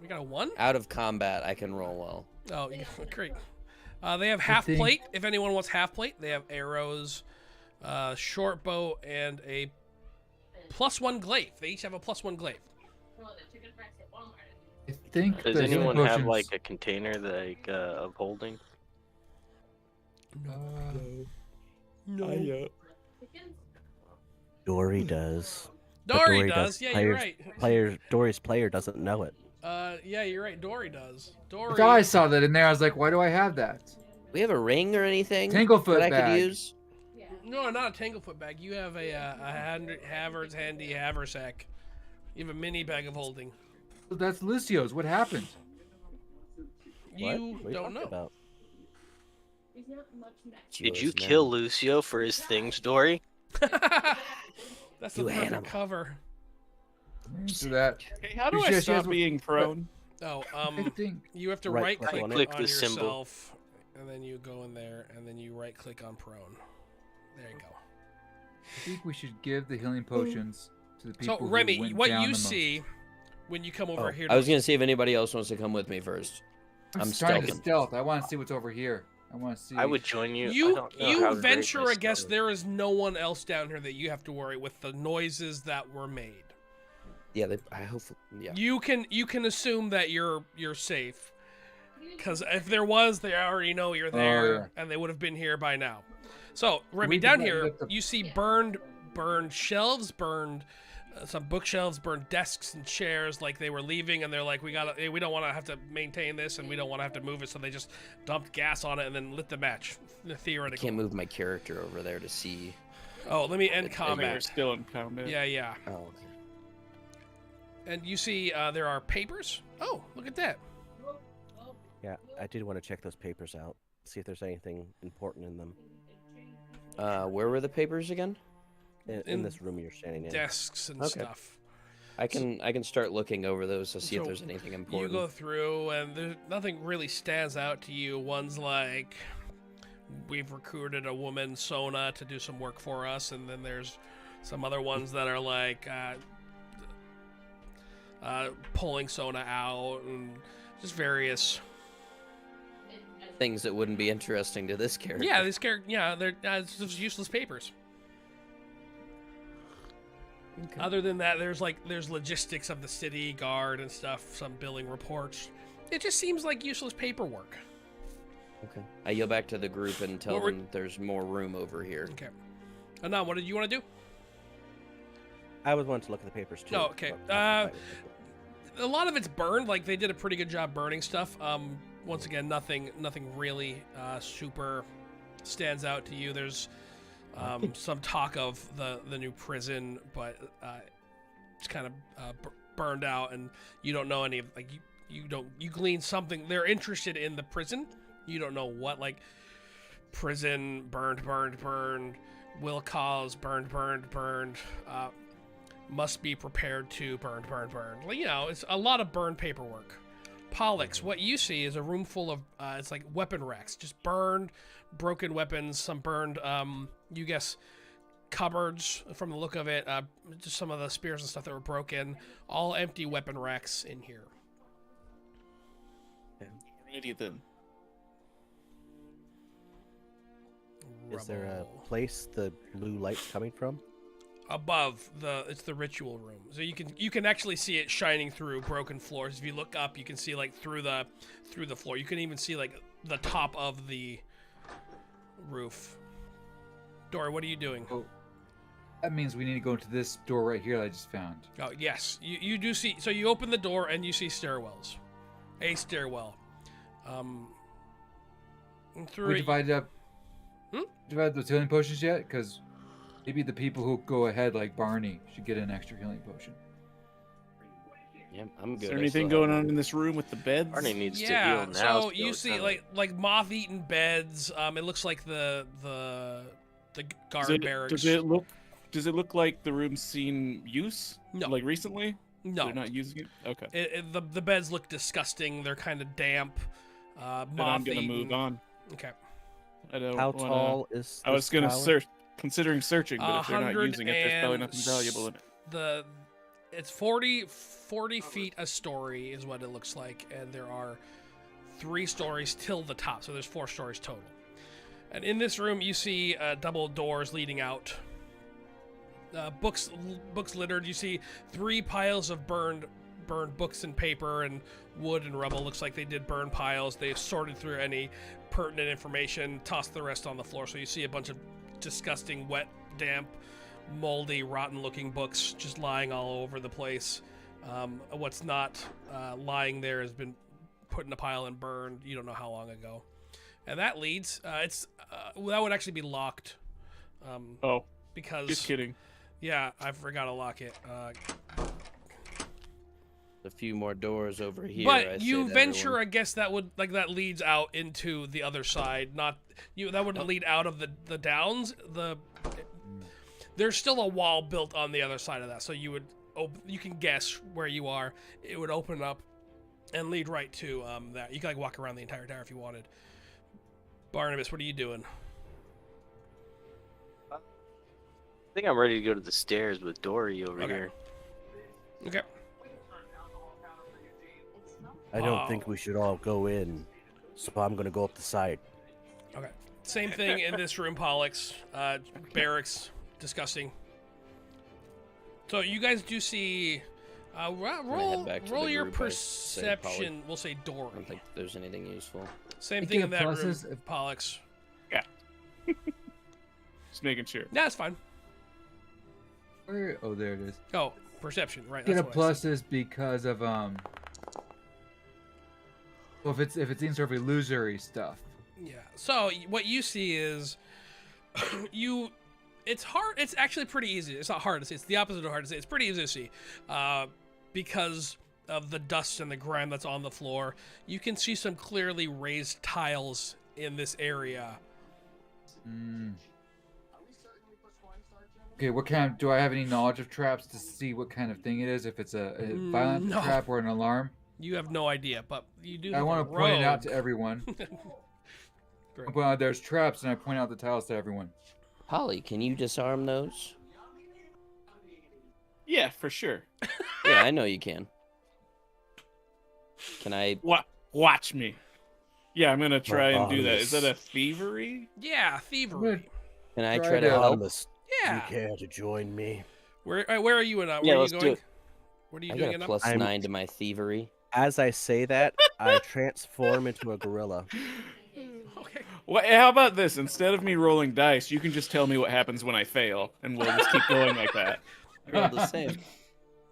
We got a 1? Out of combat, I can roll well. Oh, yeah, great. They have half think- plate. If anyone wants half plate, they have arrows, short bow, and a +1 glaive. They each have a +1 glaive. I think Does the healing anyone have potions- like a container of holding? No. Dory does. But Dory does. Yeah, you're right. Dory's player doesn't know it. Yeah, you're right. Dory does. I Dory. thought I saw that in there. I was like, why do I have that? We have a ring or anything Tanglefoot that I bag. could use. No, not a tanglefoot bag. You have a Haver's handy haversack. You have a mini bag of holding. That's Lucio's. What happened? You What are you don't talking know. about? Did you Yours now. kill Lucio for his things, Dory? That's the You perfect animal. cover. Answer that. Hey, how do She I has- she stop has- being prone? Oh, I think you have to Right right click click on on, it. Click the symbol. yourself, and then you go in there, and then you right click on prone. There you go. I think we should give the healing potions to the people So who Remy, went what down you the most. see when you come over Oh, here? I was gonna see if anybody else wants to come with me first. I'm trying to stealthing. stealth. I want to see what's over here. I want to see. I would join you. I You don't know how great venture my a guess skill there is no one else down here that you have to worry with the noises that were made. Yeah, I hope. Yeah. You can assume that you're safe, because if there was, they already know you're there, yeah. and they would have been here by now. So, Remy, we down divide here, up the- you see burned shelves, burned some bookshelves, burned desks and chairs, like they were leaving, and they're like, we don't want to have to maintain this, and we don't want to have to move it, so they just dumped gas on it and then lit the match. I Theoretically. can't move my character over there to see. Oh, let me end If they We're combat. still in combat. Yeah. Oh, okay. And you see there are papers. Oh, look at that. Yeah, I did want to check those papers out, see if there's anything important in them. Where were the papers again? In In this room you're standing in. Desks and Okay. stuff. I can start looking over those to see if So, there's anything You important. go through, and there's nothing really stands out to you. One's like, we've recruited a woman, Sona, to do some work for us, and then there's some other ones that are like pulling Sona out, and just various. Things that wouldn't be interesting to this character. Yeah, this character. Yeah, they're it's just useless papers. Okay. Other than that, there's logistics of the city guard and stuff, some billing reports. It just seems like useless paperwork. Okay. I yell back to the group and tell What were- them there's more room over here. Okay. Anan, what did you want to do? I was wanting to look at the papers too. Oh, okay. but- A lot of it's burned. Like, they did a pretty good job burning stuff. Once again, nothing really super stands out to you. There's some talk of the new prison, but it's kind of burned out, and you don't know any of, like, you glean something. They're interested in the prison. You don't know what, like, prison burned, will cause burned, must be prepared to burned. Like, you know, it's a lot of burned paperwork. Pollux, what you see is a room full of it's like weapon racks, just burned, broken weapons, some burned you guess cupboards from the look of it, just some of the spears and stuff that were broken, all empty weapon racks in here. Alrighty then. Is there a Rubble. place the blue light's coming from? Above it's the ritual room, so you can actually see it shining through broken floors. If you look up, you can see, like, through the floor. You can even see, like, the top of the roof. Dory, what are you doing? Oh, that means we need to go into this door right here that I just found. Oh, yes, you do see. So you open the door and you see stairwells, a stairwell. And through We it, divided up. Divided the healing potions yet? Because maybe the people who go ahead, like Barney, should get an extra healing potion. Yeah, I'm good. Is there I anything still have going on in this room with the beds? Arnie needs to yeah. heal now. So you see, like moth-eaten beds. It looks like the guard barracks. Does it look like the room's seen use? No. Like recently? No, They're not using it? Okay. the beds look disgusting. They're kind of damp. Then I'm Moth-eaten. gonna move on. Okay. I don't How wanna... tall is I was this gonna tower? considering searching, but if they're not using it, there's probably nothing valuable in it. It's 40 feet a story is what it looks like, and there are 3 stories till the top, so there's 4 stories total. And in this room, you see double doors leading out. Books littered. You see 3 piles of burned books and paper and wood and rubble. Looks like they did burn piles. They've sorted through any pertinent information, tossed the rest on the floor. So you see a bunch of disgusting, wet, damp, moldy, rotten-looking books just lying all over the place. What's not lying there has been put in a pile and burned. You don't know how long ago. And that leads. That would actually be locked. Oh, Because just kidding. yeah, I forgot to lock it. a few more doors over here. But I say you to venture, everyone. I guess that leads out into the other side. Not you. That wouldn't lead out of the downs. There's still a wall built on the other side of that, so you can guess where you are. It would open up and lead right to that. You can, like, walk around the entire tower if you wanted. Barnabas, what are you doing? I think I'm ready to go to the stairs with Dory over Okay. here. Okay. I don't think we should all go in, so I'm gonna go up the side. Okay. Same thing in this room, Pollux. Barracks. Disgusting. So you guys do see. Roll back to roll the your group, I say perception. We'll say I Dory. don't think there's anything useful. Same You thing get in that room, pluses if- Pollux. Just making sure. Yeah, that's fine. Where? Oh, there it is. Oh, perception. Right. Get a That's what I said. pluses because of Well, if it's any sort of illusory stuff. Yeah. So what you see is it's hard. It's actually pretty easy. It's not hard to see. It's the opposite of hard to see. It's pretty easy to see because of the dust and the grime that's on the floor. You can see some clearly raised tiles in this area. Okay, what kind of, do I have any knowledge of traps to see what kind of thing it is? If it's a violent No. trap or an alarm? You have no idea, but you do. I want to point it out to everyone. Great. Well, there's traps, and I point out the tiles to everyone. Polly, can you disarm those? Yeah, for sure. Yeah, I know you can. Can I? Watch me. Yeah, I'm gonna try and do that. Anonymous. Is that a thievery? Yeah, thievery. Can I Try try to to- help? Anonymous, do you Yeah. care to join me? Where are you in? Where Yeah, are you let's do going? it. What are you I doing got a in? plus I'm- 9 to my thievery. As I say that, I transform into a gorilla. Okay. Well, how about this? Instead of me rolling dice, you can just tell me what happens when I fail, and we'll just keep going like that. We rolled the same.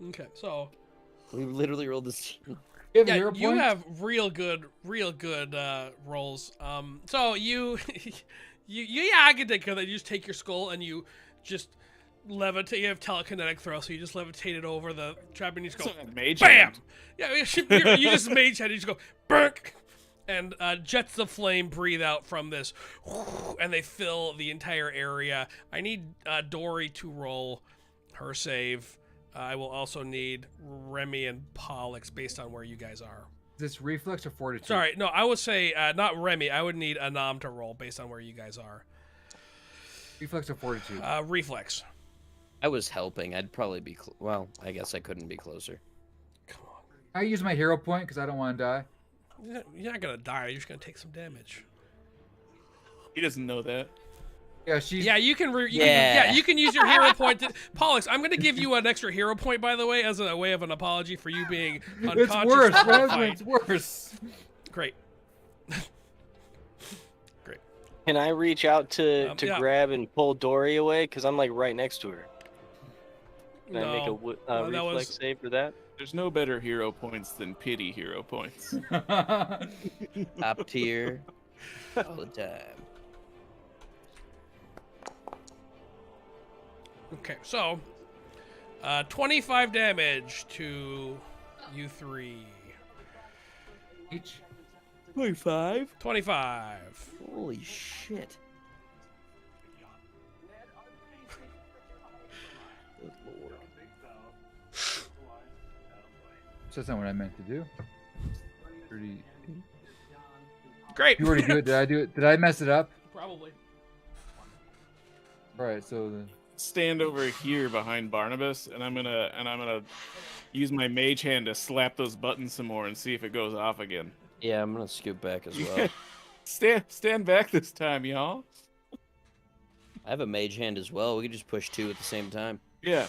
Okay. So We literally rolled the same. You have a yeah, hero you point? have real good rolls. So you, yeah, I can take care of that. You just take your skull and you just levitate. You have telekinetic throw, so you just levitate it over the trap and you just go, Mage bam! hand. Yeah, you just mage hand. You just go, burk! And jets of flame breathe out from this, and they fill the entire area. I need Dory to roll her save. I will also need Remy and Pollux based on where you guys are. Is this reflex or fortitude? Sorry, no, I would say not Remy. I would need Anam to roll based on where you guys are. Reflex or fortitude? Reflex. I was helping. I'd probably be. Well, I guess I couldn't be closer. Come on. I use my hero point because I don't want to die. You're not gonna die. You're just gonna take some damage. He doesn't know that. Yeah, she's. Yeah, you can. Yeah. You can use your hero point. Pollux, I'm gonna give you an extra hero point, by the way, as a way of an apology for you being unconscious. It's worse. during the What fight. It's worse. Great. Great. Can I reach out to Yeah. grab and pull Dory away? Because I'm like right next to her. Can I make a No. No, that reflex was- save for that? There's no better hero points than pity hero points. Top tier. All the time. Okay, so 25 damage to you three. Each. 25. 25. Holy shit. Good lord. So that's not what I meant to do. 30. Great. You already do it. Did I do it? Did I mess it up? Probably. All right. So the. Stand over here behind Barnabas, and I'm gonna use my mage hand to slap those buttons some more and see if it goes off again. Yeah, I'm gonna scoot back as well. Stand back this time, y'all. I have a mage hand as well. We could just push 2 at the same time. Yeah.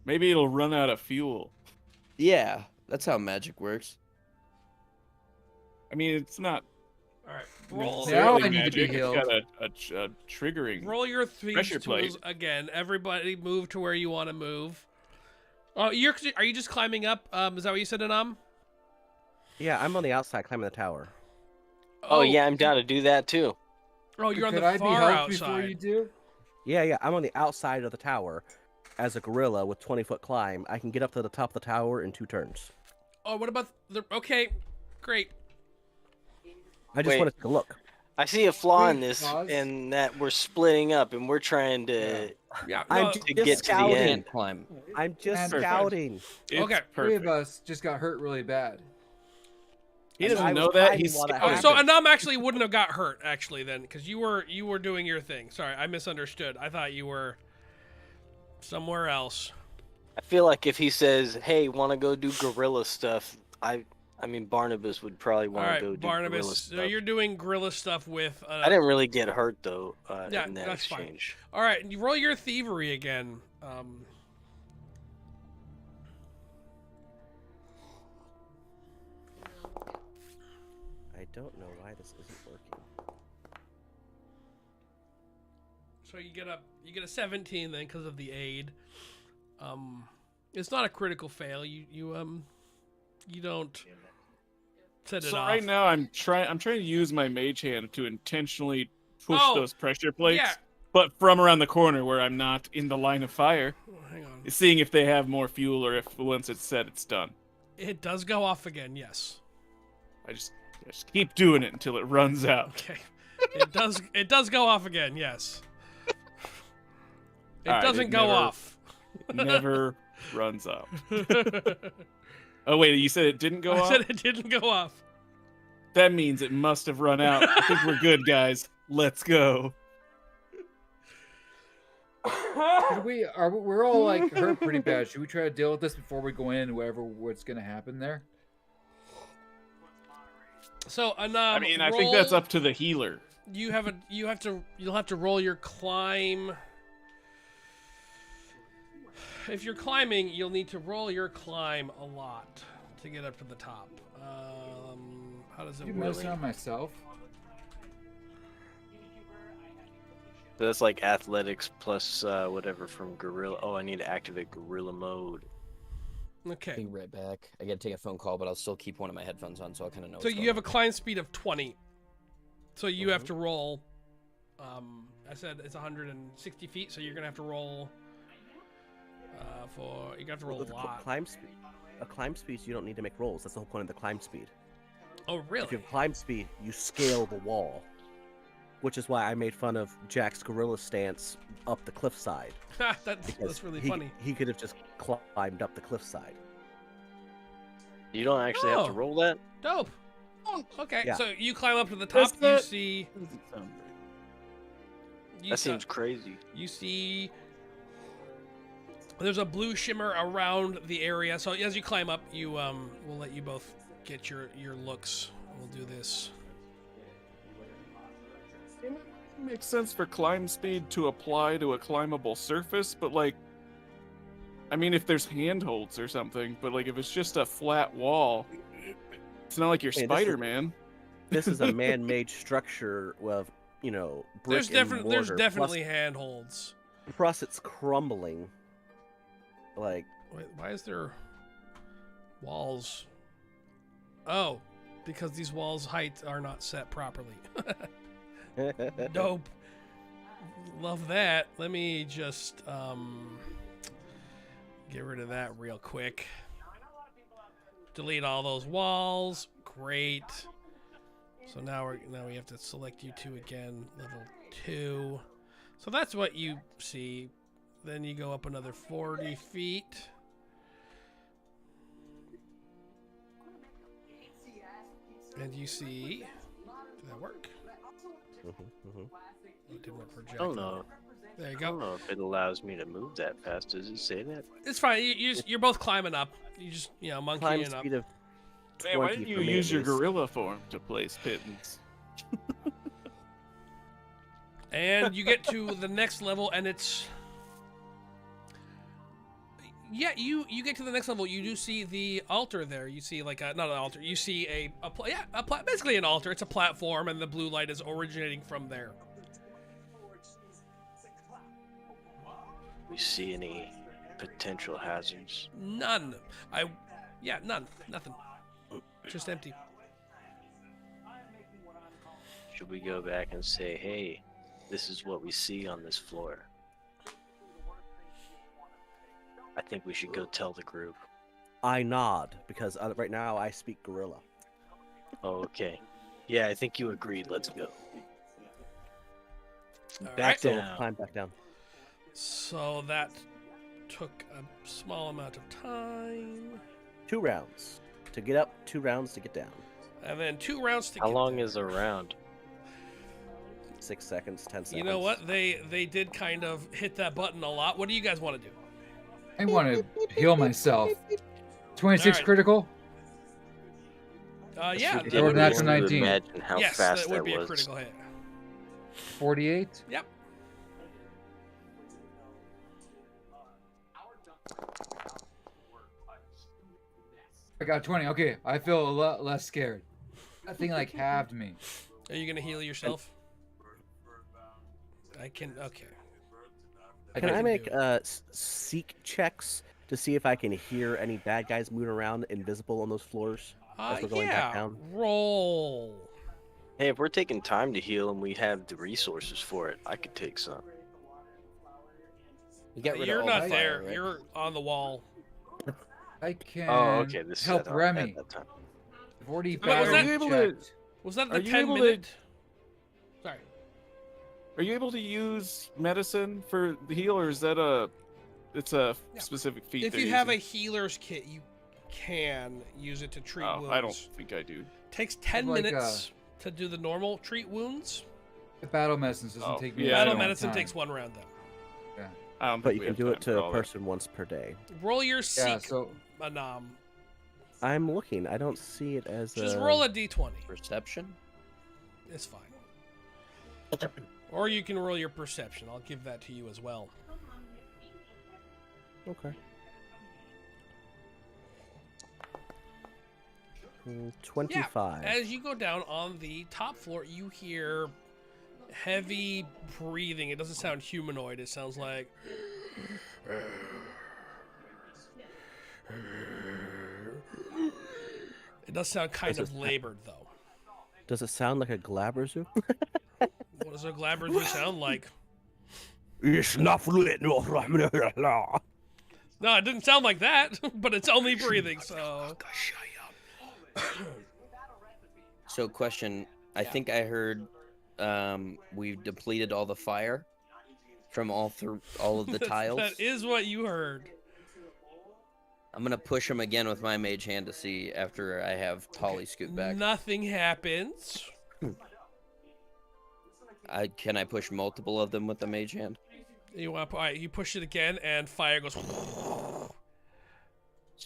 Maybe it'll run out of fuel. Yeah, that's how magic works. I mean, it's not All right. Roll. Now necessarily I need to be magic. healed. It's got a triggering. Roll your thieves Pressure tools plate. again. Everybody, move to where you want to move. Oh, are you just climbing up? Is that what you said, Anam? Yeah, I'm on the outside climbing the tower. Oh, yeah, I'm down to do that too. Oh, you're on Could the I be far helped outside. before you do? Yeah, I'm on the outside of the tower. As a gorilla with 20-foot climb, I can get up to the top of the tower in 2 turns. Oh, what about the? Okay, great. I just Wait. want to take a look. I see a flaw in Wait, this, pause. in that we're splitting up and we're trying to. Yeah. I'm no, just to get to the scouting. end. Can't climb. I'm just Perfect. scouting. It's Okay. 3 of perfect. us just got hurt really bad. He I doesn't know was that. hiding He's while that Oh, scouting. so Anam actually wouldn't have got hurt actually then, because you were doing your thing. Sorry, I misunderstood. I thought you were somewhere else. I feel like if he says, "Hey, want to go do gorilla stuff," I I mean, Barnabas would probably All want right, to go do Barnabas. gorilla So stuff. you're doing gorilla stuff with. I didn't really get hurt though Yeah, in that that's fine. exchange. All right, you roll your thievery again. I don't know why this isn't working. So you get a 17 then because of the aid. It's not a critical fail. You don't set it So off. right now I'm trying to use my mage hand to intentionally push Oh, those pressure plates, yeah. but from around the corner where I'm not in the line of fire, Oh, hang on. seeing if they have more fuel or if once it's set, it's done. It does go off again. Yes. I just keep doing it until it runs out. Okay. It does go off again. Yes. It All right, doesn't it go never- off. Never runs out. Oh wait, you said it didn't go I off? said it didn't go off. That means it must have run out. I think we're good, guys. Let's go. We're all like hurt pretty bad. Should we try to deal with this before we go in, what's gonna happen there? So I mean, I think that's up to the healer. You'll have to roll your climb. If you're climbing, you'll need to roll your climb a lot to get up to the top. How does it You work? mess on myself. So that's like athletics plus whatever from gorilla. Oh, I need to activate gorilla mode. Okay. Be right back. I gotta take a phone call, but I'll still keep one of my headphones on, so I kind of know. So you have a climb speed of 20. So you have to roll. I said it's 160 feet, so you're gonna have to roll. You're gonna have to roll a lot. Climb speed. A climb speed, you don't need to make rolls. That's the whole point of the climb speed. Oh, really? If you have climb speed, you scale the wall, which is why I made fun of Jack's gorilla stance up the cliffside. that's really funny. He could have just climbed up the cliffside. You don't actually have to Oh. roll that. Dope. Okay, Yeah. so you climb up to the top. You see. That seems crazy. You see. There's a blue shimmer around the area. So as you climb up, we'll let you both get your looks. We'll do this. It makes sense for climb speed to apply to a climbable surface, but like, I mean, if there's handholds or something, but like if it's just a flat wall, it's not like you're Hey, this is- Spider-Man. This is a man-made structure of, brick There's and mortar. definitely handholds. Plus it's crumbling. Like, Wait, why is there walls? Oh, because these walls' heights are not set properly. Dope. Love that. Let me just get rid of that real quick. Delete all those walls. Great. So now we have to select you two again, level 2. So that's what you see. Then you go up another 40 feet. And you see. Did that work? It didn't work for Jack. I don't know. There you I don't go. know if it allows me to move that fast. Does it say that? It's fine. You're both climbing up. You just climb monkeying up. speed of Man, why 20 didn't you for me, use at your least. gorilla form to place pittance? And you get to the next level, and it's. Yeah, you get to the next level. You do see the altar there. You see not an altar. You see basically an altar. It's a platform, and the blue light is originating from there. We see any potential hazards? None. None. Nothing. Just empty. Should we go back and say, hey, this is what we see on this floor? I think we should go tell the group. I nod because right now I speak gorilla. Oh, okay. Yeah, I think you agreed. Let's go. All Back right. So down. climb back down. So that took a small amount of time. 2 rounds to get up, 2 rounds to get down. And then 2 rounds to How get long there. is a round? 6 seconds, 10 seconds. You know what? They did kind of hit that button a lot. What do you guys want to do? I want to heal myself. 26 Alright. critical. Yeah. ridiculous. That would be Natural a, 19. Imagine how yes, fast that would be a was. critical hit. 48. Yep. I got 20. Okay, I feel a lot less scared. That thing like halved me. Are you gonna heal yourself? I can. Okay. Can I can make do it. seek checks to see if I can hear any bad guys moving around invisible on those floors as we're going back Yeah. down? Roll. Hey, if we're taking time to heal and we have the resources for it, I could take some. You get rid You're of all not the there. fire, right? You're on the wall. I can Oh, okay. This is help at Remy. that time. I've already Wait, was battle that- Are you able to- checked. Was that Are the you 10 able to- minute? Sorry. Are you able to use medicine for the heal, or is that a? It's a Yeah. specific feat. If they're you have a using? healer's kit, you can use it to treat Oh, wounds. I don't think I do. Takes 10 Like, minutes to do the normal treat wounds. The battle medicine doesn't Oh, take me. yeah, I that Battle don't long medicine time. takes 1 round though. I don't But think you we can have do time it for to a all that. person once per day. Roll your seek, Yeah, so Anam. I'm looking. I don't see it as Just a... roll a d20. Perception? It's fine. Or you can roll your perception. I'll give that to you as well. Okay. 25. As you go down on the top floor, you hear heavy breathing. It doesn't sound humanoid. It sounds like... It does sound kind of labored, though. Does it sound like a Glabrezu? What does a Glabrezu sound like? No, it didn't sound like that, but it's only breathing, so... So, question. I think I heard we've depleted all the fire from all of the tiles. That is what you heard. I'm gonna push him again with my mage hand to see after I have Polly scoot back. Nothing happens. Can I push multiple of them with the mage hand? You want? All right, you push it again, and fire goes. So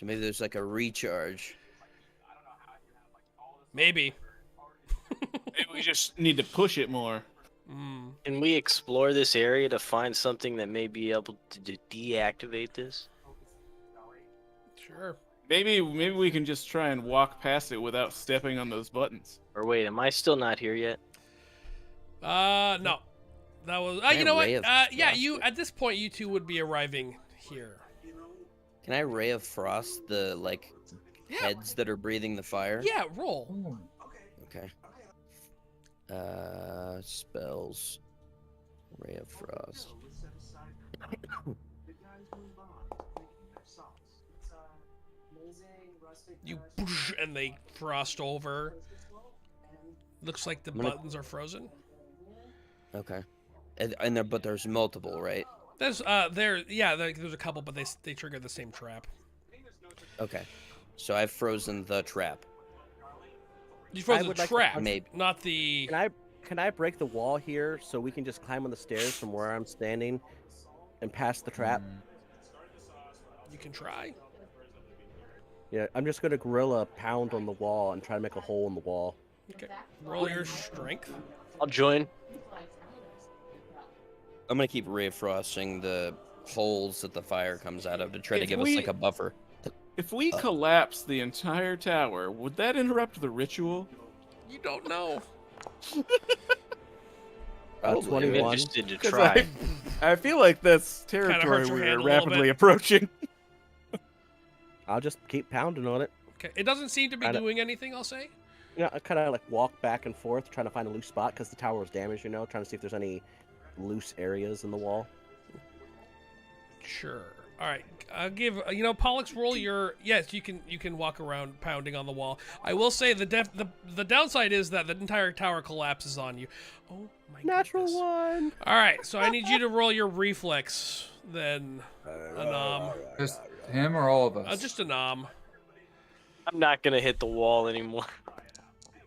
maybe there's like a recharge. Maybe. Maybe we just need to push it more. Mm. Can we explore this area to find something that may be able to deactivate this? Sure. Maybe we can just try and walk past it without stepping on those buttons. Or wait, am I still not here yet? No. That was. Can You I know what? ray of Yeah, frost you it? at this point, you two would be arriving here. Can I ray of frost the like Yeah. heads that are breathing the fire? Yeah. Roll. Okay. Spells. Ray of frost. You push, and they frost over. Looks like the I'm gonna- buttons are frozen. Okay. But there's multiple, right? There's there's a couple, but they trigger the same trap. Okay. So I've frozen the trap. You froze the would like to trap, punch- Maybe. not the. Can I break the wall here so we can just climb on the stairs from where I'm standing and pass the trap? You can try. Yeah, I'm just gonna gorilla pound on the wall and try to make a hole in the wall. Okay. Roll your strength. I'll join. I'm gonna keep ray of frosting the holes that the fire comes out of to try to If give us we- like a buffer. If we collapse the entire tower, would that interrupt the ritual? You don't know. Probably. I'm 21. interested to 'Cause try. I feel like that's hurts territory your we hand are a little rapidly bit. approaching. I'll just keep pounding on it. Okay. It doesn't seem to be Kinda- doing anything. I'll say. You know, I kind of like walk back and forth trying to find a loose spot because the tower was damaged. You know, trying to see if there's any loose areas in the wall. Sure. All right. I'll give Pollux, roll your. Yes, you can walk around pounding on the wall. I will say the downside is that the entire tower collapses on you. Oh my Natural goodness. one. All right. So I need you to roll your reflex then, Anam. Just him or all of us? Just Anam. I'm not gonna hit the wall anymore.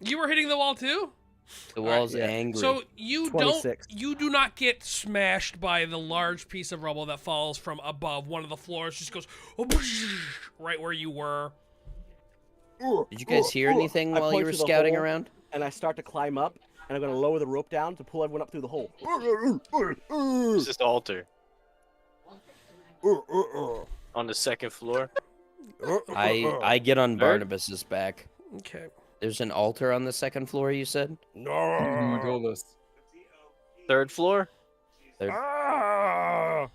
You were hitting the wall too. The wall's yeah. angry. So you 26. you do not get smashed by the large piece of rubble that falls from above. One of the floors just goes right where you were. Did you guys hear anything I while point you were to the scouting hole. around? And I start to climb up, and I'm gonna lower the rope down to pull everyone up through the hole. It's just altar on the second floor. I get on Third? Barnabas's back. Okay. There's an altar on the second floor, you said? No one told us. Third floor? Third. I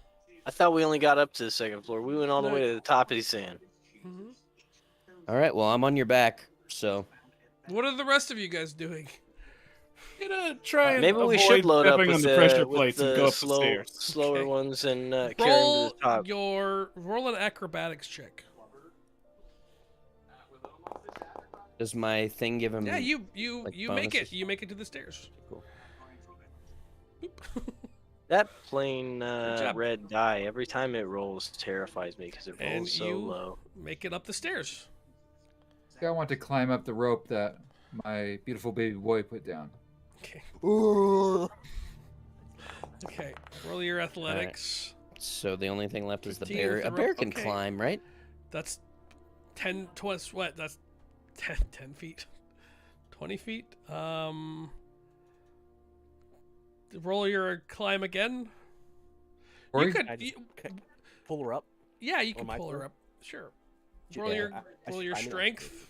thought we only got up to the second floor. We went all the way to the top of the sand. Mhm. All right, well, I'm on your back, so... What are the rest of you guys doing? Gonna try and Maybe we avoid should load up stepping with on the pressure with plates and the go up the slow, stairs. slower Okay. ones and carry them to the top. Roll an acrobatics check. Does my thing give him... Yeah, you like make it. bonuses? You make it to the stairs. Cool. That plain job. red die, every time it rolls, terrifies me because it rolls And so you low. make it up the stairs. I want to climb up the rope that my beautiful baby boy put down. Okay. Okay. Roll your athletics. So the only thing left is the 15 bear. with the A bear rope, can okay. climb, right? That's 10 twice what? That's 10 feet. 20 feet. Roll your climb again. Or You you- could I just pull her up. yeah, you or can my pull her turn? up. Sure. Yeah, Roll your I roll your I know. strength.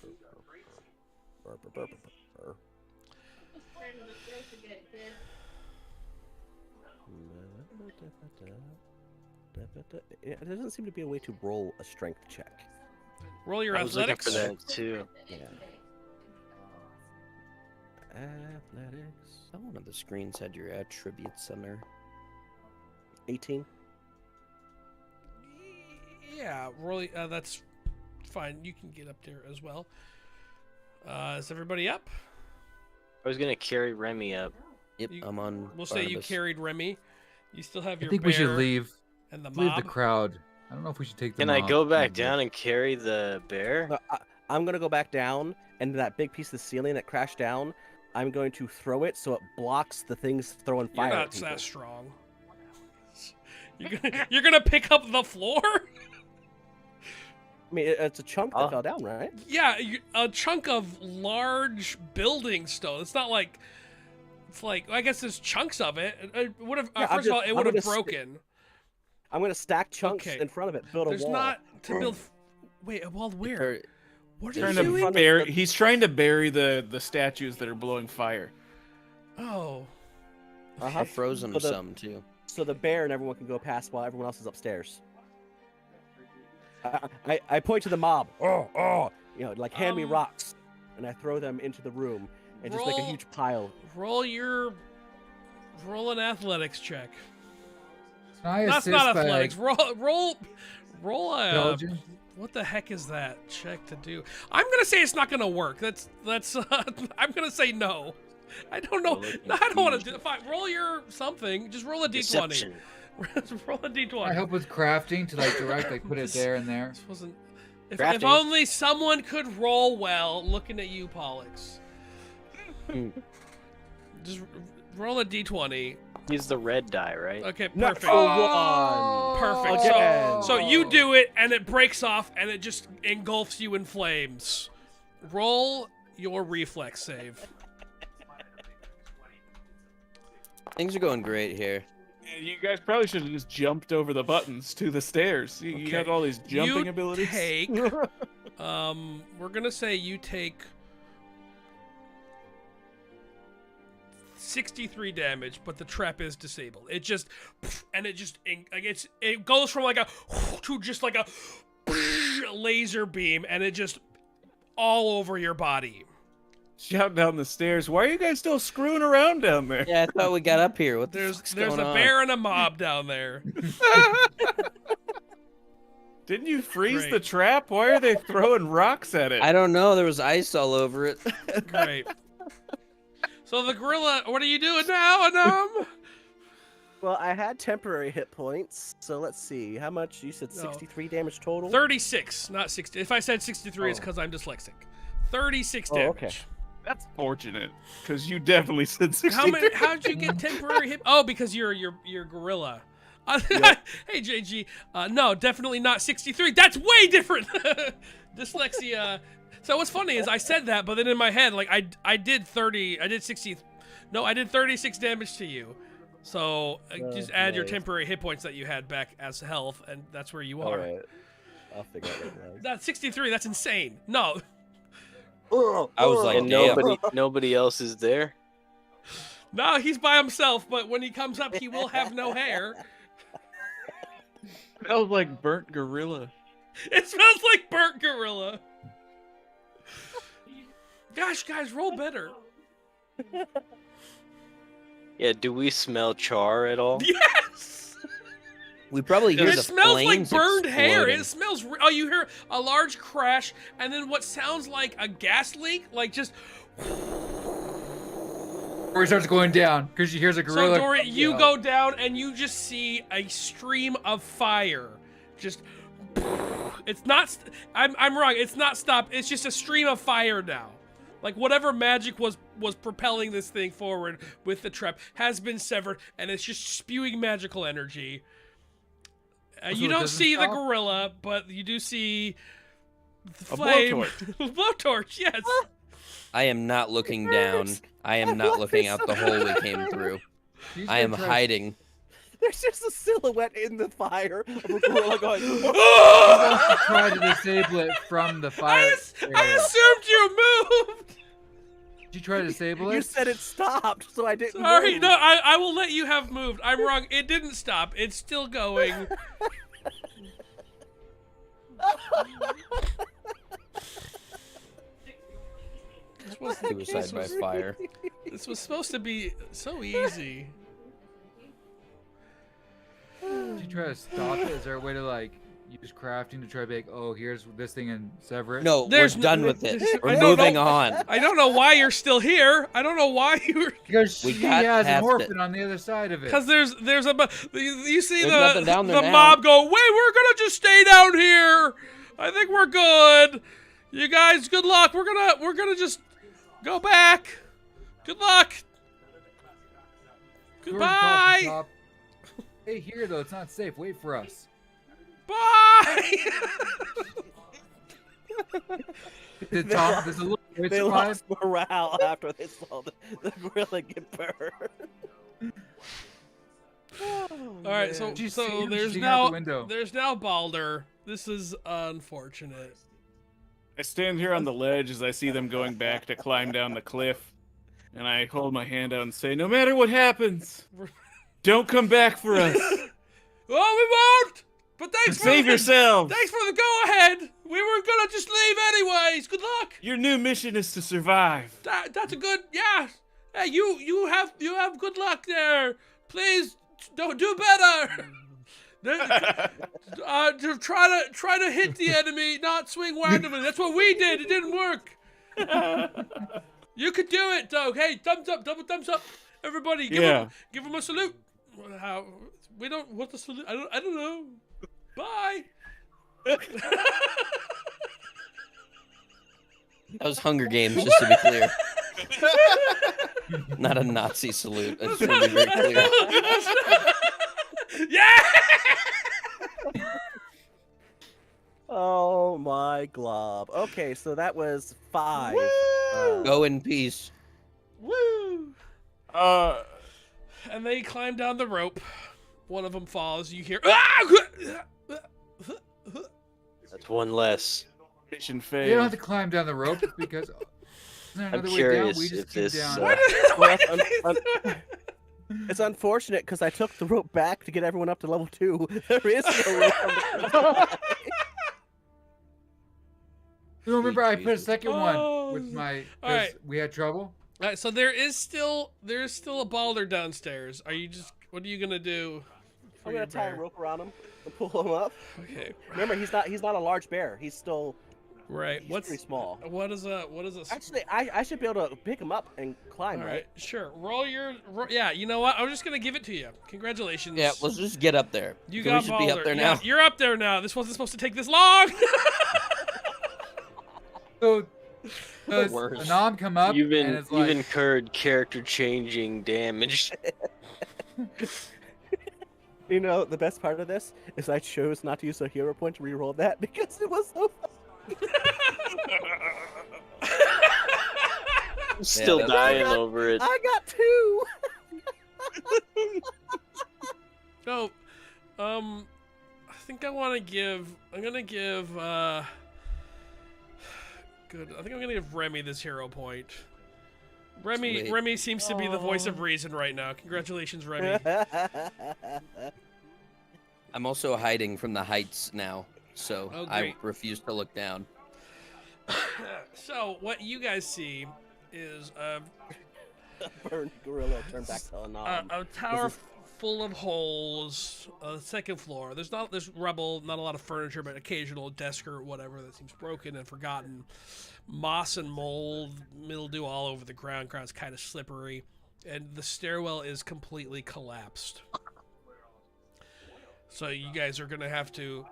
There doesn't seem to be a way to roll a strength check. Roll your I was looking athletics. for that too. Yeah. Athletics. Oh, one of the screens had your attributes on there. 18. Yeah, roll. That's fine. You can get up there as well. Is everybody up? I was gonna carry Remy up. Yep, You- I'm on We'll say you Barnabas. carried Remy. You still have I your think bear we should leave and the leave mob. the crowd. I don't know if we should take the Can I mob. go back Maybe. down and carry the bear? I'm gonna go back down, and that big piece of the ceiling that crashed down, I'm going to throw it so it blocks the things throwing You're fire not at people. that strong. You're gonna pick up the floor? I mean, it's a chunk that Oh. fell down, right? Yeah, a chunk of large building stone. It's not like it's like I guess there's chunks of it. It would have Yeah, I'm first of all just- it I'm would have gonna broken. I'm gonna stack chunks Okay. in front of it, build a There's wall. not to build. Wait, a wall where? What are Trying you to doing? bury, he's trying to bury the statues that are blowing fire. Oh, I've frozen So the- some too. So the bear and everyone can go past while everyone else is upstairs. I point to the mob. You know, like hand me rocks, and I throw them into the room and just make a Roll- huge pile. roll an athletics check. Can I That's assist not by athletics. Roll a. intelligence? What the heck is that check to do? I'm gonna say it's not gonna work. That's. I'm gonna say no. I don't know. Roll a No, I don't want to do. confusion. Fine. Roll your something. Just roll a d20. Deception. Roll a d20. Can I help with crafting to like direct, like put it there and there? This wasn't. If Crafting. only someone could roll well. Looking at you, Pollux. Just roll a d20. He's the red die, right? Okay, Not perfect. for one. Perfect. Again. So you do it, and it breaks off, and it just engulfs you in flames. Roll your reflex save. Things are going great here. Yeah, you guys probably should have just jumped over the buttons to the stairs. You Okay. got all these jumping You abilities. Take, we're gonna say you take 63 damage, but the trap is disabled. It just, and it just, it goes from like a to just like a laser beam, and it just all over your body. Shout down the stairs. Why are you guys still screwing around down there? Yeah, I thought we got up here. What the There's fuck's a going on? bear and a mob down there. Didn't you freeze Great. the trap? Why are they throwing rocks at it? I don't know. There was ice all over it. Great. So the gorilla, what are you doing now, Anam? Well, I had temporary hit points, so let's see. How much? You said No. 63 damage total? 36, not 60. If I said 63, it's Oh. because I'm dyslexic. 36 Oh, damage. okay. That's fortunate, because you definitely said 60. How'd you get temporary hit? Oh, because you're gorilla. Hey, JG. No, definitely not 63. That's way different. Dyslexia. So what's funny is I said that, but then in my head, like I did 36 damage to you. So just add your nice. temporary hit points that you had back as health, and that's where you are. All right. I'll figure out what it was. That's 63. That's insane. No. I was like, And damn. nobody else is there. No, he's by himself, but when he comes up, he will have no hair. Smells like burnt gorilla. It smells like burnt gorilla. Gosh, guys, roll better. Yeah, do we smell char at all? Yes! We probably hear It the smells like flames burned hair. exploding. It smells. Oh, you hear a large crash, and then what sounds like a gas leak, like just. Or he starts going down because she hears a gorilla. So, Dory, you Yeah. go down, and you just see a stream of fire. Just. It's not. I'm wrong. It's not stopped. It's just a stream of fire now. Like whatever magic was propelling this thing forward with the trap has been severed, and it's just spewing magical energy. So You it don't doesn't see the stop? gorilla, but you do see the A flame. blowtorch. Blowtorch, yes. I am not looking down. I am not looking out the hole we came through. She's I am gonna try- hiding. There's just a silhouette in the fire of a gorilla going. She wants to try to disable it from the fire. I assumed you moved. Did you try to disable it? You said it stopped, so I didn't. Sorry, move. no, I will let you have moved. I'm wrong. It didn't stop. It's still going. Suicide by fire. This was supposed to be so easy. Did you try to stop it? Is there a way to like use crafting to try to be like, oh, here's this thing and sever it? No, There's we're done no- with it. I We're don't moving know. on. I don't know why you're still here. I don't know why you're. Because We she got has an past orphan on the other side of it. Because there's a you see There's nothing down there the now. mob go, wait, we're gonna just stay down here. I think we're good. You guys, good luck. We're gonna just go back. Good luck. Go to the coffee Goodbye. shop. Hey, here though, it's not safe. Wait for us. Bye. There's a little boy They survive. lost morale after they saw the gorilla get burned. All right, so Did you see him there's shooting out now the window? there's now Balder. This is unfortunate. I stand here on the ledge as I see them going back to climb down the cliff, and I hold my hand out and say, no matter what happens, don't come back for us. Oh, we won't. But thanks for Save yourselves. Thanks for the go ahead. We were gonna just leave anyways. Good luck. Your new mission is to survive. That's a good, yeah. Hey, you have good luck there. Please don't do better. To try to hit the enemy, not swing randomly. That's what we did. It didn't work. You could do it, Doug. Hey, thumbs up, double thumbs up. Everybody, give him a salute. How we don't what the salute? I don't know. Bye. That was Hunger Games, just to be clear. Not a Nazi salute. I just want to be very clear. Yeah. Oh my glob. Okay, so that was 5. Go in peace. Woo. And they climb down the rope. One of them falls. You hear. That's one less. Mission You don't failed. have to climb down the rope because isn't there I'm another way down? curious We just if came this, down. Why did Well, they un- do it? It's unfortunate because I took the rope back to get everyone up to level 2. There is no rope on the You remember I put a second Oh, one with my. all right. We had trouble. All right, so there is still a Balder downstairs. Are you just? What are you gonna do? for I'm your gonna tie a bear? rope around him and pull him up. Okay. Remember, he's not a large bear. He's still Right. he's What's pretty small. What is a? Actually, I should be able to pick him up and climb, All right? right. Sure. Yeah. You know what? I'm just gonna give it to you. Congratulations. Yeah, let's just get up there. You We got should Balder. be up there Yeah, now. you're up there now. This wasn't supposed to take this long. So does Worse. Anam come up You've and it's like, incurred character changing damage. You know, the best part of this is I chose not to use a hero point to reroll that because it was so I'm still that's dying right. over it. I got 2! So, I think I want to give. I'm gonna give. Good. I think I'm gonna give Remy this hero point. Sweet. Remy seems to be the voice of reason right now. Congratulations, Remy. I'm also hiding from the heights now, so Oh, I great. refuse to look down. So what you guys see is Burned gorilla turned back to a nom. a tower full of holes. Second floor. There's rubble, not a lot of furniture, but occasional desk or whatever that seems broken and forgotten. Moss and mold, mildew all over the ground. Ground's kind of slippery, and the stairwell is completely collapsed. So you guys are gonna have to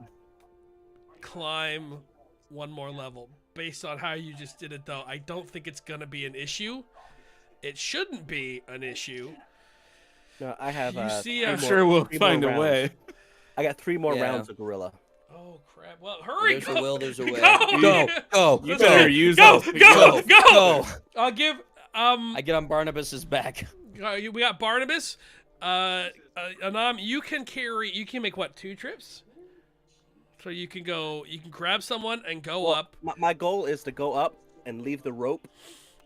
climb one more level. Based on how you just did it, though, I don't think it's gonna be an issue. It shouldn't be an issue. No, I have. You see, I'm Three sure we'll 3 more find a rounds. way. I got 3 more Yeah. rounds of gorilla. Oh crap! Well, hurry! There's a will, there's a way. Go! Go, go, You Let's go, better go. use Go! those to Go! go, go. I'll give I get on Barnabas's back. we got Barnabas. Anam, you can make what, 2 trips? So you can grab someone and go Well, up. my goal is to go up and leave the rope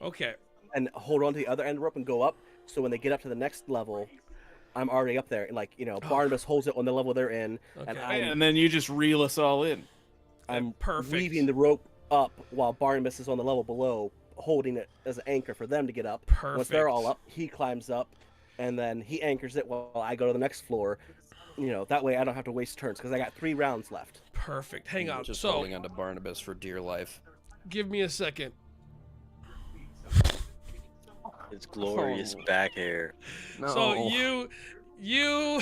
Okay. and hold on to the other end of the rope and go up. So when they get up to the next level, I'm already up there. And like, Barnabas holds it on the level they're in, and Okay. I'm And then you just reel us all in. Perfect. leaving the rope up while Barnabas is on the level below, holding it as an anchor for them to get up. Once they're all Perfect. up, he climbs up, and then he anchors it while I go to the next floor. That way I don't have to waste turns because I got 3 rounds left. Perfect. Hang on. Just So holding onto Barnabas for dear life. give me a second. It's glorious back hair. So you you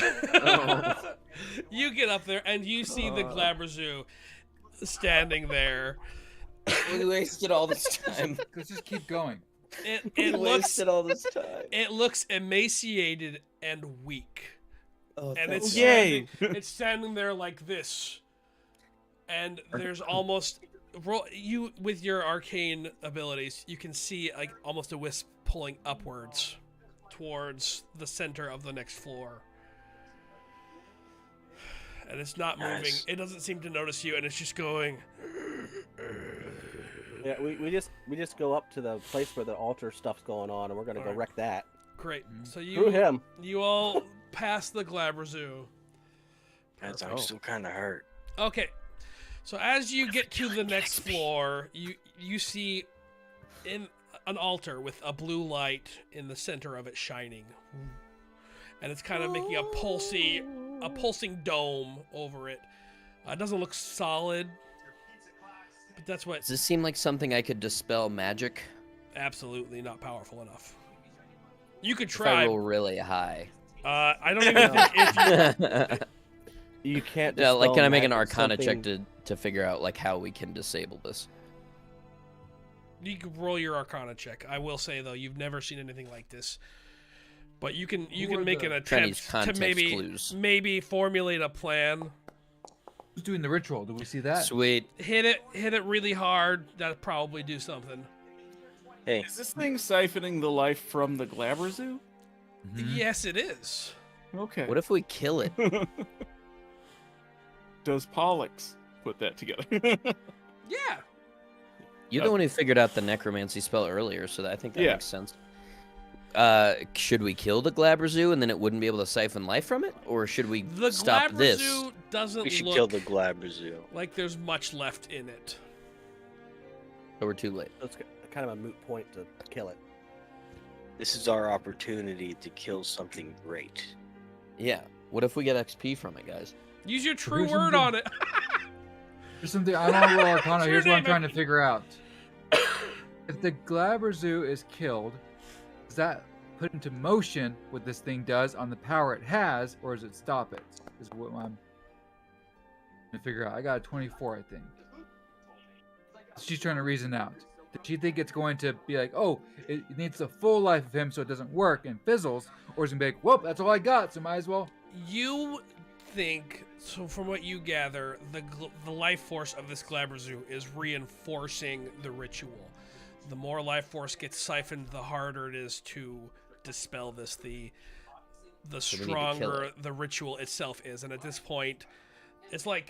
get up there and you see the Glabrezu standing there. We wasted all this time. Let's just keep going. It looks all this time. it looks emaciated and weak. Oh, And thank it's God. Yay! it's standing there like this. And there's almost you with your arcane abilities, you can see like almost a wisp pulling upwards towards the center of the next floor. And it's not moving. Nice. It doesn't seem to notice you, and it's just going. Yeah, we just go up to the place where the altar stuff's going on, and we're gonna go Alright. wreck that. Great. So Through him. you all pass the Glabrezu. Guys, I'm still kind of hurt. Okay. So as you get to the next floor, you see in an altar with a blue light in the center of it shining. And it's kind of making a pulsing dome over it. It doesn't look solid, but that's what Does this seem like something I could dispel magic? absolutely not powerful enough. You could If I try. roll really high. I don't even think if you You can't. Yeah, like, dispel can I make an magic, Arcana check something- to figure out like how we can disable this? You can roll your Arcana check. I will say though, you've never seen anything like this. But you can are make the- an Trying to use attempt to context clues. maybe formulate a plan. Who's doing the ritual? Do we see that? Sweet. Hit it really hard. That'll probably do something. Hey, Is this thing siphoning the life from the Glabrezu? Mhm. Yes, it is. Okay. What if we kill it? Does Pollux put that together? Yeah. You're the one who figured out the necromancy spell earlier, so I think that Yeah. makes sense. Should we kill the Glabrezu and then it wouldn't be able to siphon life from it, or should we The stop this? Glabrezu doesn't we should look kill the Glabrezu. like there's much left in it. Or we're too late. It's kind of a moot point to kill it. This is our opportunity to kill something great. Yeah. What if we get XP from it, guys? Use your true Here's word something- on it. There's something I don't roll Arcana. Sure, Here's what I'm David. trying to figure out. If the Glabrezu is killed, does that put into motion what this thing does on the power it has, or does it stop it? Is what I'm trying to figure out. I got a 24, I think. She's trying to reason out. Does she think it's going to be like, oh, it needs the full life of him so it doesn't work and fizzles, or is it going to be like, whoop, that's all I got, so might as well. You think so. From what you gather, the life force of this Glabrezu is reinforcing the ritual. The more life force gets siphoned, the harder it is to dispel this. The So we need to kill stronger the ritual itself is, and at this point, it's like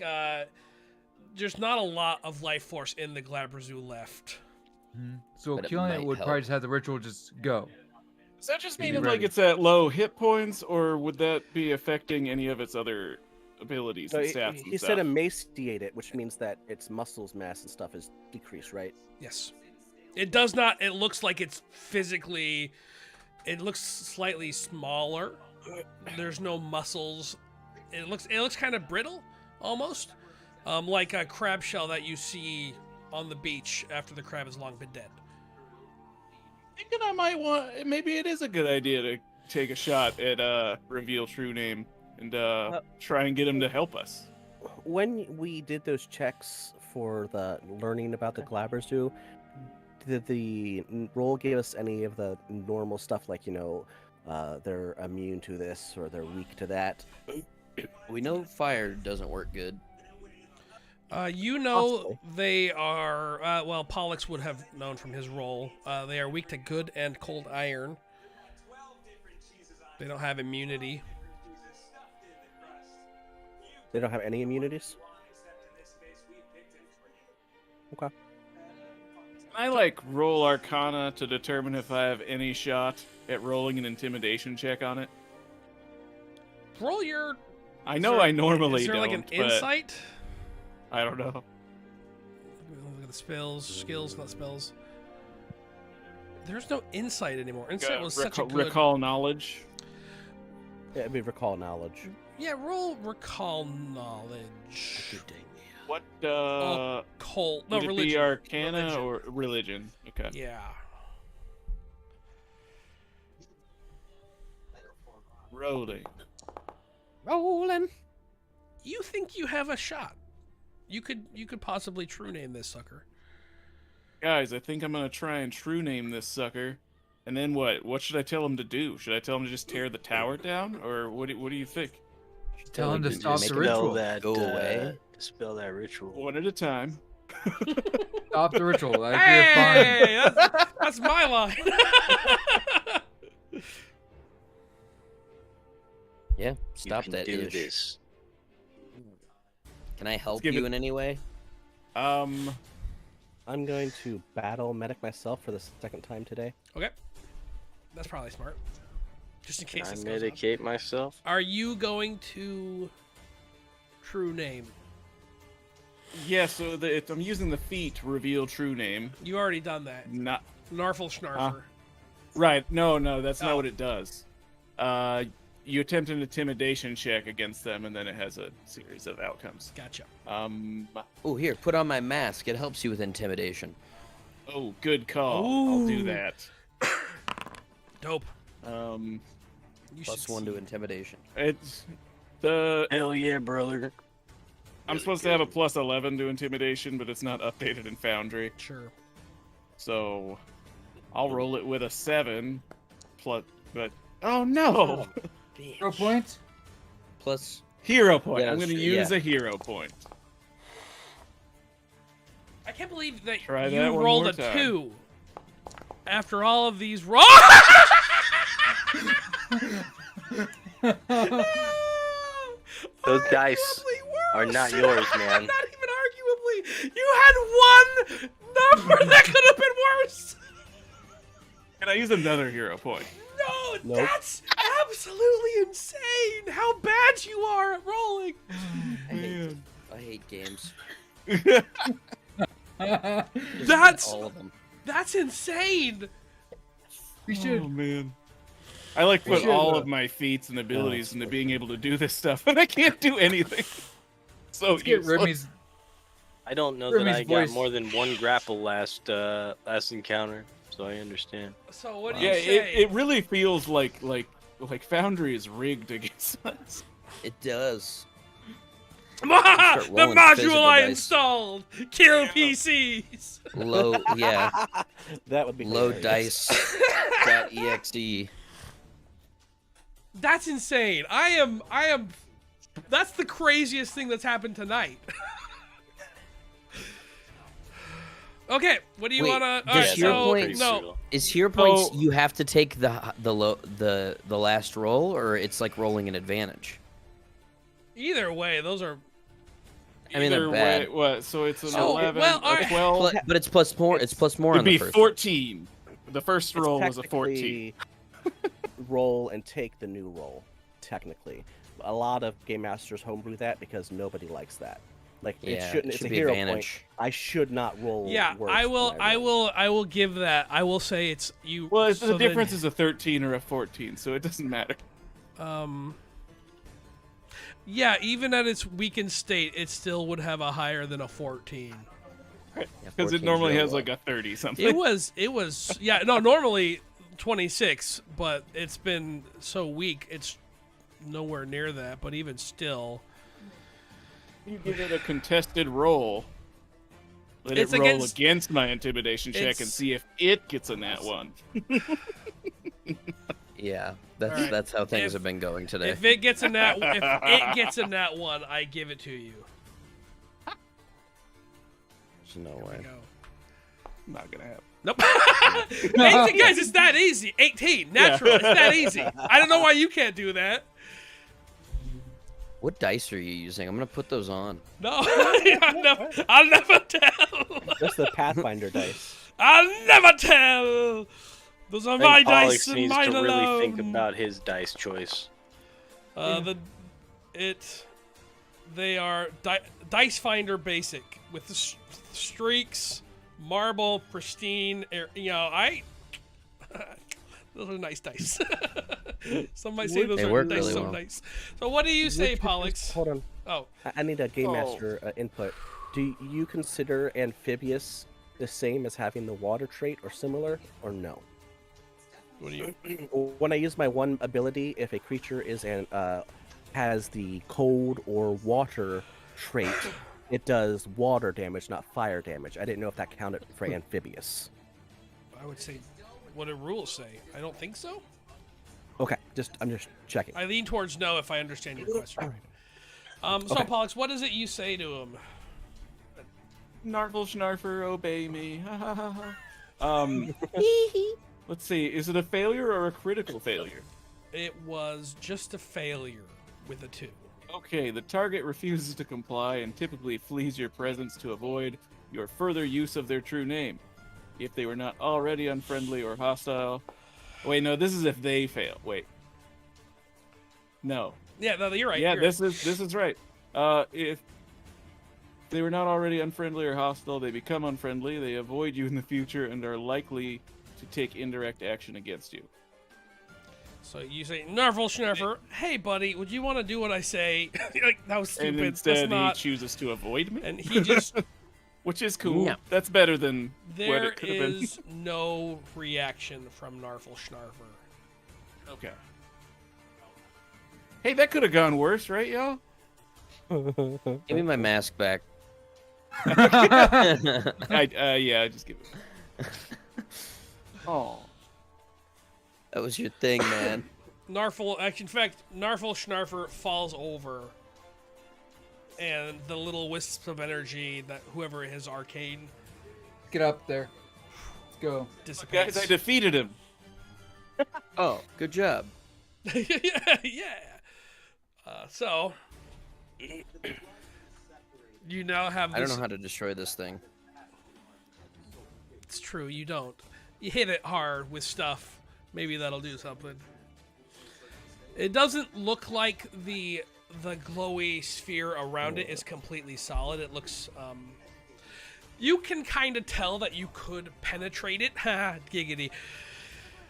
there's not a lot of life force in the Glabrezu left. So But it killing it might would help. probably just have the ritual just go. Does that just Be mean like ready. it's at low hit points, or would that be affecting any of its other abilities So and he, stats? he and said stuff? emaciate it, which means that its muscles mass and stuff is decreased, right? Yes, it does not. It looks like it's physically. It looks slightly smaller. There's no muscles. It looks kind of brittle, almost, like a crab shell that you see on the beach after the crab has long been dead. Thinking I might want. Maybe it is a good idea to take a shot at reveal true name and try and get him to help us. When we did those checks for the learning about the Glabrezu, did the roll give us any of the normal stuff, like, they're immune to this or they're weak to that? We know fire doesn't work good. Possibly. They are, well, Pollux would have known from his role. They are weak to good and cold iron. They don't have immunity. They don't have any immunities? Okay. Can I roll Arcana to determine if I have any shot at rolling an intimidation check on it? Roll your. I know I Is normally there don't, like an but insight? I don't know. Look at the spells, skills, not spells. There's no insight anymore. Insight was such a good. Recall knowledge. Yeah, it'd be recall knowledge. Yeah, roll recall knowledge. What? Occult. No, Would it religion. be Arcana Religion. or religion? Okay. Yeah. Rolling. Rolling. You think you have a shot? You could possibly true name this sucker. Guys, I think I'm gonna try and true name this sucker. And then what? What should I tell him to do? Should I tell him to just tear the tower down, or what do you think? Tell him to Just stop make the it ritual. go away. Dispel that ritual. One at a time. Stop the ritual. That'd be fine. Hey, that's my line. Yeah, You stop can that do ish. this. Can I help give you it- in any way? I'm going to battle medic myself for the second time today. Okay, that's probably smart. Just in Can case I this goes on. medicate myself? Are you going to true name? Yeah. So I'm using the feat reveal true name. You already done that. Not Narfle Schnarfer. right. No, that's Oh. not what it does. You attempt an intimidation check against them, and then it has a series of outcomes. Gotcha. Oh, here, put on my mask. It helps you with intimidation. Oh, good call. I'll do Ooh. that. Dope. Um, You Plus should 1 see. to intimidation. it's the Hell yeah, brother. I'm supposed to have a plus 11 to intimidation, but it's not updated in Foundry, Sure. so I'll roll it with a 7 plus. But oh no, 0 points? Plus, hero point. Yeah, I'm going to yeah. use a hero point. I can't believe that Try you that one rolled more a time. 2 after all of these rolls. Those dice are not yours, man. Not even arguably. You had one number that could have been worse. Can I use another hero point? No, Nope. that's absolutely insane. How bad you are at rolling. I hate games. That's All of them. that's insane. We should. Oh man. I put should, all uh, of my feats and abilities that's into being able to do this stuff, and I can't do anything. So Let's get useless. Remy's. I don't know that Remy's I got voice. more than one grapple last encounter, so I understand. So what do Yeah, you say? it really feels like Foundry is rigged against us. It does. the rolling module physical I dice. installed. Kill PCs. Low, yeah, That would be low hilarious. dice. .exe. That's insane. I am That's the craziest thing that's happened tonight. Okay, what do you Wait, want to? does Alright, your so point- no. Is hero points So- you have to take the last roll, or it's like rolling an advantage? Either way, those are. I mean, they're Either bad. way, what? So it's an So, 11, well, a alright. 12. But it's plus more. It's plus more It'd on the be first. 14. The first It's roll was a 14. technically roll and take the new roll. Technically, a lot of game masters homebrew that because nobody likes that. Like Yeah, it shouldn't. it It's should a be hero advantage. point. I should not roll. Yeah, worse I will. than I roll. will. I will give that. I will say it's you. Well, so the then, difference is a 13 or a 14, so it doesn't matter. Yeah, even at its weakened state, it still would have a higher than a 14. Because 14's it normally real has low. like a 30 something. It was. Yeah. No, normally 26, but it's been so weak. It's nowhere near that. But even still, You give it a contested roll. Let It's it roll against- against my intimidation check and it's- see if it gets a nat 1. Yeah, that's Alright. that's how things If- have been going today. if it gets a nat, if it gets a nat 1, I give it to you. There's no There way. we go. Not gonna happen. Nope. 18, guys, it's that easy. 18, natural. It's that easy. I don't know why you can't do that. What dice are you using? I'm gonna put those on. No, I'll never tell. That's the Pathfinder dice. I'll never tell. Those are my I think dice Alex and needs mine to really alone. think about his dice choice. They are Dice Finder Basic with the streaks, marble, pristine. Those are nice dice. Some might say those They are work dice really so well. nice. So what do you say, Would Pollux? Hold on. Oh, I need a game Oh. master input. Do you consider amphibious the same as having the water trait or similar, or no? what do you? When I use my one ability, if a creature has the cold or water trait, it does water damage, not fire damage. I didn't know if that counted for amphibious. I would say, what do rules say? I don't think so. Okay, I'm just checking. I lean towards no if I understand your question right. So Okay. Pollux, what is it you say to him? Narfle Schnarfer, obey me. Ha ha ha ha. Let's see. Is it a failure or a critical failure? It was just a failure with a 2. Okay, the target refuses to comply and typically flees your presence to avoid your further use of their true name. If they were not already unfriendly or hostile. Wait, no, this is if they fail. Wait. No. Yeah, no, you're right. Yeah, you're this is right. If they were not already unfriendly or hostile, they become unfriendly, they avoid you in the future, and are likely to take indirect action against you. So you say, Narvel Schnarfer, hey buddy, would you want to do what I say? Like, that was And stupid. instead, That's not. he chooses to avoid me, And he just, which is cool. No. That's better than what there it could have been. is no reaction from Narvel Schnarfer. Okay. Hey, that could have gone worse, right, y'all? Give me my mask back. Yeah, just give it. Oh. That was your thing, man. Narvel, in fact, Narvel Schnarfer falls over, and the little wisps of energy that whoever is arcane Get up there. Let's go. dissipates. Guys, I defeated him. Oh, good job. yeah. So you now have this. I don't know how to destroy this thing. It's true, you don't. You hit it hard with stuff. Maybe that'll do something. It doesn't look like the glowy sphere around it is completely solid. It looks you can kind of tell that you could penetrate it. Ha, giggity.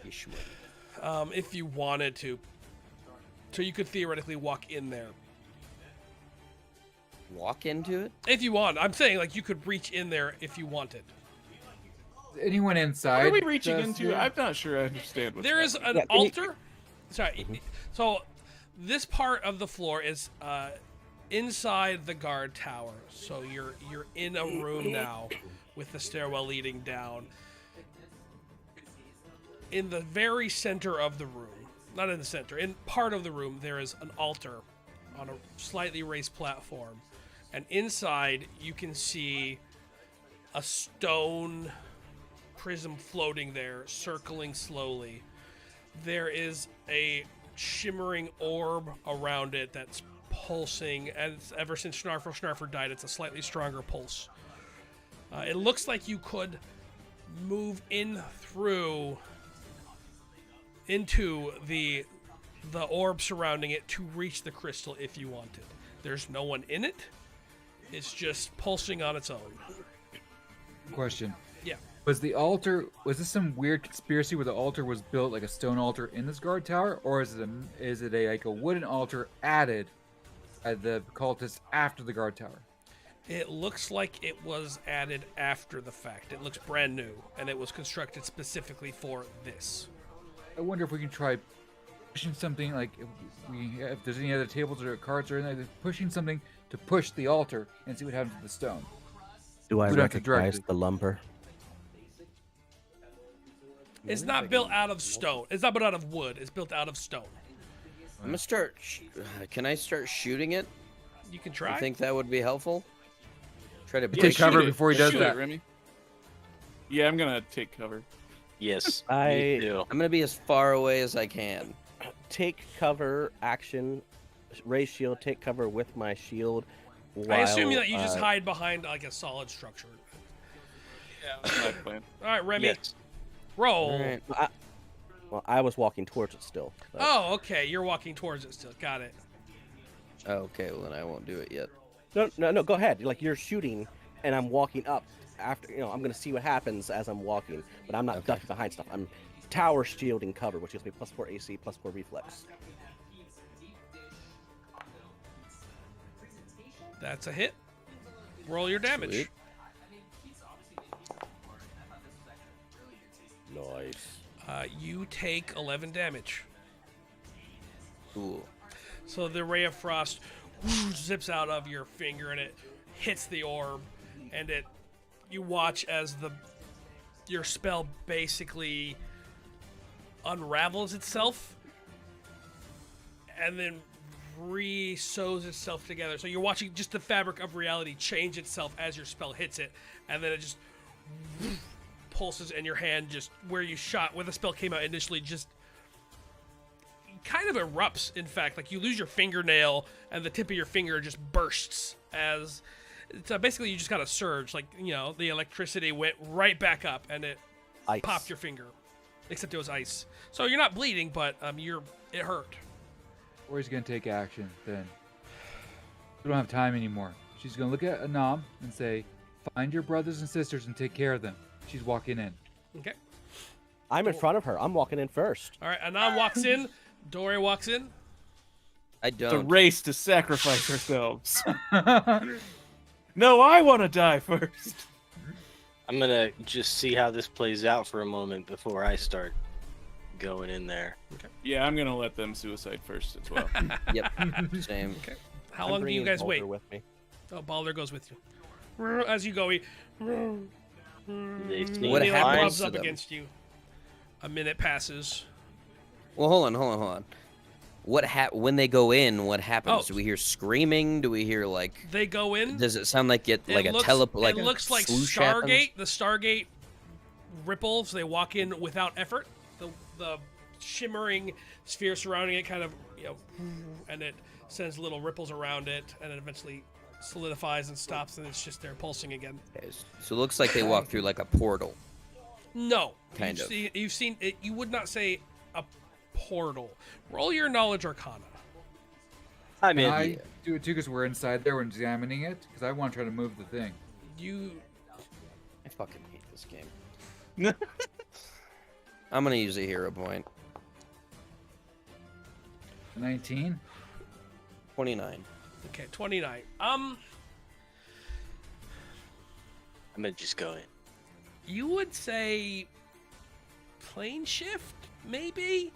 If you wanted to. So you could theoretically walk in there. Walk into it? If you want. I'm saying, like, you could reach in there if you wanted. Is anyone inside? What are we reaching the into? sphere? I'm not sure I understand what's There is happening. an altar. Sorry. So this part of the floor is inside the guard tower. So you're in a room now with the stairwell leading down. In the very center of the room, not in the center, in part of the room, there is an altar on a slightly raised platform, and inside you can see a stone prism floating there, circling slowly. There is a shimmering orb around it that's pulsing, and ever since Snarfer died, it's a slightly stronger pulse. It looks like you could move in through into the orb surrounding it to reach the crystal if you wanted. There's no one in it. It's just pulsing on its own. Question. Yeah. Was this some weird conspiracy where the altar was built like a stone altar in this guard tower, or is it like a wooden altar added by the cultists after the guard tower? It looks like it was added after the fact. It looks brand new, and it was constructed specifically for this. I wonder if we can try pushing something, like if there's any other tables or cards or anything, pushing something to push the altar and see what happens to the stone. Do I We don't have to recognize direct it. the lumber? It's not built out of stone. It's not built out of wood. It's built out of stone. I'm gonna start. Can I start shooting it? You can I try. think that would be helpful. Try to Take push cover it. before he does Shoot that. it, Remy. Yeah, I'm gonna take cover. Yes. I- Me too. I'm gonna be as far away as I can. Take cover, action, raise shield, take cover with my shield. I assume while, that you just hide behind like a solid structure. Yeah, that's my plan. All right, Remy, Yes. roll. All right. Well, I was walking towards it still. but- Oh, okay. You're walking towards it still. Got it. Okay, well then I won't do it yet. No, go ahead. Like you're shooting, and I'm walking up. After I'm gonna see what happens as I'm walking, but I'm not ducking behind stuff. I'm tower shielding cover, which gives me +4 AC, +4 reflex. That's a hit. Roll your damage. Sweet. Nice. You take 11 damage. Cool. So the ray of frost zips out of your finger and it hits the orb, and you watch as your spell basically unravels itself and then re-sews itself together. So you're watching just the fabric of reality change itself as your spell hits it, and then it just pulses in your hand, just where you shot, where the spell came out initially, just kind of erupts. In fact, like you lose your fingernail and the tip of your finger just bursts as basically you just got a surge, like the electricity went right back up and it Ice. popped your finger, except it was ice. So you're not bleeding, but it hurt. Or he's gonna take action then. We don't have time anymore. She's gonna look at a gnome and say, "Find your brothers and sisters and take care of them." She's walking in. Okay. I'm in front of her. I'm walking in first. All right. Anand walks in. Dory walks in. I The don't. race to sacrifice ourselves. No, I want to die first. I'm gonna just see how this plays out for a moment before I start going in there. Yeah, I'm gonna let them suicide first as well. Yep. Same. Okay. How I'm long do you bringing guys Balder wait? with me. Oh, Balder goes with you. As you go, he They seem What he like happens rubs to up them? against you. A minute passes. Well, hold on. When they go in, what happens? Oh. Do we hear screaming? Do we hear like? They go in. Does it sound like It looks, like it a looks like swoosh Stargate. happens? The Stargate ripples. They walk in without effort. The shimmering sphere surrounding it kind of and it sends little ripples around it, and it eventually solidifies and stops, and it's just there pulsing again. Okay, so it looks like they walk through like a portal. No, Kind of. You've seen it. You would not say a portal. Roll your knowledge arcana. I'm in. I do it too because we're inside there and examining it because I want to try to move the thing. You I fucking hate this game. I'm gonna use a hero point. 19. 29. okay? 29. I'm gonna just go in. You would say plane shift, maybe?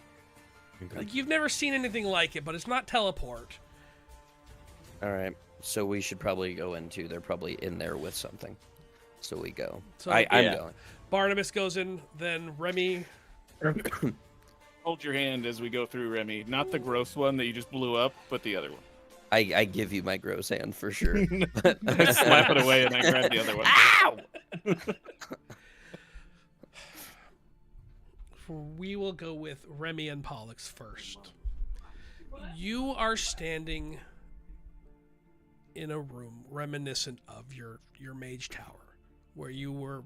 Like you've never seen anything like it, but it's not teleport. All right. So we should probably go in too. They're probably in there with something. So we go. So I'm yeah. going. Barnabas goes in, then Remy. Hold your hand as we go through, Remy. Not the gross one that you just blew up, but the other one. I give you my gross hand for sure. I slap it away and I grab the other one. Ow! We will go with Remy and Pollux first. You are standing in a room reminiscent of your mage tower, where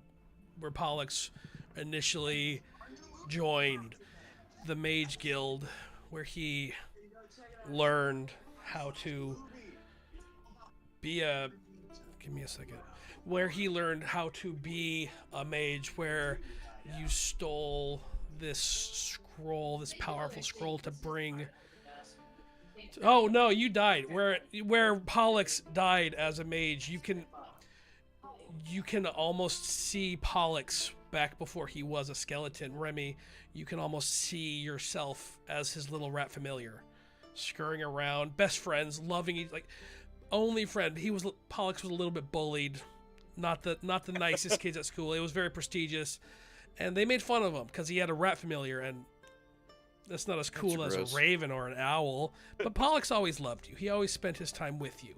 Pollux initially joined the Mage Guild, where he learned how to be a. Give me a second. Where he learned how to be a mage, where you stole this scroll, this powerful scroll to bring. Oh no, you died. Where Pollux died as a mage, you can almost see Pollux back before he was a skeleton. Remy, you can almost see yourself as his little rat familiar, scurrying around, best friends, loving each like only friend. Pollux was a little bit bullied, not the nicest kids at school. It was very prestigious, and they made fun of him because he had a rat familiar, and that's not as cool as a raven or an owl. But Pollux always loved you. He always spent his time with you.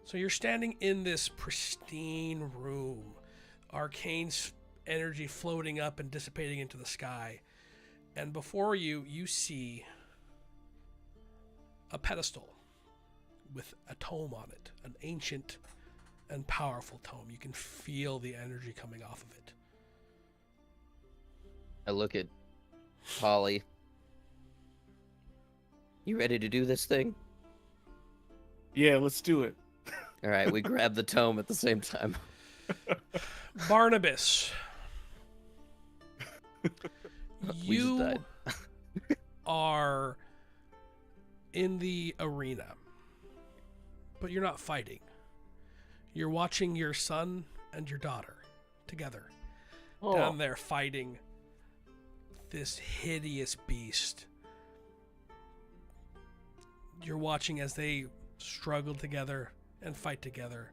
So you're standing in this pristine room, arcane energy floating up and dissipating into the sky. And before you, you see a pedestal with a tome on it, an ancient and powerful tome. You can feel the energy coming off of it. I look at Polly. You ready to do this thing? Yeah, let's do it. All right, we grab the tome at the same time. Barnabas, We just you died. are in the arena, but you're not fighting. You're watching your son and your daughter together down there fighting this hideous beast. You're watching as they struggle together and fight together.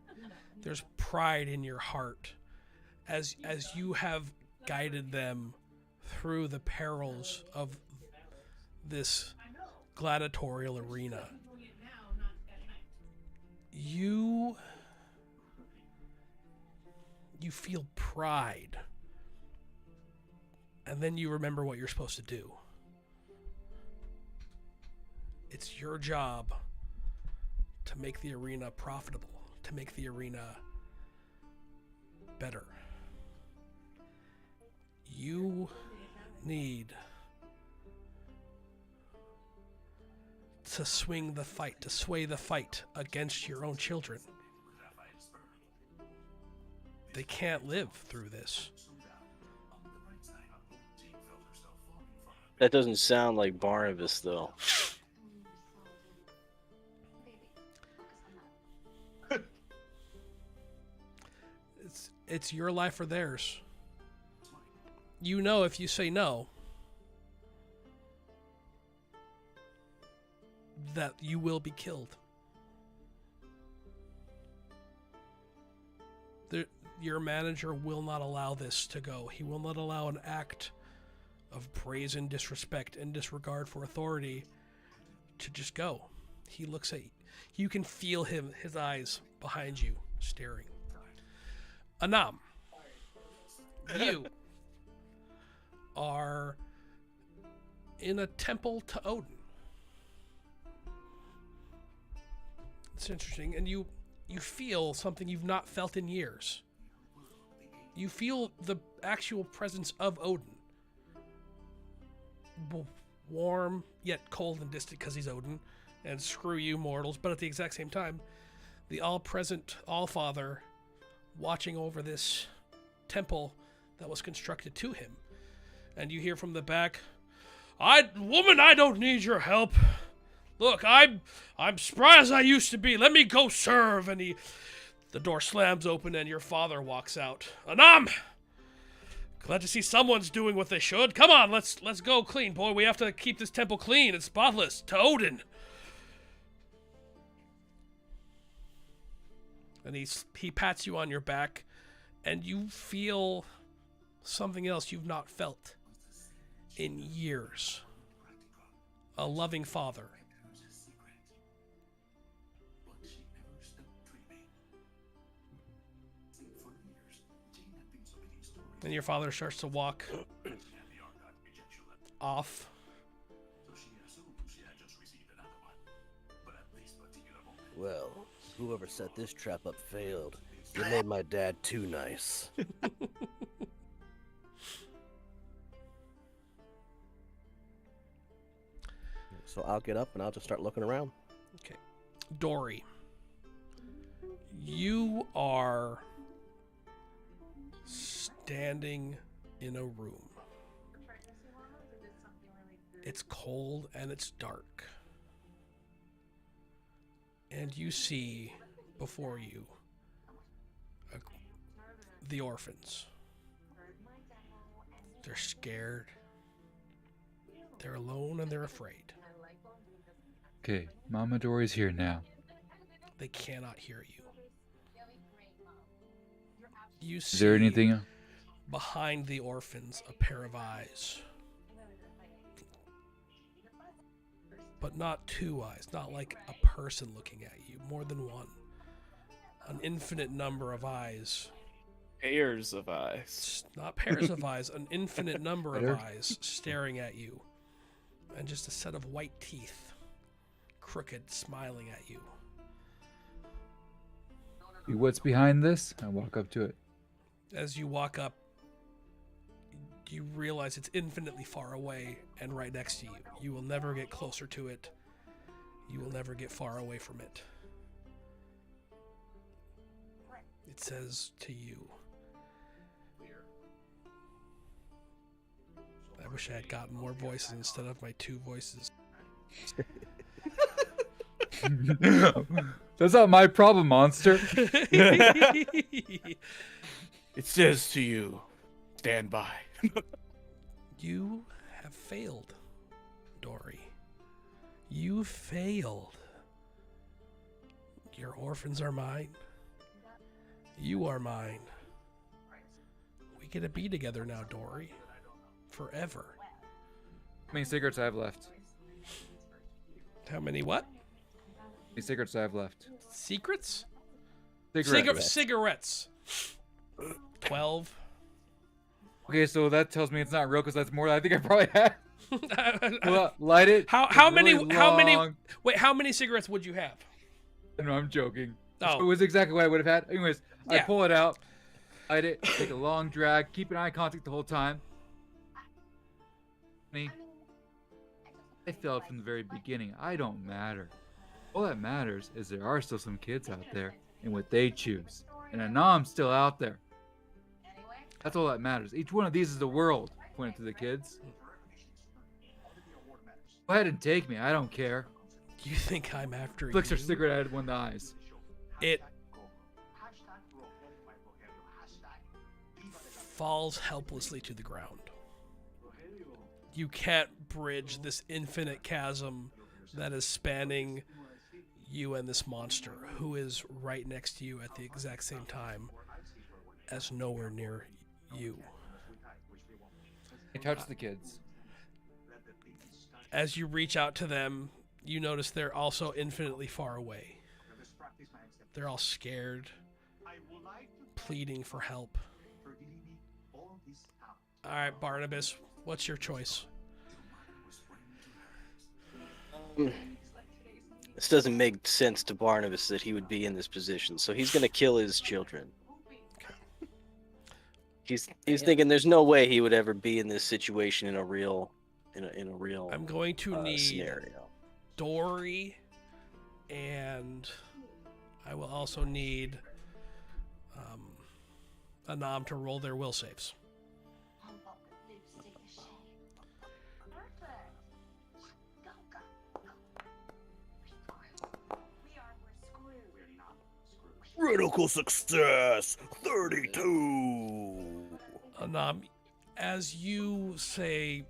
There's pride in your heart as you have guided them through the perils of this gladiatorial arena. You feel pride, and then you remember what you're supposed to do. It's your job to make the arena profitable, to make the arena better. You need to swing the fight, to sway the fight against your own children. They can't live through this. That doesn't sound like Barnabas, though. It's your life or theirs. You know if you say no, that you will be killed. Your manager will not allow this to go. He will not allow an act of brazen disrespect and disregard for authority to just go. He looks at you. You can feel his eyes behind you, staring. Anam, you are in a temple to Odin. It's interesting, and you feel something you've not felt in years. You feel the actual presence of Odin. Warm, yet cold and distant because he's Odin, and screw you mortals, but at the exact same time, the all-present All-Father watching over this temple that was constructed to him. And you hear from the back, Woman, I don't need your help. Look, I'm spry as I used to be. Let me go serve. And the door slams open and your father walks out. Anam! Glad to see someone's doing what they should. Come on, let's go clean, boy. We have to keep this temple clean and spotless to Odin. And he pats you on your back, and you feel something else you've not felt in years. A loving father. And your father starts to walk off. Well, whoever set this trap up failed. You made my dad too nice. So I'll get up and I'll just start looking around. Okay. Dory, you are standing in a room. It's cold and it's dark. And you see before you the orphans. They're scared. They're alone and they're afraid. Okay, Mama Dory's here now. They cannot hear you. You see Is there anything? behind the orphans a pair of eyes. But not two eyes, not like a person looking at you, more than one. An infinite number of eyes. Pairs of eyes. Not pairs of eyes, an infinite number of Pairs? eyes staring at you. And just a set of white teeth, crooked, smiling at you. What's behind this? I walk up to it. As you walk up, you realize it's infinitely far away and right next to you. You will never get closer to it. You will never get far away from it. It says to you, I wish I had gotten more voices instead of my 2 voices. That's not my problem, monster. It says to you, stand by. You have failed, Dory. You failed. Your orphans are mine. You are mine. We get to be together now, Dory. Forever. How many cigarettes I have left? How many what? How many cigarettes I have left? Secrets? Cigarettes. Cigarettes. 12. Okay, so that tells me it's not real because that's more than I think I probably had. Well, light it. How many long. wait, how many cigarettes would you have? No, I'm joking. Oh. It was exactly what I would have had. Anyways, I Yeah. pull it out, light it, take a long drag, keep an eye contact the whole time. Honey, I failed from the very beginning. I don't matter. All that matters is there are still some kids out there and what they choose. And I know I'm still out there. That's all that matters. Each one of these is the world. Pointing to the kids. Go ahead and take me. I don't care. You think I'm after Flicks her you? cigarette at one of the eyes. It falls helplessly to the ground. You can't bridge this infinite chasm that is spanning you and this monster, who is right next to you at the exact same time as nowhere near you. I touch the kids. As you reach out to them, you notice they're also infinitely far away. They're all scared, pleading for help. All right, Barnabas, what's your choice? This doesn't make sense to Barnabas that he would be in this position, so he's gonna kill his children. He's thinking there's no way he would ever be in this situation in a real I'm going to need scenario. Dory, and I will also need Anam to roll their will saves. Critical success, 32. Anam, as you say,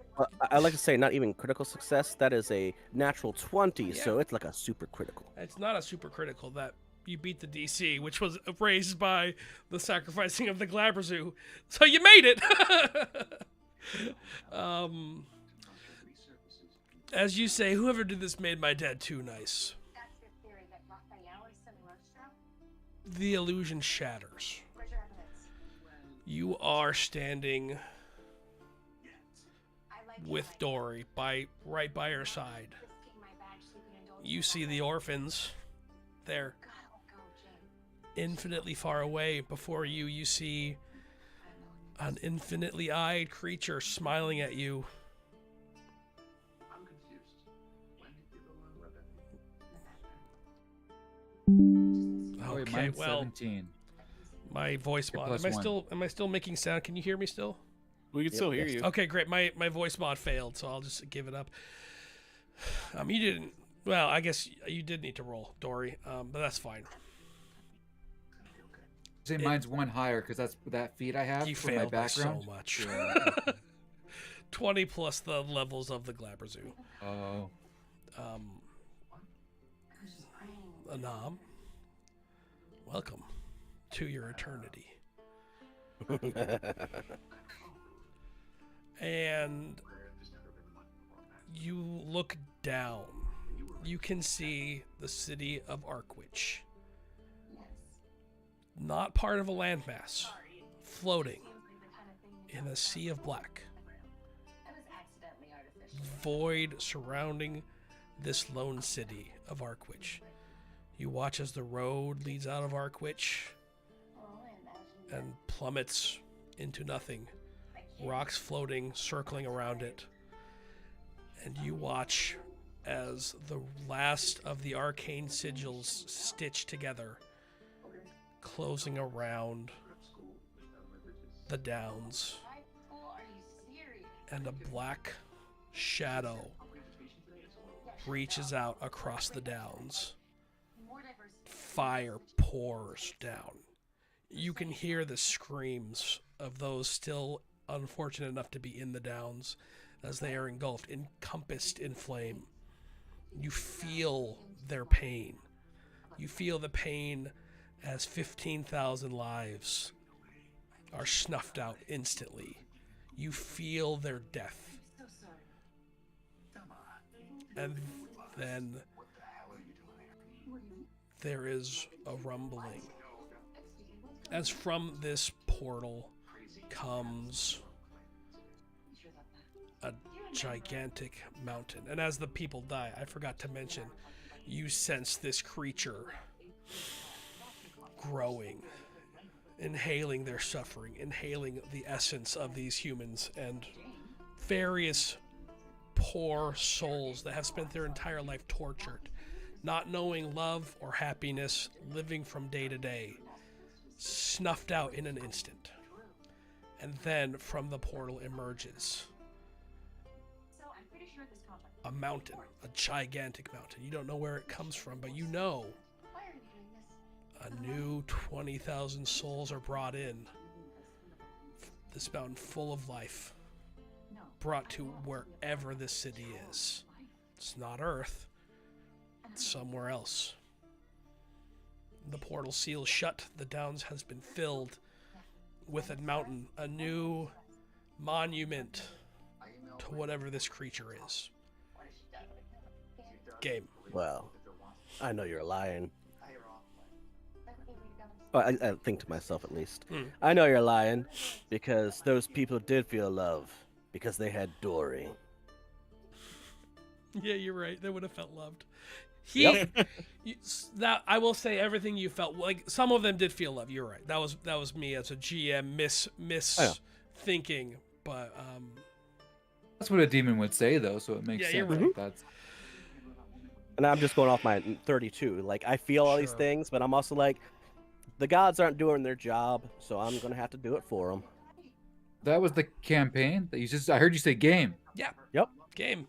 I like to say not even critical success. That is a natural 20, so it's like a super critical. it's not a super critical that you beat the DC, which was raised by the sacrificing of the Glabrezu. So you made it! As you say, whoever did this made my dad too nice. The illusion shatters. You are standing with Dory right by her side. You see the orphans. They're infinitely far away. Before you, you see an infinitely eyed creature smiling at you. Oh, wait, Okay, mine's well, 17. my voice mod. plus Am I still making sound? Can you hear me still? We can still hear you. Okay, great. My voice mod failed, so I'll just give it up. You didn't. Well, I guess you did need to roll, Dory. But that's fine. Say mine's one higher because that's that feat I have You for my failed by background. so much. Yeah. 20 plus the levels of the Glabberzoo. Oh. Anam, welcome to your eternity. And you look down. You can see the city of Arkwich. Not part of a landmass, floating in a sea of black. Void surrounding this lone city of Arkwich. You watch as the road leads out of Arkwich and plummets into nothing. Rocks floating, circling around it. And you watch as the last of the arcane sigils stitch together, closing around the downs. And a black shadow reaches out across the downs. Fire pours down. You can hear the screams of those still unfortunate enough to be in the downs as they are engulfed, encompassed in flame. You feel their pain. You feel the pain as 15,000 lives are snuffed out instantly. You feel their death. And then there is a rumbling as from this portal comes a gigantic mountain. And as the people die, I forgot to mention, you sense this creature growing, inhaling their suffering, inhaling the essence of these humans and various poor souls that have spent their entire life tortured, not knowing love or happiness, living from day to day, snuffed out in an instant. And then from the portal emerges a mountain, a gigantic mountain. You don't know where it comes from, but you know a new 20,000 souls are brought in. This mountain full of life, brought to wherever this city is. It's not Earth, it's somewhere else. The portal seal shut. The downs has been filled with a mountain, a new monument to whatever this creature is. Game. Well, I know you're lying. Well, I think to myself at least. I know you're lying because those people did feel love because they had Dory. Yeah, you're right. They would have felt loved. Yep. That I will say, everything you felt, like some of them did feel love. You're right. That was me as a GM thinking, but That's what a demon would say, though, so it makes Yeah, sense. you're right. Like, that's And I'm just going off my 32. Like, I feel all these Sure. things, but I'm also like, the gods aren't doing their job, so I'm going to have to do it for them. that was the campaign that you just. I heard you say game. yeah. Yep. Game.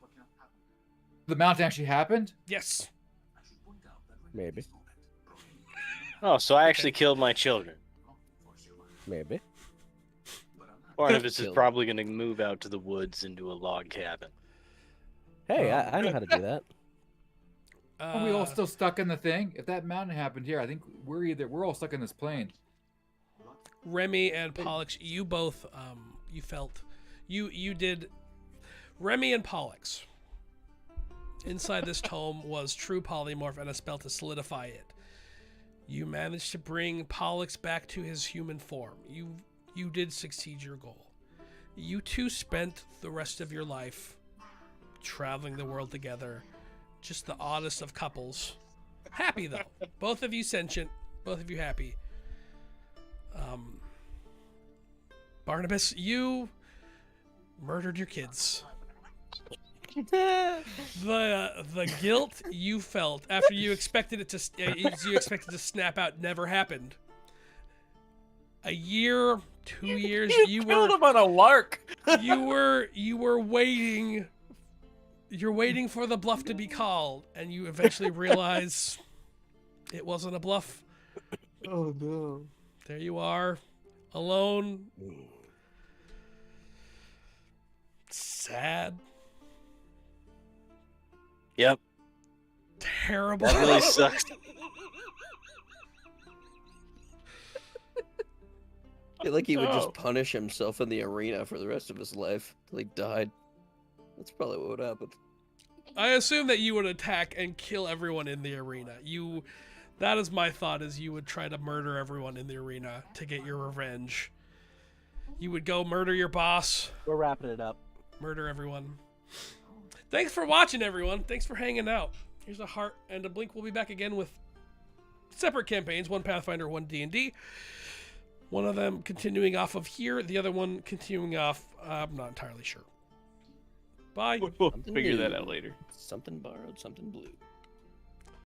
The mountain actually happened. Yes. Maybe. Oh, so I actually killed my children. Maybe. Barnabas is Killed. probably going to move out to the woods into a log cabin. Hey, I know how to do that. Are we all still stuck in the thing? If that mountain happened here, I think we're all stuck in this plane. Remy and Pollux, you both you did. Remy and Pollux. Inside this tome was true polymorph and a spell to solidify it. You managed to bring Pollux back to his human form. You did succeed your goal. You two spent the rest of your life traveling the world together. Just the oddest of couples. Happy, though. Both of you sentient. Both of you happy. Barnabas, you murdered your kids. The guilt you felt after you expected it to snap out never happened. A year, 2 years, you killed were him on a lark. you were waiting. You're waiting for the bluff to be called, and you eventually realize it wasn't a bluff. Oh no. There you are, alone. Sad. Yep. Terrible. That really sucks. I feel like he would Oh. just punish himself in the arena for the rest of his life till he died. That's probably what would happen. I assume that you would attack and kill everyone in the arena. That is my thought, is you would try to murder everyone in the arena to get your revenge. You would go murder your boss, We're wrapping it up. murder everyone. Thanks for watching, everyone. Thanks for hanging out. Here's a heart and a blink. We'll be back again with separate campaigns, one Pathfinder, one D&D. One of them continuing off of here, the other one continuing off, I'm not entirely sure. Bye. We'll figure that out later. Something borrowed, something blue.